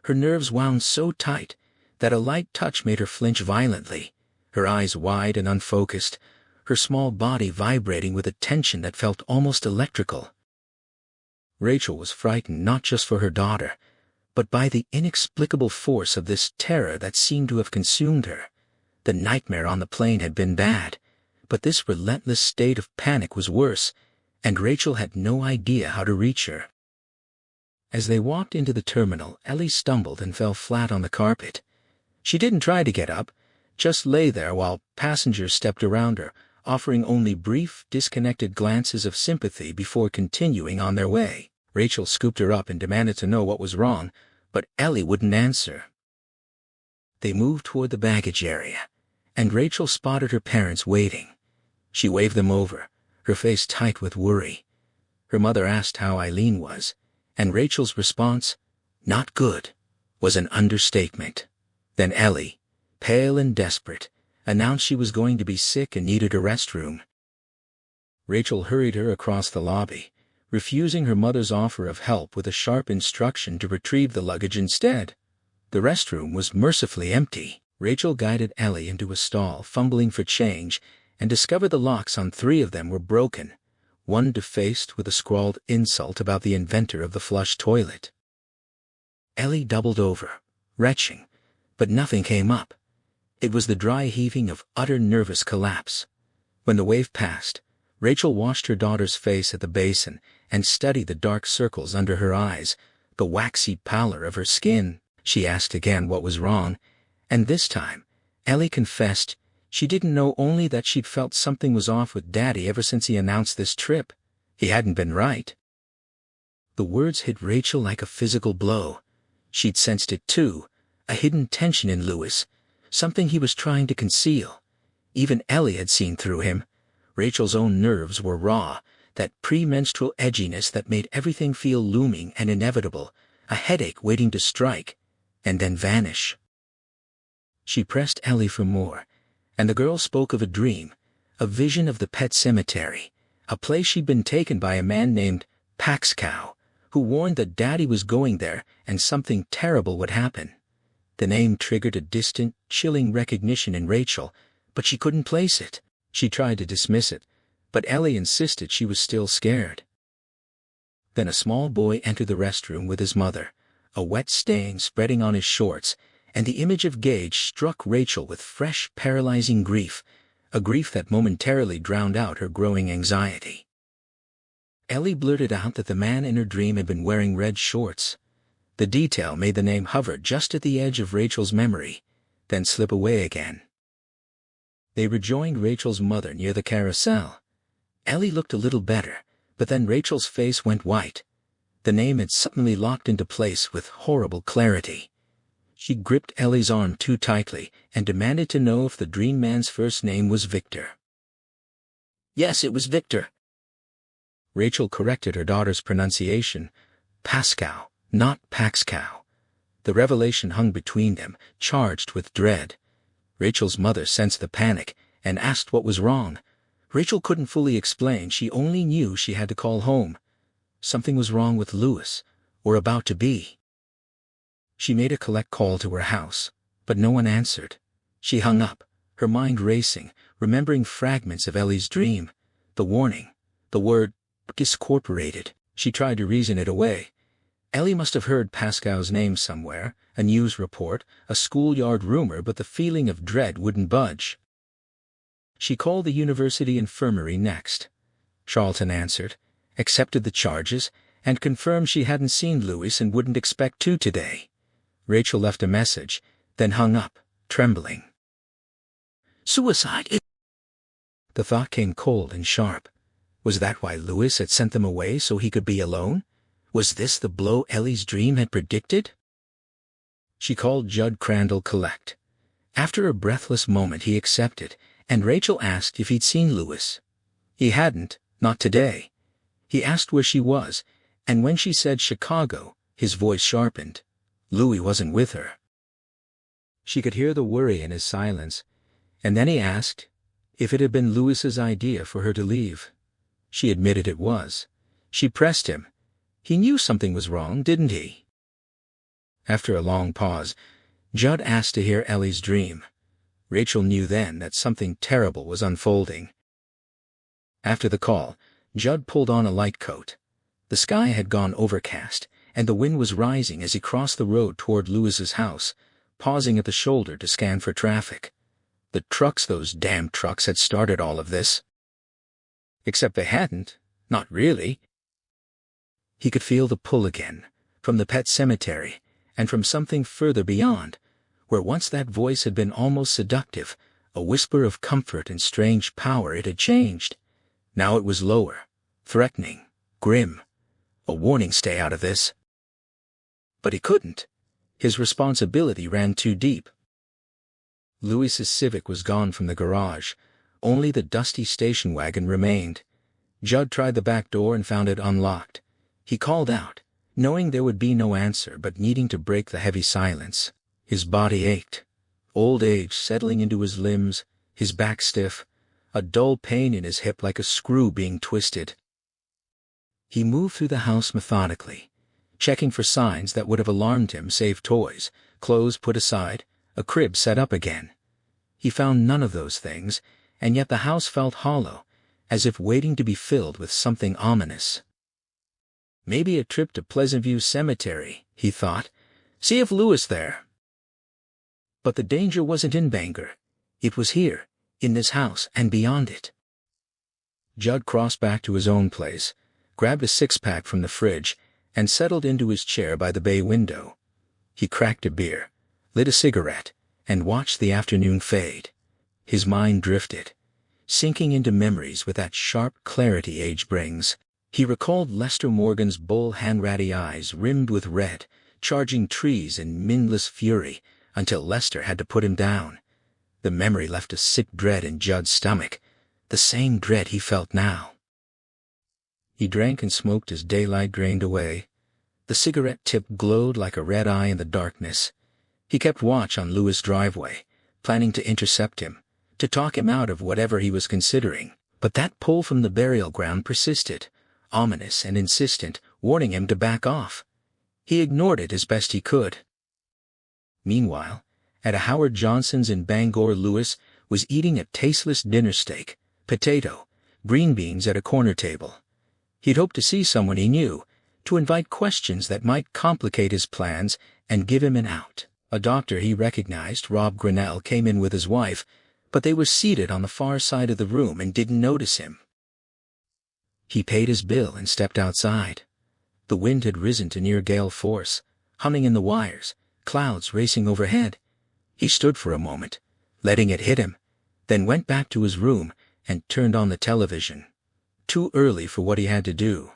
Her nerves wound so tight that a light touch made her flinch violently, her eyes wide and unfocused, her small body vibrating with a tension that felt almost electrical. Rachel was frightened not just for her daughter, but by the inexplicable force of this terror that seemed to have consumed her. The nightmare on the plane had been bad, but this relentless state of panic was worse, and Rachel had no idea how to reach her. As they walked into the terminal, Ellie stumbled and fell flat on the carpet. She didn't try to get up, just lay there while passengers stepped around her, offering only brief, disconnected glances of sympathy before continuing on their way. Rachel scooped her up and demanded to know what was wrong, but Ellie wouldn't answer. They moved toward the baggage area, and Rachel spotted her parents waiting. She waved them over, her face tight with worry. Her mother asked how Eileen was, and Rachel's response, "Not good," was an understatement. Then Ellie, pale and desperate, announced she was going to be sick and needed a restroom. Rachel hurried her across the lobby, refusing her mother's offer of help with a sharp instruction to retrieve the luggage instead. The restroom was mercifully empty. Rachel guided Ellie into a stall, fumbling for change, and discovered the locks on 3 of them were broken, one defaced with a scrawled insult about the inventor of the flush toilet. Ellie doubled over, retching, but nothing came up. It was the dry heaving of utter nervous collapse. When the wave passed, Rachel washed her daughter's face at the basin and studied the dark circles under her eyes, the waxy pallor of her skin. She asked again what was wrong, and this time, Ellie confessed she didn't know only that she'd felt something was off with Daddy ever since he announced this trip. He hadn't been right. The words hit Rachel like a physical blow. She'd sensed it too, a hidden tension in Louis, something he was trying to conceal. Even Ellie had seen through him. Rachel's own nerves were raw, that premenstrual edginess that made everything feel looming and inevitable, a headache waiting to strike, and then vanish. She pressed Ellie for more, and the girl spoke of a dream, a vision of the Pet Sematary, a place she'd been taken by a man named Paxcow, who warned that Daddy was going there and something terrible would happen. The name triggered a distant, chilling recognition in Rachel, but she couldn't place it. She tried to dismiss it, but Ellie insisted she was still scared. Then a small boy entered the restroom with his mother, a wet stain spreading on his shorts, and the image of Gage struck Rachel with fresh, paralyzing grief, a grief that momentarily drowned out her growing anxiety. Ellie blurted out that the man in her dream had been wearing red shorts. The detail made the name hover just at the edge of Rachel's memory, then slip away again. They rejoined Rachel's mother near the carousel. Ellie looked a little better, but then Rachel's face went white. The name had suddenly locked into place with horrible clarity. She gripped Ellie's arm too tightly and demanded to know if the dream man's first name was Victor. "Yes, it was Victor." Rachel corrected her daughter's pronunciation. Pascal, not Paxcow. The revelation hung between them, charged with dread. Rachel's mother sensed the panic and asked what was wrong. Rachel couldn't fully explain. She only knew she had to call home. Something was wrong with Louis, or about to be. She made a collect call to her house, but no one answered. She hung up, her mind racing, remembering fragments of Ellie's dream. The warning, the word discorporated. She tried to reason it away. Ellie must have heard Pascal's name somewhere, a news report, a schoolyard rumor, but the feeling of dread wouldn't budge. She called the university infirmary next. Charlton answered, accepted the charges, and confirmed she hadn't seen Louis and wouldn't expect to today. Rachel left a message, then hung up, trembling. Suicide. The thought came cold and sharp. Was that why Louis had sent them away, so he could be alone? Was this the blow Ellie's dream had predicted? She called Judd Crandall Collect. After a breathless moment he accepted, and Rachel asked if he'd seen Louis. He hadn't, not today. He asked where she was, and when she said Chicago, his voice sharpened. Louis wasn't with her. She could hear the worry in his silence, and then he asked if it had been Louis's idea for her to leave. She admitted it was. She pressed him. He knew something was wrong, didn't he? After a long pause, Judd asked to hear Ellie's dream. Rachel knew then that something terrible was unfolding. After the call, Judd pulled on a light coat. The sky had gone overcast, and the wind was rising as he crossed the road toward Louis's house, pausing at the shoulder to scan for traffic. The trucks, those damn trucks, had started all of this. Except they hadn't. Not really. He could feel the pull again, from the pet cemetery, and from something further beyond, where once that voice had been almost seductive, a whisper of comfort and strange power. It had changed. Now it was lower, threatening, grim. A warning, stay out of this. But he couldn't. His responsibility ran too deep. Louis's Civic was gone from the garage. Only the dusty station wagon remained. Judd tried the back door and found it unlocked. He called out, knowing there would be no answer but needing to break the heavy silence. His body ached. Old age settling into his limbs, his back stiff, a dull pain in his hip like a screw being twisted. He moved through the house methodically, checking for signs that would have alarmed him, save toys, clothes put aside, a crib set up again. He found none of those things, and yet the house felt hollow, as if waiting to be filled with something ominous. Maybe a trip to Pleasantview Cemetery, he thought. See if Louis there. But the danger wasn't in Bangor. It was here, in this house, and beyond it. Judd crossed back to his own place, grabbed a six-pack from the fridge, and settled into his chair by the bay window. He cracked a beer, lit a cigarette, and watched the afternoon fade. His mind drifted, sinking into memories with that sharp clarity age brings. He recalled Lester Morgan's bull hand-ratty eyes rimmed with red, charging trees in mindless fury, until Lester had to put him down. The memory left a sick dread in Judd's stomach, the same dread he felt now. He drank and smoked as daylight drained away. The cigarette tip glowed like a red eye in the darkness. He kept watch on Louis' driveway, planning to intercept him, to talk him out of whatever he was considering. But that pull from the burial ground persisted, ominous and insistent, warning him to back off. He ignored it as best he could. Meanwhile, at a Howard Johnson's in Bangor, Louis was eating a tasteless dinner steak, potato, green beans at a corner table. He'd hoped to see someone he knew, to invite questions that might complicate his plans and give him an out. A doctor he recognized, Rob Grinnell, came in with his wife, but they were seated on the far side of the room and didn't notice him. He paid his bill and stepped outside. The wind had risen to near gale force, humming in the wires, clouds racing overhead. He stood for a moment, letting it hit him, then went back to his room and turned on the television. Too early for what he had to do.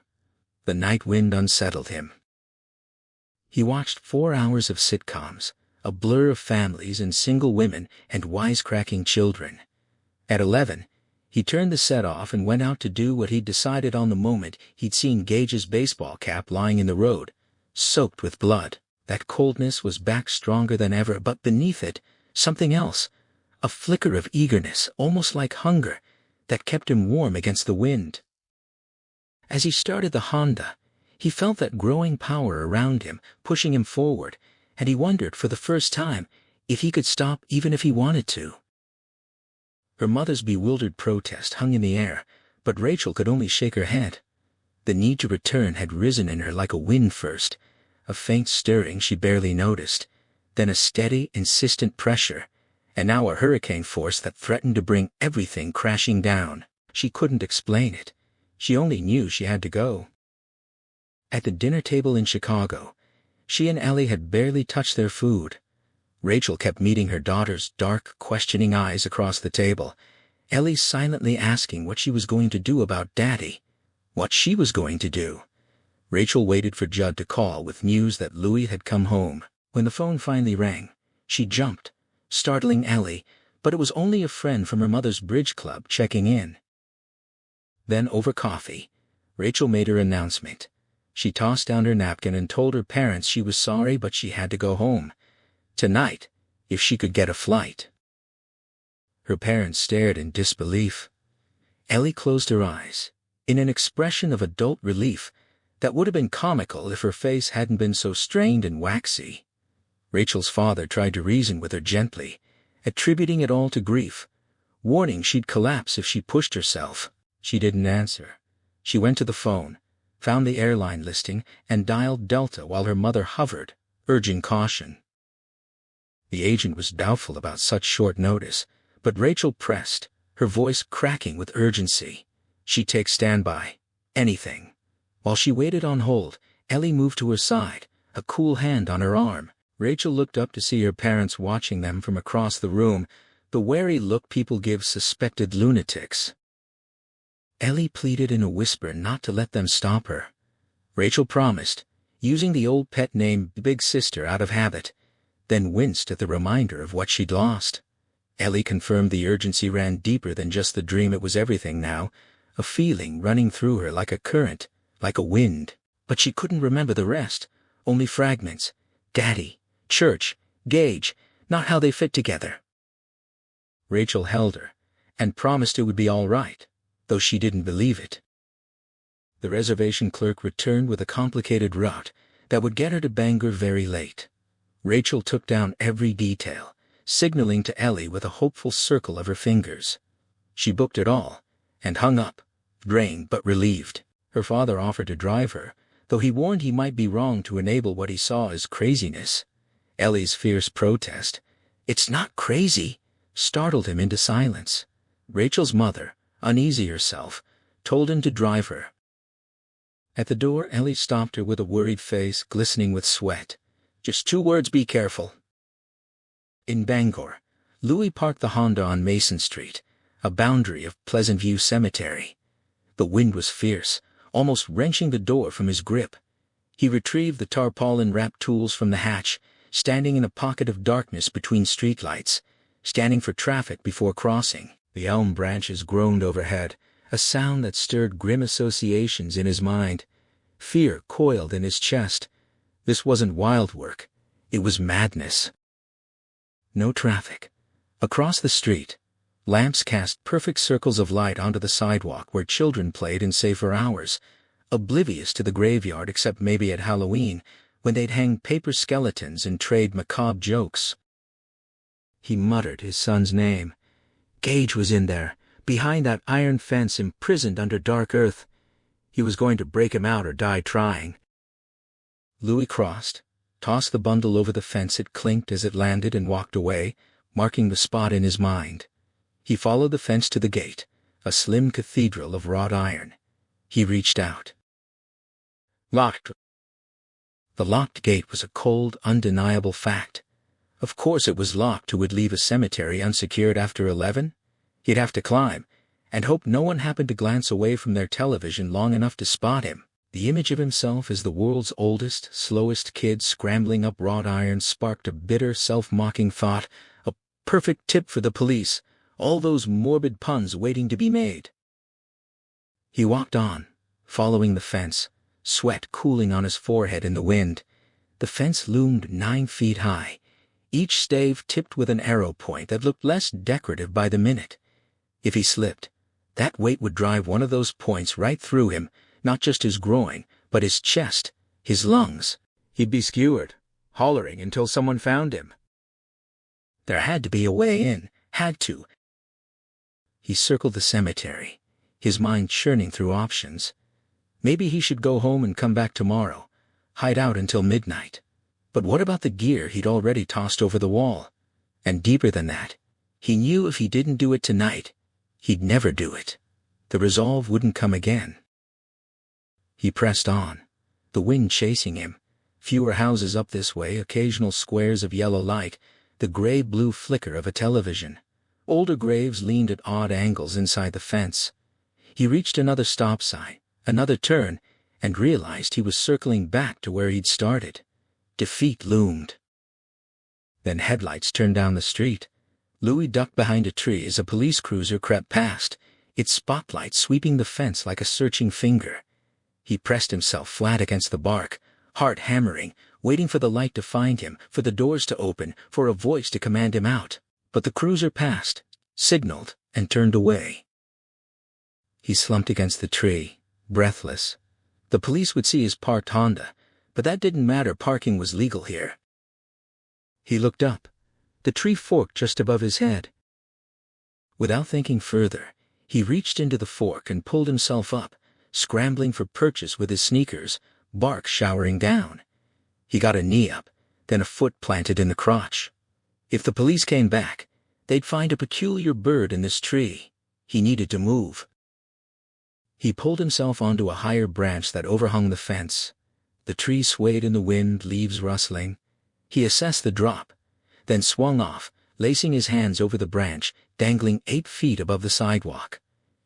The night wind unsettled him. He watched 4 hours of sitcoms, a blur of families and single women and wisecracking children. At 11, he turned the set off and went out to do what he'd decided on the moment he'd seen Gage's baseball cap lying in the road, soaked with blood. That coldness was back stronger than ever, but beneath it, something else, a flicker of eagerness, almost like hunger, that kept him warm against the wind. As he started the Honda, he felt that growing power around him, pushing him forward, and he wondered for the first time if he could stop even if he wanted to. Her mother's bewildered protest hung in the air, but Rachel could only shake her head. The need to return had risen in her like a wind first, a faint stirring she barely noticed, then a steady, insistent pressure, and now a hurricane force that threatened to bring everything crashing down. She couldn't explain it. She only knew she had to go. At the dinner table in Chicago, she and Ellie had barely touched their food. Rachel kept meeting her daughter's dark, questioning eyes across the table, Ellie silently asking what she was going to do about Daddy, what she was going to do. Rachel waited for Judd to call with news that Louis had come home. When the phone finally rang, she jumped, startling Ellie, but it was only a friend from her mother's bridge club checking in. Then over coffee, Rachel made her announcement. She tossed down her napkin and told her parents she was sorry but she had to go home. Tonight, if she could get a flight. Her parents stared in disbelief. Ellie closed her eyes, in an expression of adult relief that would have been comical if her face hadn't been so strained and waxy. Rachel's father tried to reason with her gently, attributing it all to grief, warning she'd collapse if she pushed herself. She didn't answer. She went to the phone, found the airline listing, and dialed Delta while her mother hovered, urging caution. The agent was doubtful about such short notice, but Rachel pressed, her voice cracking with urgency. She'd take standby. anything. While she waited on hold, Ellie moved to her side, a cool hand on her arm. Rachel looked up to see her parents watching them from across the room, the wary look people give suspected lunatics. Ellie pleaded in a whisper not to let them stop her. Rachel promised, using the old pet name Big Sister out of habit, then winced at the reminder of what she'd lost. Ellie confirmed the urgency ran deeper than just the dream. It was everything now, a feeling running through her like a current, like a wind. But she couldn't remember the rest, only fragments. Daddy, church, Gage, not how they fit together. Rachel held her, and promised it would be all right, though she didn't believe it. The reservation clerk returned with a complicated route that would get her to Bangor very late. Rachel took down every detail, signaling to Ellie with a hopeful circle of her fingers. She booked it all, and hung up, drained but relieved. Her father offered to drive her, though he warned he might be wrong to enable what he saw as craziness. Ellie's fierce protest, "It's not crazy," startled him into silence. Rachel's mother, uneasy herself, told him to drive her. At the door, Ellie stopped her with a worried face glistening with sweat. "Just 2 words, be careful." In Bangor, Louis parked the Honda on Mason Street, a boundary of Pleasant View Cemetery. The wind was fierce, almost wrenching the door from his grip. He retrieved the tarpaulin-wrapped tools from the hatch, standing in a pocket of darkness between streetlights, scanning for traffic before crossing. The elm branches groaned overhead, a sound that stirred grim associations in his mind. Fear coiled in his chest. This wasn't wild work. It was madness. No traffic. Across the street, lamps cast perfect circles of light onto the sidewalk where children played in safer hours, oblivious to the graveyard except maybe at Halloween, when they'd hang paper skeletons and trade macabre jokes. He muttered his son's name. Gage was in there, behind that iron fence, imprisoned under dark earth. He was going to break him out or die trying. Louis crossed, tossed the bundle over the fence. It clinked as it landed and walked away, marking the spot in his mind. He followed the fence to the gate, a slim cathedral of wrought iron. He reached out. Locked. The locked gate was a cold, undeniable fact. Of course it was locked. Who would leave a cemetery unsecured after 11? He'd have to climb, and hope no one happened to glance away from their television long enough to spot him. The image of himself as the world's oldest, slowest kid scrambling up wrought iron sparked a bitter, self-mocking thought, a perfect tip for the police, all those morbid puns waiting to be made. He walked on, following the fence, sweat cooling on his forehead in the wind. The fence loomed 9 feet high, each stave tipped with an arrow point that looked less decorative by the minute. If he slipped, that weight would drive one of those points right through him, not just his groin, but his chest, his lungs. He'd be skewered, hollering until someone found him. There had to be a way in, had to. He circled the cemetery, his mind churning through options. Maybe he should go home and come back tomorrow, hide out until midnight. But what about the gear he'd already tossed over the wall? And deeper than that, he knew if he didn't do it tonight, he'd never do it. The resolve wouldn't come again. He pressed on, the wind chasing him. Fewer houses up this way, occasional squares of yellow light, the gray-blue flicker of a television. Older graves leaned at odd angles inside the fence. He reached another stop sign, another turn, and realized he was circling back to where he'd started. Defeat loomed. Then headlights turned down the street. Louis ducked behind a tree as a police cruiser crept past, its spotlight sweeping the fence like a searching finger. He pressed himself flat against the bark, heart hammering, waiting for the light to find him, for the doors to open, for a voice to command him out. But the cruiser passed, signaled, and turned away. He slumped against the tree, breathless. The police would see his parked Honda, but that didn't matter. Parking was legal here. He looked up. The tree forked just above his head. Without thinking further, he reached into the fork and pulled himself up, scrambling for purchase with his sneakers, bark showering down. He got a knee up, then a foot planted in the crotch. If the police came back, they'd find a peculiar bird in this tree. He needed to move. He pulled himself onto a higher branch that overhung the fence. The tree swayed in the wind, leaves rustling. He assessed the drop, then swung off, lacing his hands over the branch, dangling 8 feet above the sidewalk.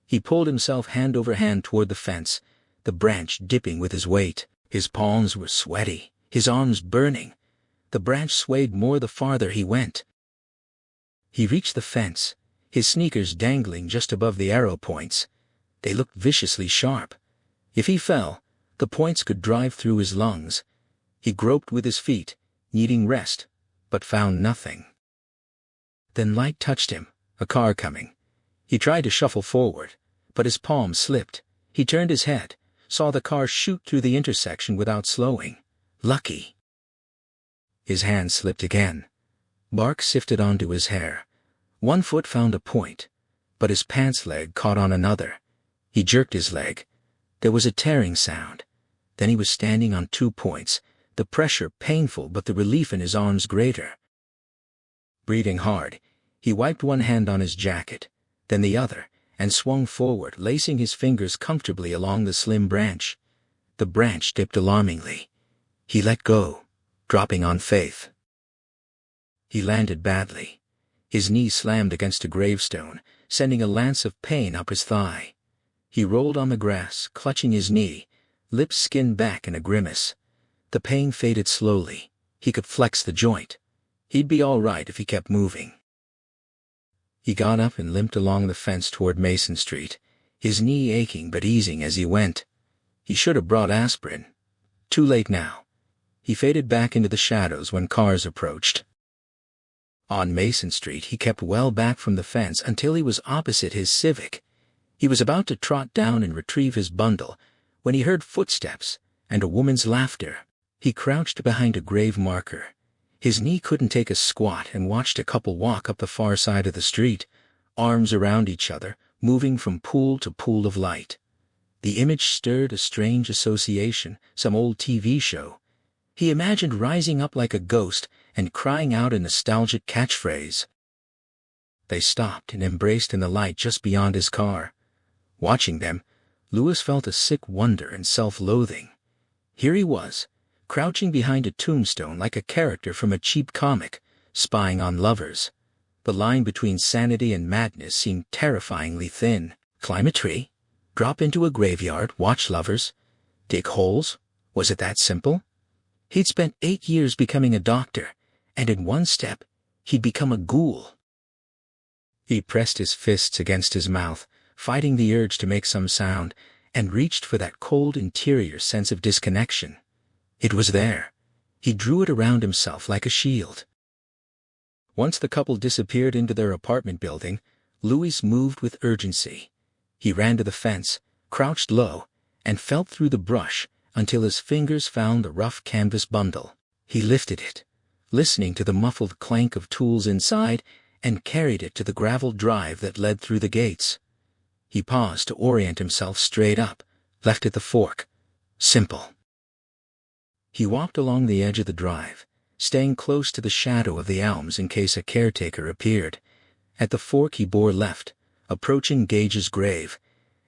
He pulled himself hand over hand toward the fence, the branch dipping with his weight. His palms were sweaty, his arms burning. The branch swayed more the farther he went. He reached the fence, his sneakers dangling just above the arrow points. They looked viciously sharp. If he fell, the points could drive through his lungs. He groped with his feet, needing rest, but found nothing. Then light touched him, a car coming. He tried to shuffle forward, but his palm slipped. He turned his head, saw the car shoot through the intersection without slowing. Lucky. His hand slipped again. Bark sifted onto his hair. One foot found a point, but his pants leg caught on another. He jerked his leg. There was a tearing sound. Then he was standing on 2 points, the pressure painful but the relief in his arms greater. Breathing hard, he wiped one hand on his jacket, then the other, and swung forward, lacing his fingers comfortably along the slim branch. The branch dipped alarmingly. He let go, dropping on faith. He landed badly. His knee slammed against a gravestone, sending a lance of pain up his thigh. He rolled on the grass, clutching his knee, lips skinned back in a grimace. The pain faded slowly. He could flex the joint. He'd be all right if he kept moving. He got up and limped along the fence toward Mason Street, his knee aching but easing as he went. He should have brought aspirin. Too late now. He faded back into the shadows when cars approached. On Mason Street, he kept well back from the fence until he was opposite his Civic. He was about to trot down and retrieve his bundle when he heard footsteps and a woman's laughter. He crouched behind a grave marker. His knee couldn't take a squat and watched a couple walk up the far side of the street, arms around each other, moving from pool to pool of light. The image stirred a strange association, some old TV show. He imagined rising up like a ghost and crying out a nostalgic catchphrase. They stopped and embraced in the light just beyond his car. Watching them, Lewis felt a sick wonder and self-loathing. Here he was, crouching behind a tombstone like a character from a cheap comic, spying on lovers. The line between sanity and madness seemed terrifyingly thin. Climb a tree? Drop into a graveyard, watch lovers? Dig holes? Was it that simple? He'd spent 8 years becoming a doctor, and in one step, he'd become a ghoul. He pressed his fists against his mouth, fighting the urge to make some sound, and reached for that cold interior sense of disconnection. It was there. He drew it around himself like a shield. Once the couple disappeared into their apartment building, Louis moved with urgency. He ran to the fence, crouched low, and felt through the brush until his fingers found the rough canvas bundle. He lifted it, listening to the muffled clank of tools inside, and carried it to the gravel drive that led through the gates. He paused to orient himself straight up, left at the fork. Simple. He walked along the edge of the drive, staying close to the shadow of the elms in case a caretaker appeared. At the fork he bore left, approaching Gage's grave,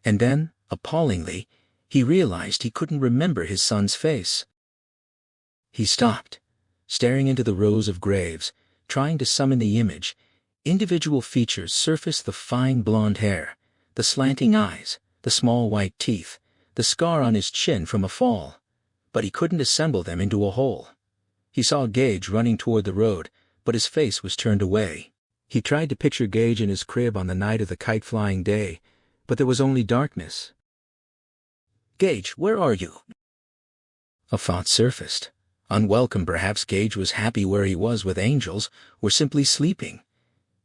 and then, appallingly, he realized he couldn't remember his son's face. He stopped, staring into the rows of graves, trying to summon the image. Individual features surfaced: the fine blonde hair, the slanting eyes, the small white teeth, the scar on his chin from a fall. But he couldn't assemble them into a whole. He saw Gage running toward the road, but his face was turned away. He tried to picture Gage in his crib on the night of the kite-flying day, but there was only darkness. "Gage, where are you?" A thought surfaced. Unwelcome perhaps. Gage was happy where he was with angels, or simply sleeping.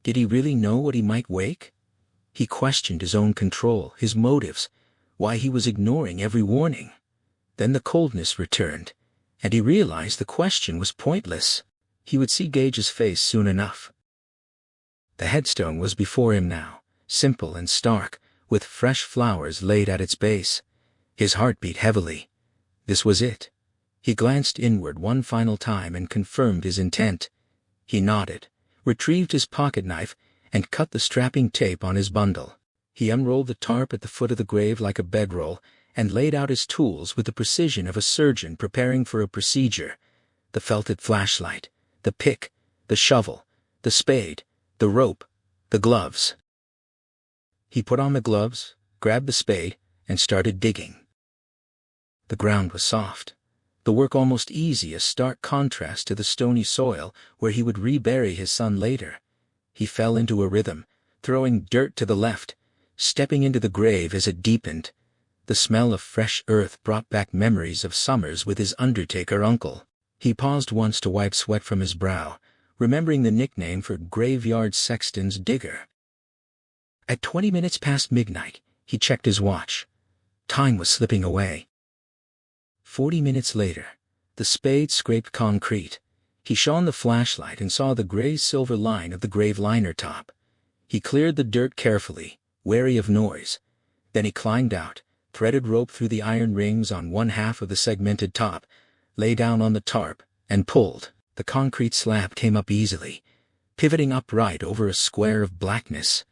Did he really know what he might wake? He questioned his own control, his motives, why he was ignoring every warning. Then the coldness returned, and he realized the question was pointless. He would see Gage's face soon enough. The headstone was before him now, simple and stark, with fresh flowers laid at its base. His heart beat heavily. This was it. He glanced inward one final time and confirmed his intent. He nodded, retrieved his pocket knife, and cut the strapping tape on his bundle. He unrolled the tarp at the foot of the grave like a bedroll, and laid out his tools with the precision of a surgeon preparing for a procedure. The felted flashlight, the pick, the shovel, the spade, the rope, the gloves. He put on the gloves, grabbed the spade, and started digging. The ground was soft, the work almost easy, a stark contrast to the stony soil where he would rebury his son later. He fell into a rhythm, throwing dirt to the left, stepping into the grave as it deepened. The smell of fresh earth brought back memories of summers with his undertaker uncle. He paused once to wipe sweat from his brow, remembering the nickname for graveyard sexton's digger. At 20 minutes past midnight, he checked his watch. Time was slipping away. 40 minutes later, the spade scraped concrete. He shone the flashlight and saw the gray-silver line of the grave liner top. He cleared the dirt carefully, wary of noise. Then he climbed out, threaded rope through the iron rings on one half of the segmented top, lay down on the tarp, and pulled. The concrete slab came up easily, pivoting upright over a square of blackness.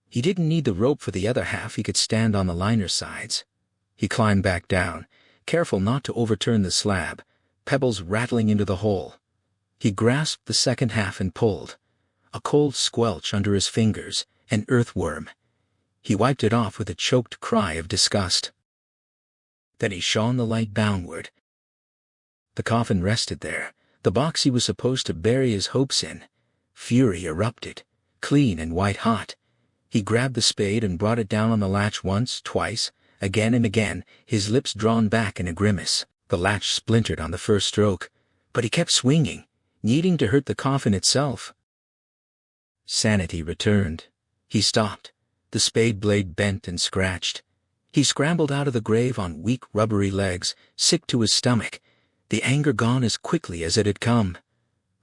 He didn't need the rope for the other half. He could stand on the liner sides. He climbed back down, careful not to overturn the slab, pebbles rattling into the hole. He grasped the second half and pulled. A cold squelch under his fingers, an earthworm. He wiped it off with a choked cry of disgust. Then he shone the light downward. The coffin rested there, the box he was supposed to bury his hopes in. Fury erupted, clean and white-hot. He grabbed the spade and brought it down on the latch once, twice, again and again, his lips drawn back in a grimace. The latch splintered on the first stroke, but he kept swinging, needing to hurt the coffin itself. Sanity returned. He stopped. The spade blade bent and scratched. He scrambled out of the grave on weak, rubbery legs, sick to his stomach, the anger gone as quickly as it had come.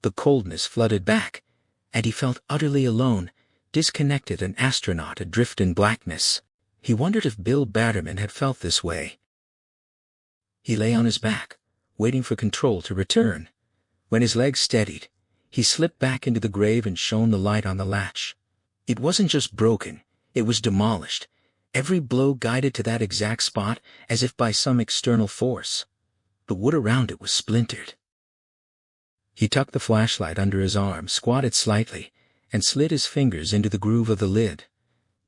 The coldness flooded back, and he felt utterly alone, disconnected, an astronaut adrift in blackness. He wondered if Bill Batterman had felt this way. He lay on his back, waiting for control to return. When his legs steadied, he slipped back into the grave and shone the light on the latch. It wasn't just broken, it was demolished, every blow guided to that exact spot as if by some external force. The wood around it was splintered. He tucked the flashlight under his arm, squatted slightly, and slid his fingers into the groove of the lid.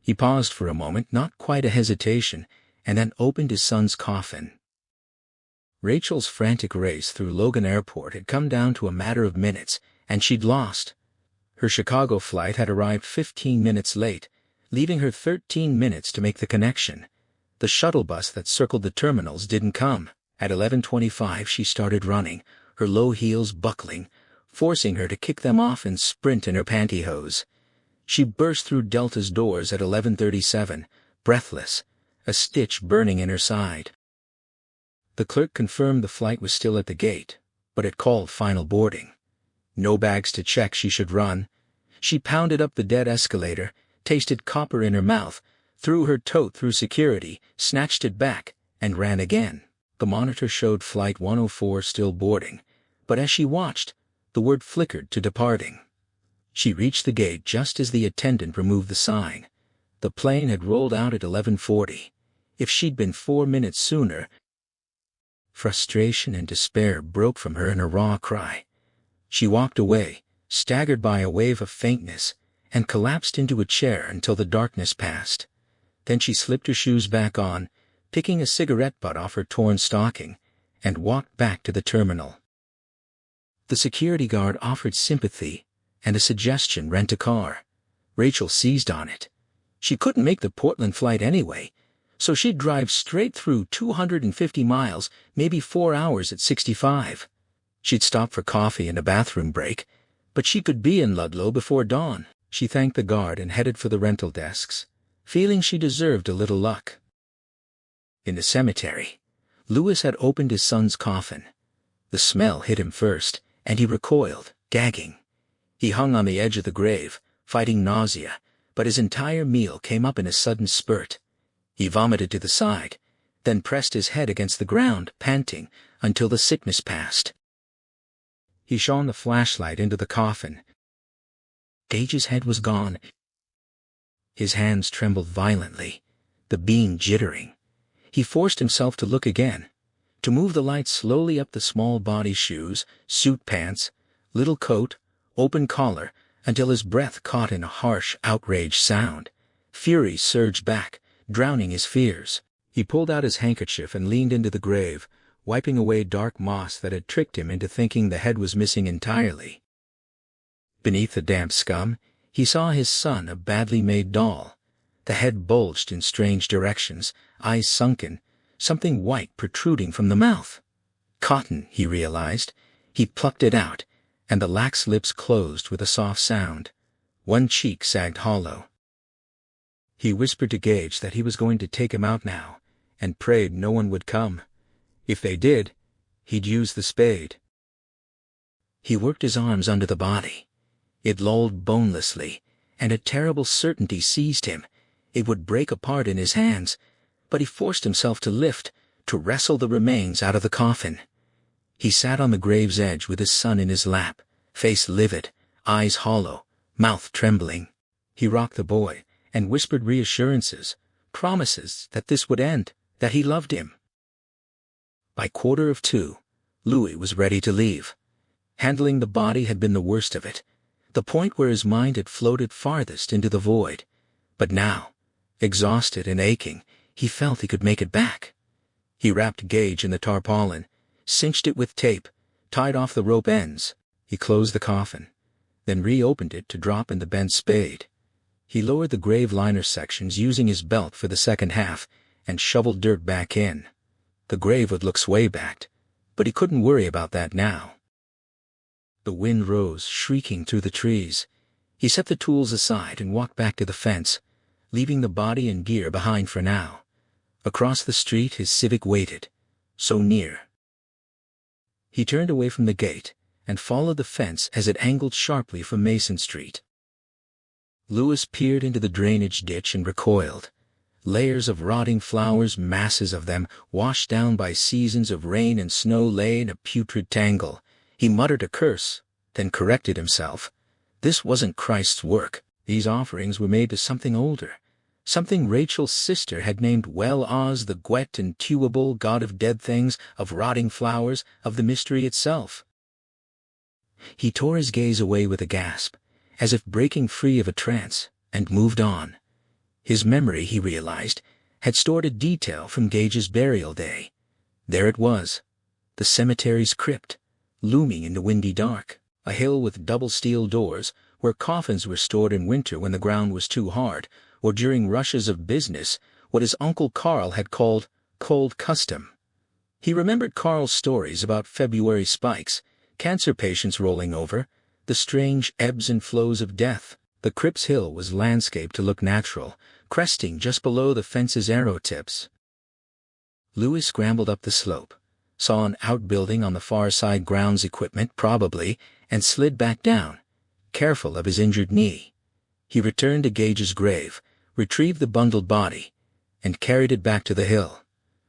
He paused for a moment, not quite a hesitation, and then opened his son's coffin. Rachel's frantic race through Logan Airport had come down to a matter of minutes, and she'd lost. Her Chicago flight had arrived 15 minutes late, leaving her 13 minutes to make the connection. The shuttle bus that circled the terminals didn't come. At 11:25 she started running, her low heels buckling, forcing her to kick them off and sprint in her pantyhose. She burst through Delta's doors at 11:37, breathless, a stitch burning in her side. The clerk confirmed the flight was still at the gate, but it called final boarding. No bags to check, she should run. She pounded up the dead escalator, tasted copper in her mouth, threw her tote through security, snatched it back, and ran again. The monitor showed Flight 104 still boarding, but as she watched, the word flickered to departing. She reached the gate just as the attendant removed the sign. The plane had rolled out at 11:40. If she'd been 4 minutes sooner... Frustration and despair broke from her in a raw cry. She walked away, staggered by a wave of faintness, and collapsed into a chair until the darkness passed. Then she slipped her shoes back on, picking a cigarette butt off her torn stocking, and walked back to the terminal. The security guard offered sympathy and a suggestion: rent a car. Rachel seized on it. She couldn't make the Portland flight anyway, so she'd drive straight through 250 miles, maybe 4 hours at 65. She'd stop for coffee and a bathroom break, but she could be in Ludlow before dawn. She thanked the guard and headed for the rental desks, feeling she deserved a little luck. In the cemetery, Lewis had opened his son's coffin. The smell hit him first, and he recoiled, gagging. He hung on the edge of the grave, fighting nausea, but his entire meal came up in a sudden spurt. He vomited to the side, then pressed his head against the ground, panting, until the sickness passed. He shone the flashlight into the coffin. Gage's head was gone. His hands trembled violently, the beam jittering. He forced himself to look again, to move the light slowly up the small body shoes, suit pants, little coat, open collar, until his breath caught in a harsh, outraged sound. Fury surged back, drowning his fears. He pulled out his handkerchief and leaned into the grave, wiping away dark moss that had tricked him into thinking the head was missing entirely. Beneath the damp scum, he saw his son, a badly made doll. The head bulged in strange directions, eyes sunken, something white protruding from the mouth. Cotton, he realized. He plucked it out, and the lax lips closed with a soft sound. One cheek sagged hollow. He whispered to Gage that he was going to take him out now, and prayed no one would come. If they did, he'd use the spade. He worked his arms under the body. It lolled bonelessly, and a terrible certainty seized him. It would break apart in his hands, but he forced himself to lift, to wrestle the remains out of the coffin. He sat on the grave's edge with his son in his lap, face livid, eyes hollow, mouth trembling. He rocked the boy, and whispered reassurances, promises that this would end, that he loved him. By 1:45, Louis was ready to leave. Handling the body had been the worst of it, the point where his mind had floated farthest into the void. But now, exhausted and aching, he felt he could make it back. He wrapped Gage in the tarpaulin, cinched it with tape, tied off the rope ends. He closed the coffin, then reopened it to drop in the bent spade. He lowered the grave liner sections using his belt for the second half, and shoveled dirt back in. The grave would look sway-backed, but he couldn't worry about that now. The wind rose, shrieking through the trees. He set the tools aside and walked back to the fence, leaving the body and gear behind for now. Across the street his Civic waited, so near. He turned away from the gate and followed the fence as it angled sharply from Mason Street. Louis peered into the drainage ditch and recoiled. Layers of rotting flowers, masses of them, washed down by seasons of rain and snow, lay in a putrid tangle. He muttered a curse, then corrected himself. This wasn't Christ's work. These offerings were made to something older, something Rachel's sister had named Well Oz, the Gwet and Tuable, god of dead things, of rotting flowers, of the mystery itself. He tore his gaze away with a gasp, as if breaking free of a trance, and moved on. His memory, he realized, had stored a detail from Gage's burial day. There it was, the cemetery's crypt, looming in the windy dark, a hill with double steel doors, where coffins were stored in winter when the ground was too hard, or during rushes of business, what his Uncle Carl had called cold custom. He remembered Carl's stories about February spikes, cancer patients rolling over, the strange ebbs and flows of death. The crypt's hill was landscaped to look natural, cresting just below the fence's arrow tips. Louis scrambled up the slope, saw an outbuilding on the far side, grounds equipment probably, and slid back down, careful of his injured knee. He returned to Gage's grave, retrieved the bundled body, and carried it back to the hill.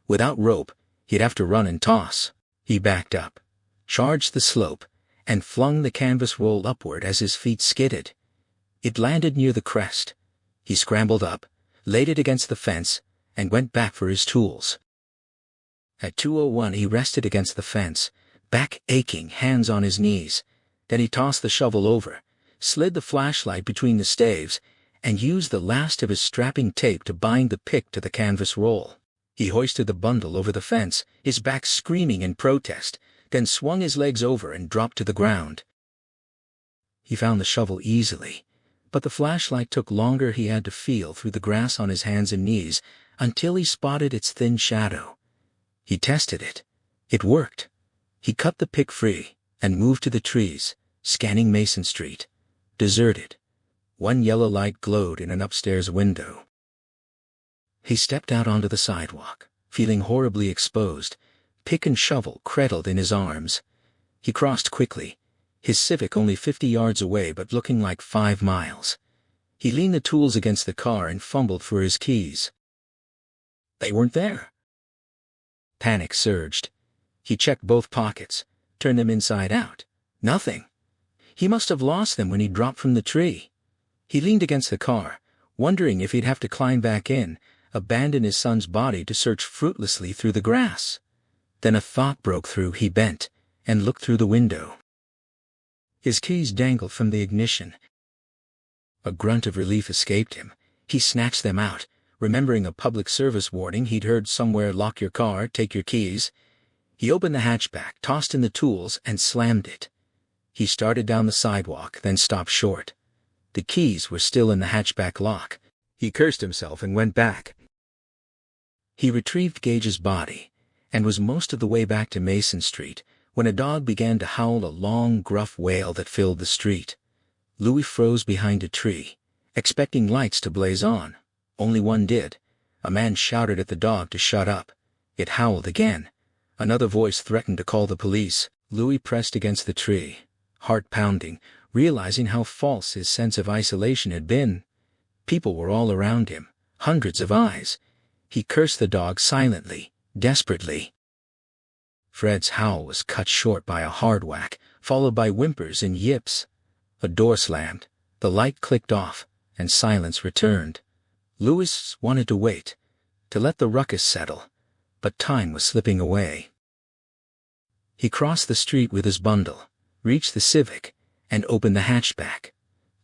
Without rope, he'd have to run and toss. He backed up, charged the slope, and flung the canvas roll upward as his feet skidded. It landed near the crest. He scrambled up, laid it against the fence, and went back for his tools. At 2:01 he rested against the fence, back aching, hands on his knees. Then he tossed the shovel over, slid the flashlight between the staves, and used the last of his strapping tape to bind the pick to the canvas roll. He hoisted the bundle over the fence, his back screaming in protest, then swung his legs over and dropped to the ground. He found the shovel easily, but the flashlight took longer. He had to feel through the grass on his hands and knees until he spotted its thin shadow. He tested it. It worked. He cut the pick free and moved to the trees, scanning Mason Street. Deserted. One yellow light glowed in an upstairs window. He stepped out onto the sidewalk, feeling horribly exposed, pick and shovel cradled in his arms. He crossed quickly, his Civic only 50 yards away but looking like 5 miles. He leaned the tools against the car and fumbled for his keys. They weren't there. Panic surged. He checked both pockets, turned them inside out. Nothing. He must have lost them when he dropped from the tree. He leaned against the car, wondering if he'd have to climb back in, abandon his son's body to search fruitlessly through the grass. Then a thought broke through. He bent and looked through the window. His keys dangled from the ignition. A grunt of relief escaped him. He snatched them out, remembering a public service warning he'd heard somewhere: lock your car, take your keys. He opened the hatchback, tossed in the tools, and slammed it. He started down the sidewalk, then stopped short. The keys were still in the hatchback lock. He cursed himself and went back. He retrieved Gage's body and was most of the way back to Mason Street when a dog began to howl, a long, gruff wail that filled the street. Louis froze behind a tree, expecting lights to blaze on. Only one did. A man shouted at the dog to shut up. It howled again. Another voice threatened to call the police. Louis pressed against the tree, heart pounding, realizing how false his sense of isolation had been. People were all around him, hundreds of eyes. He cursed the dog silently, desperately. Fred's howl was cut short by a hard whack, followed by whimpers and yips. A door slammed, the light clicked off, and silence returned. Louis wanted to wait, to let the ruckus settle, but time was slipping away. He crossed the street with his bundle, reached the Civic, and opened the hatchback.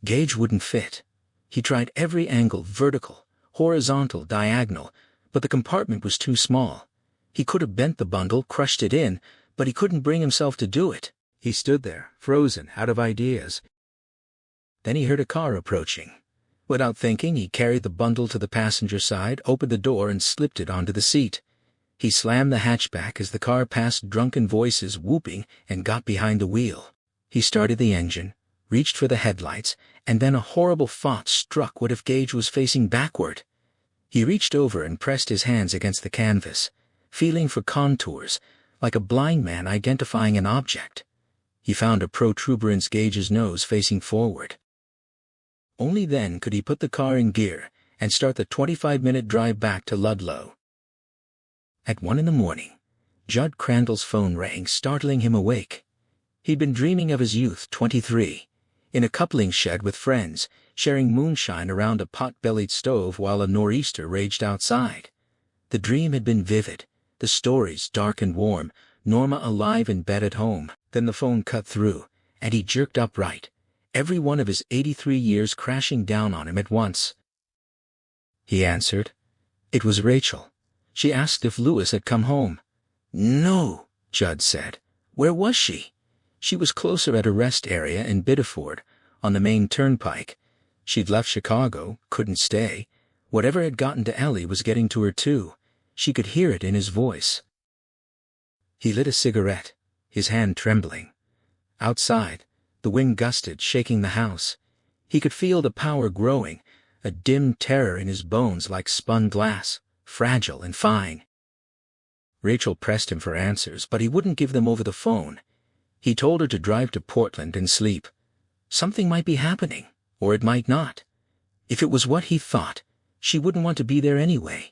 Gage wouldn't fit. He tried every angle: vertical, horizontal, diagonal, but the compartment was too small. He could have bent the bundle, crushed it in, but he couldn't bring himself to do it. He stood there, frozen, out of ideas. Then he heard a car approaching. Without thinking, he carried the bundle to the passenger side, opened the door, and slipped it onto the seat. He slammed the hatchback as the car passed, drunken voices whooping, and got behind the wheel. He started the engine, reached for the headlights, and then a horrible thought struck. What if Gage was facing backward? He reached over and pressed his hands against the canvas, feeling for contours, like a blind man identifying an object. He found a protuberance: Gage's nose facing forward. Only then could he put the car in gear and start the 25-minute drive back to Ludlow. At 1 a.m, Judd Crandall's phone rang, startling him awake. He'd been dreaming of his youth, 23, in a coupling shed with friends, sharing moonshine around a pot-bellied stove while a nor'easter raged outside. The dream had been vivid, the stories dark and warm, Norma alive in bed at home. Then the phone cut through, and he jerked upright, every one of his 83 years crashing down on him at once. He answered. It was Rachel. She asked if Louis had come home. No, Judd said. Where was she? She was closer, at a rest area in Biddeford, on the main turnpike. She'd left Chicago, couldn't stay. Whatever had gotten to Ellie was getting to her too. She could hear it in his voice. He lit a cigarette, his hand trembling. Outside, the wind gusted, shaking the house. He could feel the power growing, a dim terror in his bones, like spun glass, fragile and fine. Rachel pressed him for answers, but he wouldn't give them over the phone. He told her to drive to Portland and sleep. Something might be happening, or it might not. If it was what he thought, she wouldn't want to be there anyway.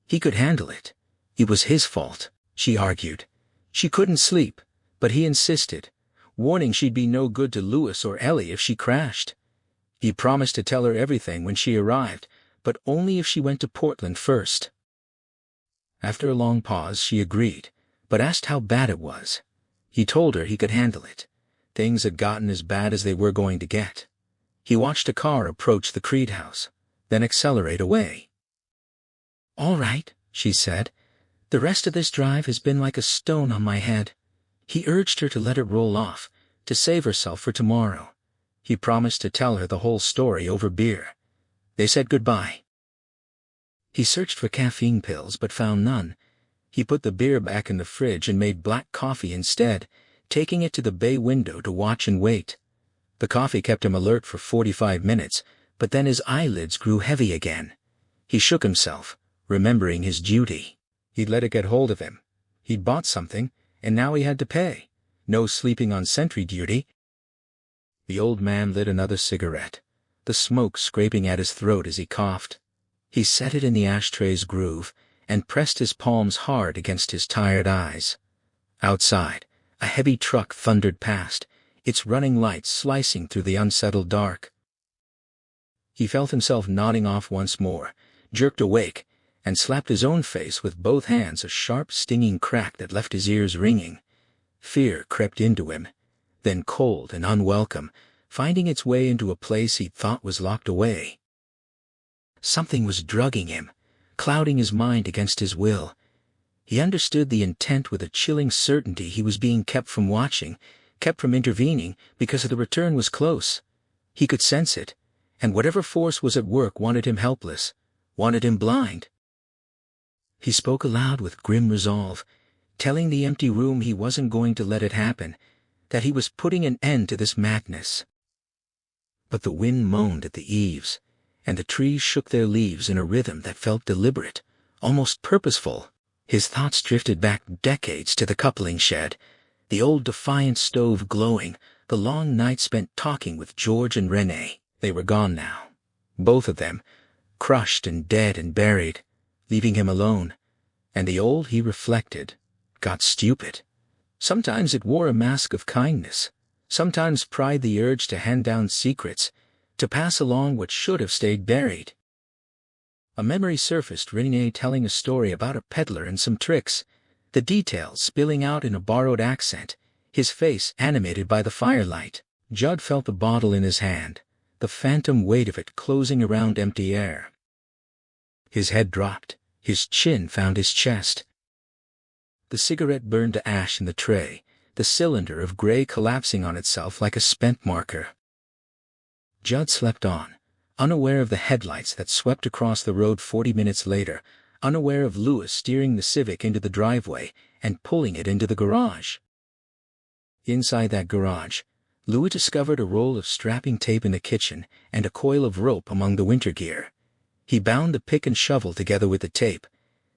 He could handle it. It was his fault, she argued. She couldn't sleep, but he insisted, warning she'd be no good to Louis or Ellie if she crashed. He promised to tell her everything when she arrived, but only if she went to Portland first. After a long pause, she agreed, but asked how bad it was. He told her he could handle it. Things had gotten as bad as they were going to get. He watched a car approach the Creed house, then accelerate away. All right, she said. The rest of this drive has been like a stone on my head. He urged her to let it roll off, to save herself for tomorrow. He promised to tell her the whole story over beer. They said goodbye. He searched for caffeine pills but found none. He put the beer back in the fridge and made black coffee instead, taking it to the bay window to watch and wait. The coffee kept him alert for 45 minutes, but then his eyelids grew heavy again. He shook himself, remembering his duty. He'd let it get hold of him. He'd bought something, and now he had to pay. No sleeping on sentry duty. The old man lit another cigarette, the smoke scraping at his throat as he coughed. He set it in the ashtray's groove and pressed his palms hard against his tired eyes. Outside, a heavy truck thundered past, its running lights slicing through the unsettled dark. He felt himself nodding off once more, jerked awake, and slapped his own face with both hands, a sharp, stinging crack that left his ears ringing. Fear crept into him, then cold and unwelcome, finding its way into a place he thought was locked away. Something was drugging him, clouding his mind against his will. He understood the intent with a chilling certainty. He was being kept from watching, kept from intervening, because the return was close. He could sense it, and whatever force was at work wanted him helpless, wanted him blind. He spoke aloud with grim resolve, telling the empty room he wasn't going to let it happen, that he was putting an end to this madness. But the wind moaned at the eaves, and the trees shook their leaves in a rhythm that felt deliberate, almost purposeful. His thoughts drifted back decades to the coupling shed, the old defiant stove glowing, the long night spent talking with George and Renee. They were gone now, both of them, crushed and dead and buried, leaving him alone. And the old, he reflected, got stupid. Sometimes it wore a mask of kindness, sometimes pride, the urge to hand down secrets, to pass along what should have stayed buried. A memory surfaced, Renee telling a story about a peddler and some tricks, the details spilling out in a borrowed accent, his face animated by the firelight. Judd felt the bottle in his hand, the phantom weight of it closing around empty air. His head dropped, his chin found his chest. The cigarette burned to ash in the tray, the cylinder of gray collapsing on itself like a spent marker. Judd slept on, unaware of the headlights that swept across the road 40 minutes later, unaware of Lewis steering the Civic into the driveway and pulling it into the garage. Inside that garage, Louis discovered a roll of strapping tape in the kitchen and a coil of rope among the winter gear. He bound the pick and shovel together with the tape,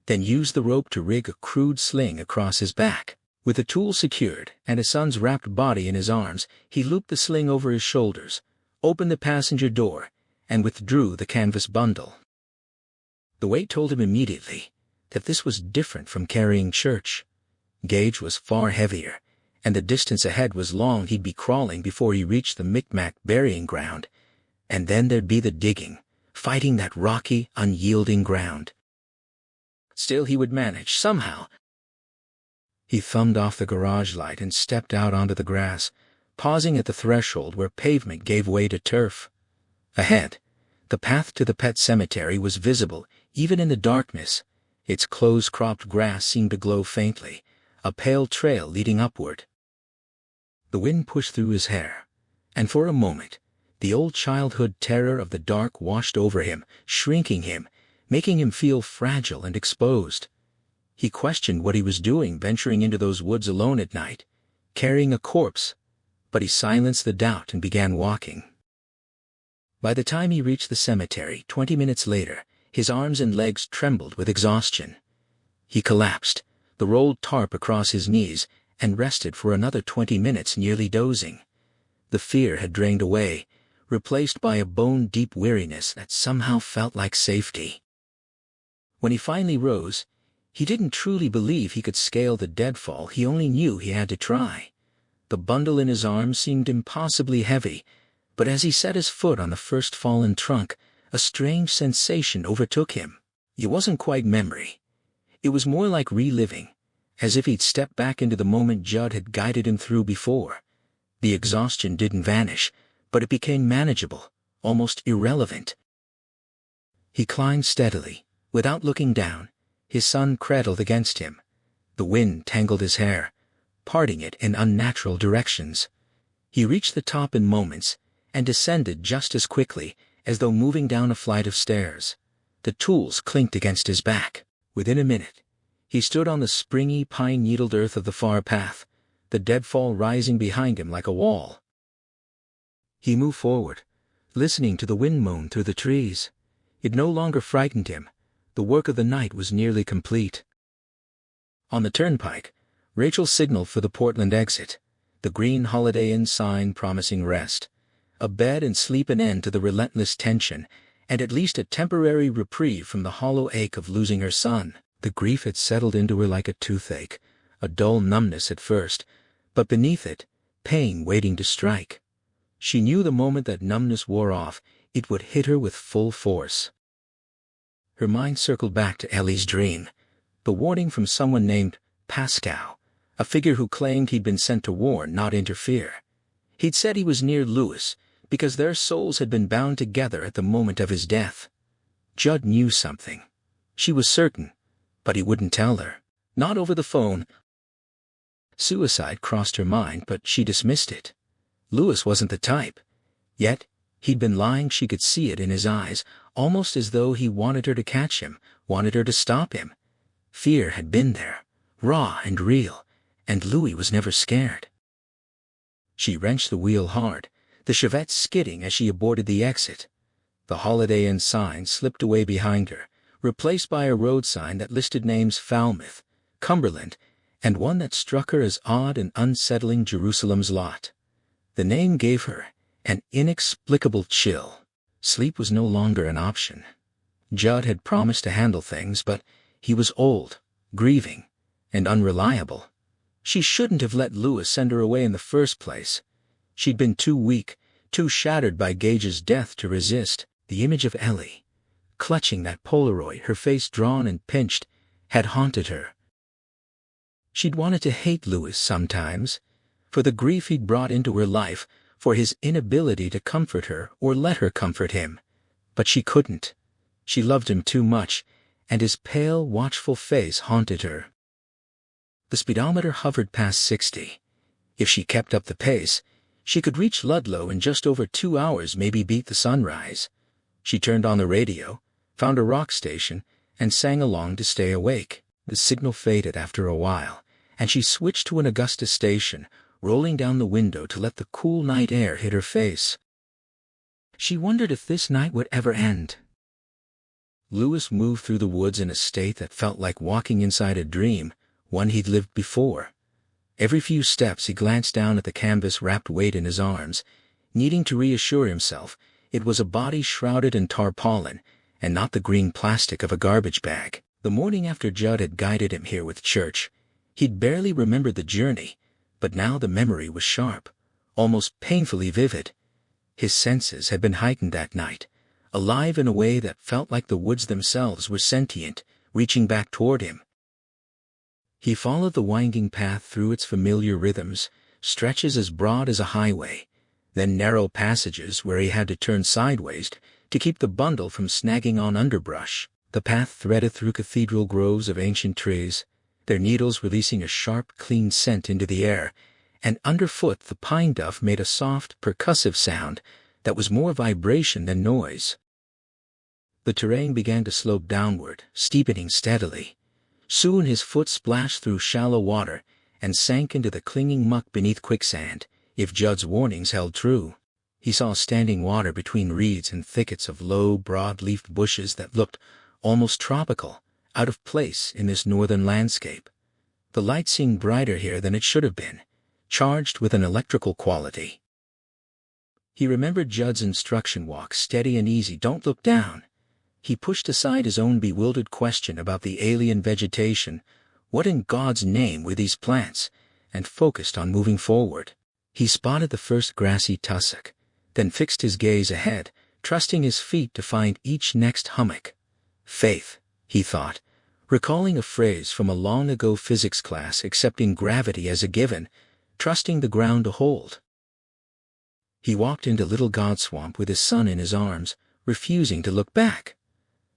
then used the rope to rig a crude sling across his back. With the tool secured and his son's wrapped body in his arms, he looped the sling over his shoulders, opened the passenger door, and withdrew the canvas bundle. The weight told him immediately that this was different from carrying Church. Gage was far heavier, and the distance ahead was long. He'd be crawling before he reached the Micmac burying ground, and then there'd be the digging, fighting that rocky, unyielding ground. Still, he would manage, somehow. He thumbed off the garage light and stepped out onto the grass, pausing at the threshold where pavement gave way to turf. Ahead, the path to the pet cemetery was visible, even in the darkness. Its close-cropped grass seemed to glow faintly, a pale trail leading upward. The wind pushed through his hair, and for a moment, the old childhood terror of the dark washed over him, shrinking him, making him feel fragile and exposed. He questioned what he was doing venturing into those woods alone at night, carrying a corpse, but he silenced the doubt and began walking. By the time he reached the cemetery 20 minutes later, his arms and legs trembled with exhaustion. He collapsed, the rolled tarp across his knees, and rested for another 20 minutes, nearly dozing. The fear had drained away, replaced by a bone-deep weariness that somehow felt like safety. When he finally rose, he didn't truly believe he could scale the deadfall. He only knew he had to try. The bundle in his arms seemed impossibly heavy, but as he set his foot on the first fallen trunk, a strange sensation overtook him. It wasn't quite memory. It was more like reliving, as if he'd stepped back into the moment Judd had guided him through before. The exhaustion didn't vanish, but it became manageable, almost irrelevant. He climbed steadily, without looking down, his son cradled against him. The wind tangled his hair, parting it in unnatural directions. He reached the top in moments, and descended just as quickly, as though moving down a flight of stairs. The tools clinked against his back. Within a minute, he stood on the springy, pine-needled earth of the far path, the deadfall rising behind him like a wall. He moved forward, listening to the wind moan through the trees. It no longer frightened him. The work of the night was nearly complete. On the turnpike, Rachel signaled for the Portland exit, the green Holiday Inn sign promising rest, a bed and sleep, an end to the relentless tension, and at least a temporary reprieve from the hollow ache of losing her son. The grief had settled into her like a toothache, a dull numbness at first, but beneath it, pain waiting to strike. She knew the moment that numbness wore off, it would hit her with full force. Her mind circled back to Ellie's dream, the warning from someone named Pascal, a figure who claimed he'd been sent to warn, not interfere. He'd said he was near Louis because their souls had been bound together at the moment of his death. Judd knew something. She was certain, but he wouldn't tell her. Not over the phone. Suicide crossed her mind, but she dismissed it. Louis wasn't the type. Yet, he'd been lying. She could see it in his eyes, almost as though he wanted her to catch him, wanted her to stop him. Fear had been there, raw and real, and Louis was never scared. She wrenched the wheel hard, the Chevette skidding as she aborted the exit. The Holiday Inn sign slipped away behind her, replaced by a road sign that listed names Falmouth, Cumberland, and one that struck her as odd and unsettling: Jerusalem's Lot. The name gave her an inexplicable chill. Sleep was no longer an option. Judd had promised to handle things, but he was old, grieving, and unreliable. She shouldn't have let Louis send her away in the first place. She'd been too weak, too shattered by Gage's death to resist. The image of Ellie, clutching that Polaroid, her face drawn and pinched, had haunted her. She'd wanted to hate Louis sometimes, for the grief he'd brought into her life, for his inability to comfort her or let her comfort him. But she couldn't. She loved him too much, and his pale, watchful face haunted her. The speedometer hovered past 60. If she kept up the pace, she could reach Ludlow in just over 2 hours, maybe beat the sunrise. She turned on the radio, found a rock station, and sang along to stay awake. The signal faded after a while, and she switched to an Augusta station, rolling down the window to let the cool night air hit her face. She wondered if this night would ever end. Louis moved through the woods in a state that felt like walking inside a dream, one he'd lived before. Every few steps he glanced down at the canvas-wrapped weight in his arms, needing to reassure himself it was a body shrouded in tarpaulin, and not the green plastic of a garbage bag. The morning after Judd had guided him here with Church, he'd barely remembered the journey, but now the memory was sharp, almost painfully vivid. His senses had been heightened that night, alive in a way that felt like the woods themselves were sentient, reaching back toward him. He followed the winding path through its familiar rhythms, stretches as broad as a highway, then narrow passages where he had to turn sideways to keep the bundle from snagging on underbrush. The path threaded through cathedral groves of ancient trees, their needles releasing a sharp, clean scent into the air, and underfoot the pine duff made a soft, percussive sound that was more vibration than noise. The terrain began to slope downward, steepening steadily. Soon his foot splashed through shallow water and sank into the clinging muck beneath quicksand. If Judd's warnings held true, he saw standing water between reeds and thickets of low, broad-leafed bushes that looked almost tropical, out of place in this northern landscape. The light seemed brighter here than it should have been, charged with an electrical quality. He remembered Judd's instruction: walk steady and easy, don't look down. He pushed aside his own bewildered question about the alien vegetation. What in God's name were these plants? And focused on moving forward. He spotted the first grassy tussock, then fixed his gaze ahead, trusting his feet to find each next hummock. Faith, he thought, recalling a phrase from a long-ago physics class, accepting gravity as a given, trusting the ground to hold. He walked into Little Godswamp with his son in his arms, refusing to look back.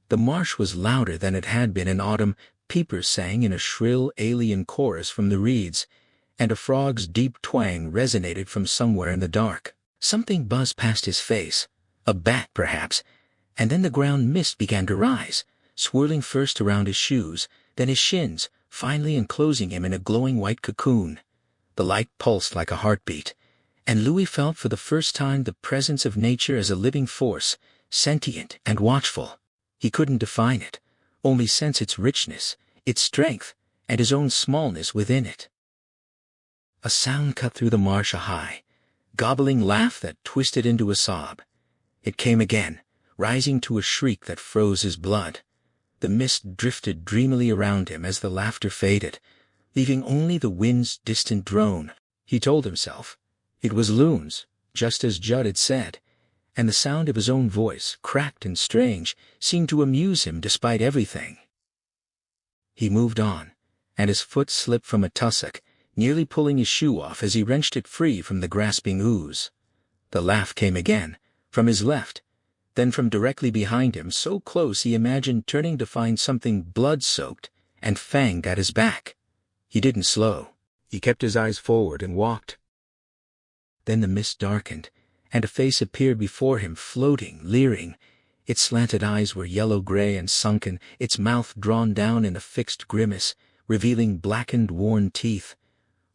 The marsh was louder than it had been in autumn. Peepers sang in a shrill alien chorus from the reeds, and a frog's deep twang resonated from somewhere in the dark. Something buzzed past his face, a bat perhaps, and then the ground mist began to rise, swirling first around his shoes, then his shins, finally enclosing him in a glowing white cocoon. The light pulsed like a heartbeat, and Louis felt for the first time the presence of nature as a living force, sentient and watchful. He couldn't define it, only sense its richness, its strength, and his own smallness within it. A sound cut through the marsh, a high, gobbling laugh that twisted into a sob. It came again, rising to a shriek that froze his blood. The mist drifted dreamily around him as the laughter faded, leaving only the wind's distant drone. He told himself it was loons, just as Judd had said, and the sound of his own voice, cracked and strange, seemed to amuse him despite everything. He moved on, and his foot slipped from a tussock, nearly pulling his shoe off as he wrenched it free from the grasping ooze. The laugh came again, from his left, then from directly behind him, so close he imagined turning to find something blood-soaked and fanged at his back. He didn't slow. He kept his eyes forward and walked. Then the mist darkened, and a face appeared before him, floating, leering. Its slanted eyes were yellow-gray and sunken, its mouth drawn down in a fixed grimace, revealing blackened, worn teeth.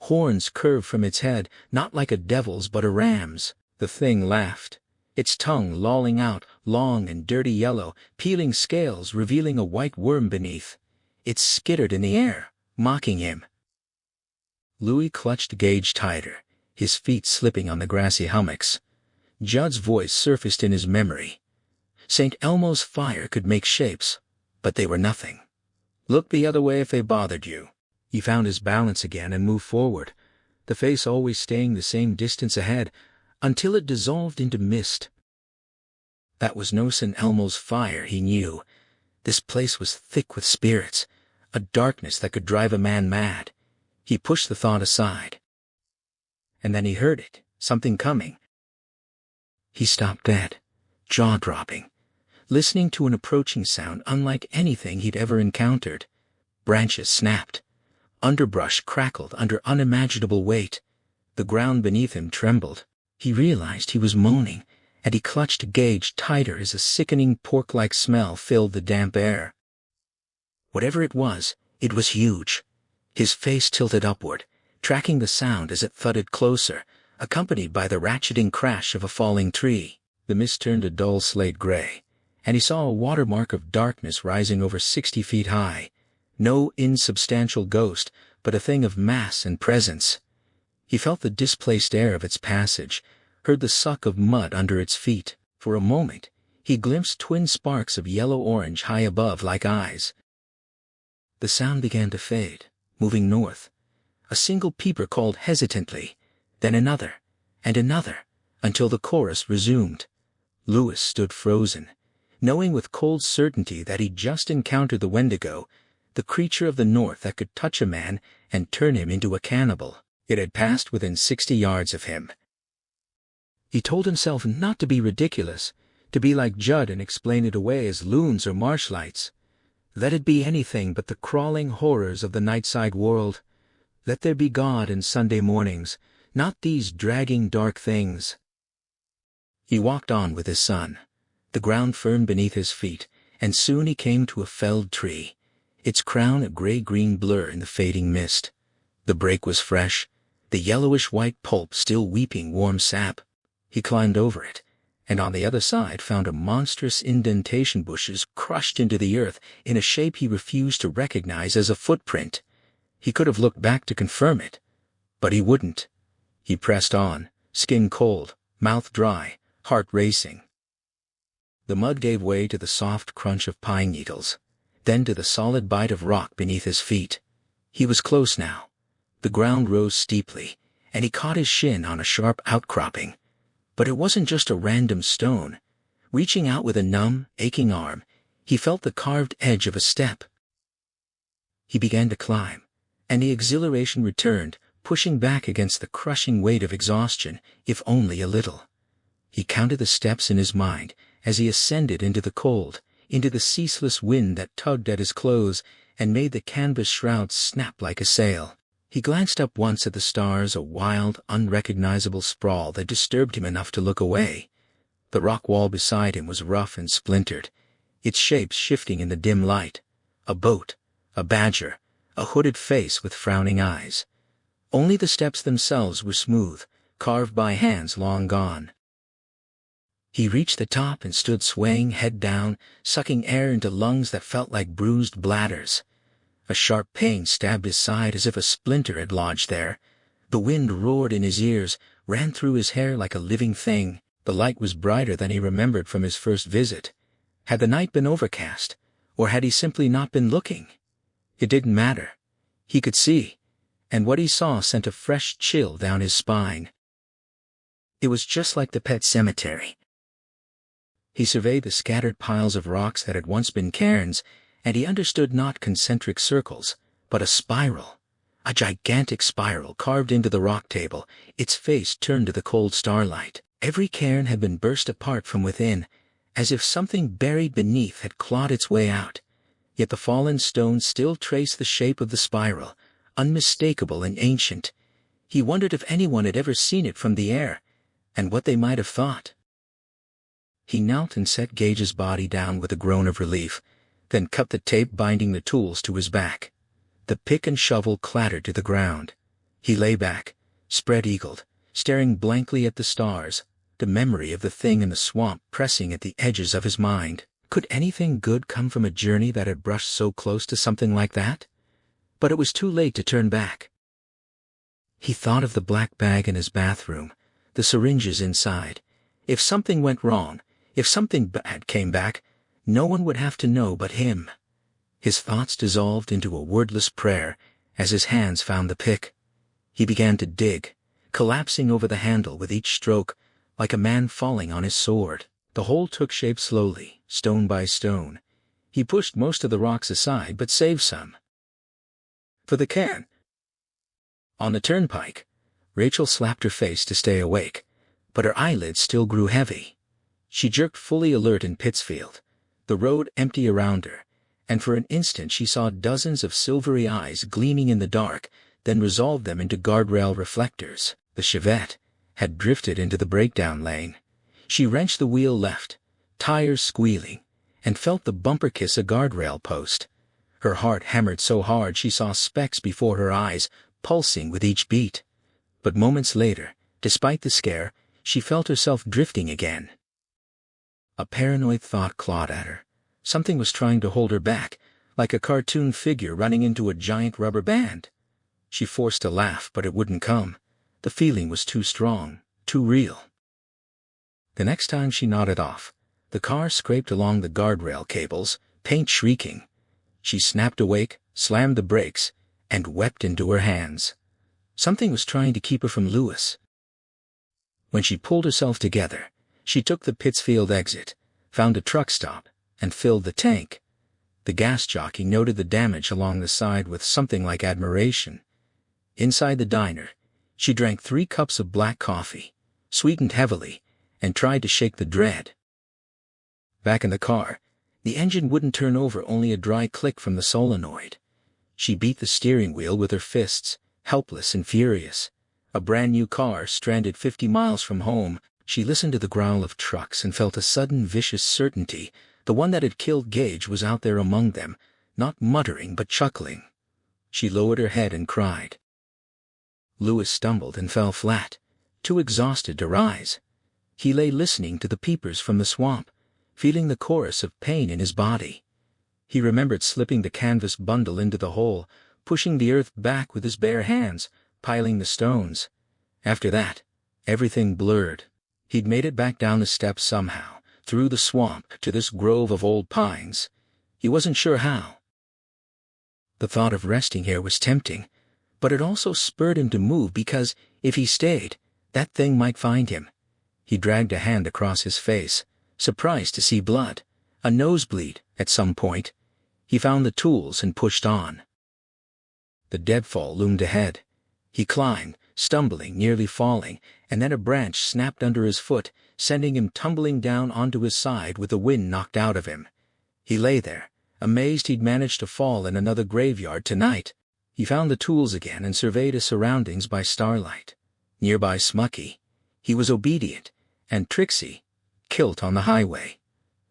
Horns curved from its head, not like a devil's but a ram's. The thing laughed, its tongue lolling out, long and dirty yellow, peeling scales revealing a white worm beneath. It skittered in the air, mocking him. Louis clutched Gage tighter, his feet slipping on the grassy hummocks. Judd's voice surfaced in his memory. St. Elmo's fire could make shapes, but they were nothing. Look the other way if they bothered you. He found his balance again and moved forward, the face always staying the same distance ahead, until it dissolved into mist. That was no St. Elmo's fire, he knew. This place was thick with spirits, a darkness that could drive a man mad. He pushed the thought aside. And then he heard it, something coming. He stopped dead, jaw-dropping, listening to an approaching sound unlike anything he'd ever encountered. Branches snapped. Underbrush crackled under unimaginable weight. The ground beneath him trembled. He realized he was moaning, and he clutched Gage tighter as a sickening pork-like smell filled the damp air. Whatever it was huge. His face tilted upward, tracking the sound as it thudded closer, accompanied by the ratcheting crash of a falling tree. The mist turned a dull slate gray, and he saw a watermark of darkness rising over 60 feet high. No insubstantial ghost, but a thing of mass and presence. He felt the displaced air of its passage, heard the suck of mud under its feet. For a moment, he glimpsed twin sparks of yellow-orange high above like eyes. The sound began to fade, moving north. A single peeper called hesitantly, then another, and another, until the chorus resumed. Louis stood frozen, knowing with cold certainty that he'd just encountered the Wendigo, the creature of the north that could touch a man and turn him into a cannibal. It had passed within 60 yards of him. He told himself not to be ridiculous, to be like Judd and explain it away as loons or marshlights. Let it be anything but the crawling horrors of the nightside world. Let there be God in Sunday mornings, not these dragging dark things. He walked on with his son, the ground firm beneath his feet, and soon he came to a felled tree, its crown a gray-green blur in the fading mist. The break was fresh, the yellowish-white pulp still weeping warm sap. He climbed over it, and on the other side found a monstrous indentation bushes crushed into the earth in a shape he refused to recognize as a footprint. He could have looked back to confirm it, but he wouldn't. He pressed on, skin cold, mouth dry, heart racing. The mud gave way to the soft crunch of pine needles, then to the solid bite of rock beneath his feet. He was close now. The ground rose steeply, and he caught his shin on a sharp outcropping. But it wasn't just a random stone. Reaching out with a numb, aching arm, he felt the carved edge of a step. He began to climb, and the exhilaration returned, pushing back against the crushing weight of exhaustion, if only a little. He counted the steps in his mind as he ascended into the cold, into the ceaseless wind that tugged at his clothes and made the canvas shrouds snap like a sail. He glanced up once at the stars, a wild, unrecognizable sprawl that disturbed him enough to look away. The rock wall beside him was rough and splintered, its shapes shifting in the dim light. A boat, a badger, a hooded face with frowning eyes. Only the steps themselves were smooth, carved by hands long gone. He reached the top and stood swaying head down, sucking air into lungs that felt like bruised bladders. A sharp pain stabbed his side as if a splinter had lodged there. The wind roared in his ears, ran through his hair like a living thing. The light was brighter than he remembered from his first visit. Had the night been overcast, or had he simply not been looking? It didn't matter. He could see, and what he saw sent a fresh chill down his spine. It was just like the Pet Sematary. He surveyed the scattered piles of rocks that had once been cairns, and he understood not concentric circles, but a spiral. A gigantic spiral carved into the rock table, its face turned to the cold starlight. Every cairn had been burst apart from within, as if something buried beneath had clawed its way out. Yet the fallen stones still traced the shape of the spiral, unmistakable and ancient. He wondered if anyone had ever seen it from the air, and what they might have thought. He knelt and set Gage's body down with a groan of relief, then cut the tape binding the tools to his back. The pick and shovel clattered to the ground. He lay back, spread-eagled, staring blankly at the stars, the memory of the thing in the swamp pressing at the edges of his mind. Could anything good come from a journey that had brushed so close to something like that? But it was too late to turn back. He thought of the black bag in his bathroom, the syringes inside. If something went wrong, if something bad came back, no one would have to know but him. His thoughts dissolved into a wordless prayer as his hands found the pick. He began to dig, collapsing over the handle with each stroke, like a man falling on his sword. The hole took shape slowly, stone by stone. He pushed most of the rocks aside but saved some for the cairn. On the turnpike, Rachel slapped her face to stay awake, but her eyelids still grew heavy. She jerked fully alert in Pittsfield, the road empty around her, and for an instant she saw dozens of silvery eyes gleaming in the dark, then resolved them into guardrail reflectors. The Chevette had drifted into the breakdown lane. She wrenched the wheel left, tires squealing, and felt the bumper kiss a guardrail post. Her heart hammered so hard she saw specks before her eyes, pulsing with each beat. But moments later, despite the scare, she felt herself drifting again. A paranoid thought clawed at her. Something was trying to hold her back, like a cartoon figure running into a giant rubber band. She forced a laugh, but it wouldn't come. The feeling was too strong, too real. The next time she nodded off, the car scraped along the guardrail cables, paint shrieking. She snapped awake, slammed the brakes, and wept into her hands. Something was trying to keep her from Lewis. When she pulled herself together, she took the Pittsfield exit, found a truck stop, and filled the tank. The gas jockey noted the damage along the side with something like admiration. Inside the diner, she drank 3 cups of black coffee, sweetened heavily, and tried to shake the dread. Back in the car, the engine wouldn't turn over, only a dry click from the solenoid. She beat the steering wheel with her fists, helpless and furious. A brand new car stranded 50 miles from home. She listened to the growl of trucks and felt a sudden vicious certainty. The one that had killed Gage was out there among them, not muttering but chuckling. She lowered her head and cried. Lewis stumbled and fell flat, too exhausted to rise. He lay listening to the peepers from the swamp, feeling the chorus of pain in his body. He remembered slipping the canvas bundle into the hole, pushing the earth back with his bare hands, piling the stones. After that, everything blurred. He'd made it back down the steps somehow, through the swamp to this grove of old pines. He wasn't sure how. The thought of resting here was tempting, but it also spurred him to move because, if he stayed, that thing might find him. He dragged a hand across his face, surprised to see blood, a nosebleed at some point. He found the tools and pushed on. The deadfall loomed ahead. He climbed, stumbling, nearly falling, and then a branch snapped under his foot, sending him tumbling down onto his side with the wind knocked out of him. He lay there, amazed he'd managed to fall in another graveyard tonight. He found the tools again and surveyed his surroundings by starlight. Nearby Smucky. He was obedient, and Trixie, kilt on the highway.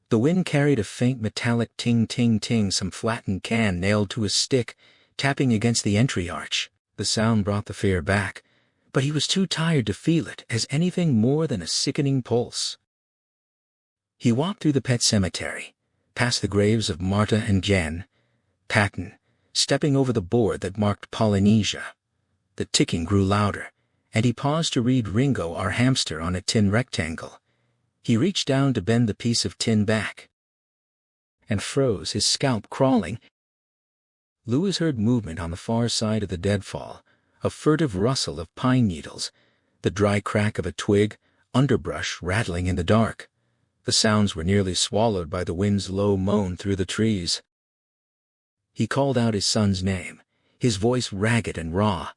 The wind carried a faint metallic ting-ting-ting, some flattened can nailed to his stick, tapping against the entry arch. The sound brought the fear back, but he was too tired to feel it as anything more than a sickening pulse. He walked through the pet cemetery, past the graves of Marta and Jen, Patton, stepping over the board that marked Polynesia. The ticking grew louder, and he paused to read Ringo, our hamster, on a tin rectangle. He reached down to bend the piece of tin back, and froze, his scalp crawling. Lewis heard movement on the far side of the deadfall, a furtive rustle of pine needles, the dry crack of a twig, underbrush rattling in the dark. The sounds were nearly swallowed by the wind's low moan through the trees. He called out his son's name, his voice ragged and raw.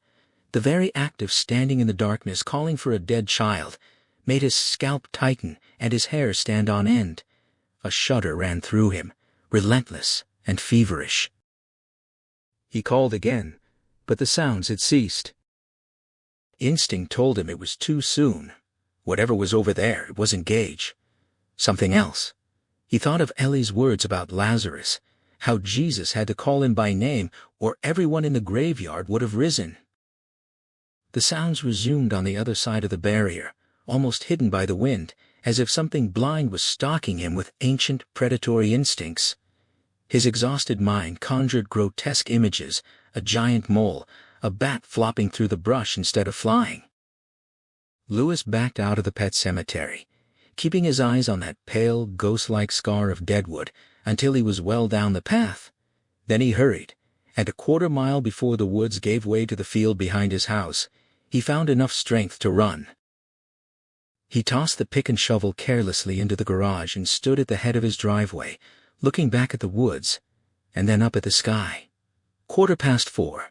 The very act of standing in the darkness calling for a dead child made his scalp tighten and his hair stand on end. A shudder ran through him, relentless and feverish. He called again, but the sounds had ceased. Instinct told him it was too soon. Whatever was over there, it wasn't Gage. Something else. He thought of Ellie's words about Lazarus, how Jesus had to call him by name or everyone in the graveyard would have risen. The sounds resumed on the other side of the barrier, almost hidden by the wind, as if something blind was stalking him with ancient predatory instincts. His exhausted mind conjured grotesque images, a giant mole, a bat flopping through the brush instead of flying. Lewis backed out of the pet cemetery, keeping his eyes on that pale, ghost-like scar of deadwood until he was well down the path. Then he hurried, and a quarter-mile before the woods gave way to the field behind his house, he found enough strength to run. He tossed the pick and shovel carelessly into the garage and stood at the head of his driveway, looking back at the woods, and then up at the sky. 4:15.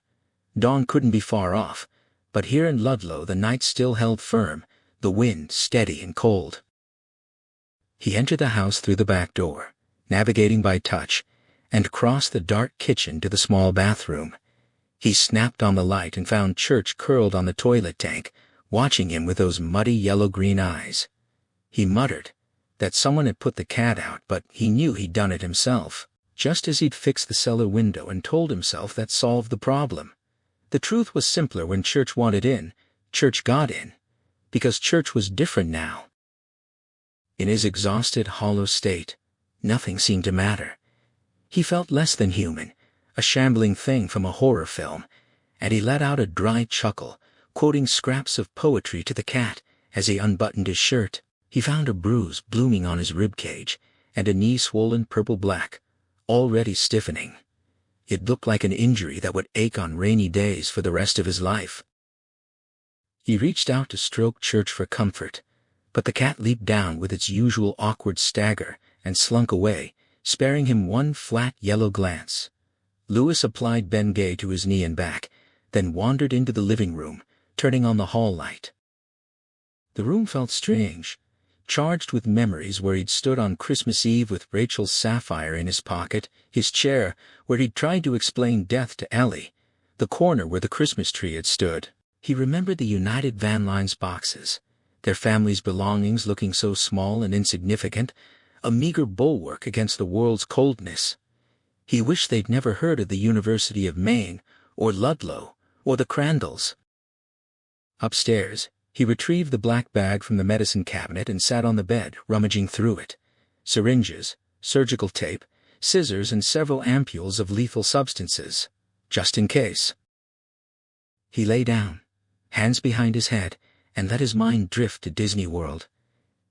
Dawn couldn't be far off, but here in Ludlow the night still held firm, the wind steady and cold. He entered the house through the back door, navigating by touch, and crossed the dark kitchen to the small bathroom. He snapped on the light and found Church curled on the toilet tank, watching him with those muddy yellow-green eyes. He muttered that someone had put the cat out, but he knew he'd done it himself, just as he'd fixed the cellar window and told himself that solved the problem. The truth was simpler when Church wanted in, Church got in, because Church was different now. In his exhausted, hollow state, nothing seemed to matter. He felt less than human, a shambling thing from a horror film, and he let out a dry chuckle, quoting scraps of poetry to the cat as he unbuttoned his shirt. He found a bruise blooming on his rib cage and a knee swollen purple-black, already stiffening. It looked like an injury that would ache on rainy days for the rest of his life. He reached out to stroke Church for comfort, but the cat leaped down with its usual awkward stagger and slunk away, sparing him one flat yellow glance. Lewis applied Bengay to his knee and back, then wandered into the living room, turning on the hall light. The room felt strange, charged with memories where he'd stood on Christmas Eve with Rachel's sapphire in his pocket, his chair where he'd tried to explain death to Ellie, the corner where the Christmas tree had stood. He remembered the United Van Lines boxes, their family's belongings looking so small and insignificant, a meager bulwark against the world's coldness. He wished they'd never heard of the University of Maine, or Ludlow, or the Crandalls. Upstairs, he retrieved the black bag from the medicine cabinet and sat on the bed, rummaging through it. Syringes, surgical tape, scissors, and several ampules of lethal substances, just in case. He lay down, hands behind his head, and let his mind drift to Disney World.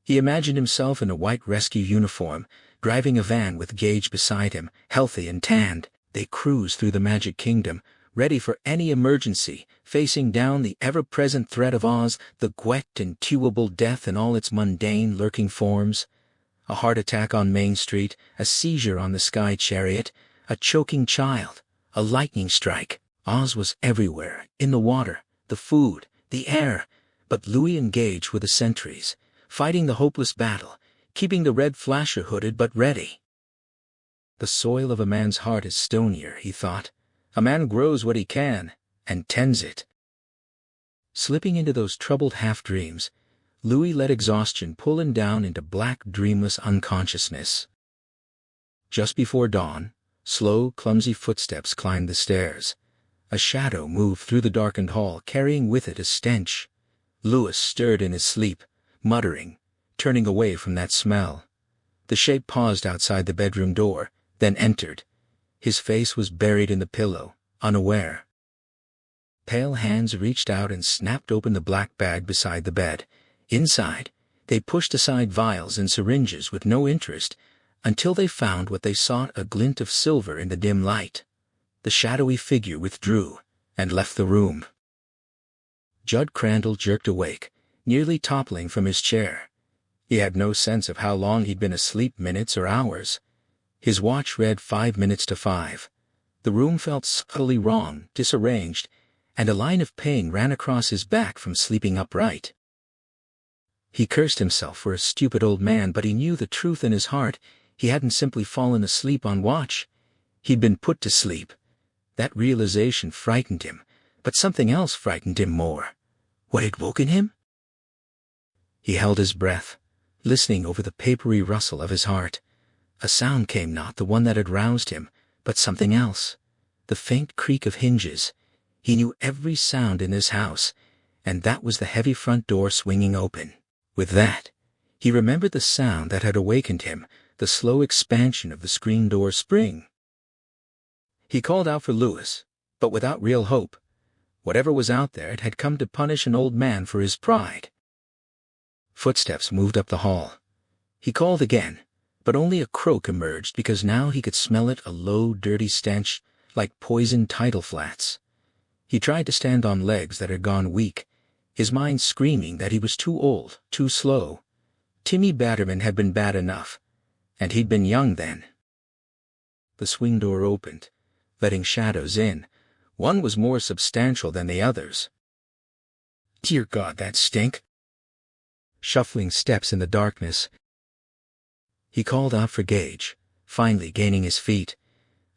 He imagined himself in a white rescue uniform, driving a van with Gage beside him, healthy and tanned. They cruised through the Magic Kingdom, ready for any emergency, facing down the ever-present threat of Oz, the gwet and tuable death in all its mundane, lurking forms. A heart attack on Main Street, a seizure on the Sky Chariot, a choking child, a lightning strike. Oz was everywhere, in the water, the food, the air, but Louis and Gage were the sentries, fighting the hopeless battle, keeping the red flasher hooded but ready. The soil of a man's heart is stonier, he thought. A man grows what he can, and tends it. Slipping into those troubled half-dreams, Louis let exhaustion pull him down into black, dreamless unconsciousness. Just before dawn, slow, clumsy footsteps climbed the stairs. A shadow moved through the darkened hall, carrying with it a stench. Louis stirred in his sleep, muttering, turning away from that smell. The shape paused outside the bedroom door, then entered. His face was buried in the pillow, unaware. Pale hands reached out and snapped open the black bag beside the bed. Inside, they pushed aside vials and syringes with no interest, until they found what they sought, a glint of silver in the dim light. The shadowy figure withdrew and left the room. Judd Crandall jerked awake, nearly toppling from his chair. He had no sense of how long he'd been asleep, minutes or hours. His watch read 5 minutes to 5. The room felt subtly wrong, disarranged, and a line of pain ran across his back from sleeping upright. He cursed himself for a stupid old man, but he knew the truth in his heart. He hadn't simply fallen asleep on watch. He'd been put to sleep. That realization frightened him, but something else frightened him more. What had woken him? He held his breath, listening over the papery rustle of his heart. A sound came, not the one that had roused him, but something else. The faint creak of hinges. He knew every sound in his house, and that was the heavy front door swinging open. With that, he remembered the sound that had awakened him, the slow expansion of the screen door spring. He called out for Louis, but without real hope. Whatever was out there, it had come to punish an old man for his pride. Footsteps moved up the hall. He called again, but only a croak emerged, because now he could smell it, a low, dirty stench, like poisoned tidal flats. He tried to stand on legs that had gone weak, his mind screaming that he was too old, too slow. Timmy Batterman had been bad enough, and he'd been young then. The swing door opened, letting shadows in. One was more substantial than the others. Dear God, that stink! Shuffling steps in the darkness. He called out for Gage, finally gaining his feet.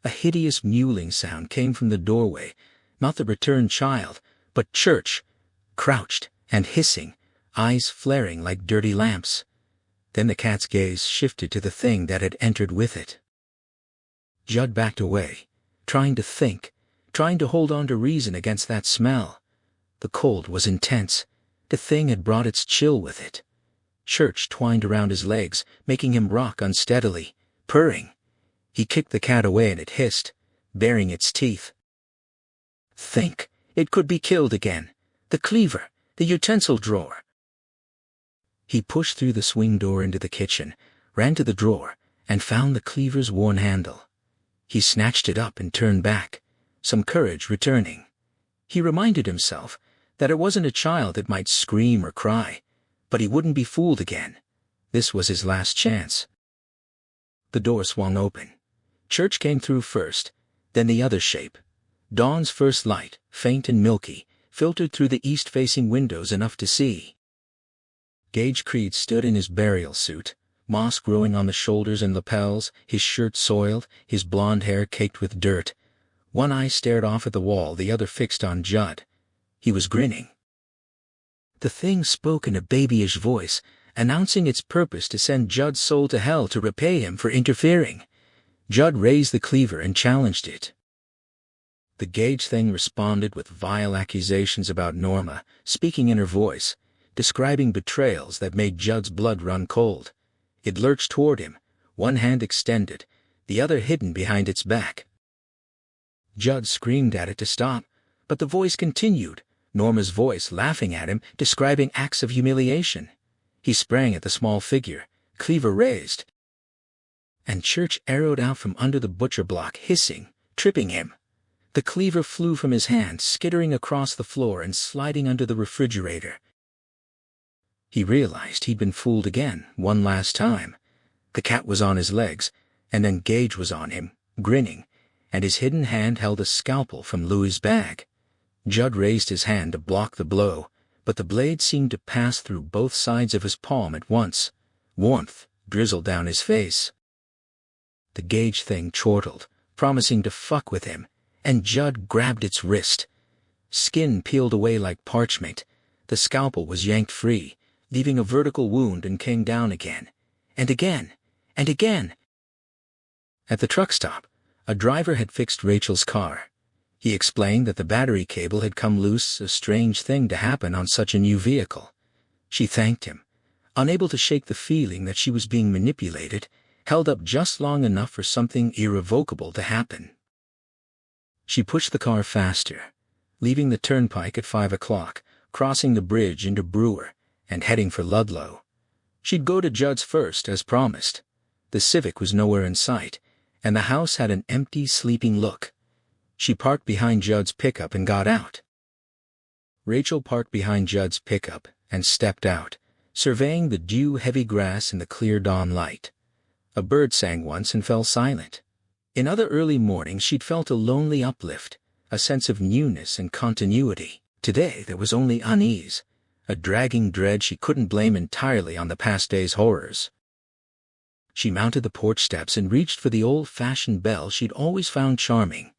A hideous mewling sound came from the doorway, not the returned child, but Church, crouched and hissing, eyes flaring like dirty lamps. Then the cat's gaze shifted to the thing that had entered with it. Judd backed away, trying to think, trying to hold on to reason against that smell. The cold was intense. The thing had brought its chill with it. Church twined around his legs, making him rock unsteadily, purring. He kicked the cat away and it hissed, baring its teeth. Think, it could be killed again. The cleaver, the utensil drawer. He pushed through the swing door into the kitchen, ran to the drawer, and found the cleaver's worn handle. He snatched it up and turned back, some courage returning. He reminded himself that it wasn't a child that might scream or cry, but he wouldn't be fooled again. This was his last chance. The door swung open. Church came through first, then the other shape. Dawn's first light, faint and milky, filtered through the east-facing windows enough to see. Gage Creed stood in his burial suit, moss growing on the shoulders and lapels, his shirt soiled, his blonde hair caked with dirt. One eye stared off at the wall, the other fixed on Judd. He was grinning. The thing spoke in a babyish voice, announcing its purpose to send Judd's soul to hell, to repay him for interfering. Judd raised the cleaver and challenged it. The Gage thing responded with vile accusations about Norma, speaking in her voice, describing betrayals that made Judd's blood run cold. It lurched toward him, one hand extended, the other hidden behind its back. Judd screamed at it to stop, but the voice continued, Norma's voice laughing at him, describing acts of humiliation. He sprang at the small figure, cleaver raised. And Church arrowed out from under the butcher block, hissing, tripping him. The cleaver flew from his hand, skittering across the floor and sliding under the refrigerator. He realized he'd been fooled again, one last time. The cat was on his legs, and then Gage was on him, grinning, and his hidden hand held a scalpel from Louis's bag. Judd raised his hand to block the blow, but the blade seemed to pass through both sides of his palm at once. Warmth drizzled down his face. The Gage thing chortled, promising to fuck with him, and Judd grabbed its wrist. Skin peeled away like parchment. The scalpel was yanked free, leaving a vertical wound, and came down again, and again, and again. At the truck stop, a driver had fixed Rachel's car. He explained that the battery cable had come loose, a strange thing to happen on such a new vehicle. She thanked him, unable to shake the feeling that she was being manipulated, held up just long enough for something irrevocable to happen. She pushed the car faster, leaving the turnpike at 5 o'clock, crossing the bridge into Brewer, and heading for Ludlow. She'd go to Judd's first, as promised. The Civic was nowhere in sight, and the house had an empty, sleeping look. She parked behind Judd's pickup and got out. Rachel parked behind Judd's pickup and stepped out, surveying the dew-heavy grass in the clear dawn light. A bird sang once and fell silent. In other early mornings she'd felt a lonely uplift, a sense of newness and continuity. Today there was only unease, a dragging dread she couldn't blame entirely on the past day's horrors. She mounted the porch steps and reached for the old-fashioned bell she'd always found charming.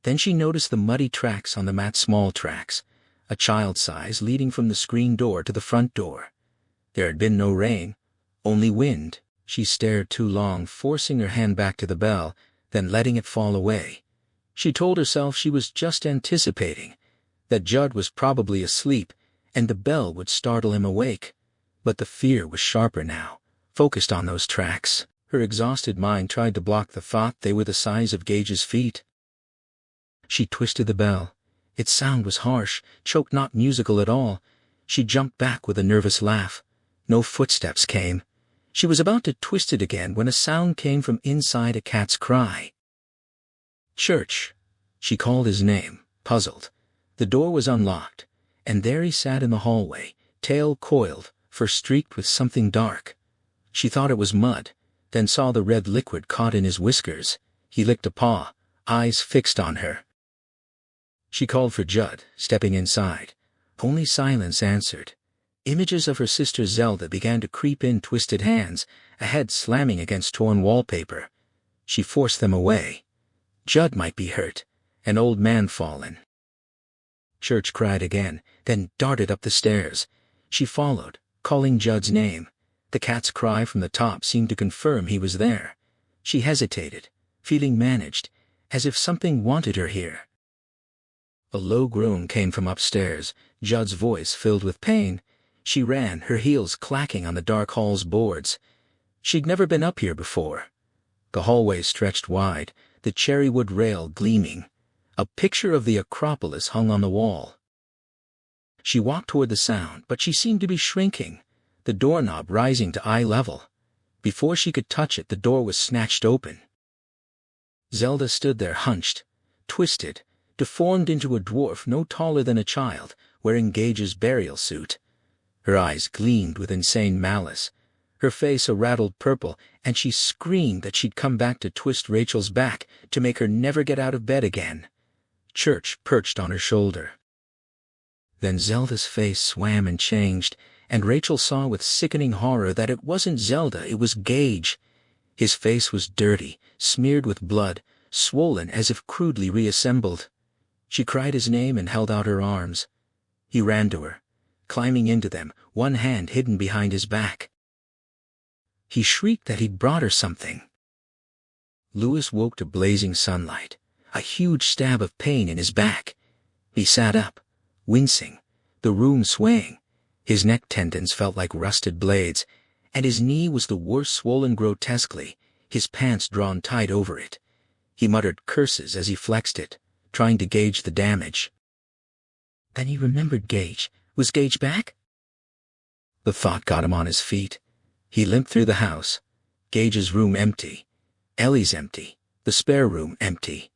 Then she noticed the muddy tracks on the mat, small tracks, a child's size, leading from the screen door to the front door. There had been no rain, only wind. She stared too long, forcing her hand back to the bell, then letting it fall away. She told herself she was just anticipating, that Judd was probably asleep, and the bell would startle him awake. But the fear was sharper now, focused on those tracks. Her exhausted mind tried to block the thought they were the size of Gage's feet. She twisted the bell. Its sound was harsh, choked, not musical at all. She jumped back with a nervous laugh. No footsteps came. She was about to twist it again when a sound came from inside, a cat's cry. "Church." She called his name, puzzled. The door was unlocked, and there he sat in the hallway, tail coiled, fur streaked with something dark. She thought it was mud, then saw the red liquid caught in his whiskers. He licked a paw, eyes fixed on her. She called for Judd, stepping inside. Only silence answered. Images of her sister Zelda began to creep in twisted hands, a head slamming against torn wallpaper. She forced them away. Judd might be hurt, an old man fallen. Church cried again, then darted up the stairs. She followed, calling Judd's name. The cat's cry from the top seemed to confirm he was there. She hesitated, feeling managed, as if something wanted her here. A low groan came from upstairs, Judd's voice filled with pain. She ran, her heels clacking on the dark hall's boards. She'd never been up here before. The hallway stretched wide, the cherry wood rail gleaming. A picture of the Acropolis hung on the wall. She walked toward the sound, but she seemed to be shrinking, the doorknob rising to eye level. Before she could touch it, the door was snatched open. Zelda stood there, hunched, twisted, deformed into a dwarf no taller than a child, wearing Gage's burial suit. Her eyes gleamed with insane malice, her face a rattled purple, and she screamed that she'd come back to twist Rachel's back, to make her never get out of bed again. Church perched on her shoulder. Then Zelda's face swam and changed, and Rachel saw with sickening horror that it wasn't Zelda, it was Gage. His face was dirty, smeared with blood, swollen as if crudely reassembled. She cried his name and held out her arms. He ran to her, climbing into them, one hand hidden behind his back. He shrieked that he'd brought her something. Louis woke to blazing sunlight, a huge stab of pain in his back. He sat up, wincing, the room swaying. His neck tendons felt like rusted blades, and his knee was the worst, swollen grotesquely, his pants drawn tight over it. He muttered curses as he flexed it, trying to gauge the damage. Then he remembered Gage. Was Gage back? The thought got him on his feet. He limped through the house. Gage's room empty. Ellie's empty. The spare room empty.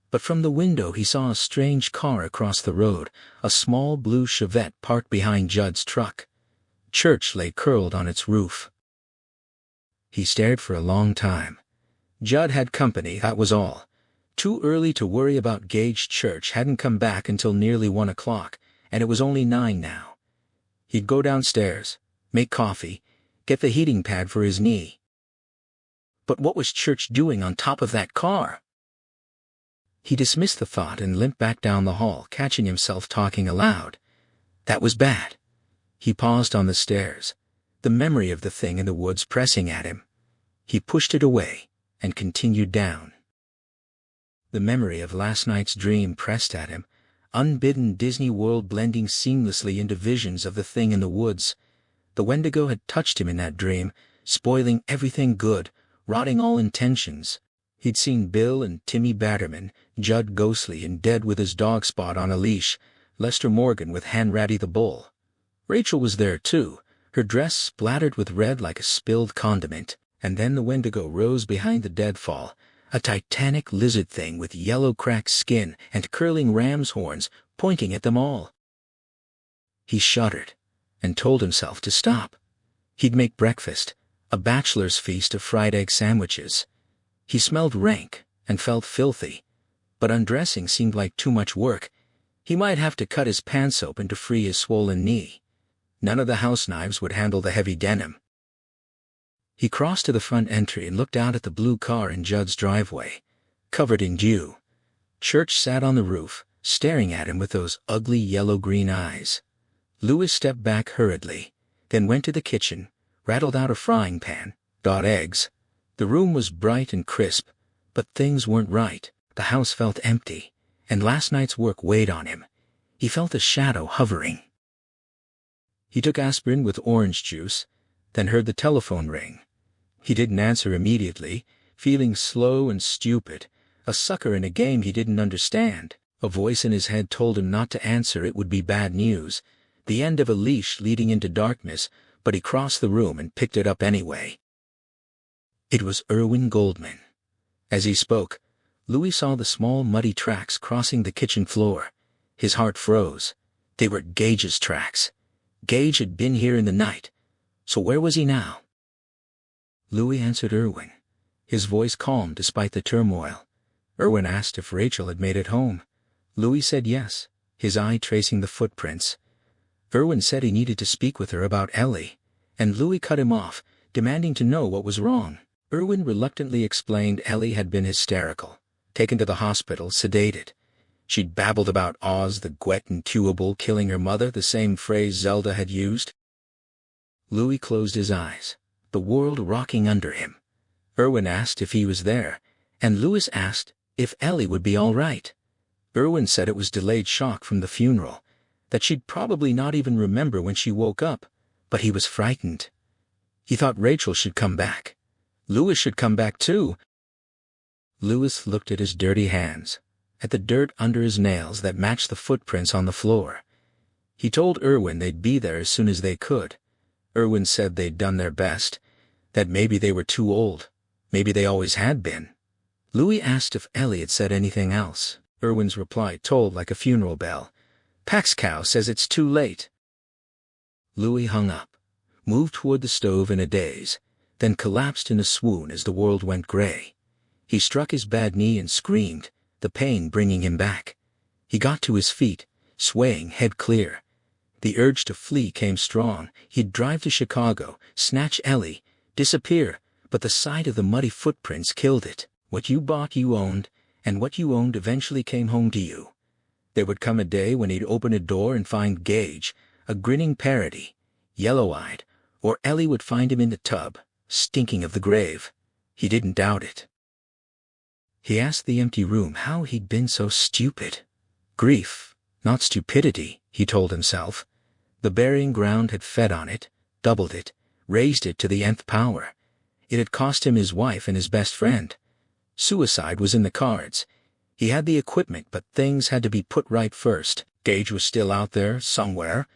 But from the window he saw a strange car across the road, a small blue Chevette parked behind Judd's truck. Church lay curled on its roof. He stared for a long time. Judd had company, that was all. Too early to worry about Gage. Church hadn't come back until nearly 1 o'clock, and it was only 9 now. He'd go downstairs, make coffee, get the heating pad for his knee. But what was Church doing on top of that car? He dismissed the thought and limped back down the hall, catching himself talking aloud. That was bad. He paused on the stairs, the memory of the thing in the woods pressing at him. He pushed it away and continued down. The memory of last night's dream pressed at him, unbidden Disney World blending seamlessly into visions of the thing in the woods. The Wendigo had touched him in that dream, spoiling everything good, rotting all intentions. He'd seen Bill and Timmy Batterman, Judd ghostly and dead with his dog Spot on a leash, Lester Morgan with Hanratty the bull. Rachel was there too, her dress splattered with red like a spilled condiment, and then the Wendigo rose behind the deadfall, a titanic lizard thing with yellow cracked skin and curling ram's horns pointing at them all. He shuddered and told himself to stop. He'd make breakfast, a bachelor's feast of fried egg sandwiches. He smelled rank and felt filthy, but undressing seemed like too much work. He might have to cut his pants open to free his swollen knee. None of the house knives would handle the heavy denim. He crossed to the front entry and looked out at the blue car in Judd's driveway, covered in dew. Church sat on the roof, staring at him with those ugly yellow-green eyes. Louis stepped back hurriedly, then went to the kitchen, rattled out a frying pan, got eggs. The room was bright and crisp, but things weren't right. The house felt empty, and last night's work weighed on him. He felt a shadow hovering. He took aspirin with orange juice, then heard the telephone ring. He didn't answer immediately, feeling slow and stupid, a sucker in a game he didn't understand. A voice in his head told him not to answer. It would be bad news, the end of a leash leading into darkness, but he crossed the room and picked it up anyway. It was Irwin Goldman. As he spoke, Louis saw the small muddy tracks crossing the kitchen floor. His heart froze. They were Gage's tracks. Gage had been here in the night. So where was he now? Louis answered Irwin, his voice calm despite the turmoil. Irwin asked if Rachel had made it home. Louis said yes, his eye tracing the footprints. Irwin said he needed to speak with her about Ellie, and Louis cut him off, demanding to know what was wrong. Irwin reluctantly explained Ellie had been hysterical, taken to the hospital, sedated. She'd babbled about Oz the Gwet and Chewable killing her mother, the same phrase Zelda had used. Louis closed his eyes, the world rocking under him. Irwin asked if he was there, and Louis asked if Ellie would be all right. Irwin said it was delayed shock from the funeral, that she'd probably not even remember when she woke up, but he was frightened. He thought Rachel should come back. Louis should come back too. Louis looked at his dirty hands, at the dirt under his nails that matched the footprints on the floor. He told Irwin they'd be there as soon as they could. Irwin said they'd done their best, that maybe they were too old, maybe they always had been. Louis asked if Ellie had said anything else. Irwin's reply tolled like a funeral bell. Paxcow says it's too late. Louis hung up, moved toward the stove in a daze, then collapsed in a swoon as the world went gray. He struck his bad knee and screamed, the pain bringing him back. He got to his feet, swaying, head clear. The urge to flee came strong. He'd drive to Chicago, snatch Ellie, disappear, but the sight of the muddy footprints killed it. What you bought you owned, and what you owned eventually came home to you. There would come a day when he'd open a door and find Gage, a grinning parody, yellow-eyed, or Ellie would find him in the tub, stinking of the grave. He didn't doubt it. He asked the empty room how he'd been so stupid. Grief, not stupidity, he told himself. The burying ground had fed on it, doubled it, raised it to the nth power. It had cost him his wife and his best friend. Suicide was in the cards. He had the equipment, but things had to be put right first. Gage was still out there, somewhere.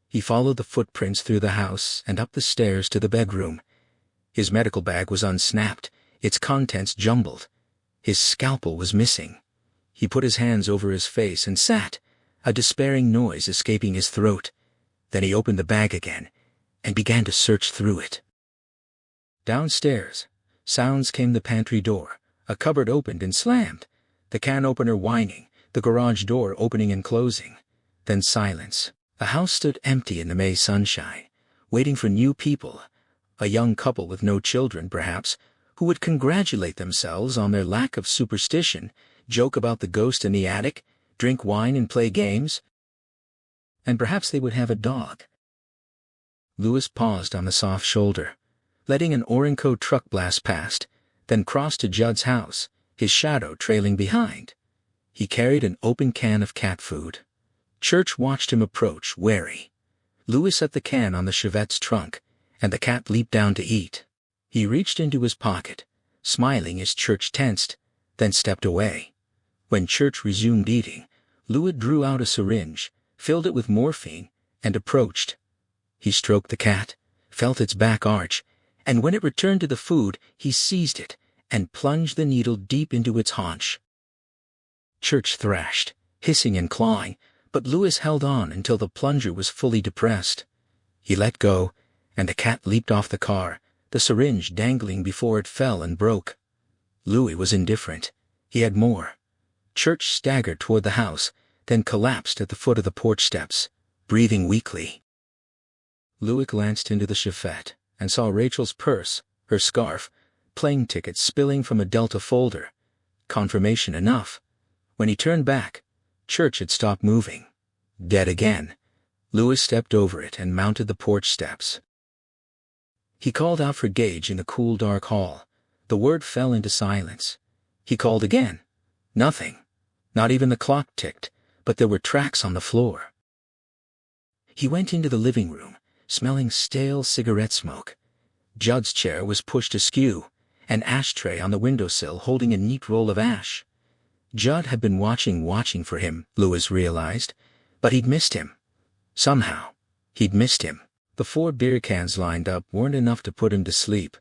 He followed the footprints through the house and up the stairs to the bedroom. His medical bag was unsnapped, its contents jumbled. His scalpel was missing. He put his hands over his face and sat, a despairing noise escaping his throat. Then he opened the bag again and began to search through it. Downstairs, sounds came the pantry door. A cupboard opened and slammed, the can opener whining, the garage door opening and closing. Then silence. The house stood empty in the May sunshine, waiting for new people, a young couple with no children, perhaps, who would congratulate themselves on their lack of superstition, joke about the ghost in the attic, drink wine and play games. And perhaps they would have a dog. Louis paused on the soft shoulder, letting an Orenco truck blast past, then crossed to Judd's house, his shadow trailing behind. He carried an open can of cat food. Church watched him approach, wary. Louis set the can on the Chevette's trunk, and the cat leaped down to eat. He reached into his pocket, smiling as Church tensed, then stepped away. When Church resumed eating, Louis drew out a syringe, filled it with morphine, and approached. He stroked the cat, felt its back arch, and when it returned to the food, he seized it and plunged the needle deep into its haunch. Church thrashed, hissing and clawing, but Louis held on until the plunger was fully depressed. He let go, and the cat leaped off the car, the syringe dangling before it fell and broke. Louis was indifferent. He had more. Church staggered toward the house, then collapsed at the foot of the porch steps, breathing weakly. Louis glanced into the chauffette and saw Rachel's purse, her scarf, plane ticket spilling from a Delta folder. Confirmation enough. When he turned back, Church had stopped moving. Dead again. Louis stepped over it and mounted the porch steps. He called out for Gage in the cool dark hall. The word fell into silence. He called again. Nothing. Not even the clock ticked, but there were tracks on the floor. He went into the living room, smelling stale cigarette smoke. Judd's chair was pushed askew, an ashtray on the windowsill holding a neat roll of ash. Judd had been watching for him, Louis realized, but he'd missed him. Somehow, he'd missed him. The 4 beer cans lined up weren't enough to put him to sleep,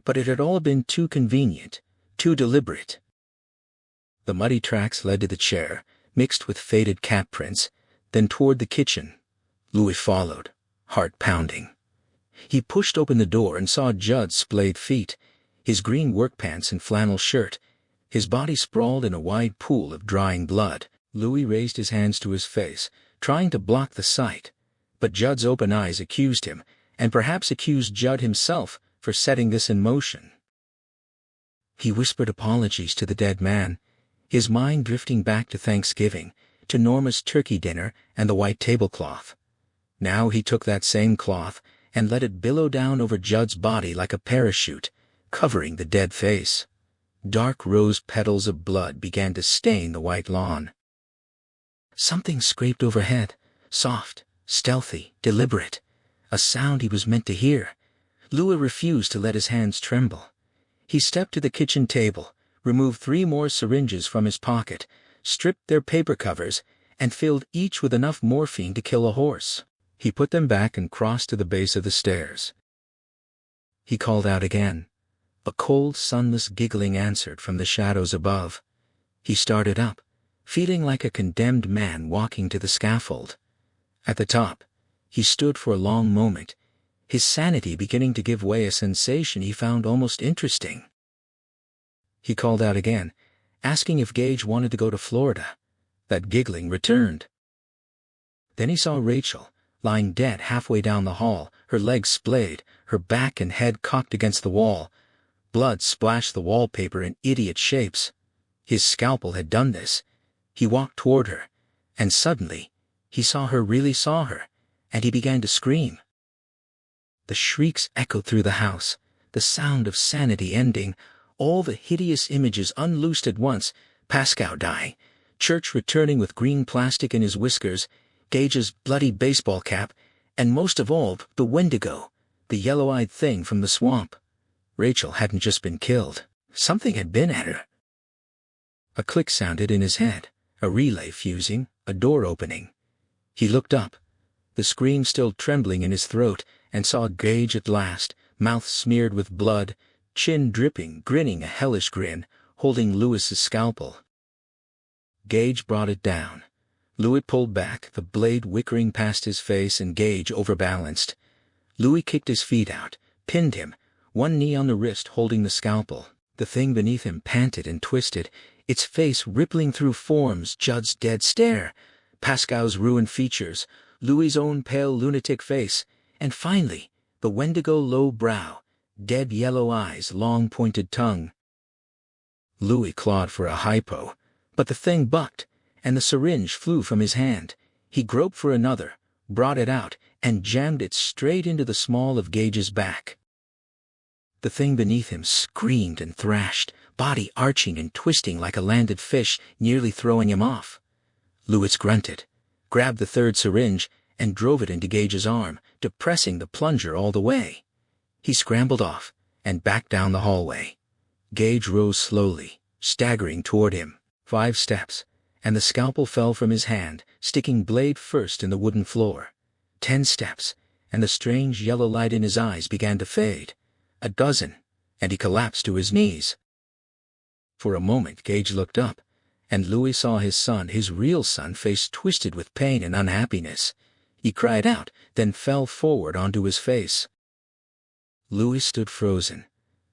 but it had all been too convenient, too deliberate. The muddy tracks led to the chair, mixed with faded cat prints, then toward the kitchen. Louis followed, heart pounding. He pushed open the door and saw Judd's splayed feet, his green work pants and flannel shirt, his body sprawled in a wide pool of drying blood. Louis raised his hands to his face, trying to block the sight, but Judd's open eyes accused him, and perhaps accused Judd himself for setting this in motion. He whispered apologies to the dead man, his mind drifting back to Thanksgiving, to Norma's turkey dinner and the white tablecloth. Now he took that same cloth and let it billow down over Judd's body like a parachute, covering the dead face. Dark rose petals of blood began to stain the white lawn. Something scraped overhead, soft, stealthy, deliberate, a sound he was meant to hear. Louis refused to let his hands tremble. He stepped to the kitchen table, removed 3 more syringes from his pocket, stripped their paper covers, and filled each with enough morphine to kill a horse. He put them back and crossed to the base of the stairs. He called out again. A cold, sunless giggling answered from the shadows above. He started up, feeling like a condemned man walking to the scaffold. At the top, he stood for a long moment, his sanity beginning to give way, a sensation he found almost interesting. He called out again, asking if Gage wanted to go to Florida. That giggling returned. Then he saw Rachel, lying dead halfway down the hall, her legs splayed, her back and head cocked against the wall. Blood splashed the wallpaper in idiot shapes. His scalpel had done this. He walked toward her, and suddenly, he really saw her, and he began to scream. The shrieks echoed through the house, the sound of sanity ending, all the hideous images unloosed at once, Pascal dying, Church returning with green plastic in his whiskers, Gage's bloody baseball cap, and most of all, the Wendigo, the yellow-eyed thing from the swamp. Rachel hadn't just been killed. Something had been at her. A click sounded in his head, a relay fusing, a door opening. He looked up, the scream still trembling in his throat, and saw Gage at last, mouth smeared with blood, chin dripping, grinning a hellish grin, holding Louis's scalpel. Gage brought it down. Louis pulled back, the blade whickering past his face, and Gage overbalanced. Louis kicked his feet out, pinned him, one knee on the wrist holding the scalpel. The thing beneath him panted and twisted, its face rippling through forms, Judd's dead stare, Pascal's ruined features, Louis's own pale lunatic face, and finally, the Wendigo low brow, dead yellow eyes, long pointed tongue. Louis clawed for a hypo, but the thing bucked, and the syringe flew from his hand. He groped for another, brought it out, and jammed it straight into the small of Gage's back. The thing beneath him screamed and thrashed, body arching and twisting like a landed fish, nearly throwing him off. Louis grunted, grabbed the 3rd syringe, and drove it into Gage's arm, depressing the plunger all the way. He scrambled off, and back down the hallway. Gage rose slowly, staggering toward him. 5 steps, and the scalpel fell from his hand, sticking blade first in the wooden floor. 10 steps, and the strange yellow light in his eyes began to fade. A dozen, and he collapsed to his knees. For a moment Gage looked up, and Louis saw his son, his real son, face twisted with pain and unhappiness. He cried out, then fell forward onto his face. Louis stood frozen,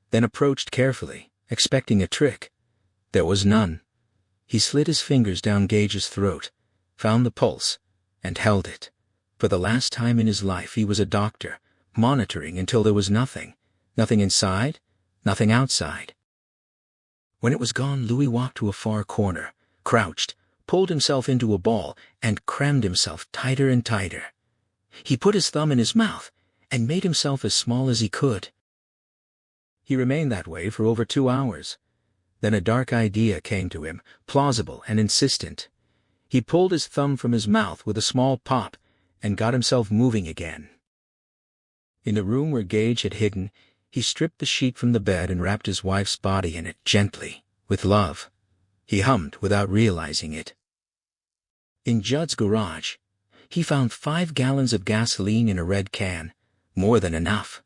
then approached carefully, expecting a trick. There was none. He slid his fingers down Gage's throat, found the pulse, and held it. For the last time in his life he was a doctor, monitoring until there was nothing. Nothing inside, nothing outside. When it was gone, Louis walked to a far corner, crouched, pulled himself into a ball, and crammed himself tighter and tighter. He put his thumb in his mouth and made himself as small as he could. He remained that way for over 2 hours. Then a dark idea came to him, plausible and insistent. He pulled his thumb from his mouth with a small pop and got himself moving again. In the room where Gage had hidden, he stripped the sheet from the bed and wrapped his wife's body in it gently, with love. He hummed without realizing it. In Judd's garage, he found 5 gallons of gasoline in a red can, more than enough.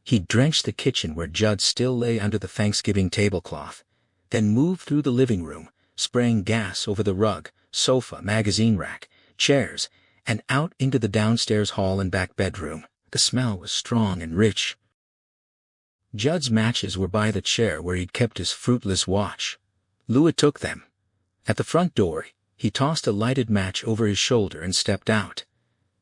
He drenched the kitchen where Judd still lay under the Thanksgiving tablecloth, then moved through the living room, spraying gas over the rug, sofa, magazine rack, chairs, and out into the downstairs hall and back bedroom. The smell was strong and rich. Judd's matches were by the chair where he'd kept his fruitless watch. Louis took them. At the front door, he tossed a lighted match over his shoulder and stepped out.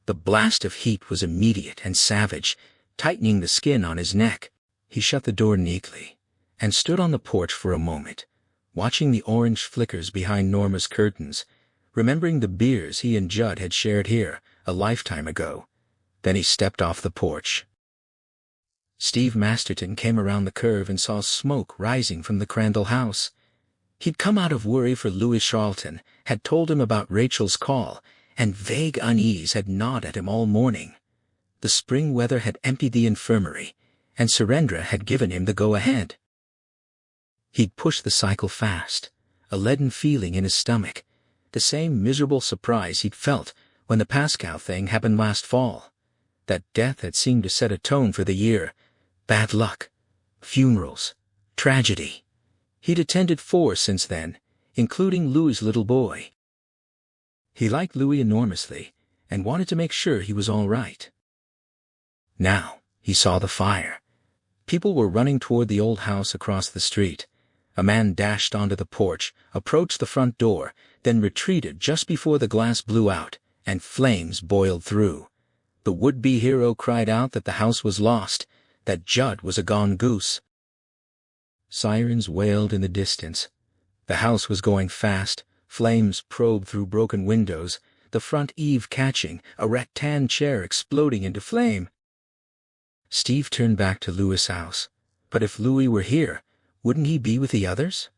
The blast of heat was immediate and savage, tightening the skin on his neck. He shut the door neatly and stood on the porch for a moment, watching the orange flickers behind Norma's curtains, remembering the beers he and Judd had shared here a lifetime ago. Then he stepped off the porch. Steve Masterton came around the curve and saw smoke rising from the Crandall house. He'd come out of worry for Louis Charlton, had told him about Rachel's call, and vague unease had gnawed at him all morning. The spring weather had emptied the infirmary, and Surendra had given him the go-ahead. He'd pushed the cycle fast, a leaden feeling in his stomach, the same miserable surprise he'd felt when the Pascal thing happened last fall. That death had seemed to set a tone for the year. Bad luck, funerals, tragedy. He'd attended 4 since then, including Louis's little boy. He liked Louis enormously and wanted to make sure he was all right. Now, he saw the fire. People were running toward the old house across the street. A man dashed onto the porch, approached the front door, then retreated just before the glass blew out, and flames boiled through. The would-be hero cried out that the house was lost, that Judd was a gone goose. Sirens wailed in the distance. The house was going fast, flames probed through broken windows, the front eave catching, a rattan chair exploding into flame. Steve turned back to Louis' house. But if Louis were here, wouldn't he be with the others?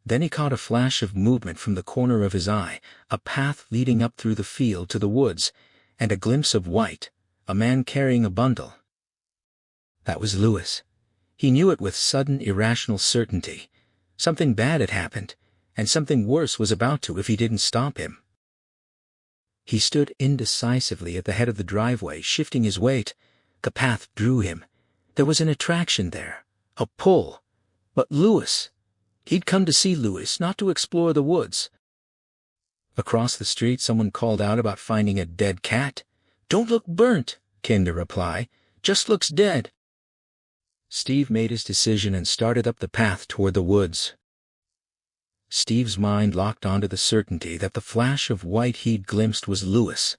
Then he caught a flash of movement from the corner of his eye, a path leading up through the field to the woods, and a glimpse of white, a man carrying a bundle. That was Louis. He knew it with sudden, irrational certainty. Something bad had happened, and something worse was about to if he didn't stop him. He stood indecisively at the head of the driveway, shifting his weight. The path drew him. There was an attraction there, a pull. But Louis. He'd come to see Louis, not to explore the woods. Across the street, someone called out about finding a dead cat. "Don't look burnt," came the reply. "Just looks dead." Steve made his decision and started up the path toward the woods. Steve's mind locked onto the certainty that the flash of white he'd glimpsed was Louis.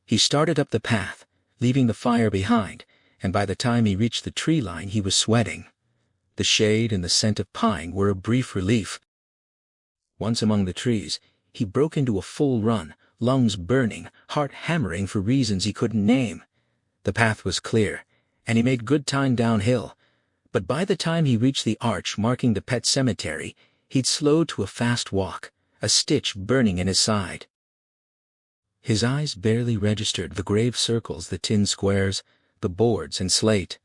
He started up the path, leaving the fire behind, and by the time he reached the tree line he was sweating. The shade and the scent of pine were a brief relief. Once among the trees, he broke into a full run, lungs burning, heart hammering for reasons he couldn't name. The path was clear, and he made good time downhill. But by the time he reached the arch marking the pet cemetery, he'd slowed to a fast walk, a stitch burning in his side. His eyes barely registered the grave circles, the tin squares, the boards and slate.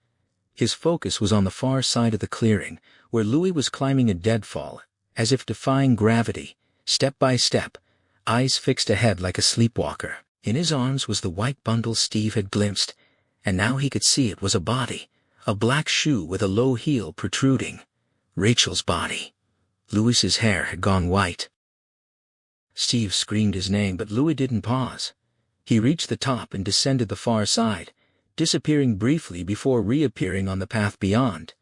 His focus was on the far side of the clearing, where Louis was climbing a deadfall, as if defying gravity, step by step, eyes fixed ahead like a sleepwalker. In his arms was the white bundle Steve had glimpsed, and now he could see it was a body, a black shoe with a low heel protruding. Rachel's body. Louis's hair had gone white. Steve screamed his name, but Louis didn't pause. He reached the top and descended the far side, disappearing briefly before reappearing on the path beyond.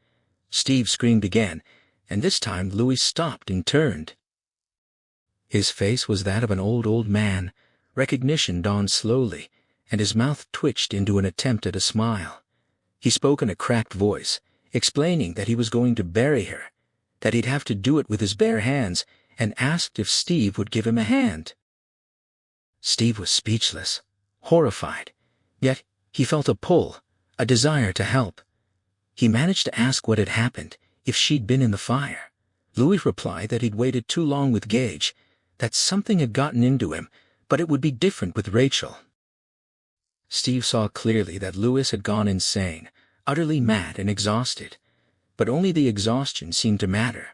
Steve screamed again, and this time Louis stopped and turned. His face was that of an old man. Recognition dawned slowly, and his mouth twitched into an attempt at a smile. He spoke in a cracked voice, explaining that he was going to bury her, that he'd have to do it with his bare hands, and asked if Steve would give him a hand. Steve was speechless, horrified, yet he felt a pull, a desire to help. He managed to ask what had happened, if she'd been in the fire. Louis replied that he'd waited too long with Gage, that something had gotten into him, but it would be different with Rachel. Steve saw clearly that Louis had gone insane, utterly mad and exhausted. But only the exhaustion seemed to matter.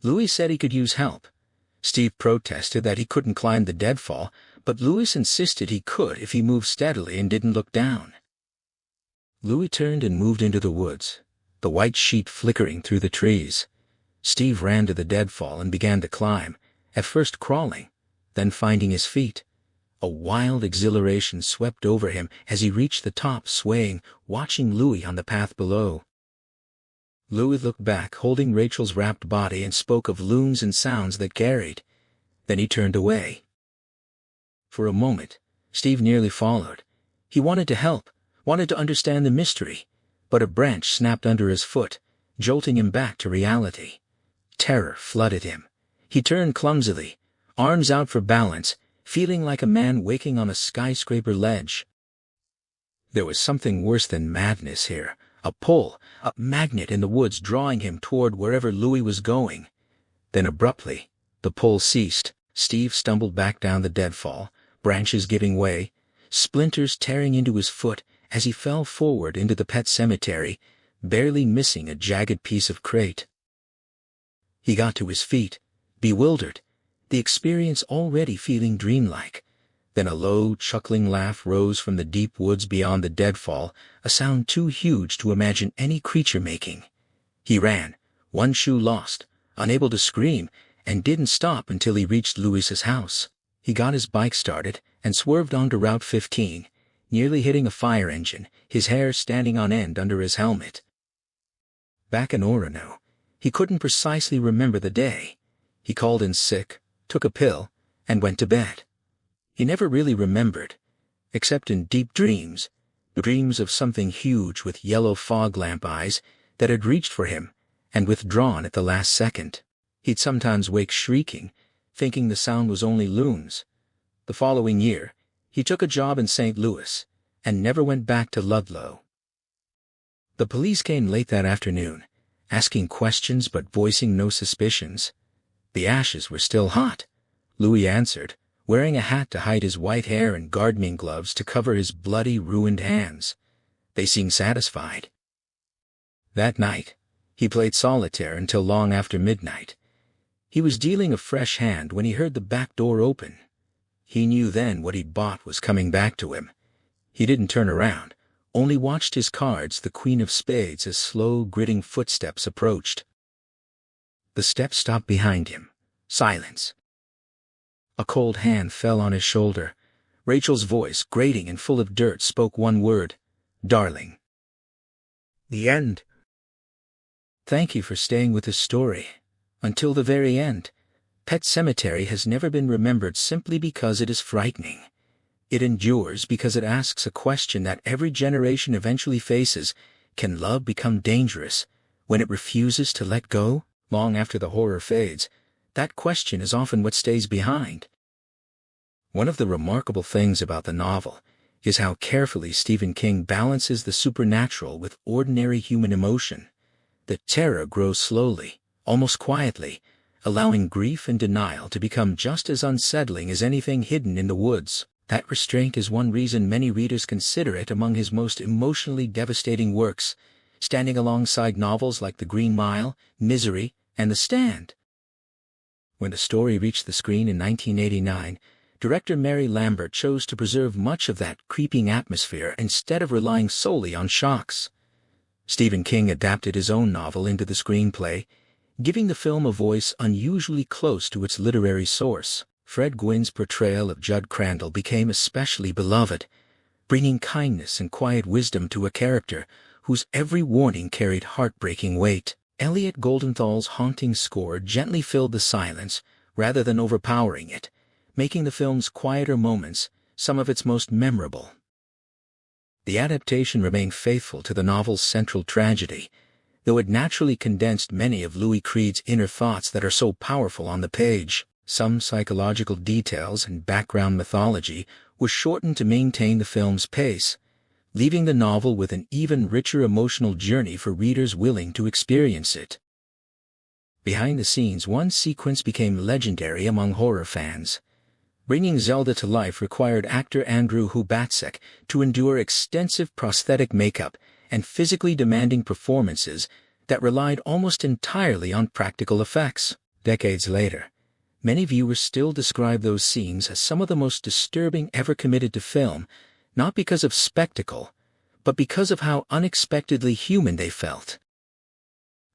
Louis said he could use help. Steve protested that he couldn't climb the deadfall, but Louis insisted he could if he moved steadily and didn't look down. Louis turned and moved into the woods, the white sheet flickering through the trees. Steve ran to the deadfall and began to climb, at first crawling, then finding his feet. A wild exhilaration swept over him as he reached the top, swaying, watching Louis on the path below. Louis looked back, holding Rachel's wrapped body, and spoke of loons and sounds that carried. Then he turned away. For a moment, Steve nearly followed. He wanted to help, wanted to understand the mystery, but a branch snapped under his foot, jolting him back to reality. Terror flooded him. He turned clumsily, arms out for balance, feeling like a man waking on a skyscraper ledge. There was something worse than madness here, a pull, a magnet in the woods drawing him toward wherever Louis was going. Then abruptly, the pull ceased. Steve stumbled back down the deadfall, branches giving way, splinters tearing into his foot as he fell forward into the pet cemetery, barely missing a jagged piece of crate. He got to his feet, bewildered, the experience already feeling dreamlike. Then a low, chuckling laugh rose from the deep woods beyond the deadfall, a sound too huge to imagine any creature making. He ran, one shoe lost, unable to scream, and didn't stop until he reached Louis's house. He got his bike started and swerved onto Route 15, nearly hitting a fire engine, his hair standing on end under his helmet. Back in Orono, he couldn't precisely remember the day. He called in sick, took a pill, and went to bed. He never really remembered, except in deep dreams, dreams of something huge with yellow fog lamp eyes that had reached for him and withdrawn at the last second. He'd sometimes wake shrieking, thinking the sound was only loons. The following year, he took a job in St. Louis and never went back to Ludlow. The police came late that afternoon, asking questions but voicing no suspicions. The ashes were still hot. Louis answered, wearing a hat to hide his white hair and gardening gloves to cover his bloody, ruined hands. They seemed satisfied. That night, he played solitaire until long after midnight. He was dealing a fresh hand when he heard the back door open. He knew then what he'd bought was coming back to him. He didn't turn around, only watched his cards, the Queen of Spades, as slow, gritting footsteps approached. The steps stopped behind him. Silence. A cold hand fell on his shoulder. Rachel's voice, grating and full of dirt, spoke one word: "Darling." The end. Thank you for staying with this story. Until the very end. Pet Sematary has never been remembered simply because it is frightening. It endures because it asks a question that every generation eventually faces: can love become dangerous when it refuses to let go? Long after the horror fades, that question is often what stays behind. One of the remarkable things about the novel is how carefully Stephen King balances the supernatural with ordinary human emotion. The terror grows slowly, almost quietly, allowing grief and denial to become just as unsettling as anything hidden in the woods. That restraint is one reason many readers consider it among his most emotionally devastating works, standing alongside novels like The Green Mile, Misery, and The Stand. When the story reached the screen in 1989, director Mary Lambert chose to preserve much of that creeping atmosphere instead of relying solely on shocks. Stephen King adapted his own novel into the screenplay, giving the film a voice unusually close to its literary source. Fred Gwynn's portrayal of Judd Crandall became especially beloved, bringing kindness and quiet wisdom to a character whose every warning carried heartbreaking weight. Elliot Goldenthal's haunting score gently filled the silence rather than overpowering it, making the film's quieter moments some of its most memorable. The adaptation remained faithful to the novel's central tragedy, though it naturally condensed many of Louis Creed's inner thoughts that are so powerful on the page. Some psychological details and background mythology were shortened to maintain the film's pace, leaving the novel with an even richer emotional journey for readers willing to experience it. Behind the scenes, one sequence became legendary among horror fans. Bringing Zelda to life required actor Andrew Hubatsek to endure extensive prosthetic makeup and physically demanding performances that relied almost entirely on practical effects. Decades later, many viewers still describe those scenes as some of the most disturbing ever committed to film, not because of spectacle, but because of how unexpectedly human they felt.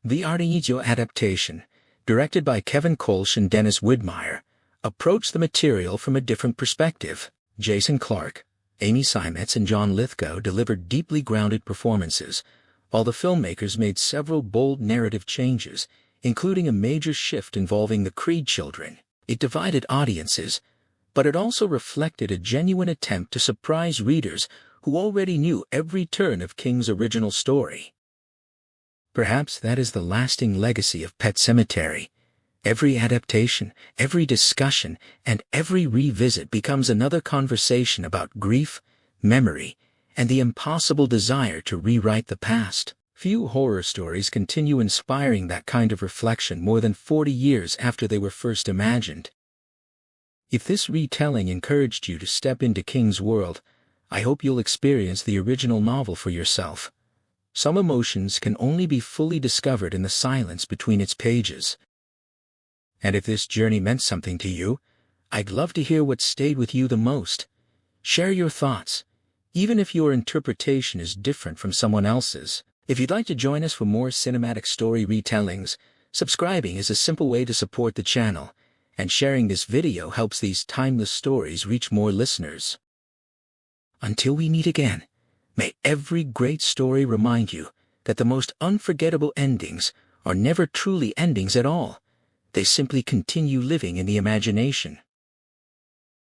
The Audiobook adaptation, directed by Kevin Kolsch and Dennis Widmeyer, approached the material from a different perspective. Jason Clarke, Amy Seimetz, and John Lithgow delivered deeply grounded performances, while the filmmakers made several bold narrative changes, including a major shift involving the Creed children. It divided audiences, but it also reflected a genuine attempt to surprise readers who already knew every turn of King's original story. Perhaps that is the lasting legacy of Pet Sematary. Every adaptation, every discussion, and every revisit becomes another conversation about grief, memory, and the impossible desire to rewrite the past. Few horror stories continue inspiring that kind of reflection more than 40 years after they were first imagined. If this retelling encouraged you to step into King's world, I hope you'll experience the original novel for yourself. Some emotions can only be fully discovered in the silence between its pages. And if this journey meant something to you, I'd love to hear what stayed with you the most. Share your thoughts, even if your interpretation is different from someone else's. If you'd like to join us for more cinematic story retellings, subscribing is a simple way to support the channel, and sharing this video helps these timeless stories reach more listeners. Until we meet again, may every great story remind you that the most unforgettable endings are never truly endings at all. They simply continue living in the imagination.